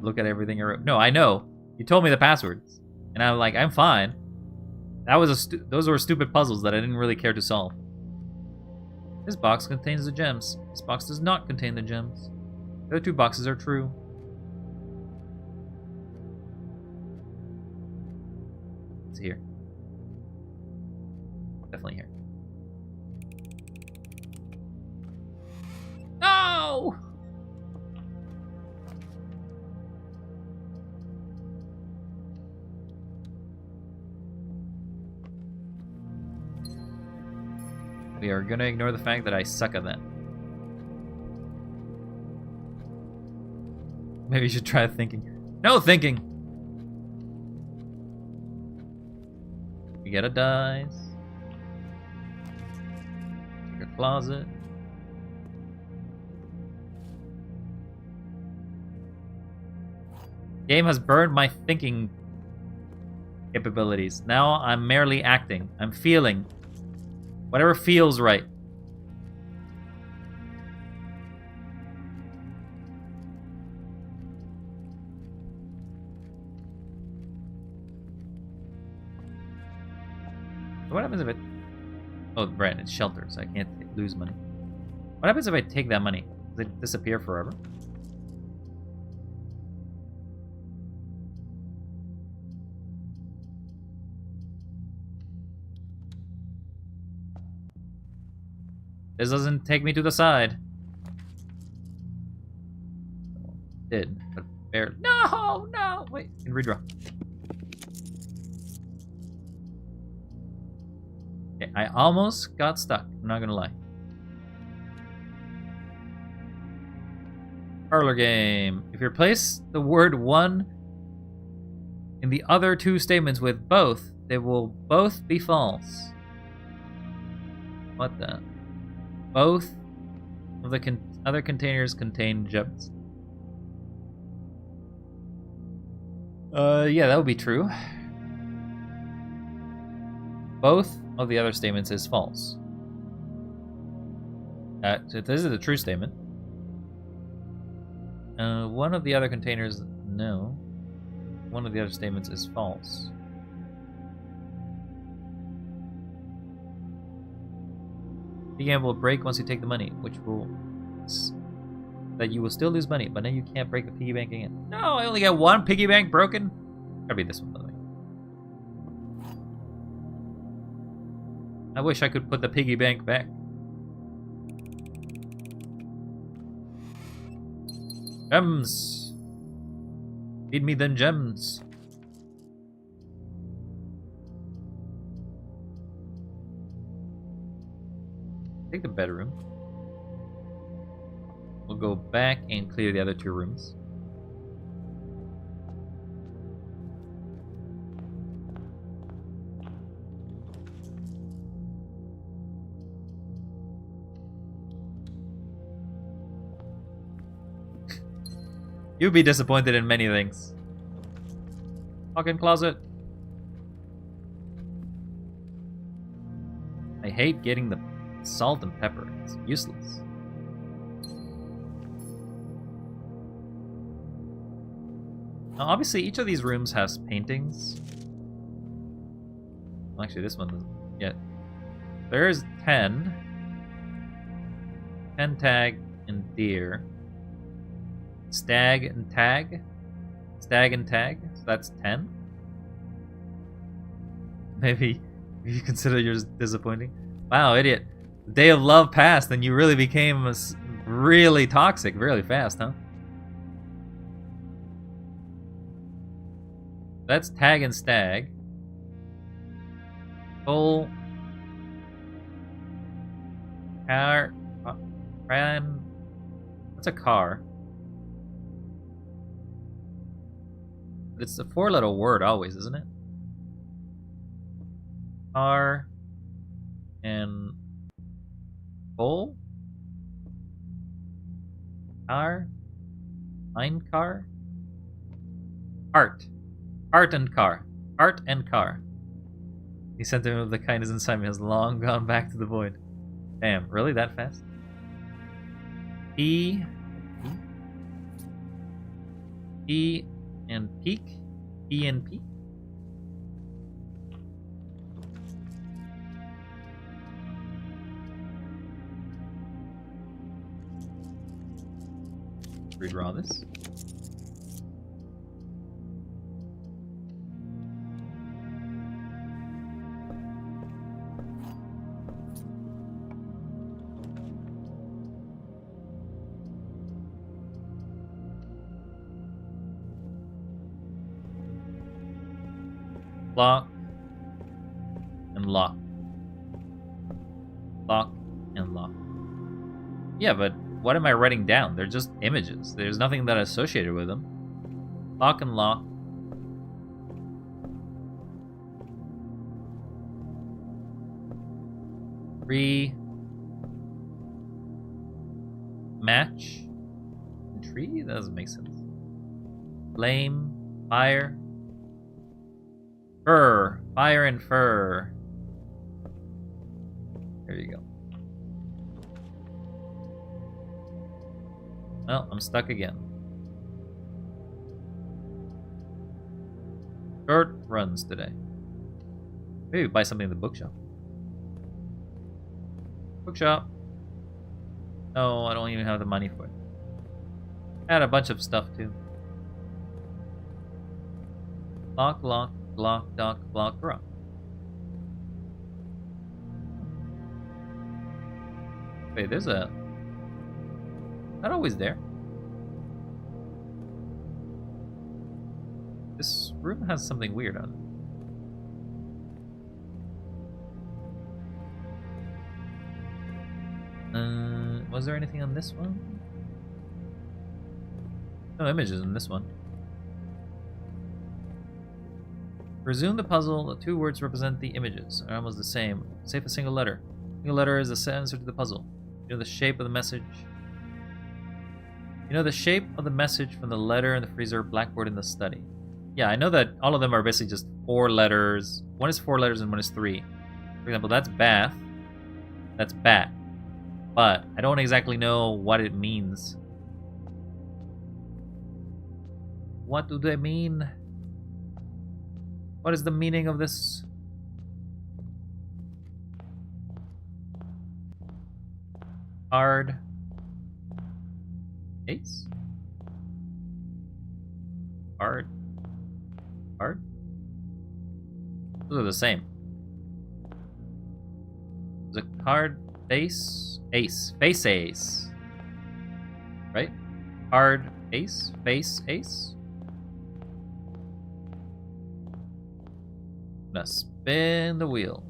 Look at everything I wrote. No, I know. You told me the passwords. And I'm like, I'm fine. That was those were stupid puzzles that I didn't really care to solve. This box contains the gems. This box does not contain the gems. The other two boxes are true. It's here. Definitely here. No! We are gonna ignore the fact that I suck at that. Maybe you should try thinking. No thinking! We get a dice. Take a closet. Game has burned my thinking capabilities. Now I'm merely acting. I'm feeling. Whatever feels right. What happens if it... Oh, right, it's shelter, so I can't lose money. What happens if I take that money? Does it disappear forever? This doesn't take me to the side. Did, but barely. No, no, wait, can redraw. Okay, I almost got stuck, I'm not gonna lie. Parlor game. If you replace the word one in the other two statements with both, they will both be false. What the? Both of the other containers contain gems. Yeah, that would be true. Both of the other statements is false. So this is a true statement. One of the other containers, no. One of the other statements is false. The game will break once you take the money, which will... that you will still lose money, but then you can't break the piggy bank again. No, I only got one piggy bank broken? Gotta be this one, by the way. I wish I could put the piggy bank back. Gems! Feed me them gems. Take the bedroom. We'll go back and clear the other two rooms. You'd be disappointed in many things. Walk-in closet. I hate getting the salt and pepper. It's useless. Now, obviously, each of these rooms has paintings. Well, actually, this one doesn't yet. There's 10. 10 tag and deer. Stag and tag. Stag and tag. So that's 10. Maybe you consider yours disappointing. Wow, idiot. The day of love passed and you really became really toxic really fast, huh? That's tag and stag. Full car. What's a car? It's a 4-letter word always, isn't it? Car and full car, mine car, art and car, art and car. The sentiment of the kindness inside me has long gone back to the void. Damn, really that fast? E and peak, E and P. Redraw this. Lock and lock. Lock and lock. Yeah, but what am I writing down? They're just images. There's nothing that associated with them. Lock and lock. Match. Tree? That doesn't make sense. Flame. Fire. Fur. Fire and fur. There you go. Well, I'm stuck again. Short runs today. Maybe buy something in the bookshop. Bookshop. No, I don't even have the money for it. I had a bunch of stuff too. Lock, lock, block, dock, block, rock. Wait, there's a... Not always there. This room has something weird on it. Was there anything on this one? No images in this one. Resume the puzzle. The two words represent the images. Are almost the same. Save a single letter. A single letter is the answer to the puzzle. You know the shape of the message. You know the shape of the message from the letter in the freezer, blackboard in the study. Yeah, I know that all of them are basically just 4 letters. One is 4 letters and one is 3. For example, that's bath. That's bat. But I don't exactly know what it means. What do they mean? What is the meaning of this? Hard. Ace? Hard. Hard? Those are the same. There's a card. Face. Ace. Face ace. Right? Hard ace. Face ace. Now spin the wheel.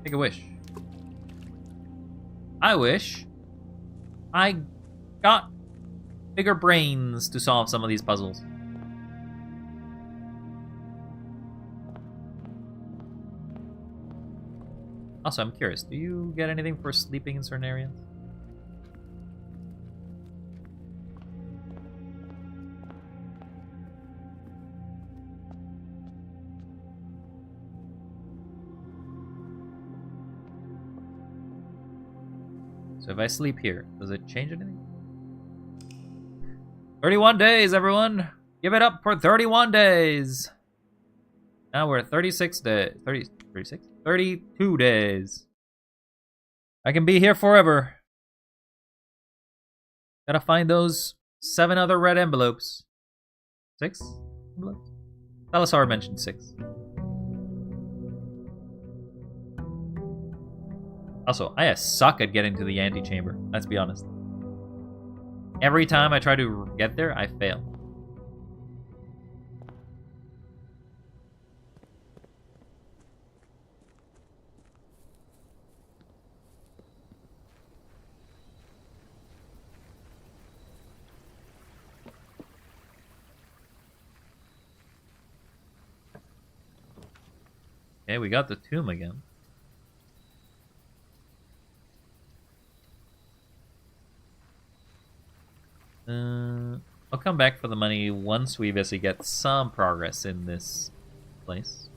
Make a wish. I wish I got bigger brains to solve some of these puzzles. Also, I'm curious, do you get anything for sleeping in certain areas? So if I sleep here, does it change anything? 31 days, everyone! Give it up for 31 days! Now we're at 36 days. 36? 32 days. I can be here forever. Gotta find those 7 other red envelopes. 6 envelopes? Salazar mentioned 6. Also, I suck at getting to the antechamber, let's be honest. Every time I try to get there, I fail. Okay, we got the tomb again. I'll come back for the money once we basically get some progress in this place.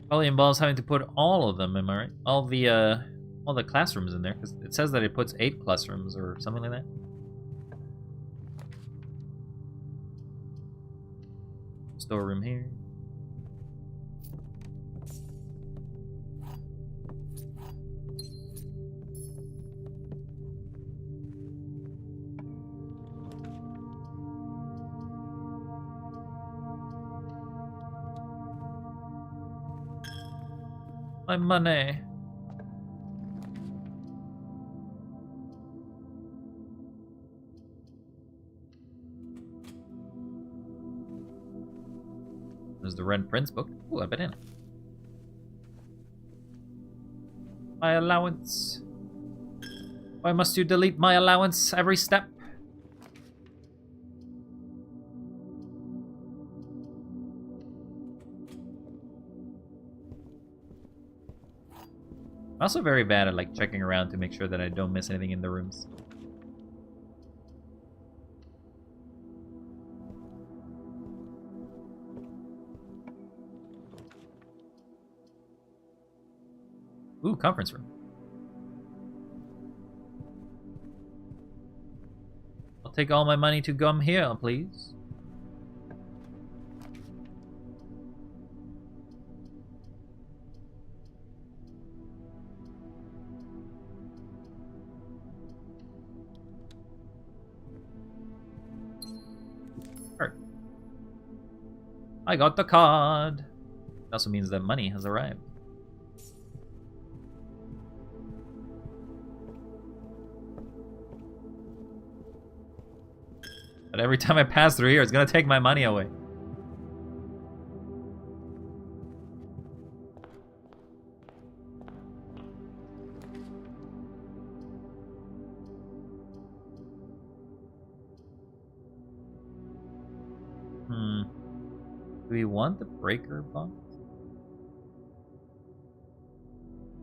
Probably involves having to put all of them, am I right? All the classrooms in there, because it says that it puts 8 classrooms or something like that. Storeroom here. My money. There's the Red Prince book. Ooh, a banana. My allowance. Why must you delete my allowance every step? I'm also very bad at like checking around to make sure that I don't miss anything in the rooms. Ooh, conference room. I'll take all my money to come here, please. Alright. I got the card. It also means that money has arrived. But every time I pass through here, it's gonna take my money away. Do we want the breaker box?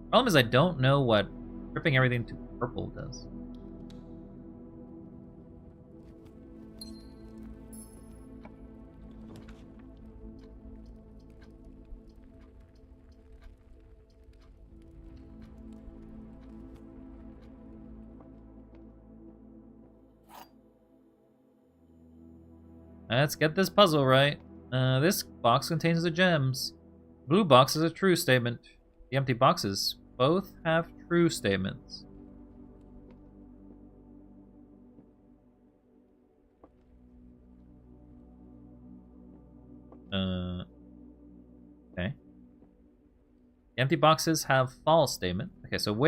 Problem is I don't know what ripping everything to purple does. Let's get this puzzle right. This box contains the gems. Blue box is a true statement. The empty boxes both have true statements. Okay. The empty boxes have false statement. Okay, so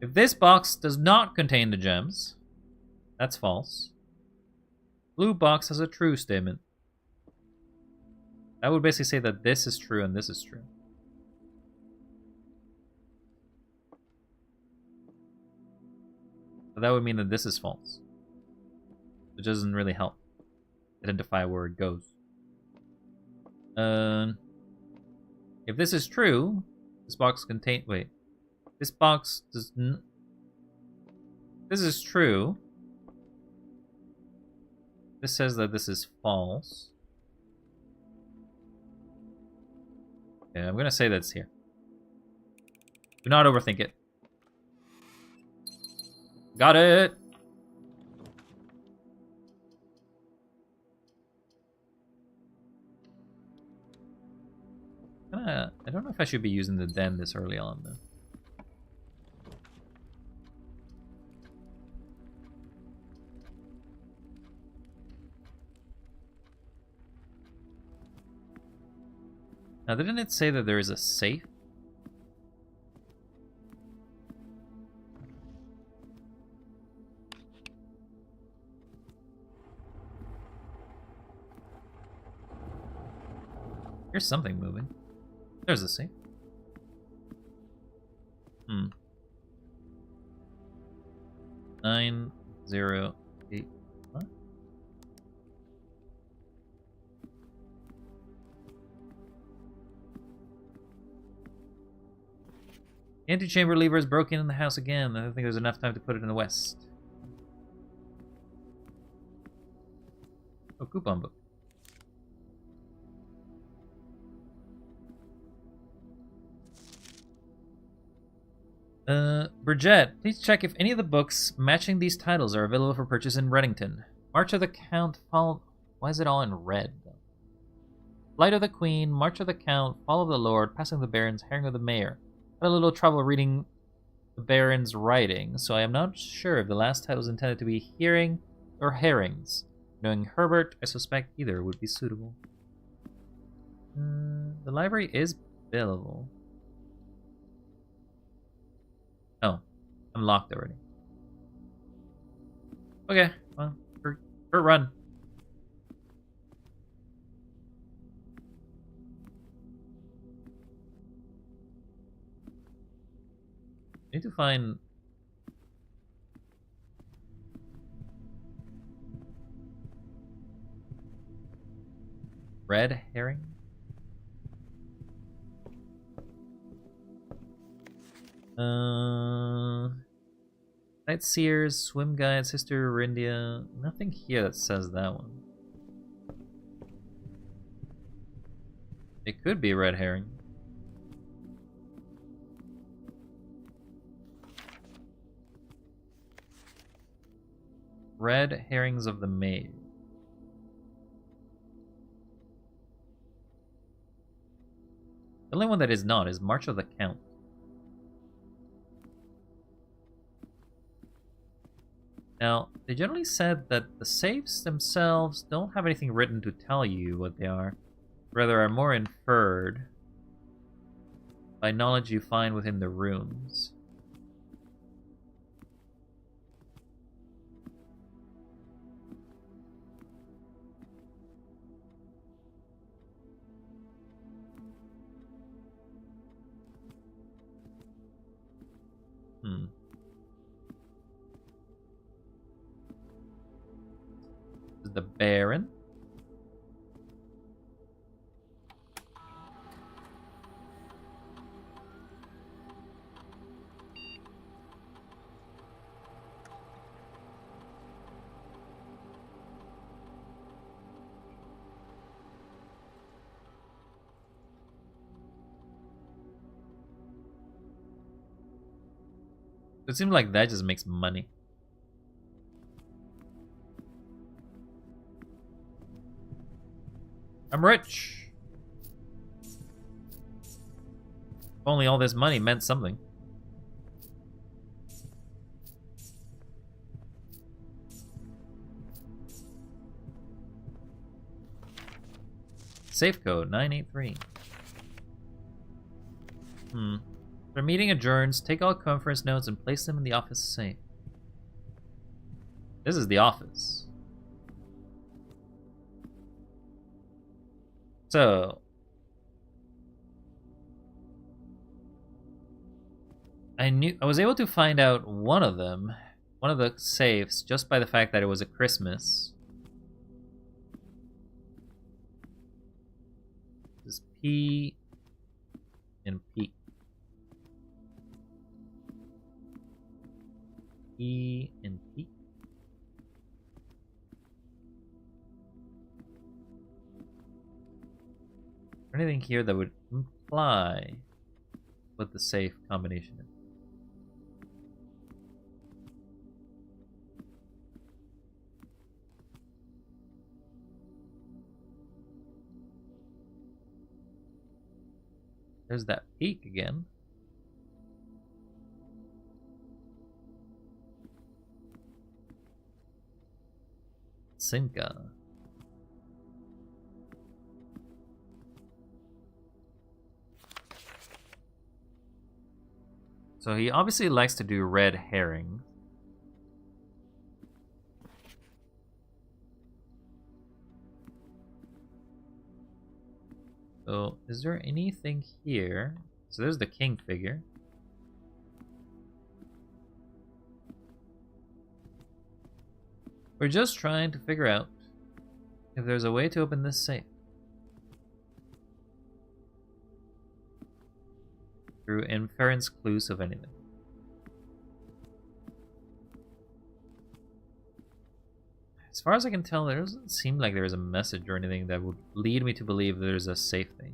if this box does not contain the gems, that's false. Blue box has a true statement. That would basically say that this is true and this is true. So that would mean that this is false. Which doesn't really help identify where it goes. If this is true, this box contains... Wait. This box does... This is true. This says that this is false. Yeah, I'm gonna say that's here. Do not overthink it. Got it! I don't know if I should be using the den this early on, though. Now, didn't it say that there is a safe? Here's something moving. There's a safe. 908. What? The antechamber lever is broken in the house again. I don't think there's enough time to put it in the west. Oh, coupon book. Bridget, please check if any of the books matching these titles are available for purchase in Reddington. March of the Count, Fall... Why is it all in red, though? Flight of the Queen, March of the Count, Fall of the Lord, Passing the Barons, Herring of the Mayor. Had a little trouble reading the Baron's writing, so I am not sure if the last title is intended to be Hearing or Herrings. Knowing Herbert, I suspect either would be suitable. The library is billable. Oh, I'm locked already. Okay, well, for run. Need to find Red herring? Sightseers, swim guides, Sister Rindia. Nothing here that says that one. It could be red herring. Red herrings of the maze. The only one that is not is March of the Count. Now, they generally said that the safes themselves don't have anything written to tell you what they are, rather are more inferred by knowledge you find within the rooms. This is the Baron. It seems like that just makes money. I'm rich. If only all this money meant something. Safe code 983. The meeting adjourns. Take all conference notes and place them in the office safe. This is the office. So, I was able to find out one of them, one of the safes, just by the fact that it was a Christmas. This is P and P. E and P. Anything here that would imply what the safe combination is. There's that peak again. Simka. So he obviously likes to do red herring. So is there anything here? So there's the king figure. We're just trying to figure out if there's a way to open this safe. Through inference clues of anything. As far as I can tell, there doesn't seem like there's a message or anything that would lead me to believe there's a safe thing.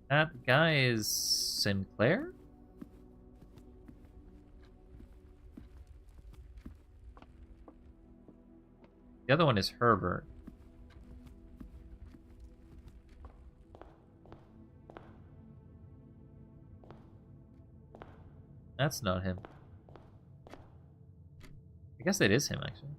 That guy is Sinclair? The other one is Herbert. That's not him. I guess it is him, actually.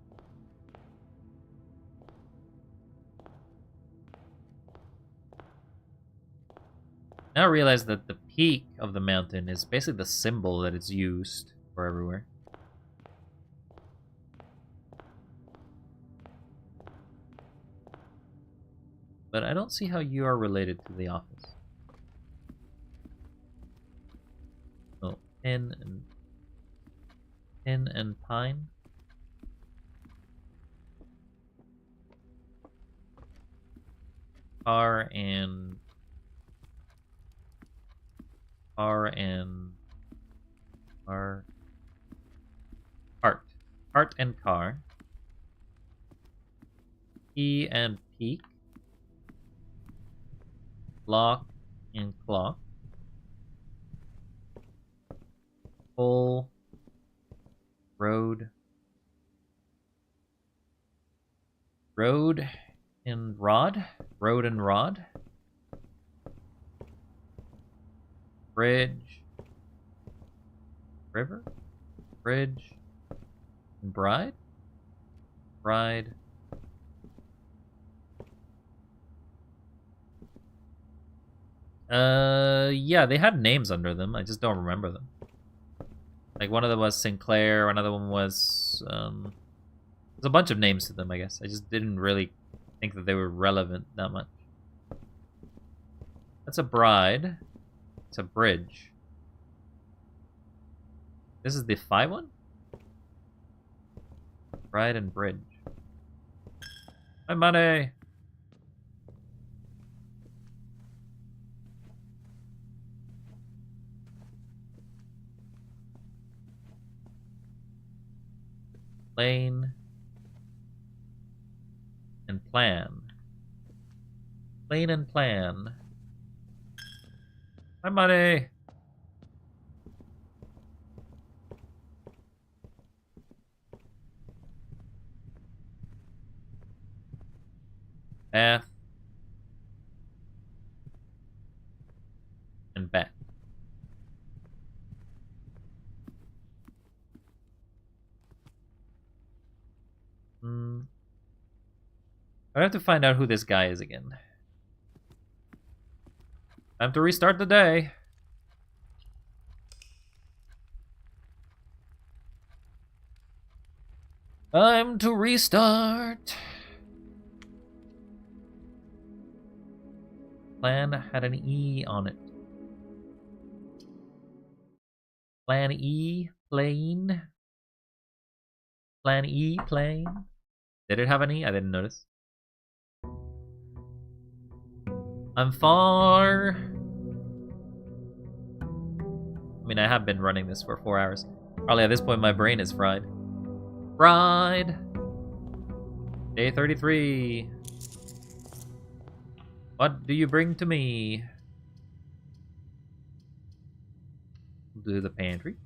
Now I realize that the peak of the mountain is basically the symbol that is used for everywhere. But I don't see how you are related to the office. Pin and pine. Car and cart. Cart and car. Key and peak. Lock and clock. Full. Road. Road and rod. Road and rod. Bridge. River. Bridge. And bride. Bride. Yeah, they had names under them. I just don't remember them. Like, one of them was Sinclair, another one was, there's a bunch of names to them, I guess. I just didn't really think that they were relevant that much. That's a bride. It's a bridge. This is the 5 one? Bride and bridge. My money! Plane and plan. Plane and plan. My money. Path and back. I have to find out who this guy is again. Time to restart the day. Time to restart. Plan had an E on it. Plan E, plane. Plan E, plane. Did it have an E? I didn't notice. I'm far. I mean, I have been running this for 4 hours. Probably at this point, my brain is fried. Fried. Day 33. What do you bring to me? Do the pantry.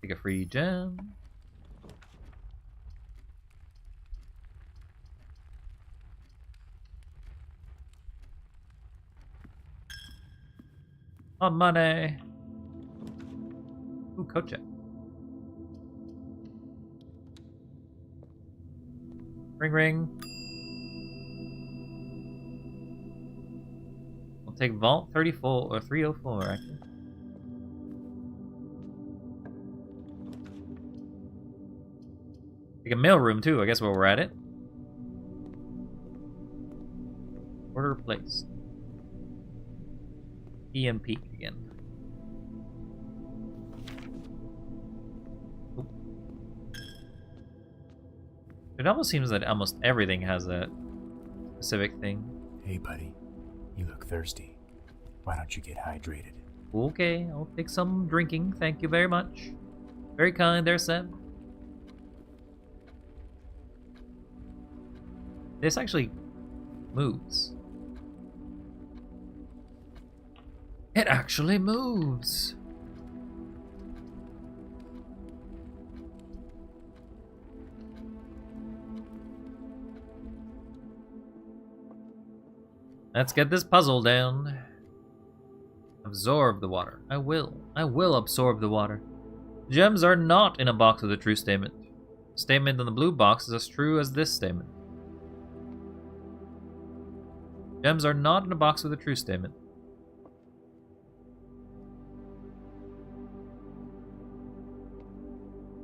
Take a free gem. On money. Ooh, coat check. Ring ring. We'll take vault 34 or 304 actually. Take a mail room too, I guess while we're at it. Order placed. E and peak again. Oop. It almost seems that almost everything has a specific thing. Hey, buddy. You look thirsty. Why don't you get hydrated? Okay, I'll take some drinking. Thank you very much. Very kind there, Seb. This actually moves. It actually moves. Let's get this puzzle down. Absorb the water. I will absorb the water. Gems are not in a box with a true statement. The statement on the blue box is as true as this statement. Gems are not in a box with a true statement.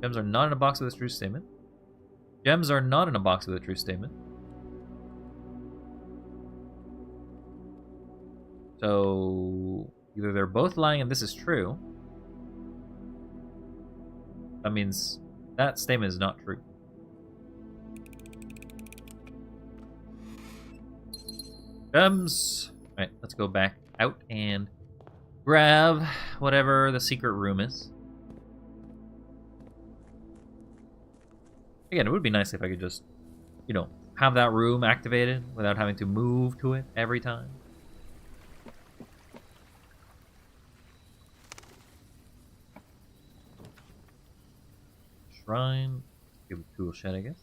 Gems are not in a box with a true statement. Gems are not in a box with a true statement. So either they're both lying and this is true. That means that statement is not true. Gems. Alright, let's go back out and grab whatever the secret room is. Again, it would be nice if I could just, you know, have that room activated without having to move to it every time. Shrine. Give a tool shed, I guess.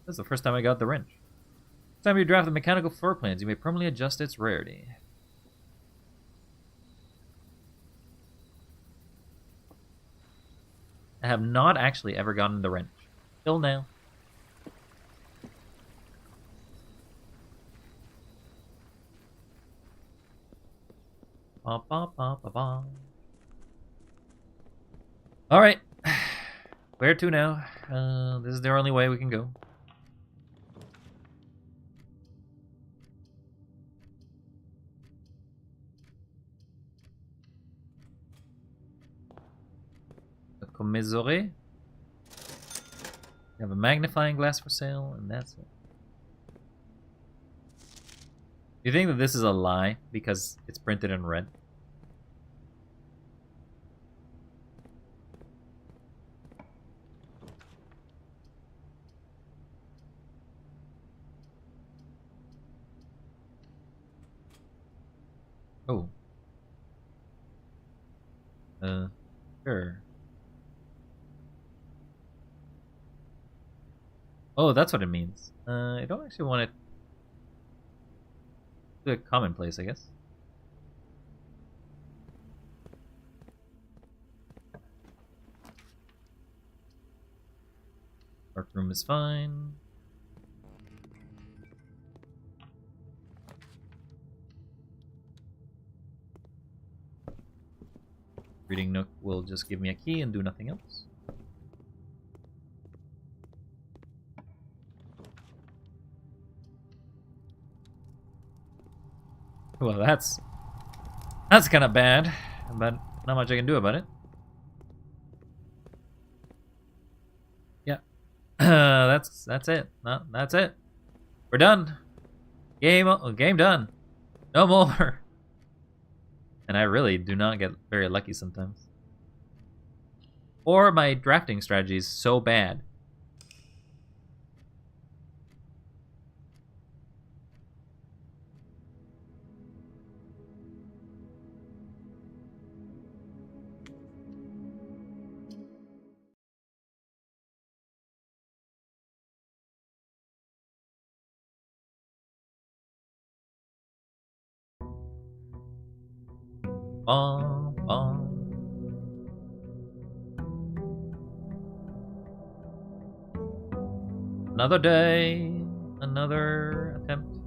This is the first time I got the wrench. Next time you draft the mechanical floor plans, you may permanently adjust its rarity. I have not actually ever gotten the wrench. Till now. Ba, ba, ba, ba, ba. Alright. Where to now? This is the only way we can go. The Commissory. We have a magnifying glass for sale, and that's it. Do you think that this is a lie because it's printed in red? Oh. Sure. Oh, that's what it means. I don't actually want it to a commonplace, I guess. Dark room is fine. Reading Nook will just give me a key and do nothing else. Well, that's kind of bad, but not much I can do about it. Yeah, that's it. No, that's it. We're done. Game done. No more. And I really do not get very lucky sometimes. Or my drafting strategy is so bad. Bom, bom. Another day, another attempt.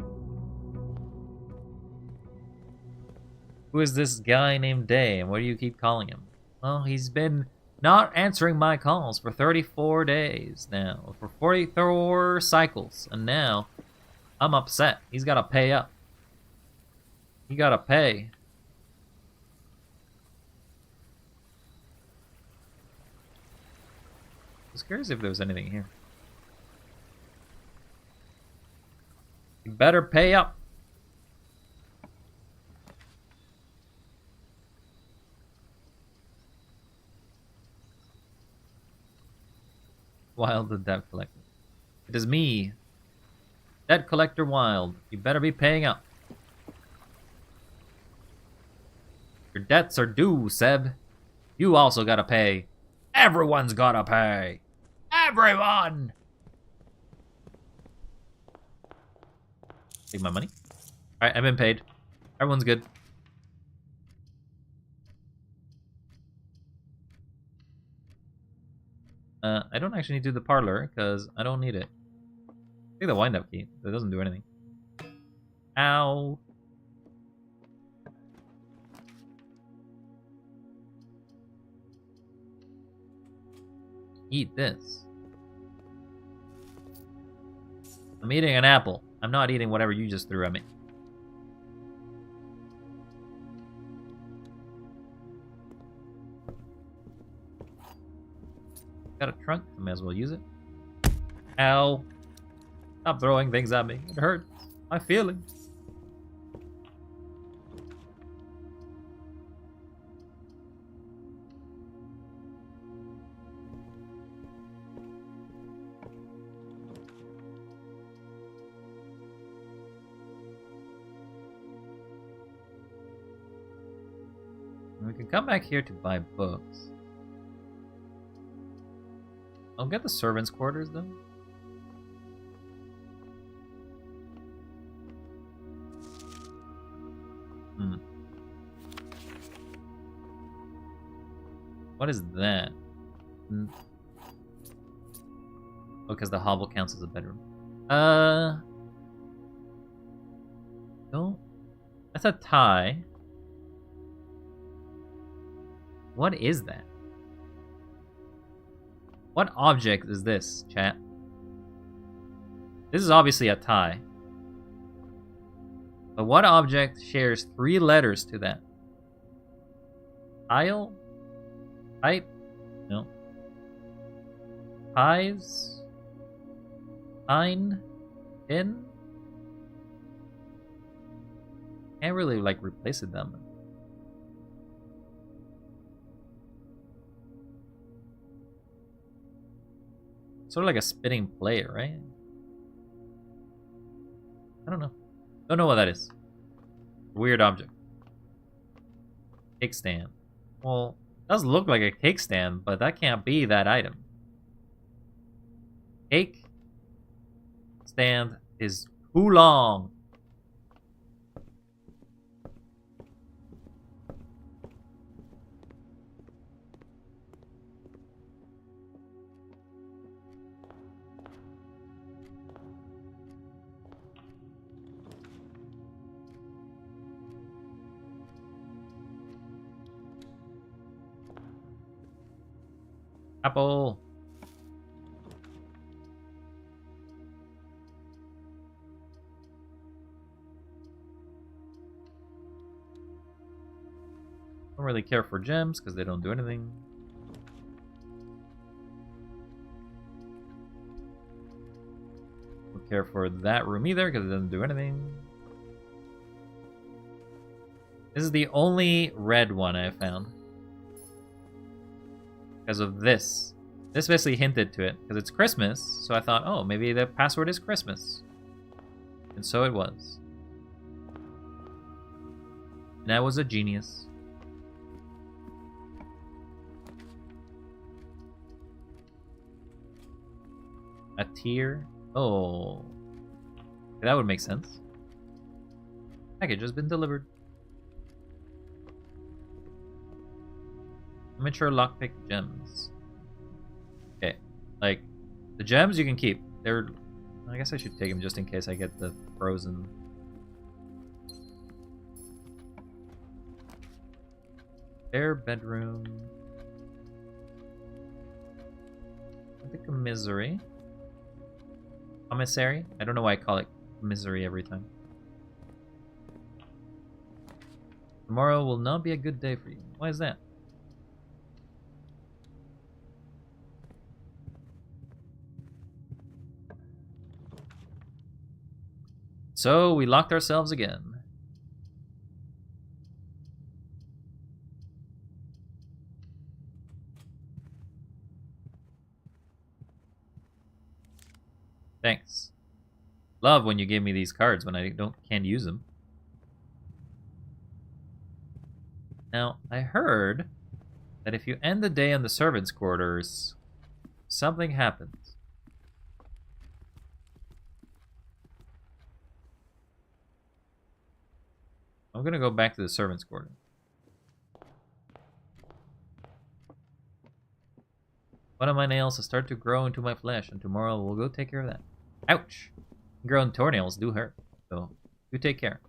Who is this guy named Day, and what do you keep calling him? Well, he's been not answering my calls for 34 days now, for 44 cycles, and now I'm upset. He's got to pay up. He got to pay. I was curious if there was anything here. You better pay up. Wild the debt collector. It is me. Debt collector Wild. You better be paying up. Your debts are due, Seb. You also gotta pay. Everyone's gotta pay. Everyone! Take my money. Alright, I've been paid. Everyone's good. I don't actually need to do the parlor, because I don't need it. Take the wind-up key. That doesn't do anything. Ow. Eat this. I'm eating an apple. I'm not eating whatever you just threw at me. Got a trunk. I may as well use it. Ow. Stop throwing things at me. It hurts. My feelings. We can come back here to buy books. I'll get the servants' quarters though. What is that? Oh, because the hovel counts as a bedroom. No. That's a tie. What is that? What object is this, chat? This is obviously a tie. But what object shares 3 letters to that? Tile? Pipe? No. Pies? Pine? Pin? Can't really, like, replace it that much. Sort of like a spinning plate, right? I don't know. Don't know what that is. Weird object. Cake stand. Well, it does look like a cake stand, but that can't be that item. Cake stand is too long. Apple. Don't really care for gems because they don't do anything. Don't care for that room either because it doesn't do anything. This is the only red one I found. Because of this. This basically hinted to it, because it's Christmas, so I thought, oh, maybe the password is Christmas. And so it was. And I was a genius. A tier? Oh. That would make sense. Package has been delivered. Mature lockpick gems. Okay, like the gems you can keep. They're. I guess I should take them just in case I get the frozen. Fair bedroom. The commissary. Commissary? I don't know why I call it commissary every time. Tomorrow will not be a good day for you. Why is that? So we locked ourselves again. Thanks. Love when you give me these cards when I can't use them. Now, I heard that if you end the day in the servants' quarters, something happens. I'm gonna go back to the servants' quarter. One of my nails has started to grow into my flesh, and tomorrow we'll go take care of that. Ouch! Growing toenails do hurt, so you take care.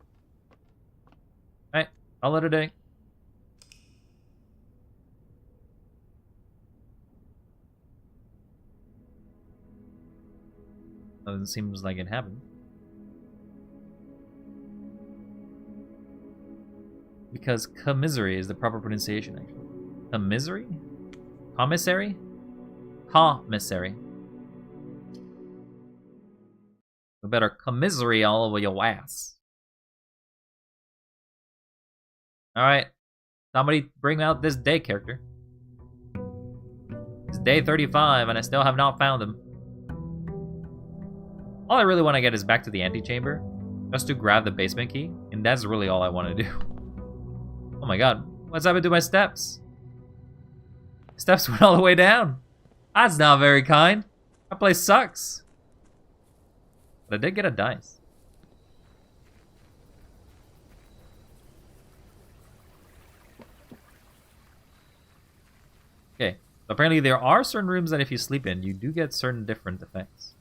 Alright, call it a day. it seems like it happened. Because commissary is the proper pronunciation, actually. Commissary? Commissary? Commissary. We better commissary all over your ass. Alright. Somebody bring out this day character. It's day 35 and I still have not found him. All I really want to get is back to the antechamber, just to grab the basement key, and that's really all I want to do. Oh my god, what's happened to my steps? Steps went all the way down. That's not very kind. That place sucks. But I did get a dice. Okay, so apparently there are certain rooms that if you sleep in, you do get certain different effects.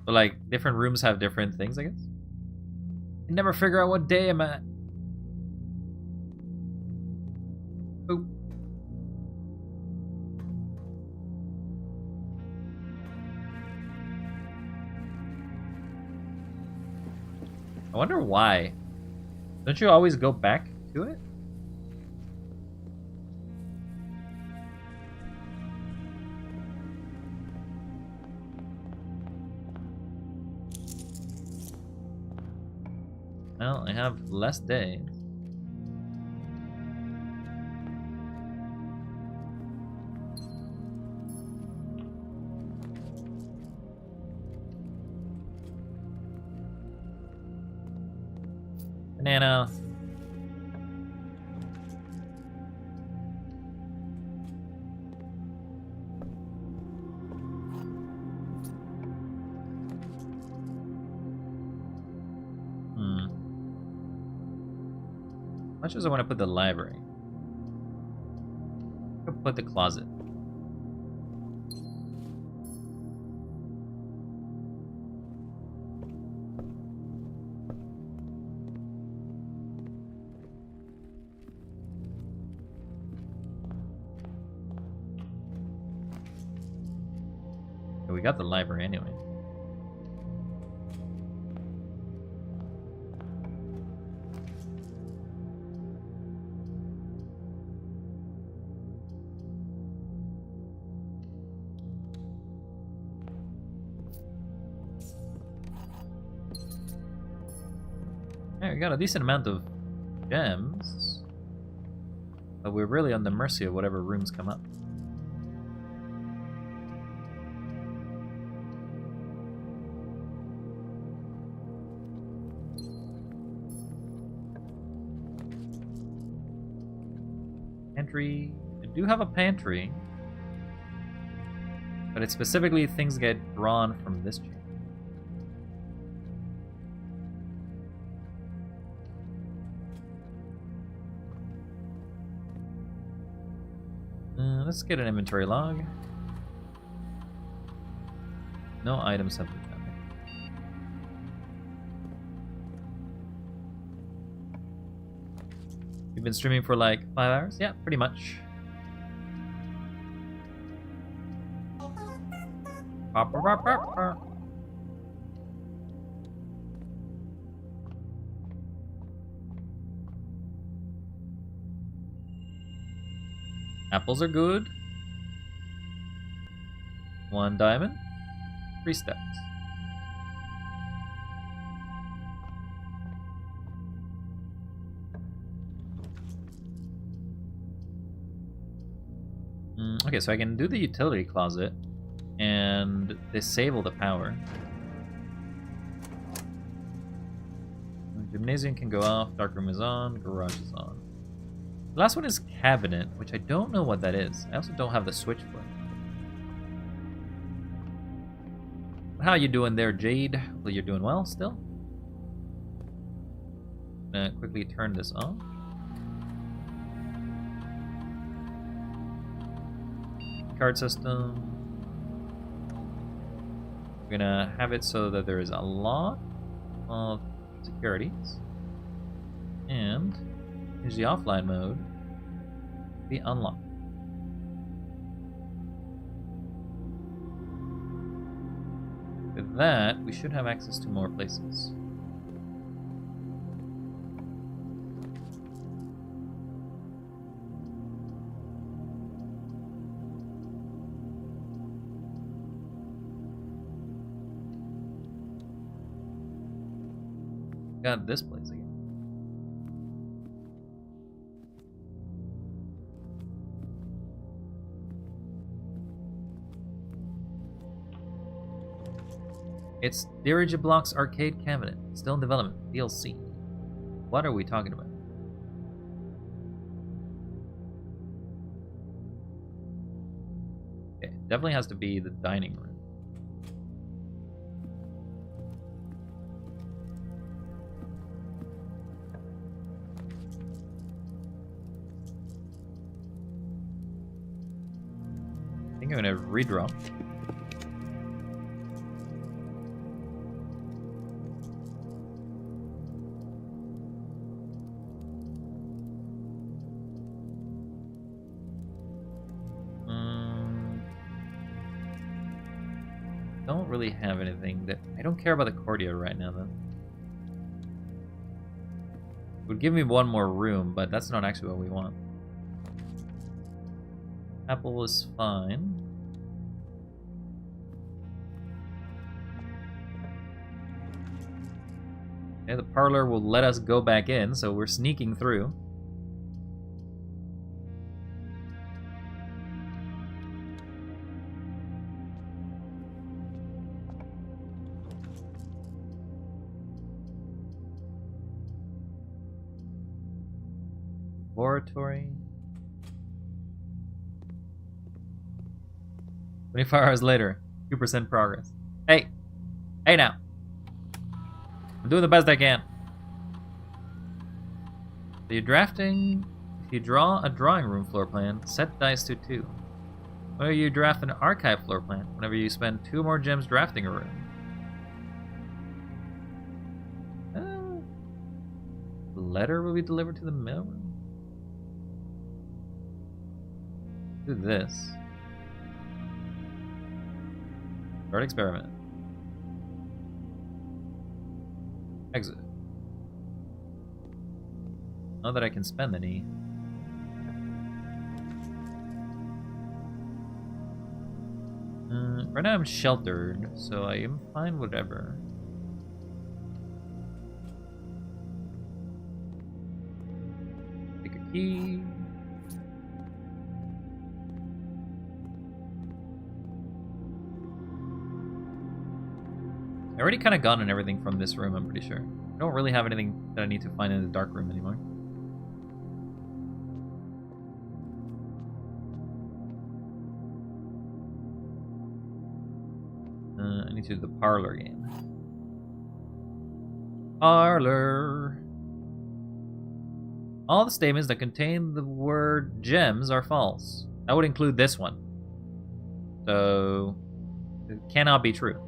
So like, different rooms have different things, I guess? I never figure out what day I'm at. Oop. I wonder why. Don't you always go back to it? Well, I have less days. Banana. As much as I want to put the library, I could put the closet. We got the library anyway. Yeah, we got a decent amount of gems, but we're really on the mercy of whatever rooms come up. Pantry. I do have a pantry, but it's specifically things get drawn from this chamber. Let's get an inventory log. No items have been found. You've been streaming for like 5 hours? Yeah, pretty much. Apples are good. 1 diamond. 3 stacks. Okay, so I can do the utility closet and disable the power. Gymnasium can go off, darkroom is on, garage is on. The last one is cabinet, which I don't know what that is. I also don't have the switch for it. How you doing there, Jade? Hopefully you're doing well still. I'm gonna quickly turn this on. Card system. We're gonna have it so that there is a lot of securities. And Change the offline mode. Be unlocked. With that, we should have access to more places. Got this place again. It's Dirigiblocks Arcade Cabinet. Still in development. DLC. What are we talking about? Okay, definitely has to be the dining room. I think I'm gonna redrop. Don't really have anything that... I don't care about the courtyard right now, though. It would give me one more room, but that's not actually what we want. Apple is fine. Okay, the parlor will let us go back in, so we're sneaking through. Laboratory. 24 hours later, 2% progress. Hey! Hey now! I'm doing the best I can. So you're drafting... If you draw a drawing room floor plan, set dice to 2. Whenever you draft an archive floor plan, whenever you spend 2 more gems drafting a room. The letter will be delivered to the mailroom. Do this. Start experiment. Exit. Not that I can spend any. Right now I'm sheltered, so I am fine whatever. Take a key. I already kind of gotten everything from this room, I'm pretty sure. I don't really have anything that I need to find in the dark room anymore. I need to do the parlor game. Parlor. All the statements that contain the word gems are false. That would include this one. So, it cannot be true.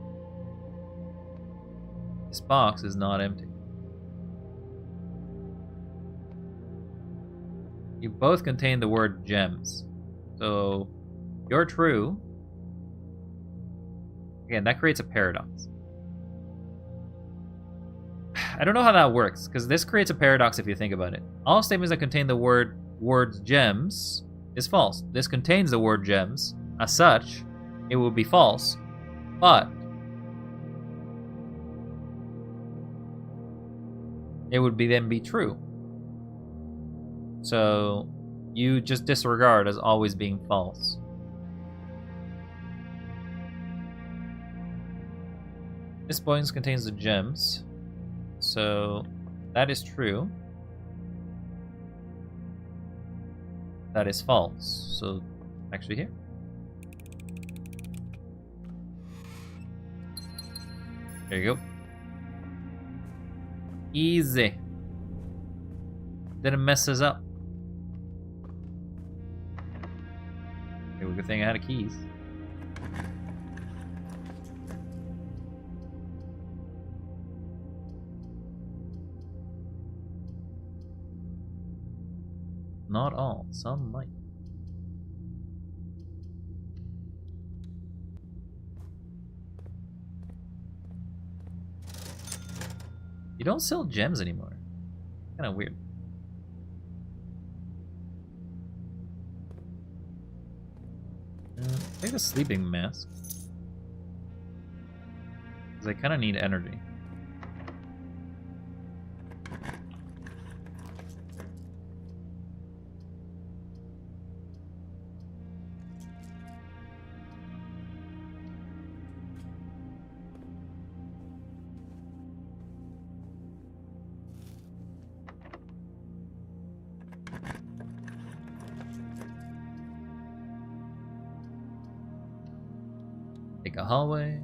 This box is not empty. You both contain the word gems. So, you're true. Again, that creates a paradox. I don't know how that works, because this creates a paradox if you think about it. All statements that contain the words gems is false. This contains the word gems. As such, it will be false. But it would then be true. So you just disregard as always being false. This point contains the gems. So that is true. That is false. So actually here. There you go. Easy. Didn't mess us up. Okay, well, good thing I had a keys. not all. Some might. You don't sell gems anymore. Kind of weird. Take the sleeping mask. Because I kind of need energy. Take a hallway.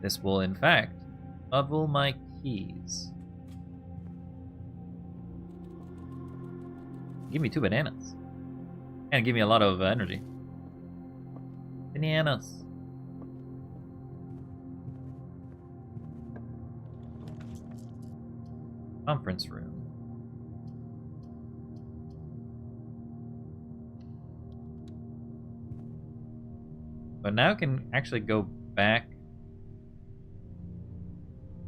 This will, in fact, level my keys. Give me 2 bananas. And give me a lot of energy. Bananas. Conference room. But now I can actually go back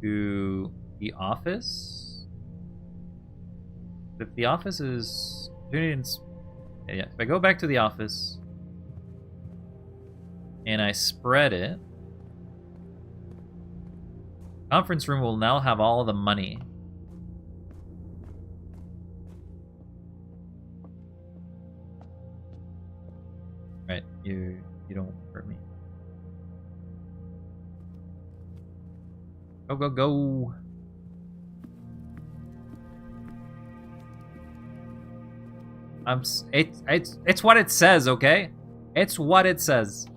to the office. If the office is... Yeah, if I go back to the office and I spread it, conference room will now have all the money. Right, you don't hurt me. Go, go, go. It's what it says, okay? It's what it says.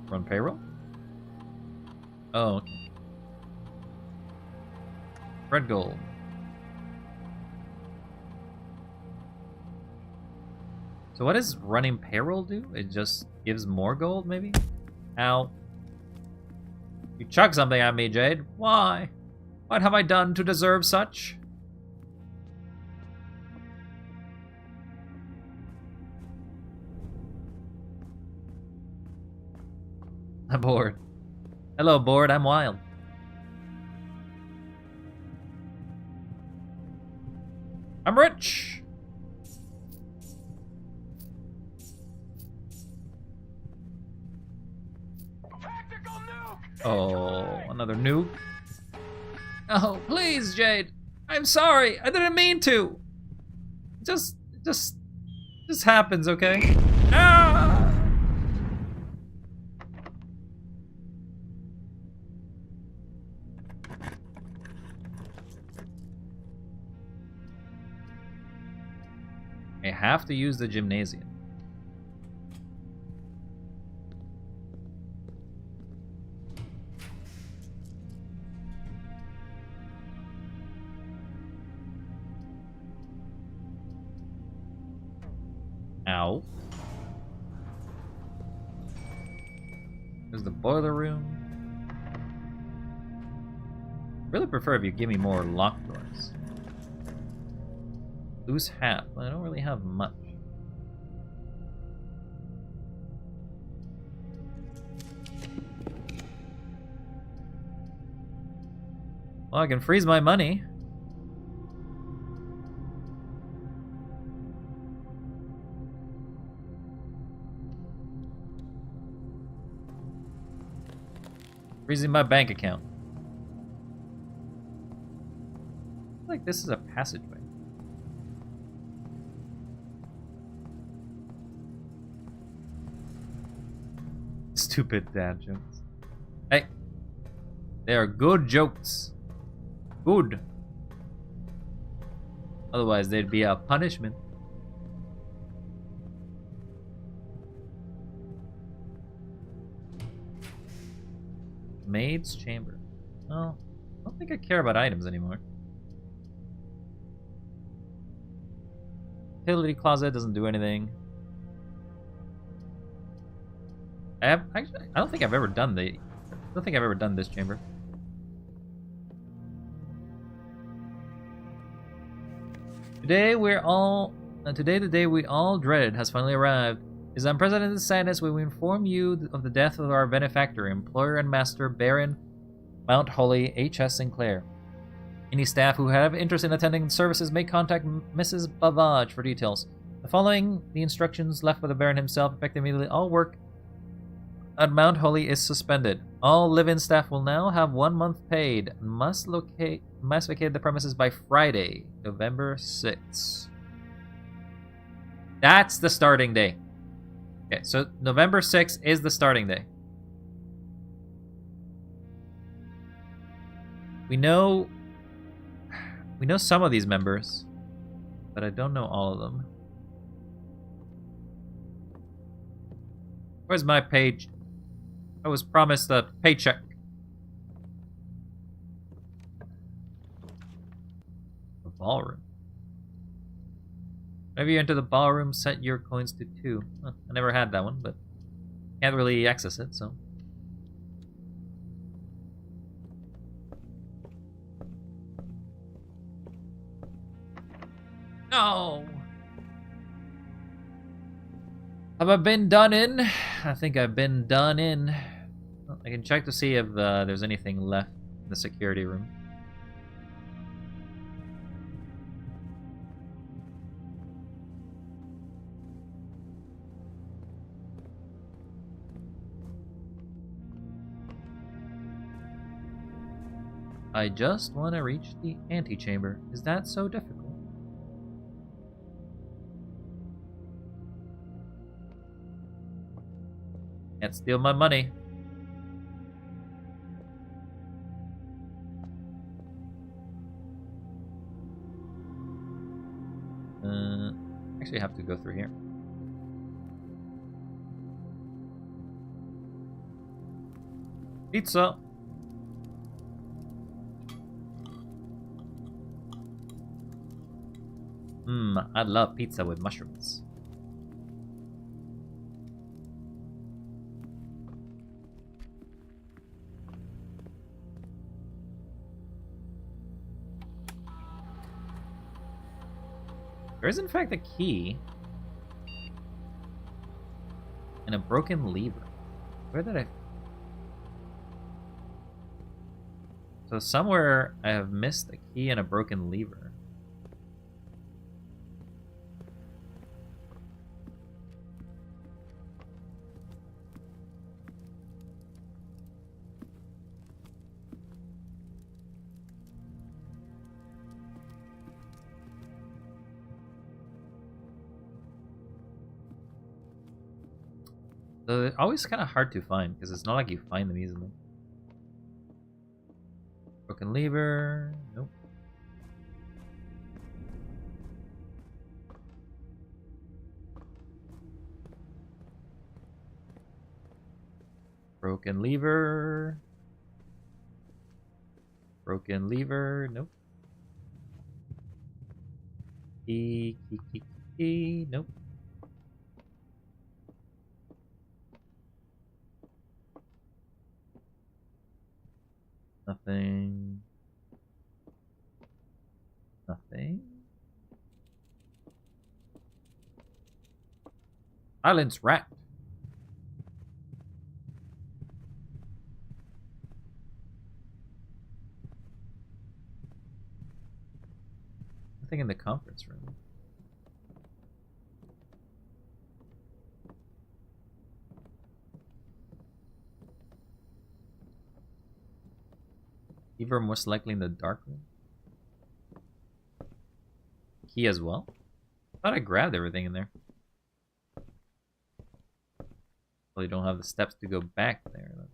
Run payroll? Oh, okay. Red gold. So what does running payroll do? It just gives more gold, maybe? Ow. You chuck something at me, Jade. Why? What have I done to deserve such? I'm bored. Hello, bored. I'm wild. I'm rich. Oh, another nuke. Oh, please, Jade. I'm sorry. I didn't mean to. Just happens, okay? Ah! I have to use the gymnasium. Ow. There's the boiler room. Really prefer if you give me more locked doors. Lose half. I don't really have much. Well, I can freeze my money. Freezing my bank account. I feel like this is a passageway. Stupid dad jokes. Hey, they are good jokes. Good. Otherwise, they'd be a punishment. Maid's chamber. Oh, I don't think I care about items anymore. Utility closet doesn't do anything. I don't think I've ever done I don't think I've ever done this chamber. Today the day we all dreaded has finally arrived. It is unprecedented sadness when we inform you of the death of our benefactor, employer, and master, Baron Mount Holy H.S. Sinclair. Any staff who have interest in attending services may contact Mrs. Bavage for details. Following the instructions left by the Baron himself, effective immediately, all work at Mount Holy is suspended. All live-in staff will now have 1 month paid and must vacate the premises by Friday, November 6th. That's the starting day. Okay, so November 6th is the starting day. We know some of these members, but I don't know all of them. Where's my page? I was promised a paycheck. The ballroom. Whenever you enter the ballroom, set your coins to 2. Huh, I never had that one, but can't really access it, so. No! Have I been done in? I think I've been done in. Well, I can check to see if there's anything left in the security room. I just want to reach the antechamber. Is that so difficult? Can't steal my money. Actually, I have to go through here. Pizza. I love pizza with mushrooms. There is in fact a key and a broken lever. Where did I... So somewhere I have missed a key and a broken lever. So they're always kind of hard to find because it's not like you find them easily. Broken lever. Nope. Broken lever. Broken lever. Nope. Key. Nope. Nothing. Nothing. Silence rat. Nothing in the conference room. Either most likely in the dark room. Key as well. I thought I grabbed everything in there. Well, you don't have the steps to go back there. Though.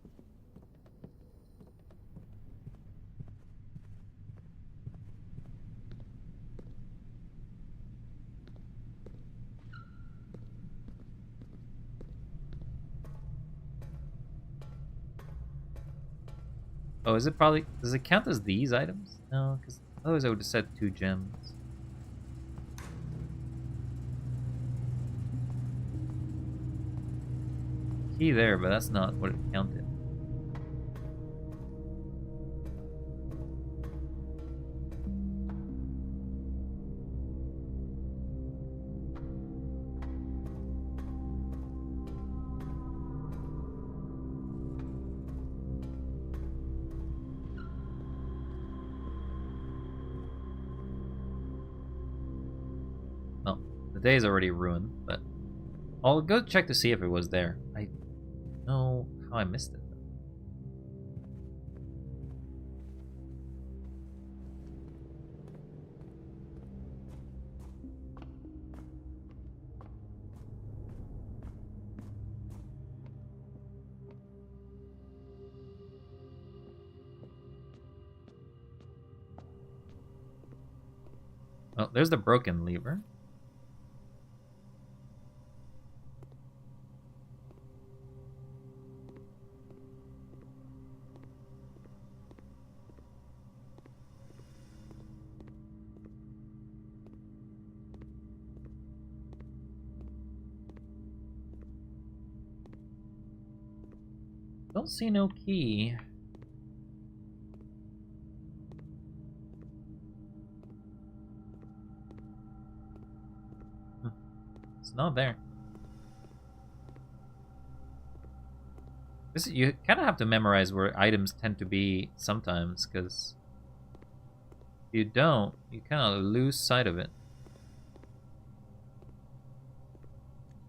Oh, is it probably... Does it count as these items? No, because otherwise I would have said 2 gems. key there, but that's not what it counted. Well, the day's already ruined, but I'll go check to see if it was there. I don't know how I missed it. Oh, there's the broken lever. Don't see no key. It's not there. You kind of have to memorize where items tend to be sometimes, because if you don't, you kind of lose sight of it.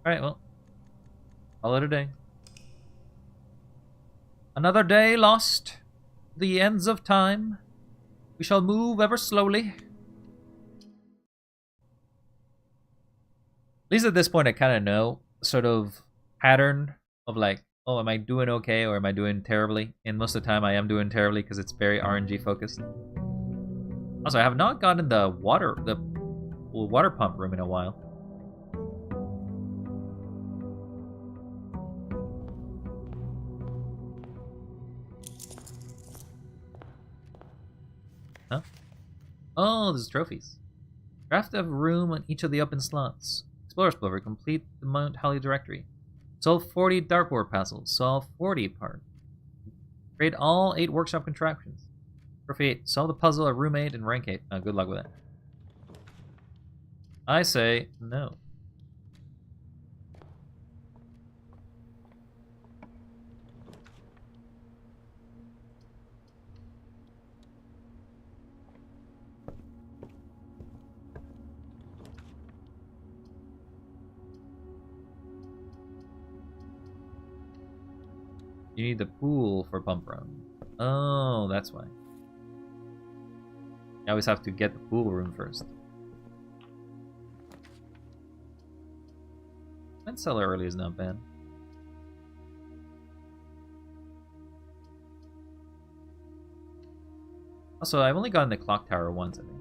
Alright, well, call it a day. Another day lost. The ends of time. We shall move ever slowly. At least at this point I kind of know sort of pattern of like, oh, am I doing okay or am I doing terribly? And most of the time I am doing terribly because it's very RNG focused. Also, I have not gotten the water pump room in a while. Huh? Oh, there's trophies. Draft a room on each of the open slots. Explorer Explorer, complete the Mount Holly directory. Solve 40 dartboard puzzles. Solve 40 part. Trade all 8 workshop contraptions. Trophy 8. Solve the puzzle of room 8 and rank 8. Good luck with that. I say no. You need the pool for pump room. Oh, that's why. You always have to get the pool room first. And cellar early is not bad. Also, I've only gotten the clock tower once, I think.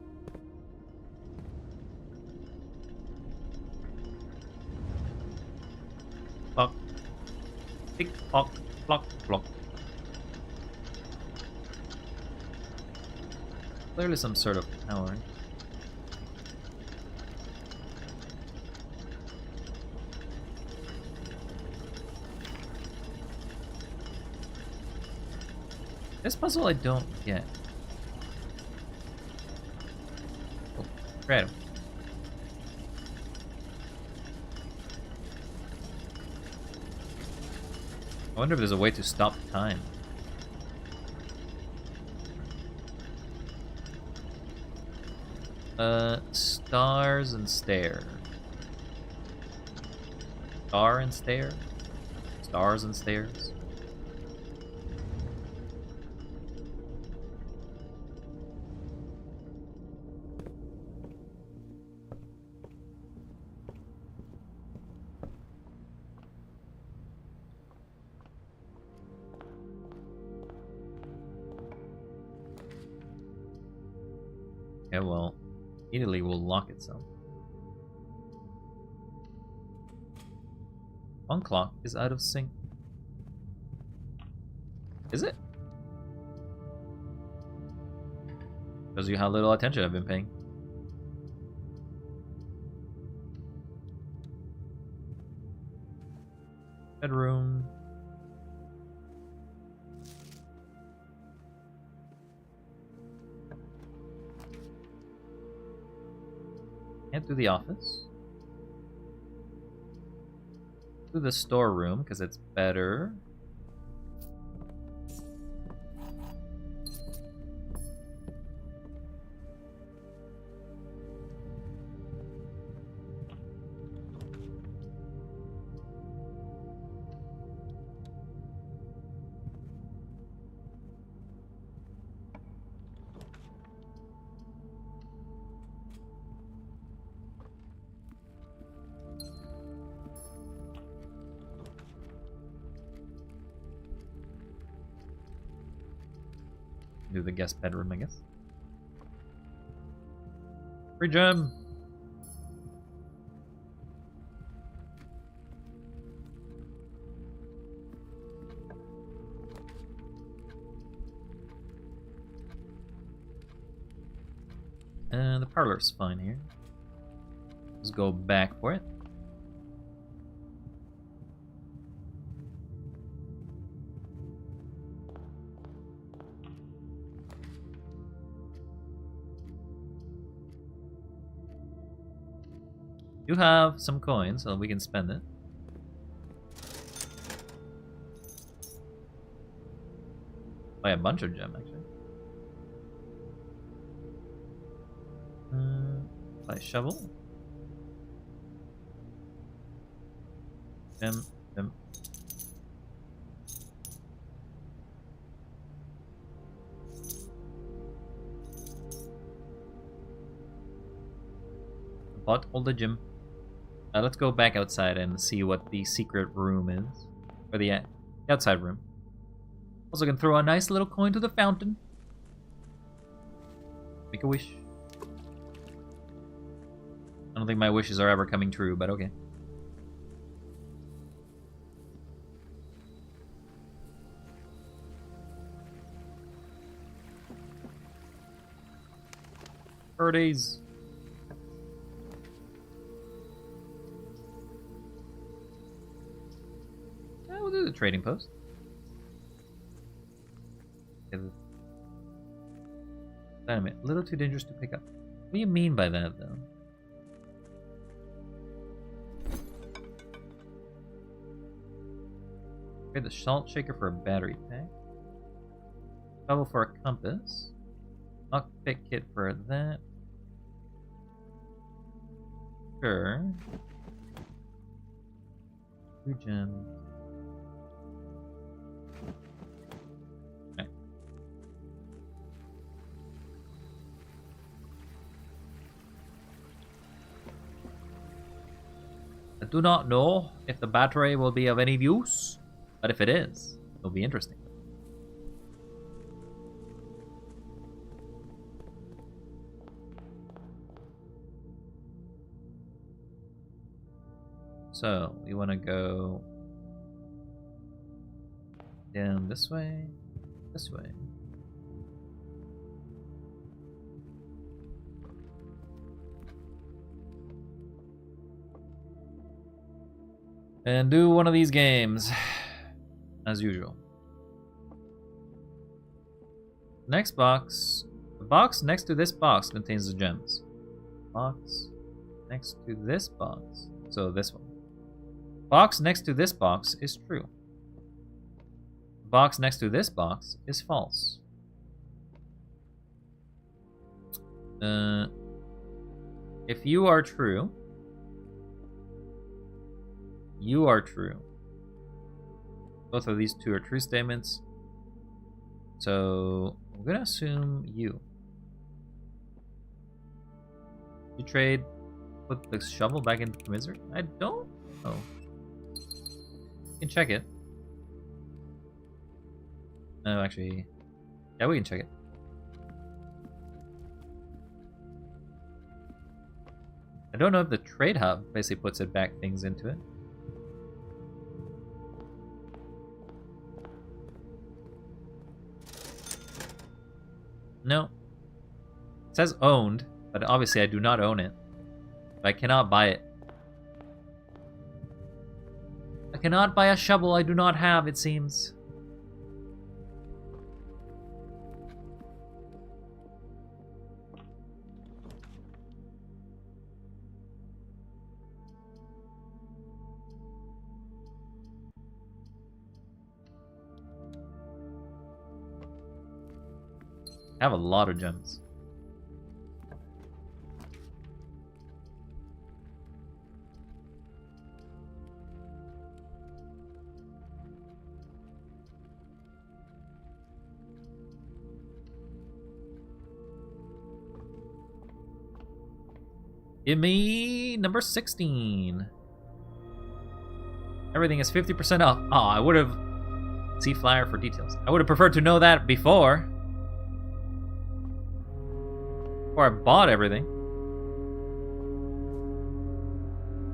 Clock. Tick tock. Block, block. Clearly some sort of tower. This puzzle I don't get. Oh, great. I wonder if there's a way to stop time. Stars and stare. Star and stare? Stars and stairs? Yeah, well, immediately will lock itself. One clock is out of sync. Is it? Shows you how little attention I've been paying. Bedroom. Can't do the office. Do the storeroom, because it's better. Do the guest bedroom, I guess. Free gem! And the parlor's fine here. Let's go back for it. You have some coins, so we can spend it. Buy a bunch of gem, actually. Buy a shovel. Gem. Bought all the gem. Let's go back outside and see what the secret room is. Or the outside room. Also can throw a nice little coin to the fountain. Make a wish. I don't think my wishes are ever coming true, but okay. Birdies. We'll do the trading post. Dynamite. A little too dangerous to pick up. What do you mean by that, though? Trade the salt shaker for a battery pack. Shovel for a compass. Lockpick kit for that. Sure. 2 gems. Okay. I do not know if the battery will be of any use, but if it is, it'll be interesting. So, we want to go down this way, this way. And do one of these games, as usual. Next box. The box next to this box contains the gems. Box next to this box. So this one. Box next to this box is true. Box next to this box is false. If you are true, you are true. Both of these two are true statements. So I'm gonna assume you. You trade, put the shovel back into the wizard? I don't know. You can check it. No, actually, yeah, we can check it. I don't know if the trade hub basically puts it back things into it. No. It says owned, but obviously I do not own it. I cannot buy it. I cannot buy a shovel I do not have, it seems. I have a lot of gems. Give me number 16. Everything is 50% off. Oh, I would have... See flyer for details. I would have preferred to know that before. Before I bought everything.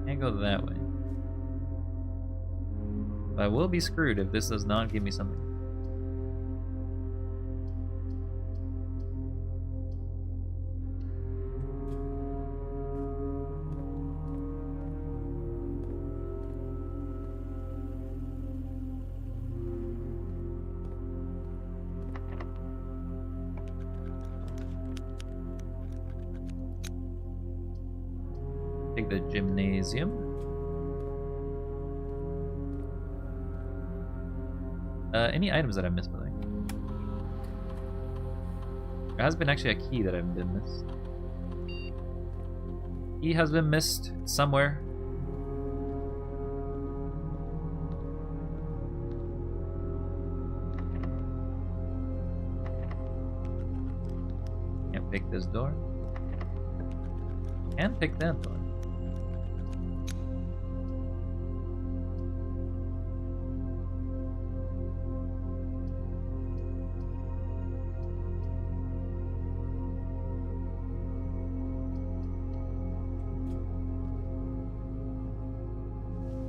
Can't go that way. But I will be screwed if this does not give me something. Take the gymnasium. Any items that I missed, by the way? There has been actually a key that I've been missed. Key has been missed somewhere. Can't pick this door. Can't pick that door.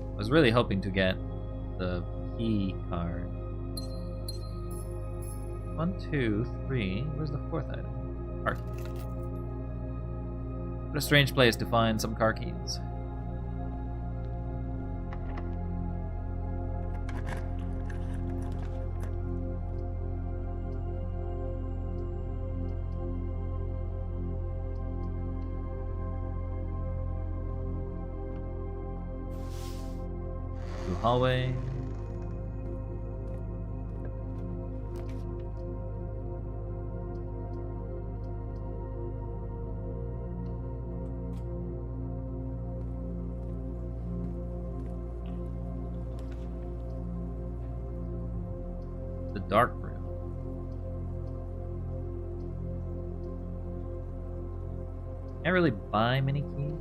I was really hoping to get the key card. 1, 2, 3. Where's the fourth item? Car key. What a strange place to find some car keys. Hallway. The dark room. Can't really buy many keys.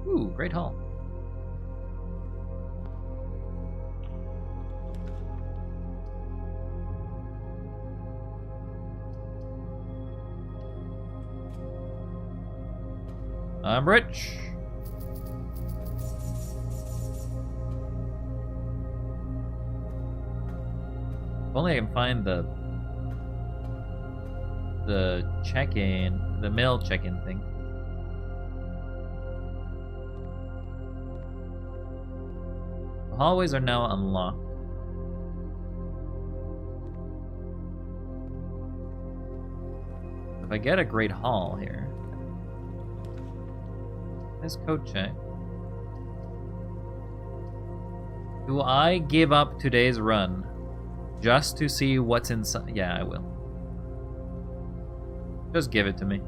Ooh, Great Hall. I'm rich. If only I can find the check-in, the mail check-in thing. The hallways are now unlocked. If I get a Great Hall here. This code check. Do I give up today's run just to see what's inside? Yeah, I will. Just give it to me.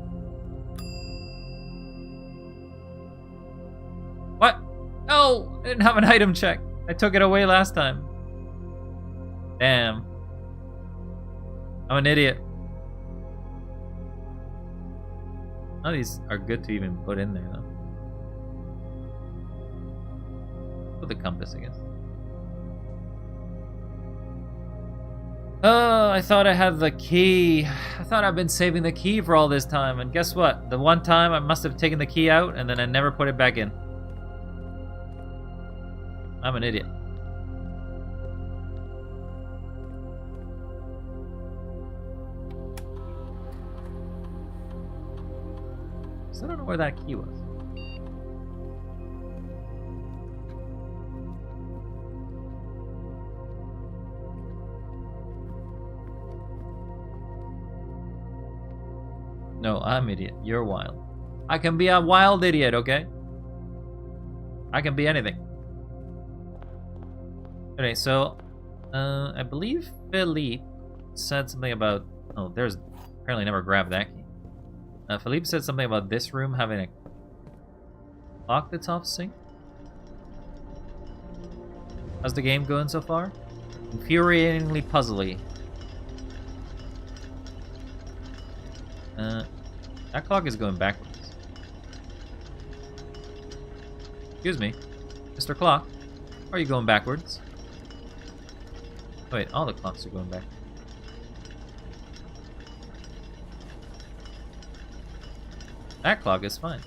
What? No! I didn't have an item check. I took it away last time. Damn. I'm an idiot. None of these are good to even put in there, though. Put the compass, I guess. Oh, I thought I had the key. I thought I've been saving the key for all this time, and guess what? The one time I must have taken the key out, and then I never put it back in. I'm an idiot. So I don't know where that key was. No, I'm idiot. You're wild. I can be a wild idiot, okay? I can be anything. Okay, so I believe Philippe said something about. Oh, there's apparently never grabbed that key. Philippe said something about this room having a clock that's off sync. How's the game going so far? Infuriatingly puzzly. That clock is going backwards. Excuse me, Mr. Clock. Are you going backwards? Wait, all the clocks are going back. That clock is fine.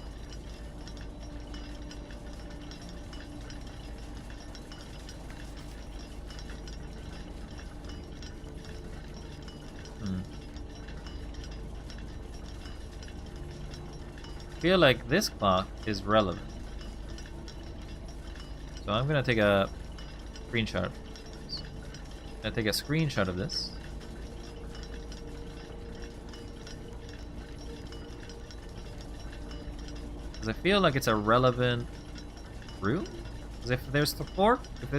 I feel like this clock is relevant. So I'm gonna take a screenshot. I'm gonna take a screenshot of this. Because I feel like it's a relevant rule. Because if there's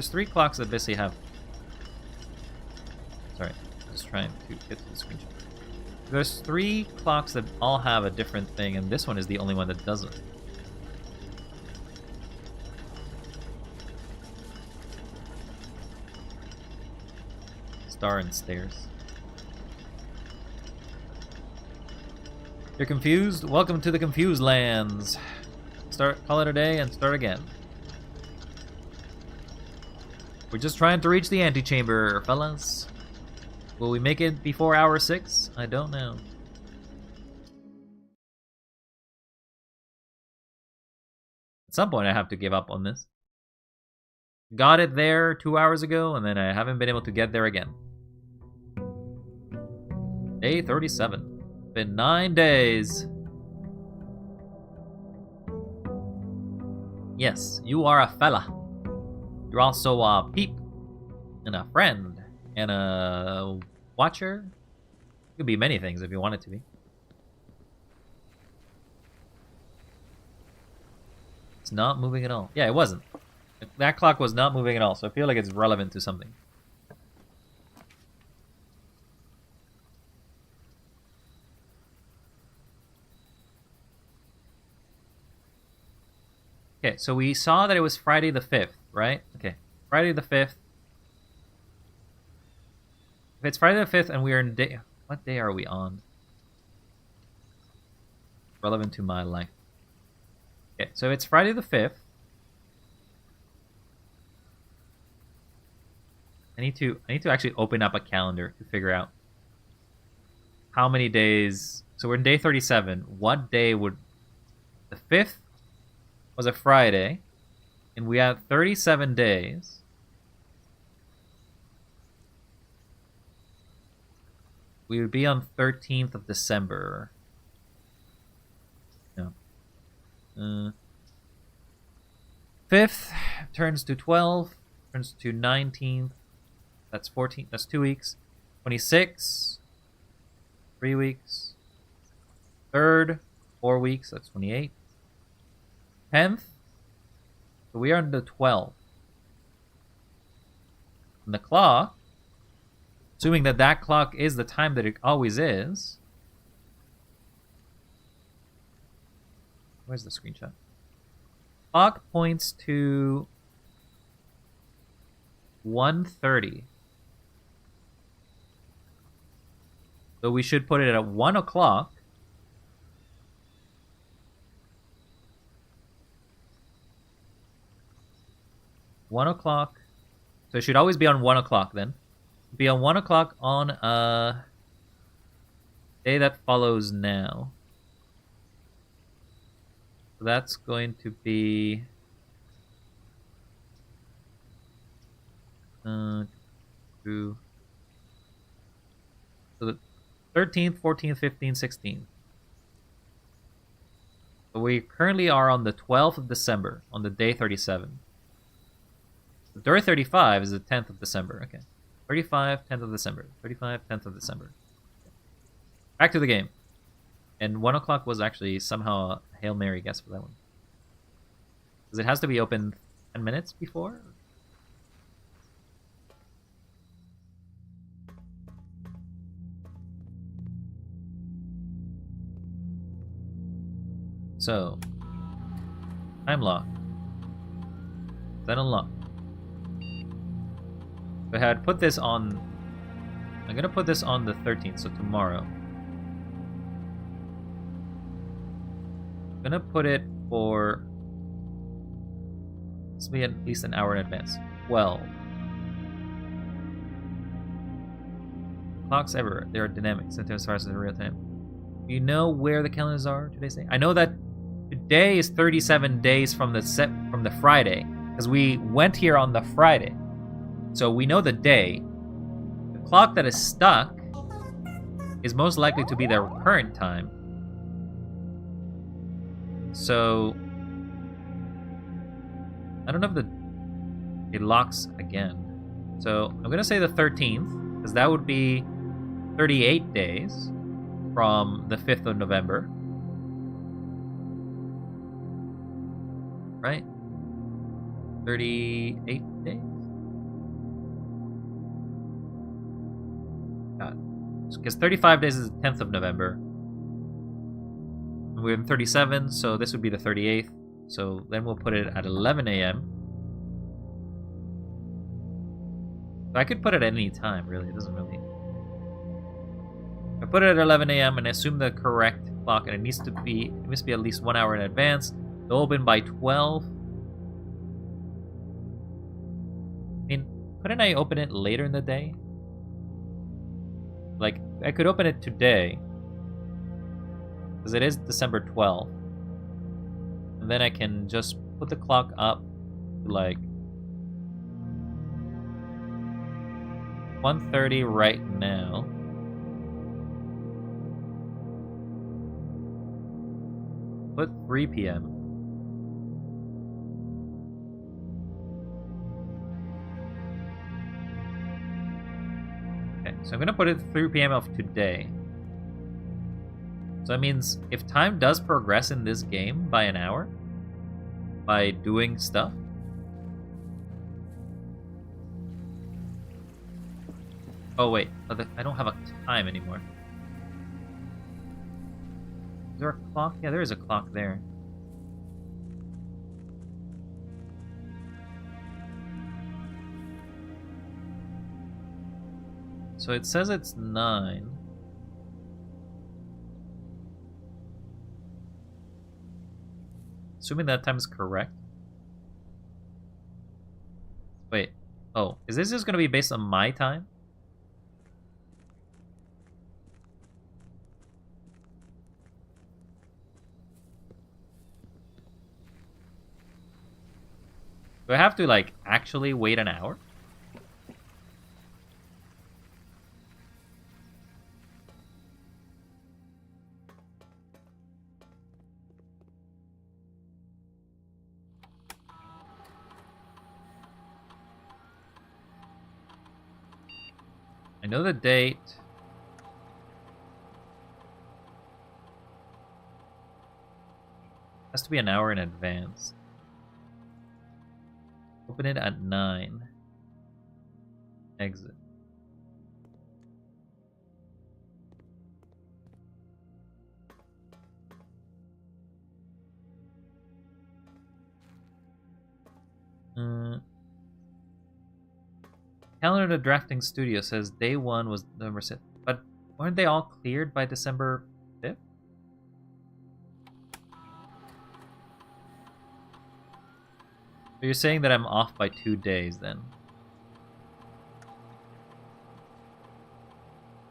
three clocks that basically have. Sorry, I'm just trying to get to the screenshot. There's three clocks that all have a different thing, and this one is the only one that doesn't. Star and stairs. You're confused? Welcome to the confused lands. Call it a day and start again. We're just trying to reach the antechamber, fellas. Will we make it before hour 6? I don't know. At some point I have to give up on this. Got it there 2 hours ago, and then I haven't been able to get there again. Day 37. Been 9 days. Yes, you are a fella. You're also a peep and a friend and a watcher. You could be many things if you want it to be. It's not moving at all. Yeah, it wasn't. That clock was not moving at all, so I feel like it's relevant to something. Okay, so we saw that it was Friday the 5th, right? Okay, Friday the 5th. If it's Friday the 5th and we are in day... What day are we on? Relevant to my life. Okay, so it's Friday the 5th. I need to actually open up a calendar to figure out how many days... So we're in day 37. What day would... The 5th was a Friday, and we have 37 days. We would be on 13th of December. No. 5th turns to 12, turns to 19th. That's 14. That's 2 weeks. 26. 3 weeks. 3rd, 4 weeks. That's 28. 10th. So we are on the 12th. And the clock, assuming that that clock is the time that it always is. Where's the screenshot? Clock points to 1:30. So we should put it at 1 o'clock. $1 o'clock. So it should always be on 1 o'clock then. Be on 1 o'clock on a day that follows now. So that's going to be through so the 13th, 14th, 15th, 16th. So we currently are on the 12th of December, on the day 37. The day 35 is the 10th of December. Okay. 35, 10th of December. 35, 10th of December. Back to the game. And 1 o'clock was actually somehow a Hail Mary guess for that one. Because it has to be open 10 minutes before? So, time lock. Then unlock. If I had put this on... I'm gonna put this on the 13th, so tomorrow. I'm gonna put it for... This will be at least an hour in advance. 12. Clocks everywhere. They are dynamic, sometimes as far as in real time. Do you know where the calendars are today's day? I know that today is 37 days from the Friday, because we went here on the Friday. So we know the day. The clock that is stuck is most likely to be their current time. So I don't know if it locks again. So I'm gonna say the 13th, because that would be 38 days from the 5th of November. Right? 38 days? Because 35 days is the 10th of November. And we're in 37, so this would be the 38th. So then we'll put it at 11 a.m. I could put it at any time, really. It doesn't really... I put it at 11 a.m. and assume the correct clock, and it must be at least 1 hour in advance. They'll open by 12. I mean, couldn't I open it later in the day? Like, I could open it today, because it is December 12th. And then I can just put the clock up to like 1:30 right now. Put 3 p.m. Okay, so I'm gonna put it 3 p.m. of today. So that means if time does progress in this game by an hour, by doing stuff, oh wait, I don't have a time anymore. Is there a clock? Yeah, there is a clock there. So it says it's 9. Assuming that time is correct. Wait. Oh, is this just going to be based on my time? Do I have to, like, actually wait an hour? I know the date. Has to be an hour in advance. Open it at 9. Exit. Calendar Drafting Studio says day 1 was November 6th, but weren't they all cleared by December 5th? So you're saying that I'm off by 2 days then?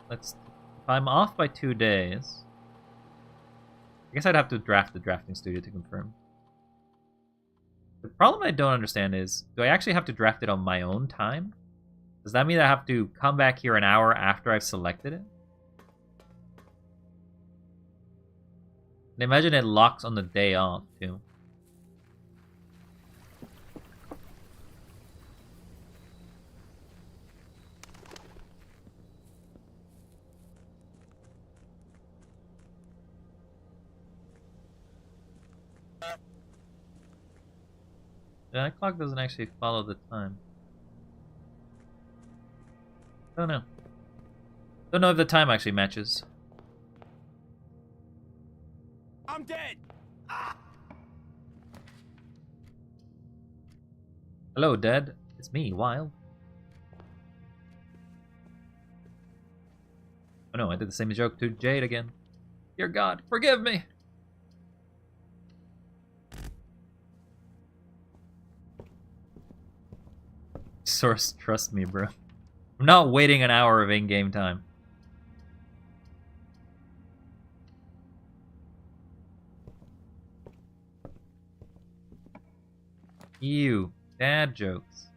If I'm off by 2 days, I guess I'd have to draft the Drafting Studio to confirm. The problem I don't understand is, do I actually have to draft it on my own time? Does that mean I have to come back here an hour after I've selected it? And imagine it locks on the day off, too. That clock doesn't actually follow the time. Don't know. Don't know if the time actually matches. I'm dead! Hello, Dead. It's me, Wild. Oh no, I did the same joke to Jade again. Dear God, forgive me! Source, trust me, bro. I'm not waiting an hour of in-game time. Ew, dad jokes.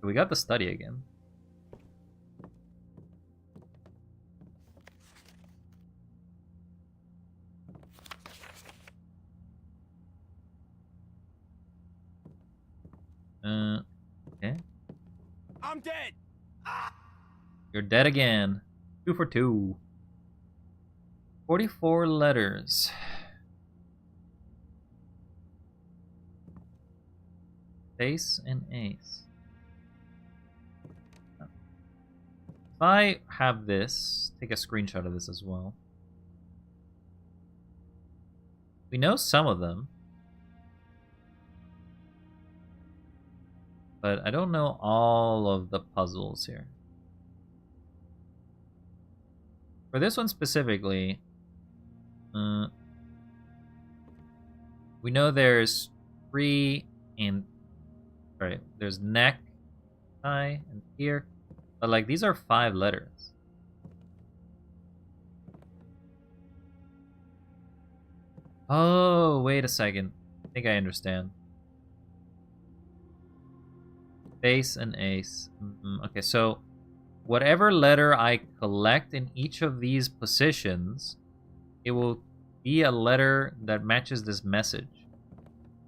We got the study again. Okay. I'm dead! You're dead again. 2 for 2. 44 letters. Ace and ace. If I have this, take a screenshot of this as well. We know some of them. But I don't know all of the puzzles here. For this one specifically, we know there's 3 and... Right, there's neck, eye, and ear. But, like, these are 5 letters. Oh, wait a second. I think I understand. Ace and ace. Okay, so whatever letter I collect in each of these positions, it will be a letter that matches this message.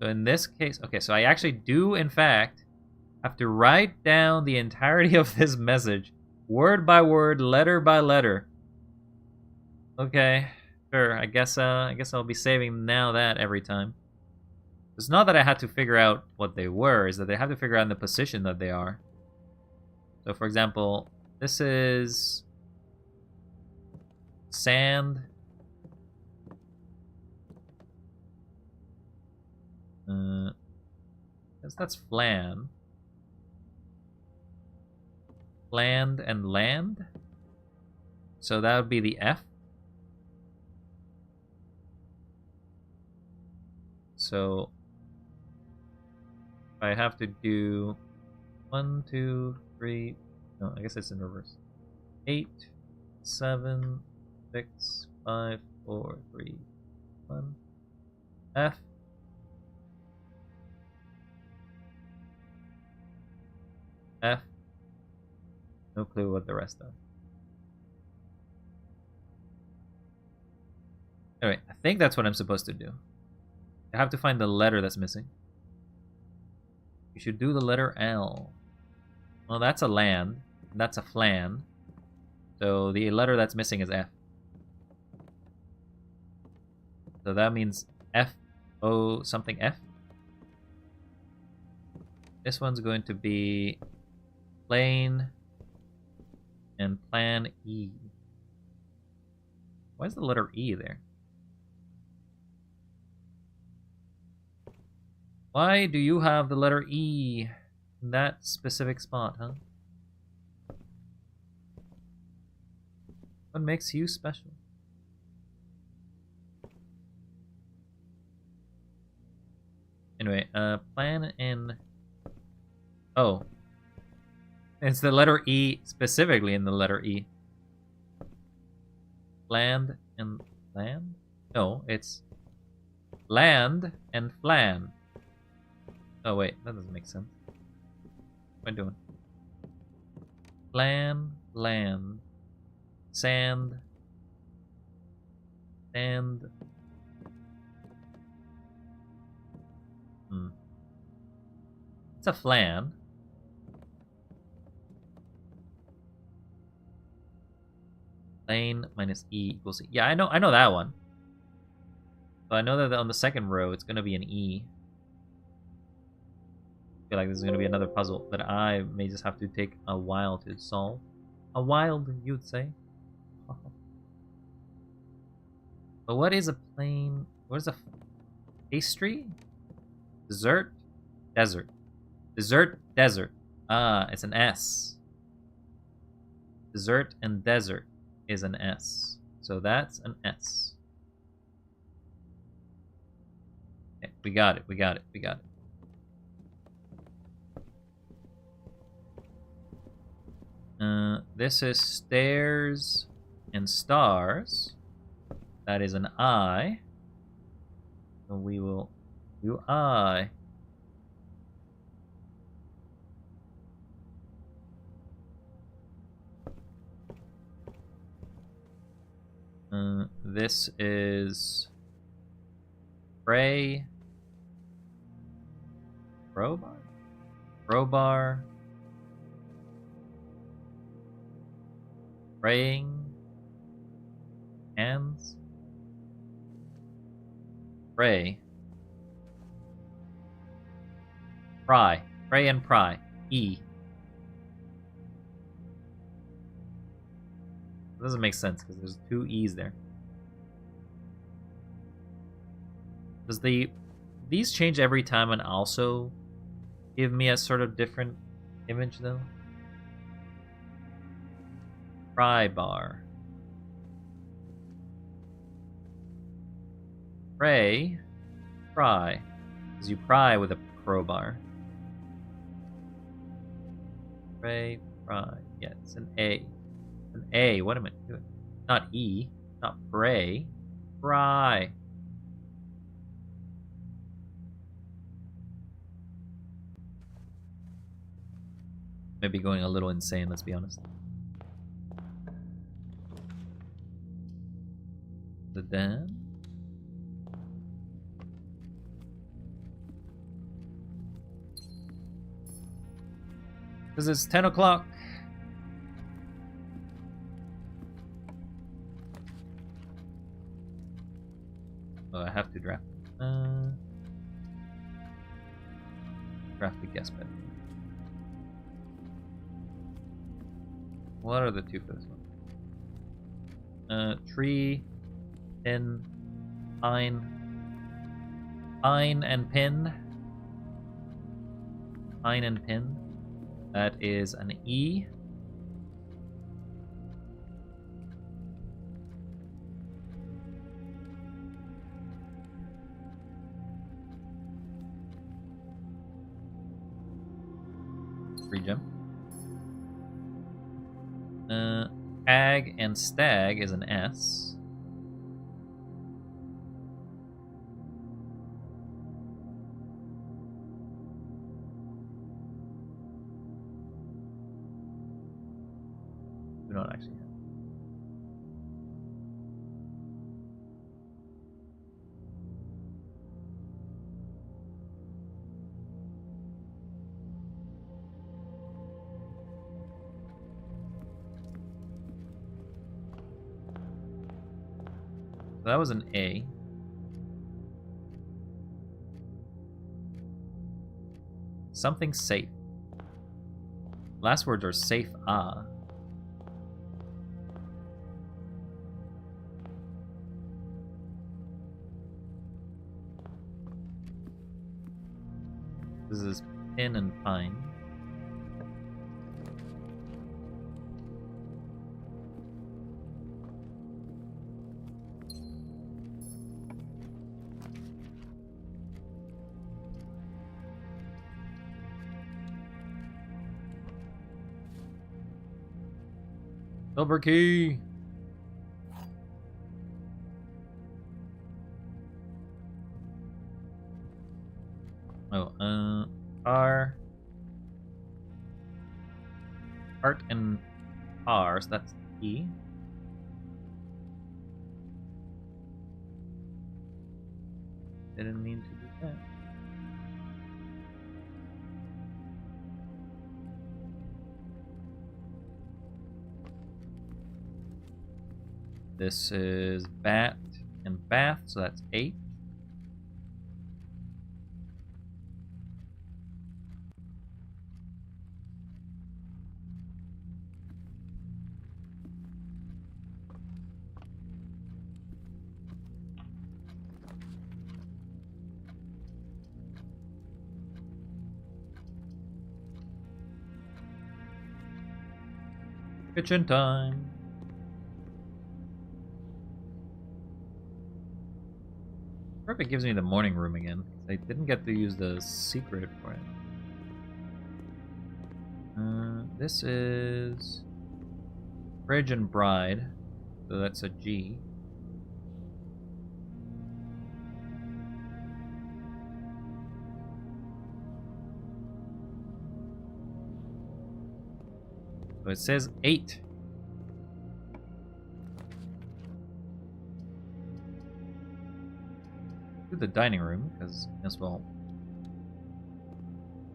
So in this case, okay, so I actually do, in fact, have to write down the entirety of this message, word by word, letter by letter. Okay, sure. I guess I'll be saving now that every time. It's not that I had to figure out what they were, is that they have to figure out in the position that they are. So, for example, this is sand. Guess that's flan. Fland and land. So that would be the F. So I have to do 1, 2, 3. No, I guess it's in reverse. 8, 7, 6, 5, 4, 3, 1. F. F. No clue what the rest are. Anyway, I think that's what I'm supposed to do. I have to find the letter that's missing. You should do the letter L. Well, that's a land. That's a flan. So the letter that's missing is F. So that means F O something F. This one's going to be plane and plan E. Why is the letter E there? Why do you have the letter E in that specific spot, huh? What makes you special? Anyway, plan in... Oh. It's the letter E, specifically in the letter E. Land and land? No, it's land and flan. Oh wait, that doesn't make sense. What am I doing? Flan, land, sand, sand. It's a flan. Lane minus E equals E. Yeah, I know that one. So I know that on the second row, it's going to be an E. I feel like this is going to be another puzzle that I may just have to take a while to solve. A while, you would say. But what is a plain... What is a pastry? Dessert? Desert. Dessert, desert. Ah, it's an S. Dessert and desert is an S. So that's an S. Okay, we got it, we got it, we got it. This is stairs and stars. That is an I. So we will do I. This is Pray. Crowbar? Crowbar. Praying. Hands. Pray. Pry. Pray and pry. E. It doesn't make sense because there's 2 E's there. Does these change every time and also give me a sort of different image though? Pry bar. Pray. Pry. Because you pry with a crowbar. Pray. Pry. Yeah, it's an A. An A. What am I doing? Not E. Not pray. Pry. Maybe going a little insane, let's be honest. The den. Because it's 10 o'clock. Oh, I have to draft. Draft the guest bed. What are the 2 for this one? Tree, pin, pine, pine and pin. Pine and pin. That is an E. Free gem. Ag and stag is an S. Do not actually have. So that was an A. Something safe. Last words are safe. Ah. This is pin and pine. Silver key. Oh, R. Art and R, so that's E. Didn't mean to do that. This is bat and bath, so that's H. Kitchen time. I wonder if it gives me the morning room again. I didn't get to use the secret for it. This is Bridge and Bride, so that's a G. So it says 8. Do the dining room, because as well,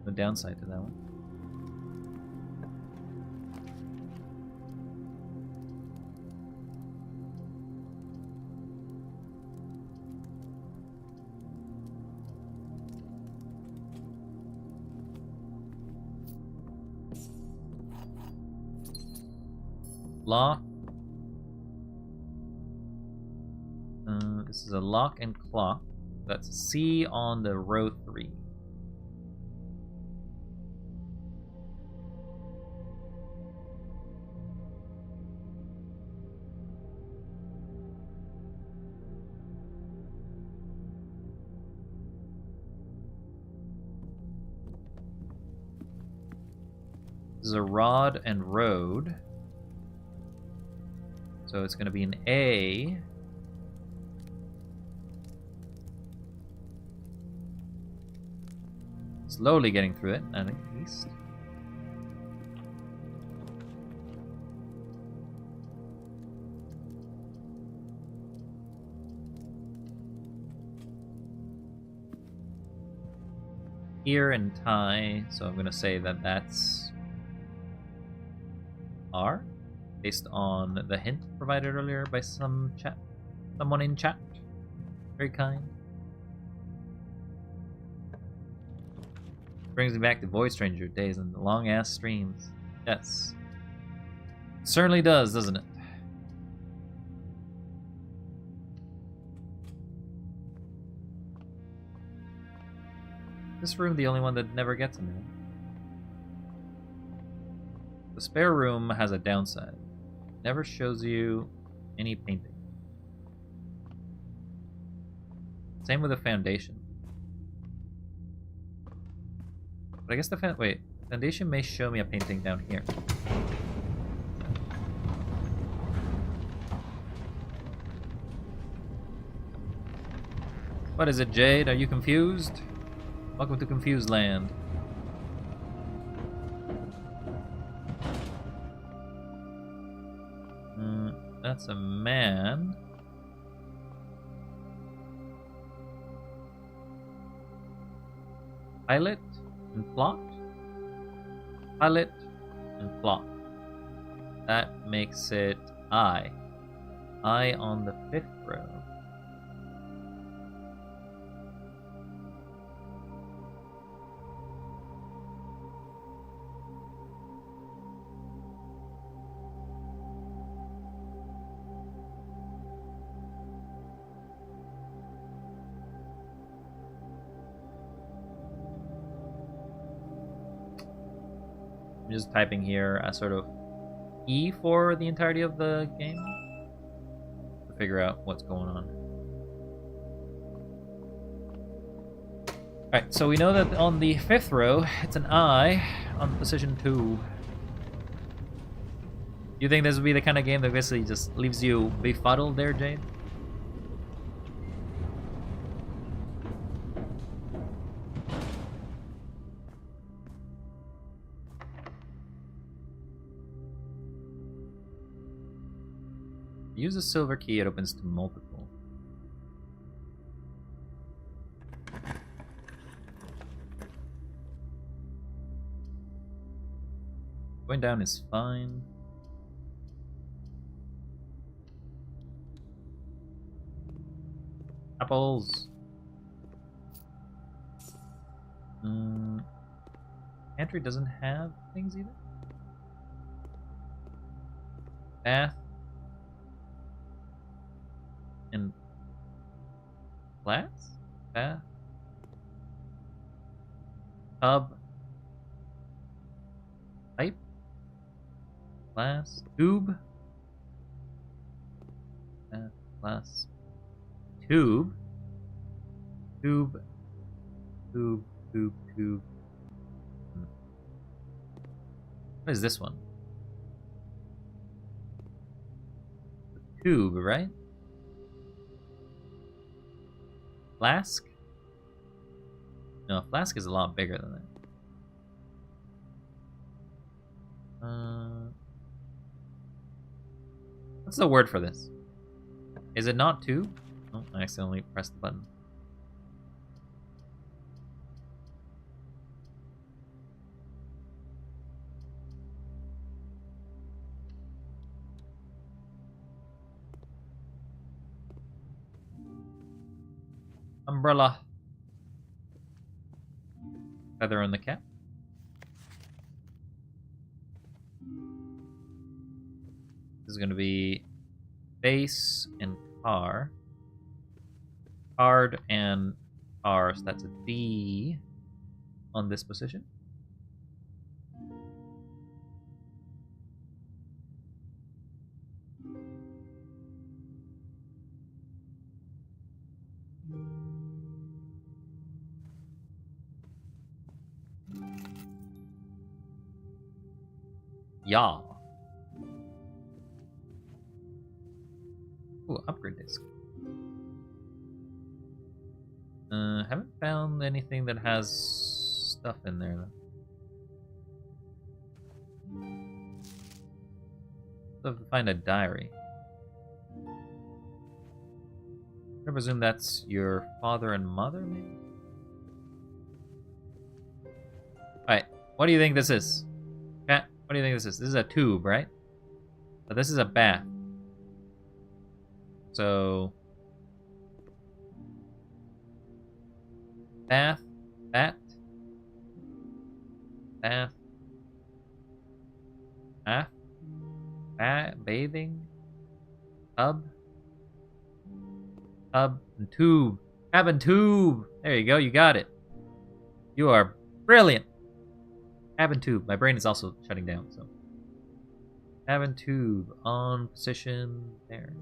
the downside to that one. Lock. This is a lock and clock. That's C on the row 3. This is a rod and road. So it's going to be an A. Slowly getting through it, at least. Ear and tie, so I'm going to say that that's R, based on the hint provided earlier by someone in chat. Very kind. Brings me back to Void Stranger days and the long ass streams. Yes. It certainly does, doesn't it? This room the only one that never gets in there. The spare room has a downside. Never shows you any painting. Same with the foundation. But I guess the foundation may show me a painting down here. What is it, Jade? Are you confused? Welcome to Confused Land. That's a man. Pilot and plot. Pilot and plot. That makes it I. I on the 5th row. I'm just typing here a sort of E for the entirety of the game to figure out what's going on. Alright, so we know that on the 5th row, it's an I on position 2. You think this would be the kind of game that basically just leaves you befuddled there, Jade? Use a silver key, it opens to multiple. Going down is fine. Apples. Pantry doesn't have things either. Bath. And flats? Bath. Tub. Pipe. Glass. Tube. Glass. Tube. Tube. Tube. Tube. Tube. What is this one? Tube, right? Flask? No, flask is a lot bigger than that. What's the word for this? Is it not tube? Oh, I accidentally pressed the button. Umbrella. Feather on the cap. This is going to be base and car. Card and car, so that's a D on this position. Yeah. Ooh, upgrade disc. Haven't found anything that has stuff in there though. Still have to find a diary. I presume that's your father and mother, maybe? Alright, what do you think this is? Cat, what do you think this is? This is a tube, right? But this is a bath. So... Bath, bat, bath, bathing, tub, and tube, cabin tube. There you go, you got it. You are brilliant. Cabin tube. My brain is also shutting down, so. Cabin tube on position there.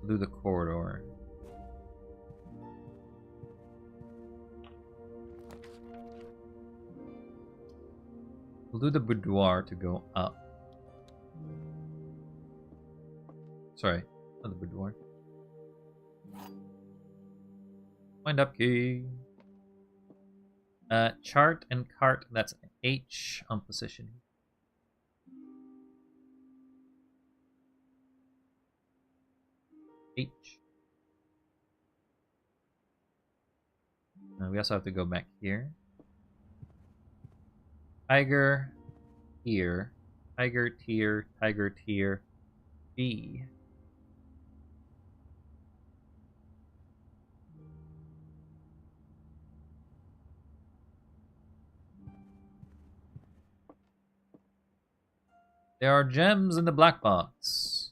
We'll do the corridor. We'll do the boudoir to go up. Sorry, not the boudoir. Wind up key. Chart and cart, that's H on position. H. We also have to go back here. Tiger, here. Tiger, tier, B. There are gems in the black box.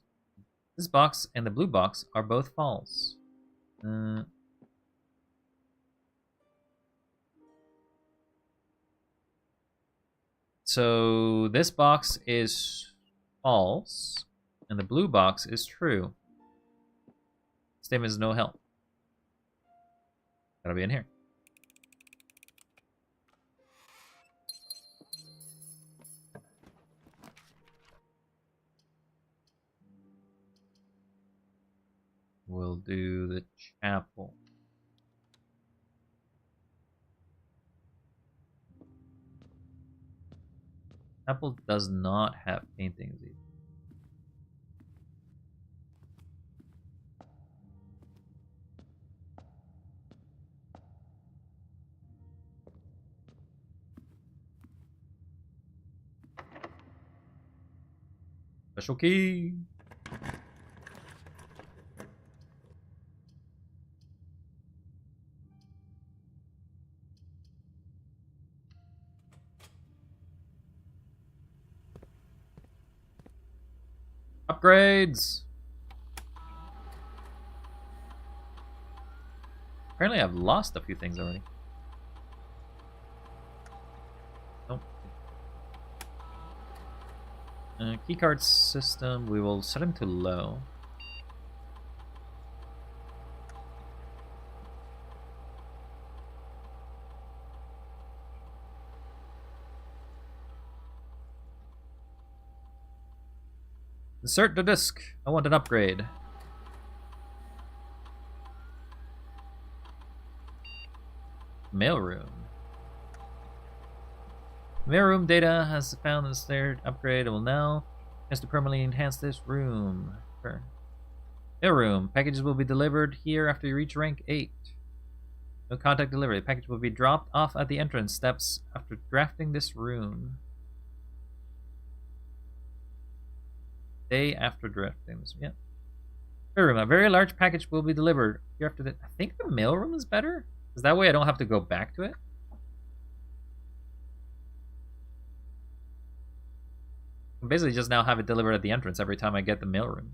This box and the blue box are both false. So this box is false, and the blue box is true. Statement is no help. Gotta be in here. We'll do the chapel. Chapel does not have paintings either. Special key. Upgrades! Apparently I've lost a few things already. Nope. Keycard system, we will set him to low. Insert the disc. I want an upgrade. Mailroom. Mailroom data has found this third upgrade and will now has to permanently enhance this room. Mailroom. Packages will be delivered here after you reach rank 8. No contact delivery. The package will be dropped off at the entrance steps after drafting this room. Day after drafting this. Yeah. Mailroom. A very large package will be delivered here after the. I think the mailroom is better. Because that way I don't have to go back to it. I basically just now have it delivered at the entrance every time I get the mailroom.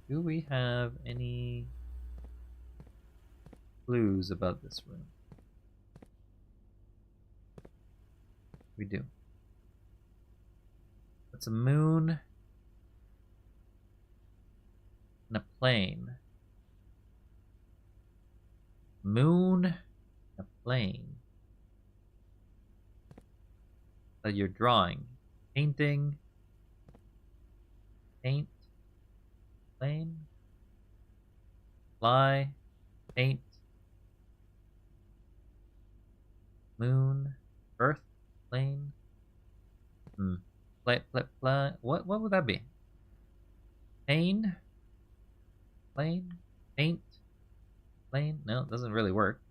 Do we have any clues about this room? We do. It's a moon and a plane. Moon and a plane that you're drawing. Painting. Paint. Plane. Fly. Paint. Moon. Earth. Plane. What would that be? Pain. Plane. Paint. Plane. No, it doesn't really work.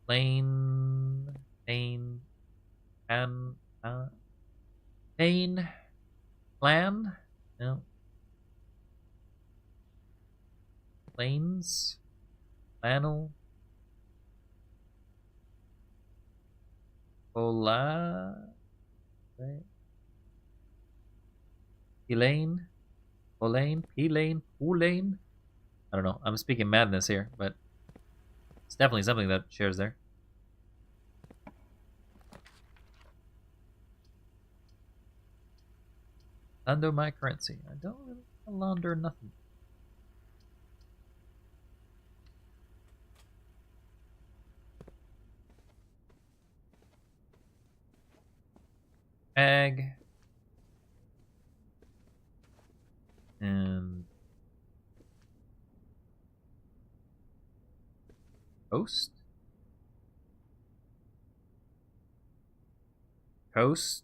Plane. Pain. Pan. Pain. Plan? No. Planes? Flannel? Pola? Elaine? Polane? P-lane? Poolane? I don't know. I'm speaking madness here, but it's definitely something that shares there. Launder my currency. I don't really launder nothing. Ag. And coast. Coast.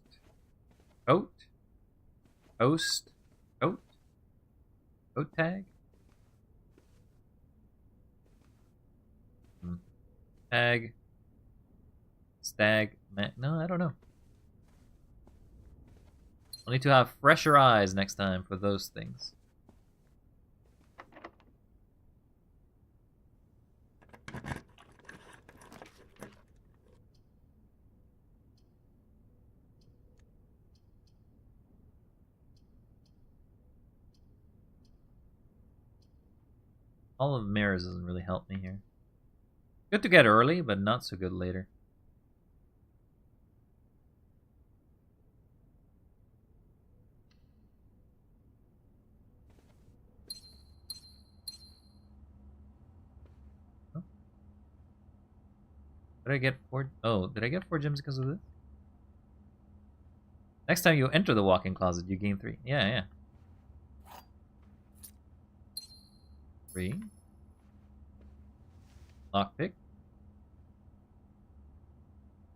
Coat. Coast. Coat. Coat tag. Tag. Stag. No, I don't know. I'll need to have fresher eyes next time for those things. All of mirrors doesn't really help me here. Good to get early, but not so good later. Did I get 4? Oh, did I get 4 gems because of this? Next time you enter the walk-in closet, you gain 3. Yeah. 3. Lockpick.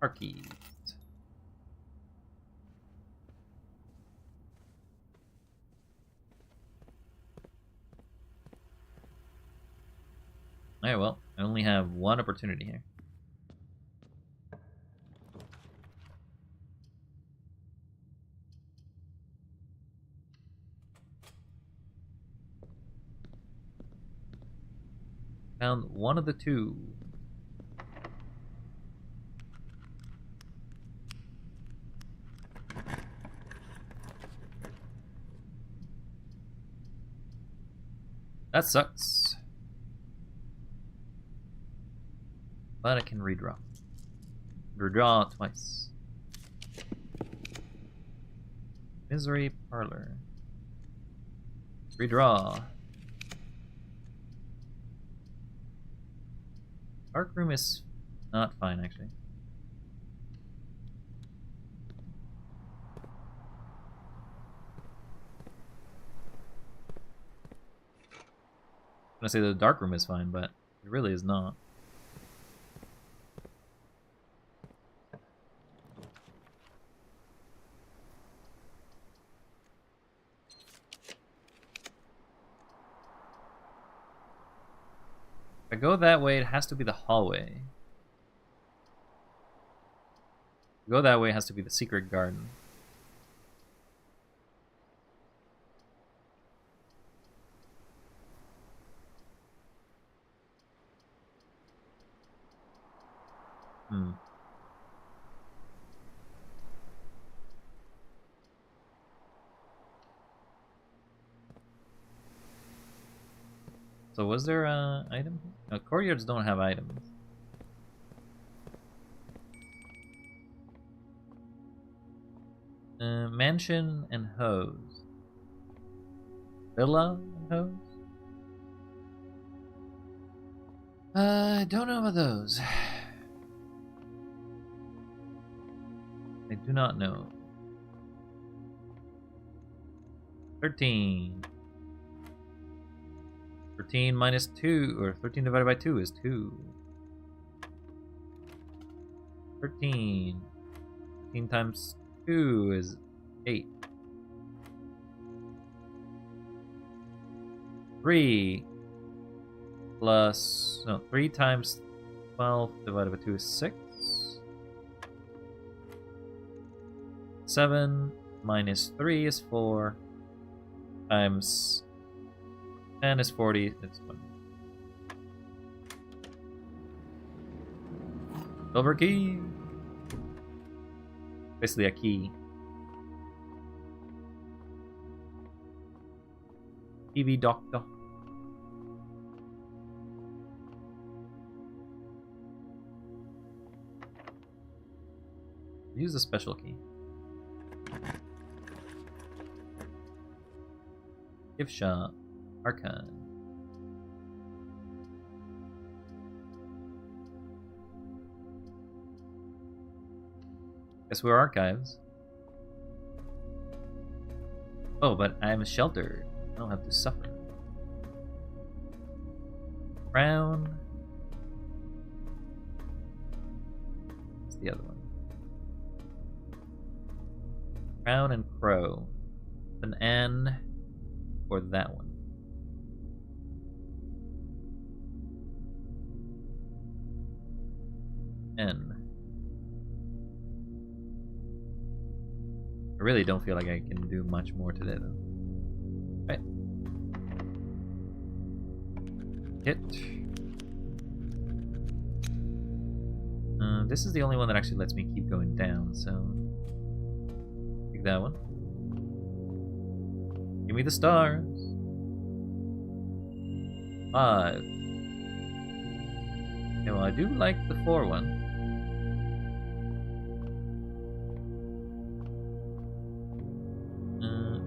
Car keys. Alright, well, I only have one opportunity here. Found one of the two. That sucks. But I can redraw. Redraw twice. Misery Parlor. Redraw. Dark room is not fine, actually. I'm gonna say the dark room is fine, but it really is not. If I go that way, it has to be the hallway. If I go that way, it has to be the secret garden. So was there a item? No, courtyards don't have items. Mansion and hose. Villa and hose? I don't know about those. I do not know. 13. 13 minus 2, or 13 divided by 2 is 2. 13. 13 times 2 is 8. 3 plus, no, 3 times 12 divided by 2 is 6. 7 minus 3 is 4. Times 10 is 40. It's 20. Silver key. Basically a key. TV doctor. Use the special key. Gift shop. Archive. Guess we're archives. Oh, but I'm sheltered. I don't have to suffer. Crown. What's the other one? Crown and Crow. An N for that one. N. I really don't feel like I can do much more today, though. Right. Hit. This is the only one that actually lets me keep going down, so... Take that one. Give me the stars. 5. Okay, well, I do like the 4 one.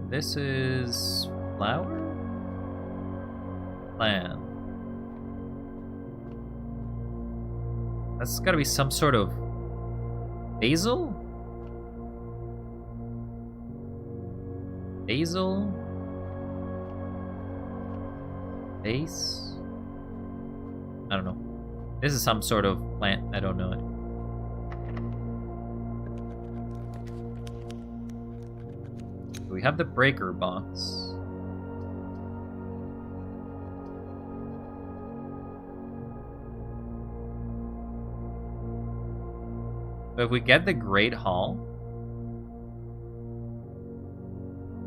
This is flower? Plan. That's gotta be some sort of basil? Basil? Base? I don't know. This is some sort of plant. I don't know it. We have the breaker box. But if we get the Great Hall,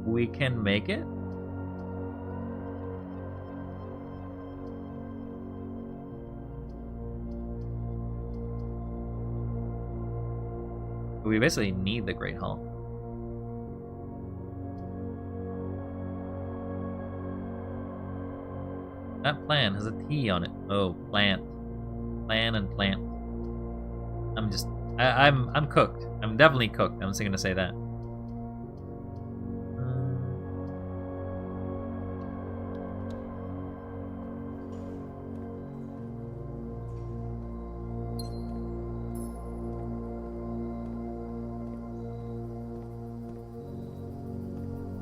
we can make it. But we basically need the Great Hall. That plan has a T on it. Oh, plant. Plan and plant. I'm cooked. I'm definitely cooked. I'm just gonna say that.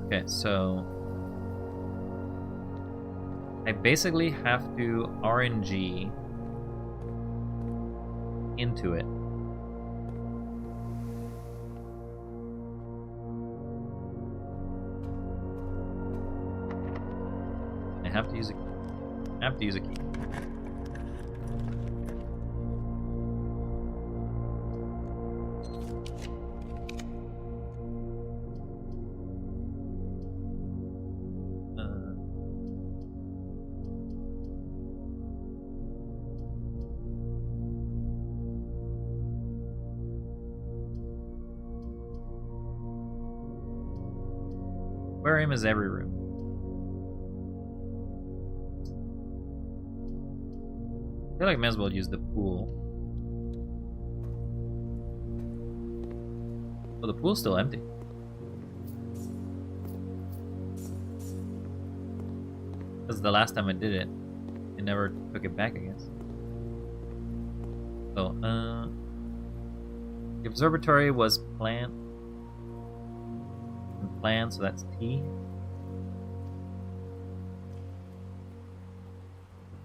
Okay, so I basically have to RNG into it. I have to use a key. I have to use a key. Aquarium is every room. I feel like I may as well use the pool. Well, the pool's still empty. Because the last time I did it, I never took it back, I guess. So, the observatory was plant. Plan, so that's T.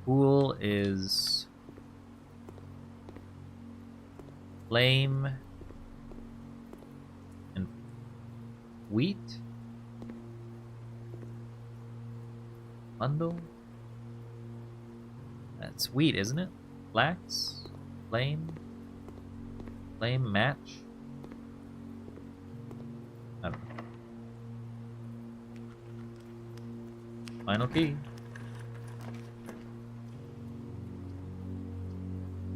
Pool is flame and wheat. Bundle. That's wheat, isn't it? Flax, flame, match. I don't know. Final key.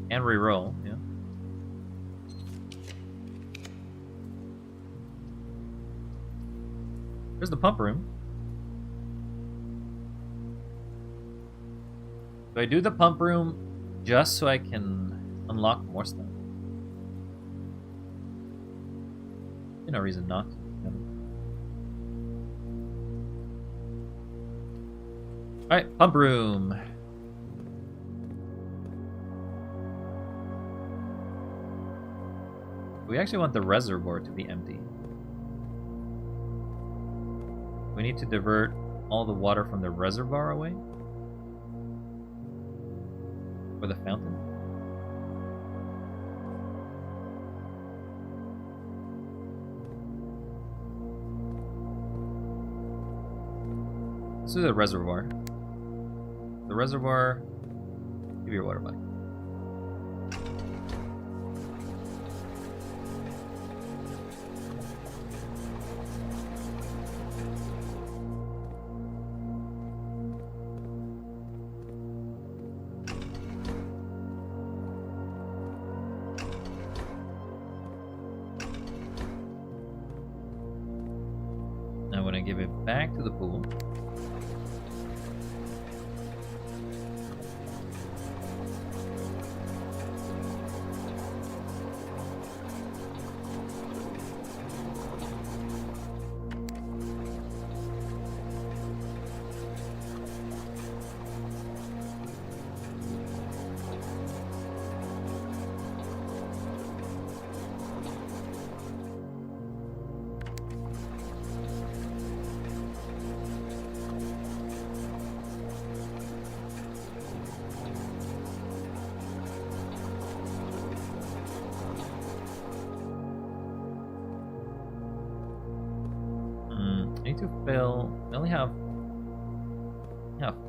And re-roll, yeah. There's the pump room. Do I do the pump room just so I can unlock more stuff? There's no reason not to. Alright, pump room. We actually want the reservoir to be empty. We need to divert all the water from the reservoir away. Or the fountain. This is a reservoir. The reservoir. Give your water back. Now when I give it back to the pool. I need to fill. I only have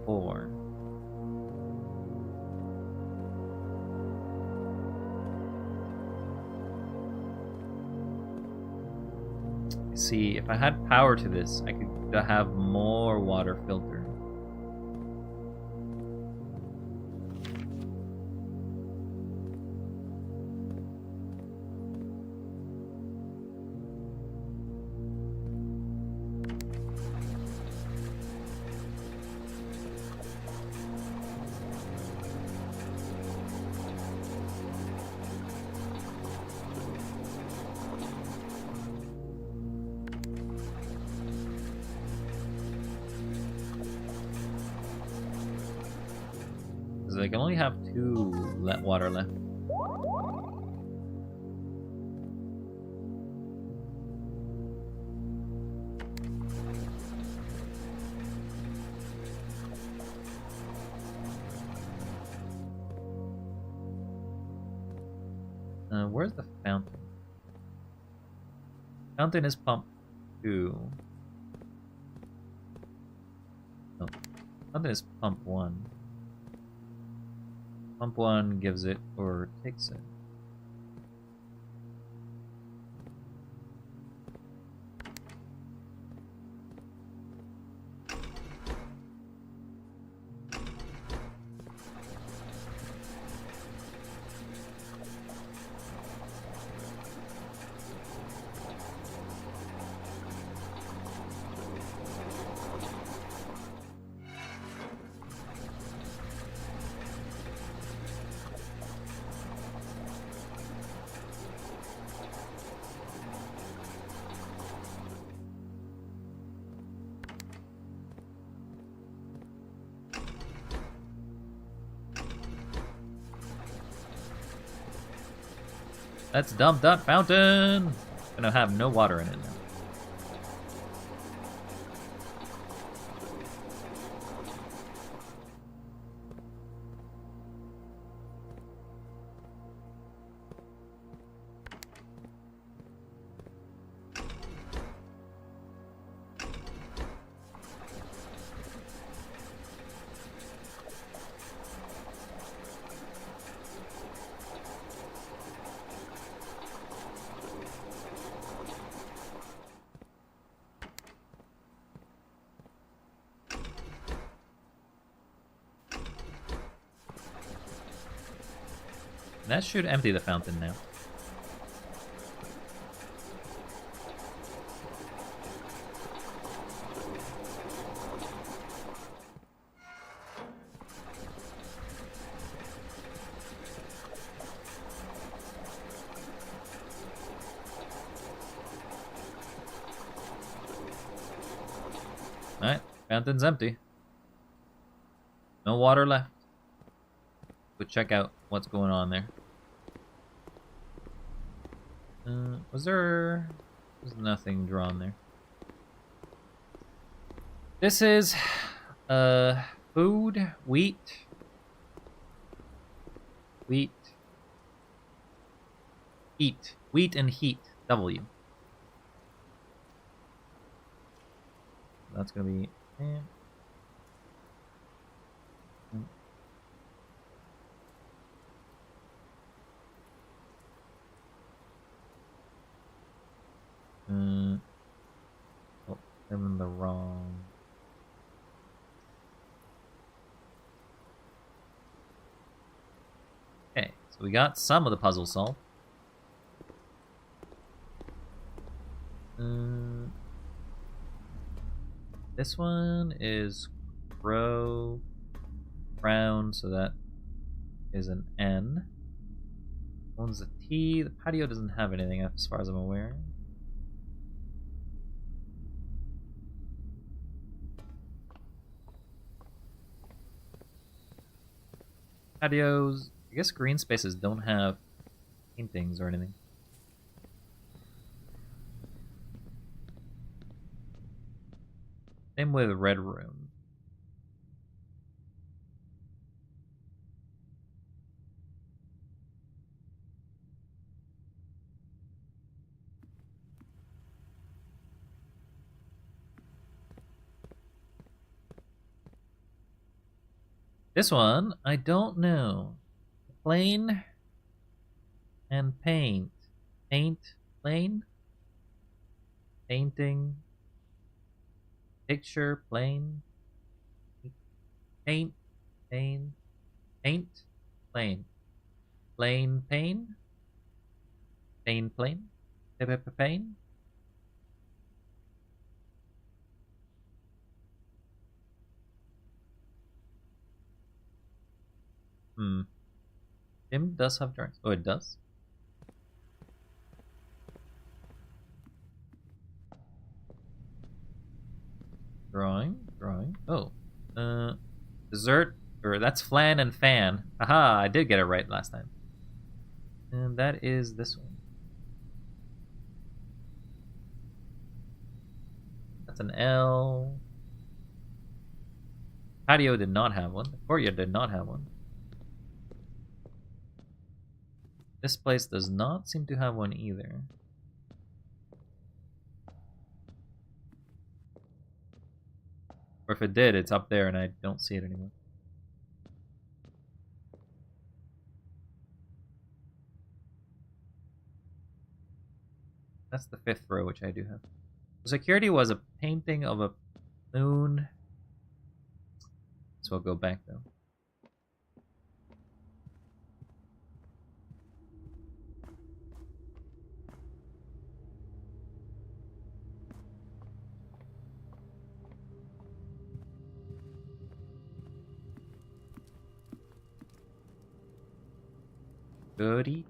4. See, if I had power to this, I could have more water filtered. they can only have 2 water left. Where's the fountain? Fountain is pump 2. No. Fountain is pump 1. Pump 1 gives it or takes it. Let's dump that fountain! Gonna have no water in it now. That should empty the fountain now. Alright, fountain's empty. No water left. Go check out what's going on there. There's nothing drawn there. This is food, wheat, heat, wheat and heat, W. That's gonna be oh, I'm in the wrong. Okay, so we got some of the puzzle solved. This one is crow, brown, so that is an N. One's a T. The patio doesn't have anything as far as I'm aware. Patios, I guess green spaces don't have paintings or anything. Same with red room. This one, I don't know. Plain and paint. Paint, plain. Painting. Picture, plain. Paint, pain. Paint, plain. Plain, pain. Pain, plain. Pain. Tim does have drawings. Oh, it does? Drawing. Oh. Dessert Or that's Flan and Fan. Aha, I did get it right last time. And that is this one. That's an L. Patio did not have one. The courtyard did not have one. This place does not seem to have one either. Or if it did, it's up there and I don't see it anymore. That's the 5th row, which I do have. Security was a painting of a moon. So I'll go back though. Goody.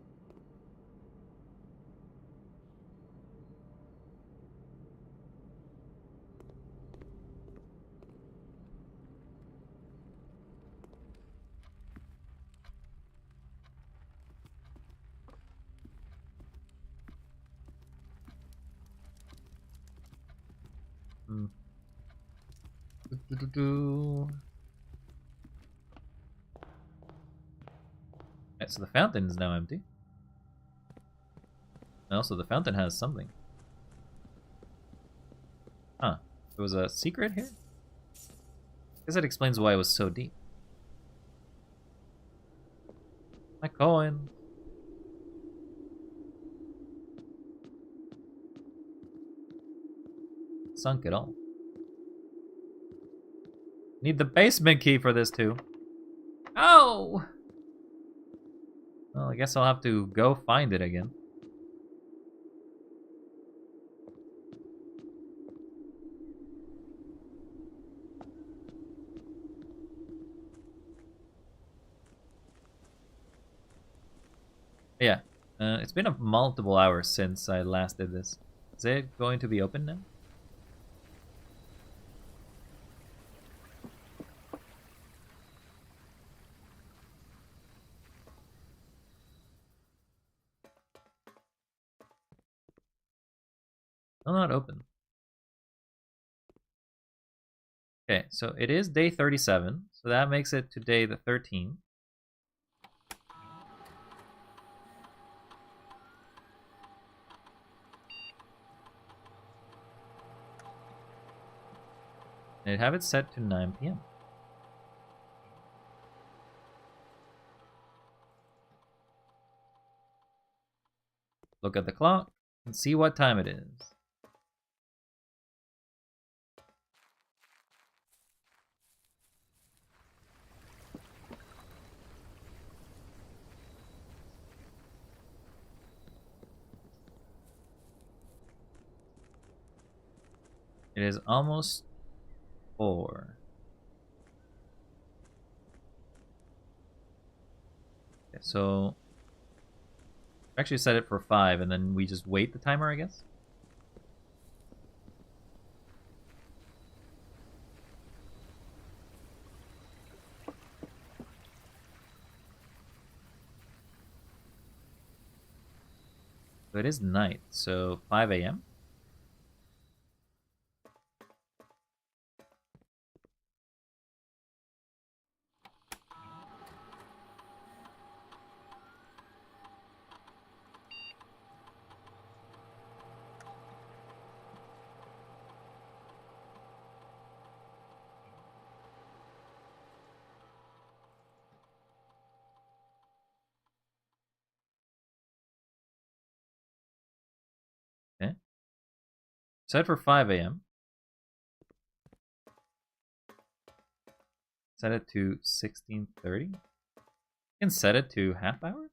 Right, so the fountain is now empty. And also the fountain has something. Huh. There was a secret here? I guess that explains why it was so deep. My coin. Sunk it all. Need the basement key for this too. Oh! Well, I guess I'll have to go find it again. Yeah, it's been multiple hours since I last did this. Is it going to be open now? No, not open. Okay, so it is day 37, so that makes it today the 13th. And have it set to 9 p.m. Look at the clock and see what time it is. It is almost 4. Okay, so actually set it for 5 and then we just wait the timer, I guess. So it is night, so 5 a.m. Okay. Set for 5 a.m. Set it to 16:30. You can set it to half hours?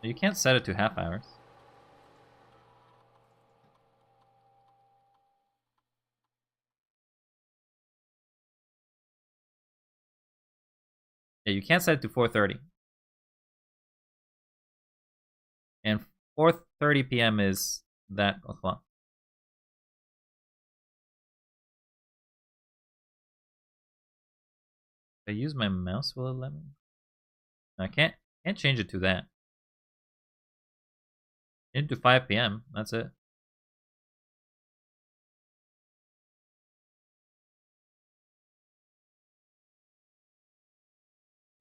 You can't set it to half hours. Yeah, you can't set it to 4:30. 4:30 p.m. is that o'clock. If I use my mouse, will it let me? No, I can't change it to that. Into 5 p.m. That's it.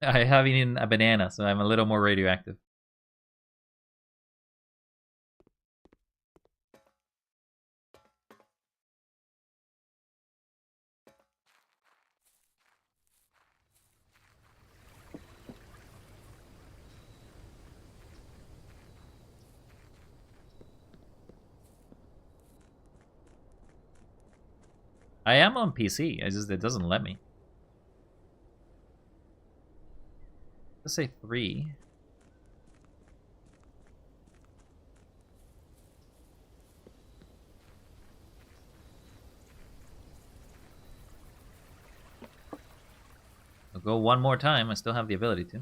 I haven't eaten a banana, so I'm a little more radioactive. I am on PC. It doesn't let me. Let's say 3. I'll go one more time. I still have the ability to.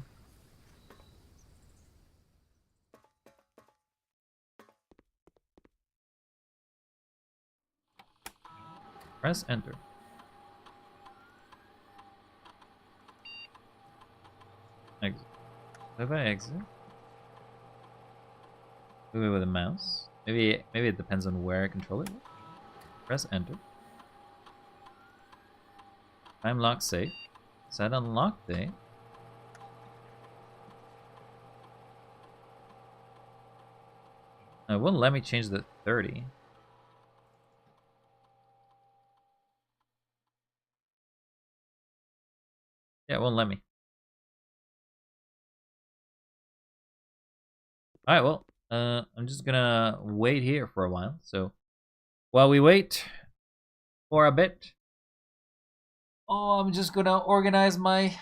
Press enter. Exit. If I exit, move it with a mouse. Maybe it depends on where I control it. Press enter. Time lock safe. Set unlock date. It won't let me change the 30. Yeah, it won't let me. Alright, well, I'm just gonna wait here for a while. So, while we wait for a bit, I'm just gonna organize my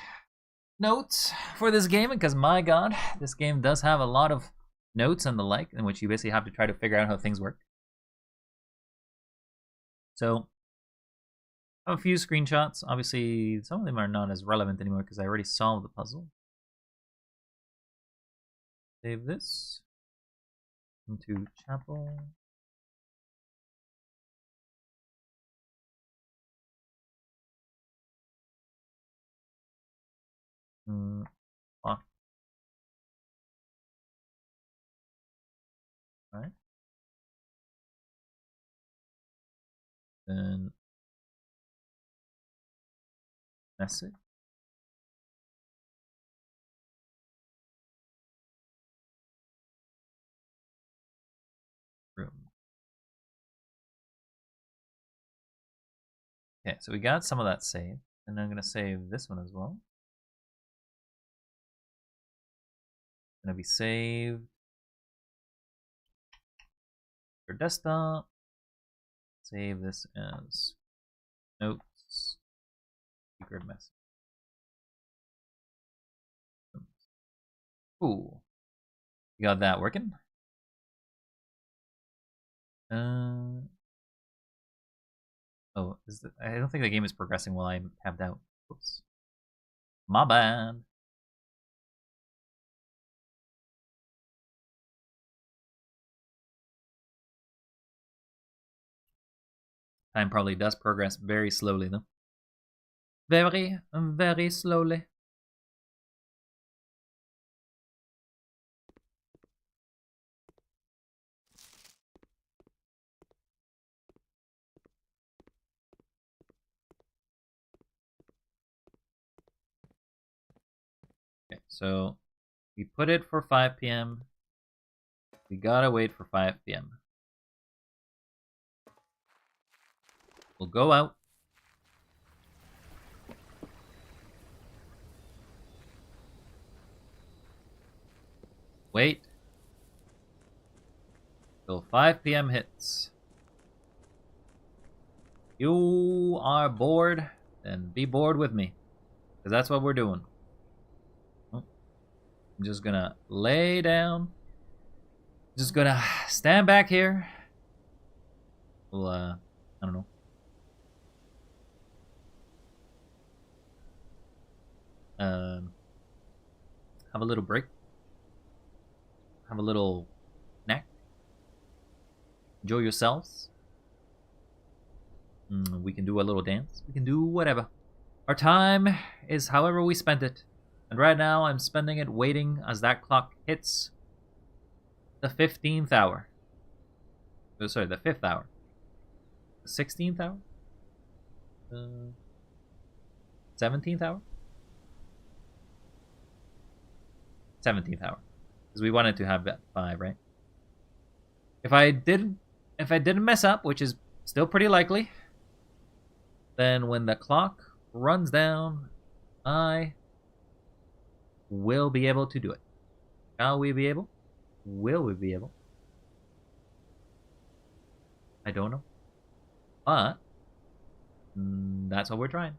notes for this game, because my god, this game does have a lot of notes and the like, in which you basically have to try to figure out how things work. So, I have a few screenshots. Obviously, some of them are not as relevant anymore because I already solved the puzzle. Save this into chapel. Lock. Alright. Then message. Room. Okay, so we got some of that saved, and I'm gonna save this one as well. Gonna be saved for desktop. Save this as notes. Secret message. Ooh, you got that working. Oh, I don't think the game is progressing while I have doubt. Oops. My bad. Time probably does progress very slowly, though. Very, very slowly. Okay, so we put it for 5 p.m. We gotta wait for 5 p.m. We'll go out. Wait till 5 p.m. hits. You are bored, then be bored with me, because that's what we're doing. I'm just gonna lay down. Just gonna stand back here. We'll, I don't know. Have a little break. Have a little snack. Enjoy yourselves. We can do a little dance. We can do whatever. Our time is however we spent it. And right now I'm spending it waiting as that clock hits the 15th hour. Oh, sorry, the 5th hour. The 16th hour? 17th hour? 17th hour. Because we wanted to have that 5, right? If I didn't mess up, which is still pretty likely, then when the clock runs down, I will be able to do it. Shall we be able? Will we be able? I don't know. But that's what we're trying.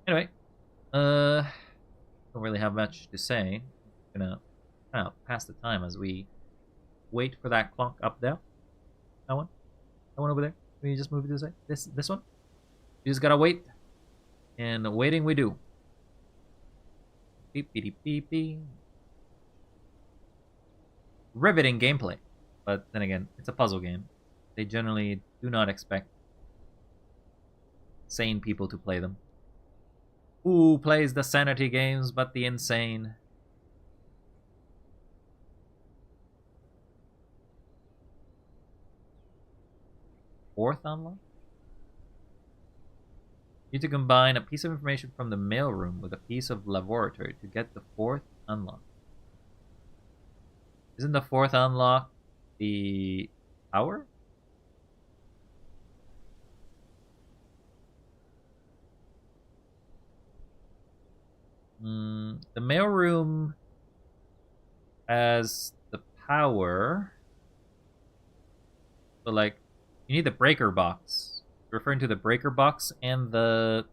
Anyway, don't really have much to say. Gonna kind of pass the time as we wait for that clock up there. That one over there. Can you just move it this way? This one. You just gotta wait, and waiting we do. Beep beep beep beep. Riveting gameplay, but then again, it's a puzzle game. They generally do not expect sane people to play them. Who plays the sanity games but the insane? Fourth unlock? You need to combine a piece of information from the mailroom with a piece of laboratory to get the 4th unlock. Isn't the 4th unlock the tower? The mailroom has the power. So, like, you need the breaker box. You're referring to the breaker box and the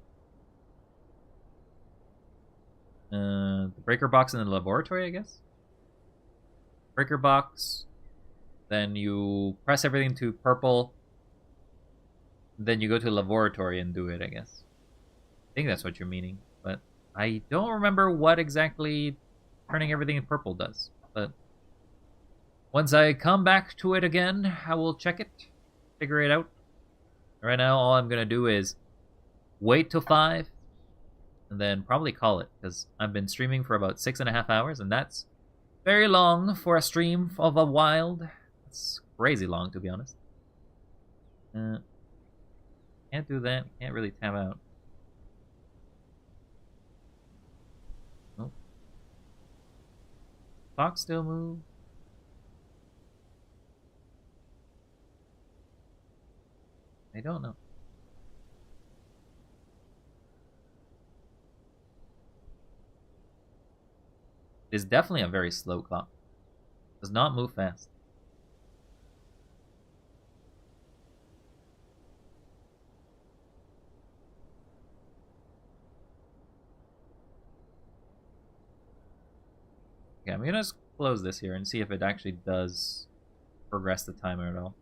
breaker box in the laboratory, I guess? Breaker box. Then you press everything to purple. Then you go to the laboratory and do it, I guess. I think that's what you're meaning, but I don't remember what exactly turning everything purple does. But once I come back to it again, I will check it, figure it out. Right now, all I'm gonna do is wait till 5, and then probably call it, because I've been streaming for about 6.5 hours, and that's very long for a stream of a wild. It's crazy long, to be honest. Can't do that. Can't really tab out. Nope. Clock still move. I don't know. It is definitely a very slow clock. Does not move fast. Okay, I'm gonna just close this here and see if it actually does progress the timer at all.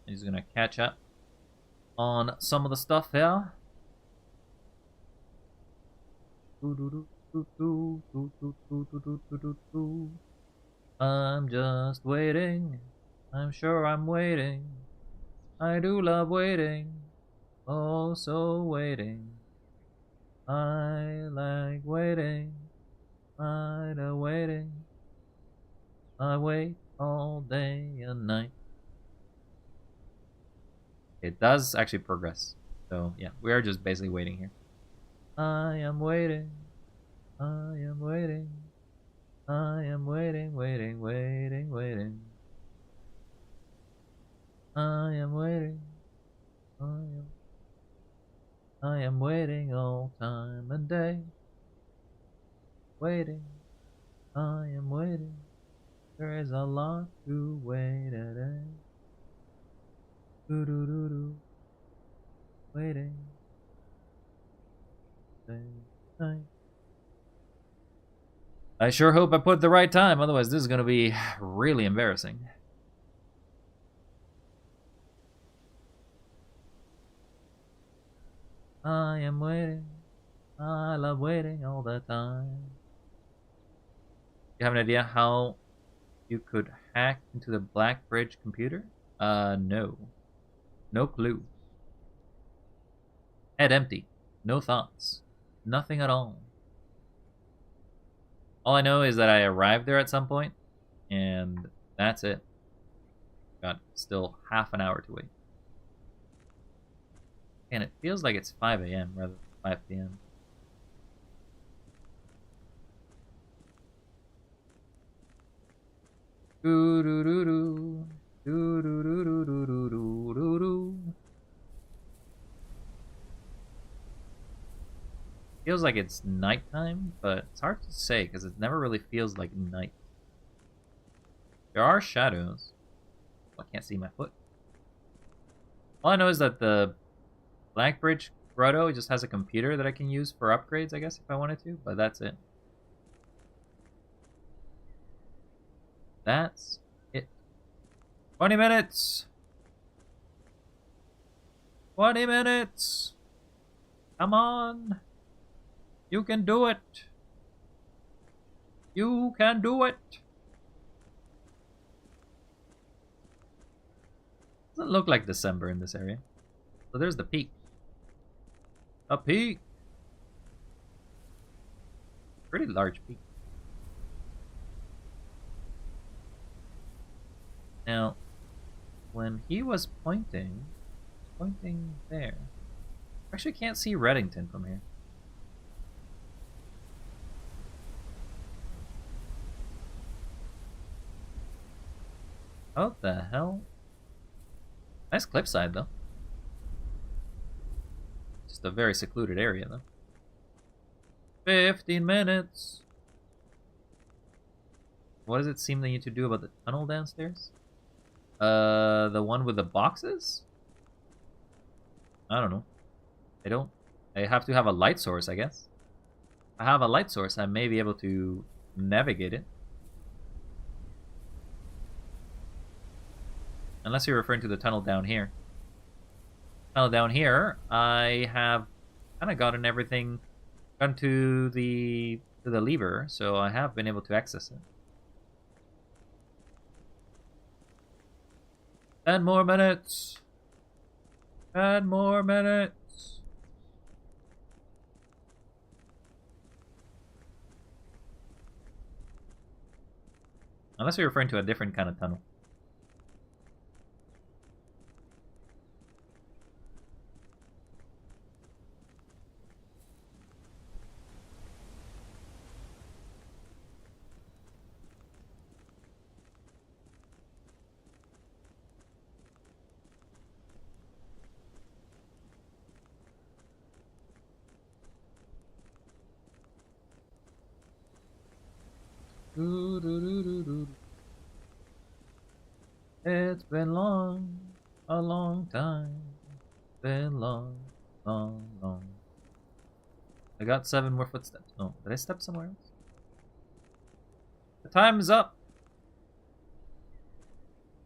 He's gonna catch up on some of the stuff here. I'm just waiting. I'm sure I'm waiting. I do love waiting. Oh, so waiting. I like waiting. I know waiting. I wait all day and night. It does actually progress. So, yeah, we are just basically waiting here. I am waiting. I am waiting. I am waiting, waiting, waiting, waiting. I am waiting. I am waiting all time and day. Waiting. I am waiting. There is a lot to wait today. Do. Waiting. I sure hope I put the right time, otherwise this is gonna be really embarrassing. I am waiting. I love waiting all the time. You have an idea how you could hack into the Blackbridge computer? No. No clue. Head empty. No thoughts. Nothing at all. All I know is that I arrived there at some point, and that's it. Got still half an hour to wait. And it feels like it's 5 a.m. rather than 5 p.m. Doo-doo-doo-doo. Doo-doo-doo-doo-doo-doo-doo-doo. Feels like it's nighttime, but it's hard to say because it never really feels like night. There are shadows. I can't see my foot. All I know is that the Blackbridge Grotto just has a computer that I can use for upgrades, I guess, if I wanted to, but that's it. That's it. 20 minutes! 20 minutes! Come on! You can do it! You can do it! Doesn't look like December in this area. So there's the peak. A peak! Pretty large peak. Now, when he was pointing there. Actually can't see Reddington from here. What the hell? Nice cliffside, though. Just a very secluded area, though. 15 minutes! What does it seem they need to do about the tunnel downstairs? The one with the boxes? I don't know. I have to have a light source, I guess. If I have a light source, I may be able to navigate it. Unless you're referring to the tunnel down here. Tunnel down here, I have kind of gotten everything, gone to the lever, so I have been able to access it. 10 more minutes. 10 more minutes. Unless you're referring to a different kind of tunnel. It's been long, a long time. Been long, long, long. I got 7 more footsteps. Oh, did I step somewhere else? The time is up.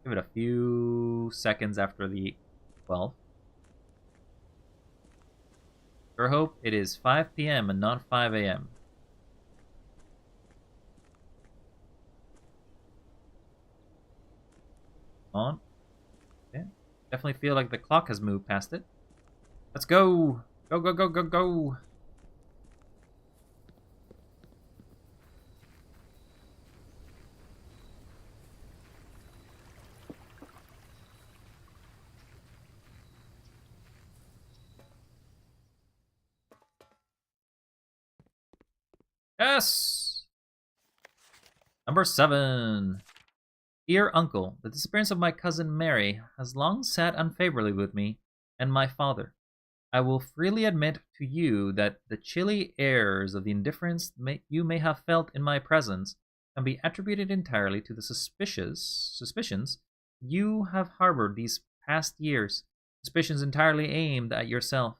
Give it a few seconds after the 12. For hope, it is 5 p.m. and not 5 a.m. On. Yeah. Definitely feel like the clock has moved past it. Let's go! Go, go, go, go, go! Yes! Number 7. Dear Uncle, the disappearance of my cousin Mary has long sat unfavorably with me and my father. I will freely admit to you that the chilly airs of the indifference you may have felt in my presence can be attributed entirely to the suspicions you have harbored these past years, suspicions entirely aimed at yourself.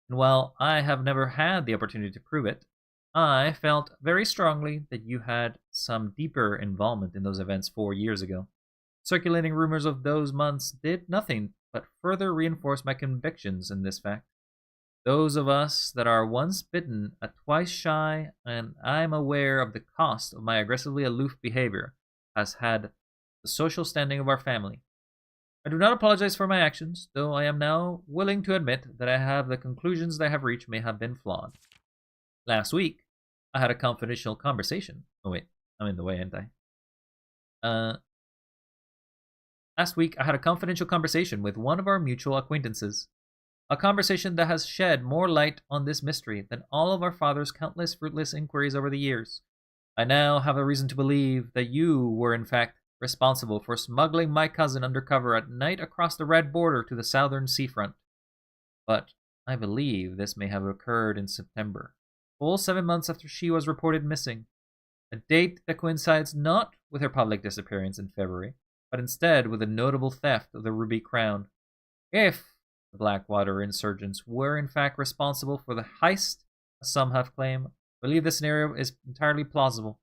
And while I have never had the opportunity to prove it, I felt very strongly that you had some deeper involvement in those events 4 years ago. Circulating rumors of those months did nothing but further reinforce my convictions in this fact. Those of us that are once bitten are twice shy, and I'm aware of the cost of my aggressively aloof behavior has had the social standing of our family. I do not apologize for my actions, though I am now willing to admit that the conclusions that I have reached may have been flawed. Last week, I had a confidential conversation. Oh wait, I'm in the way, ain't I? Last week, I had a confidential conversation with one of our mutual acquaintances. A conversation that has shed more light on this mystery than all of our father's countless fruitless inquiries over the years. I now have a reason to believe that you were in fact responsible for smuggling my cousin undercover at night across the red border to the southern seafront. But I believe this may have occurred in September, full 7 months after she was reported missing, a date that coincides not with her public disappearance in February, but instead with the notable theft of the Ruby Crown. If the Blackwater insurgents were in fact responsible for the heist, as some have claimed, I believe this scenario is entirely plausible.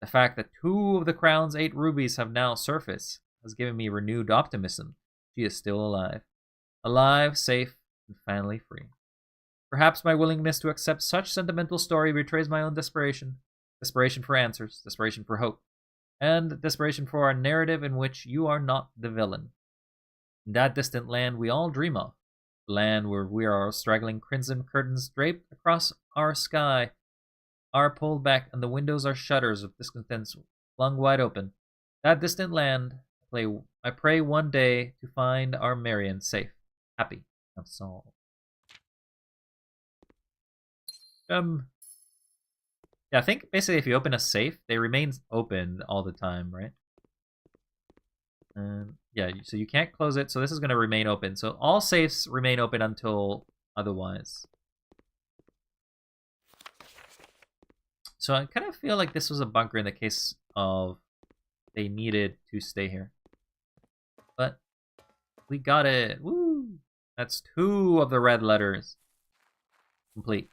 The fact that 2 of the Crown's 8 rubies have now surfaced has given me renewed optimism. She is still alive. Alive, safe, and finally free. Perhaps my willingness to accept such sentimental story betrays my own desperation. Desperation for answers, desperation for hope, and desperation for a narrative in which you are not the villain. In that distant land we all dream of, the land where we are straggling crimson curtains draped across our sky, are pulled back, and the windows are shutters of discontent flung wide open. That distant land, I pray one day to find our Marion safe, happy, and solved. Yeah, I think basically if you open a safe, they remain open all the time, right? Yeah, so you can't close it, so this is going to remain open. So all safes remain open until otherwise. So I kind of feel like this was a bunker in the case of they needed to stay here. But we got it. Woo! That's 2 of the red letters. Complete.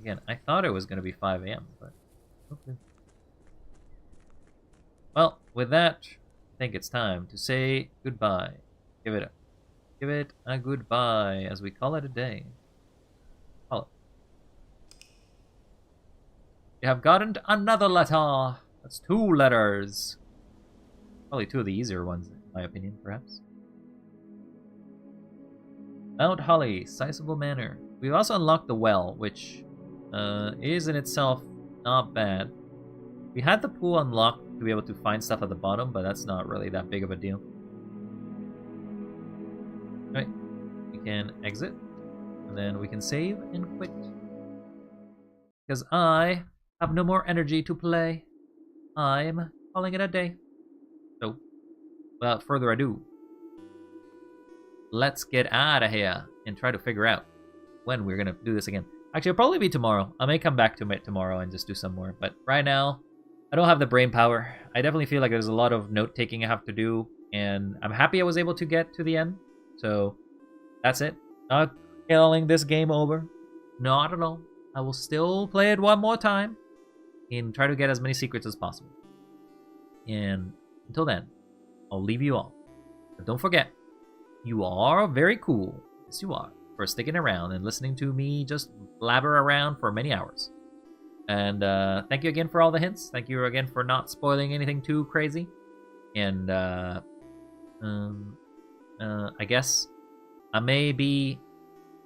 Again, I thought it was going to be 5 a.m., but okay. Well, with that, I think it's time to say goodbye. Give it a goodbye, as we call it a day. Call it. You have gotten another letter. That's 2 letters. Probably 2 of the easier ones, in my opinion, perhaps. Mount Holly, Sizable Manor. We've also unlocked the well, which is in itself not bad. We had the pool unlocked to be able to find stuff at the bottom, but that's not really that big of a deal. Alright, we can exit, and then we can save and quit. Because I have no more energy to play. I'm calling it a day. So, without further ado, let's get out of here and try to figure out when we're going to do this again. Actually, it'll probably be tomorrow. I may come back to it tomorrow and just do some more. But right now, I don't have the brain power. I definitely feel like there's a lot of note-taking I have to do. And I'm happy I was able to get to the end. So, that's it. Not killing this game over. Not at all. I will still play it one more time. And try to get as many secrets as possible. And until then, I'll leave you all. But don't forget, you are very cool. Yes, you are. For sticking around and listening to me just blabber around for many hours. And thank you again for all the hints. Thank you again for not spoiling anything too crazy. And I guess I may be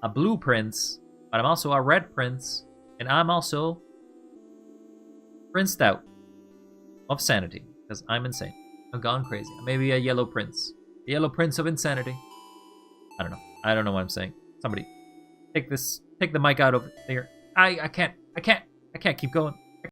a blue prince, but I'm also a red prince, and I'm also princed out of sanity, because I'm insane. I've gone crazy. I may be a yellow prince. The yellow prince of insanity. I don't know. I don't know what I'm saying. Somebody take the mic out of there. I can't keep going.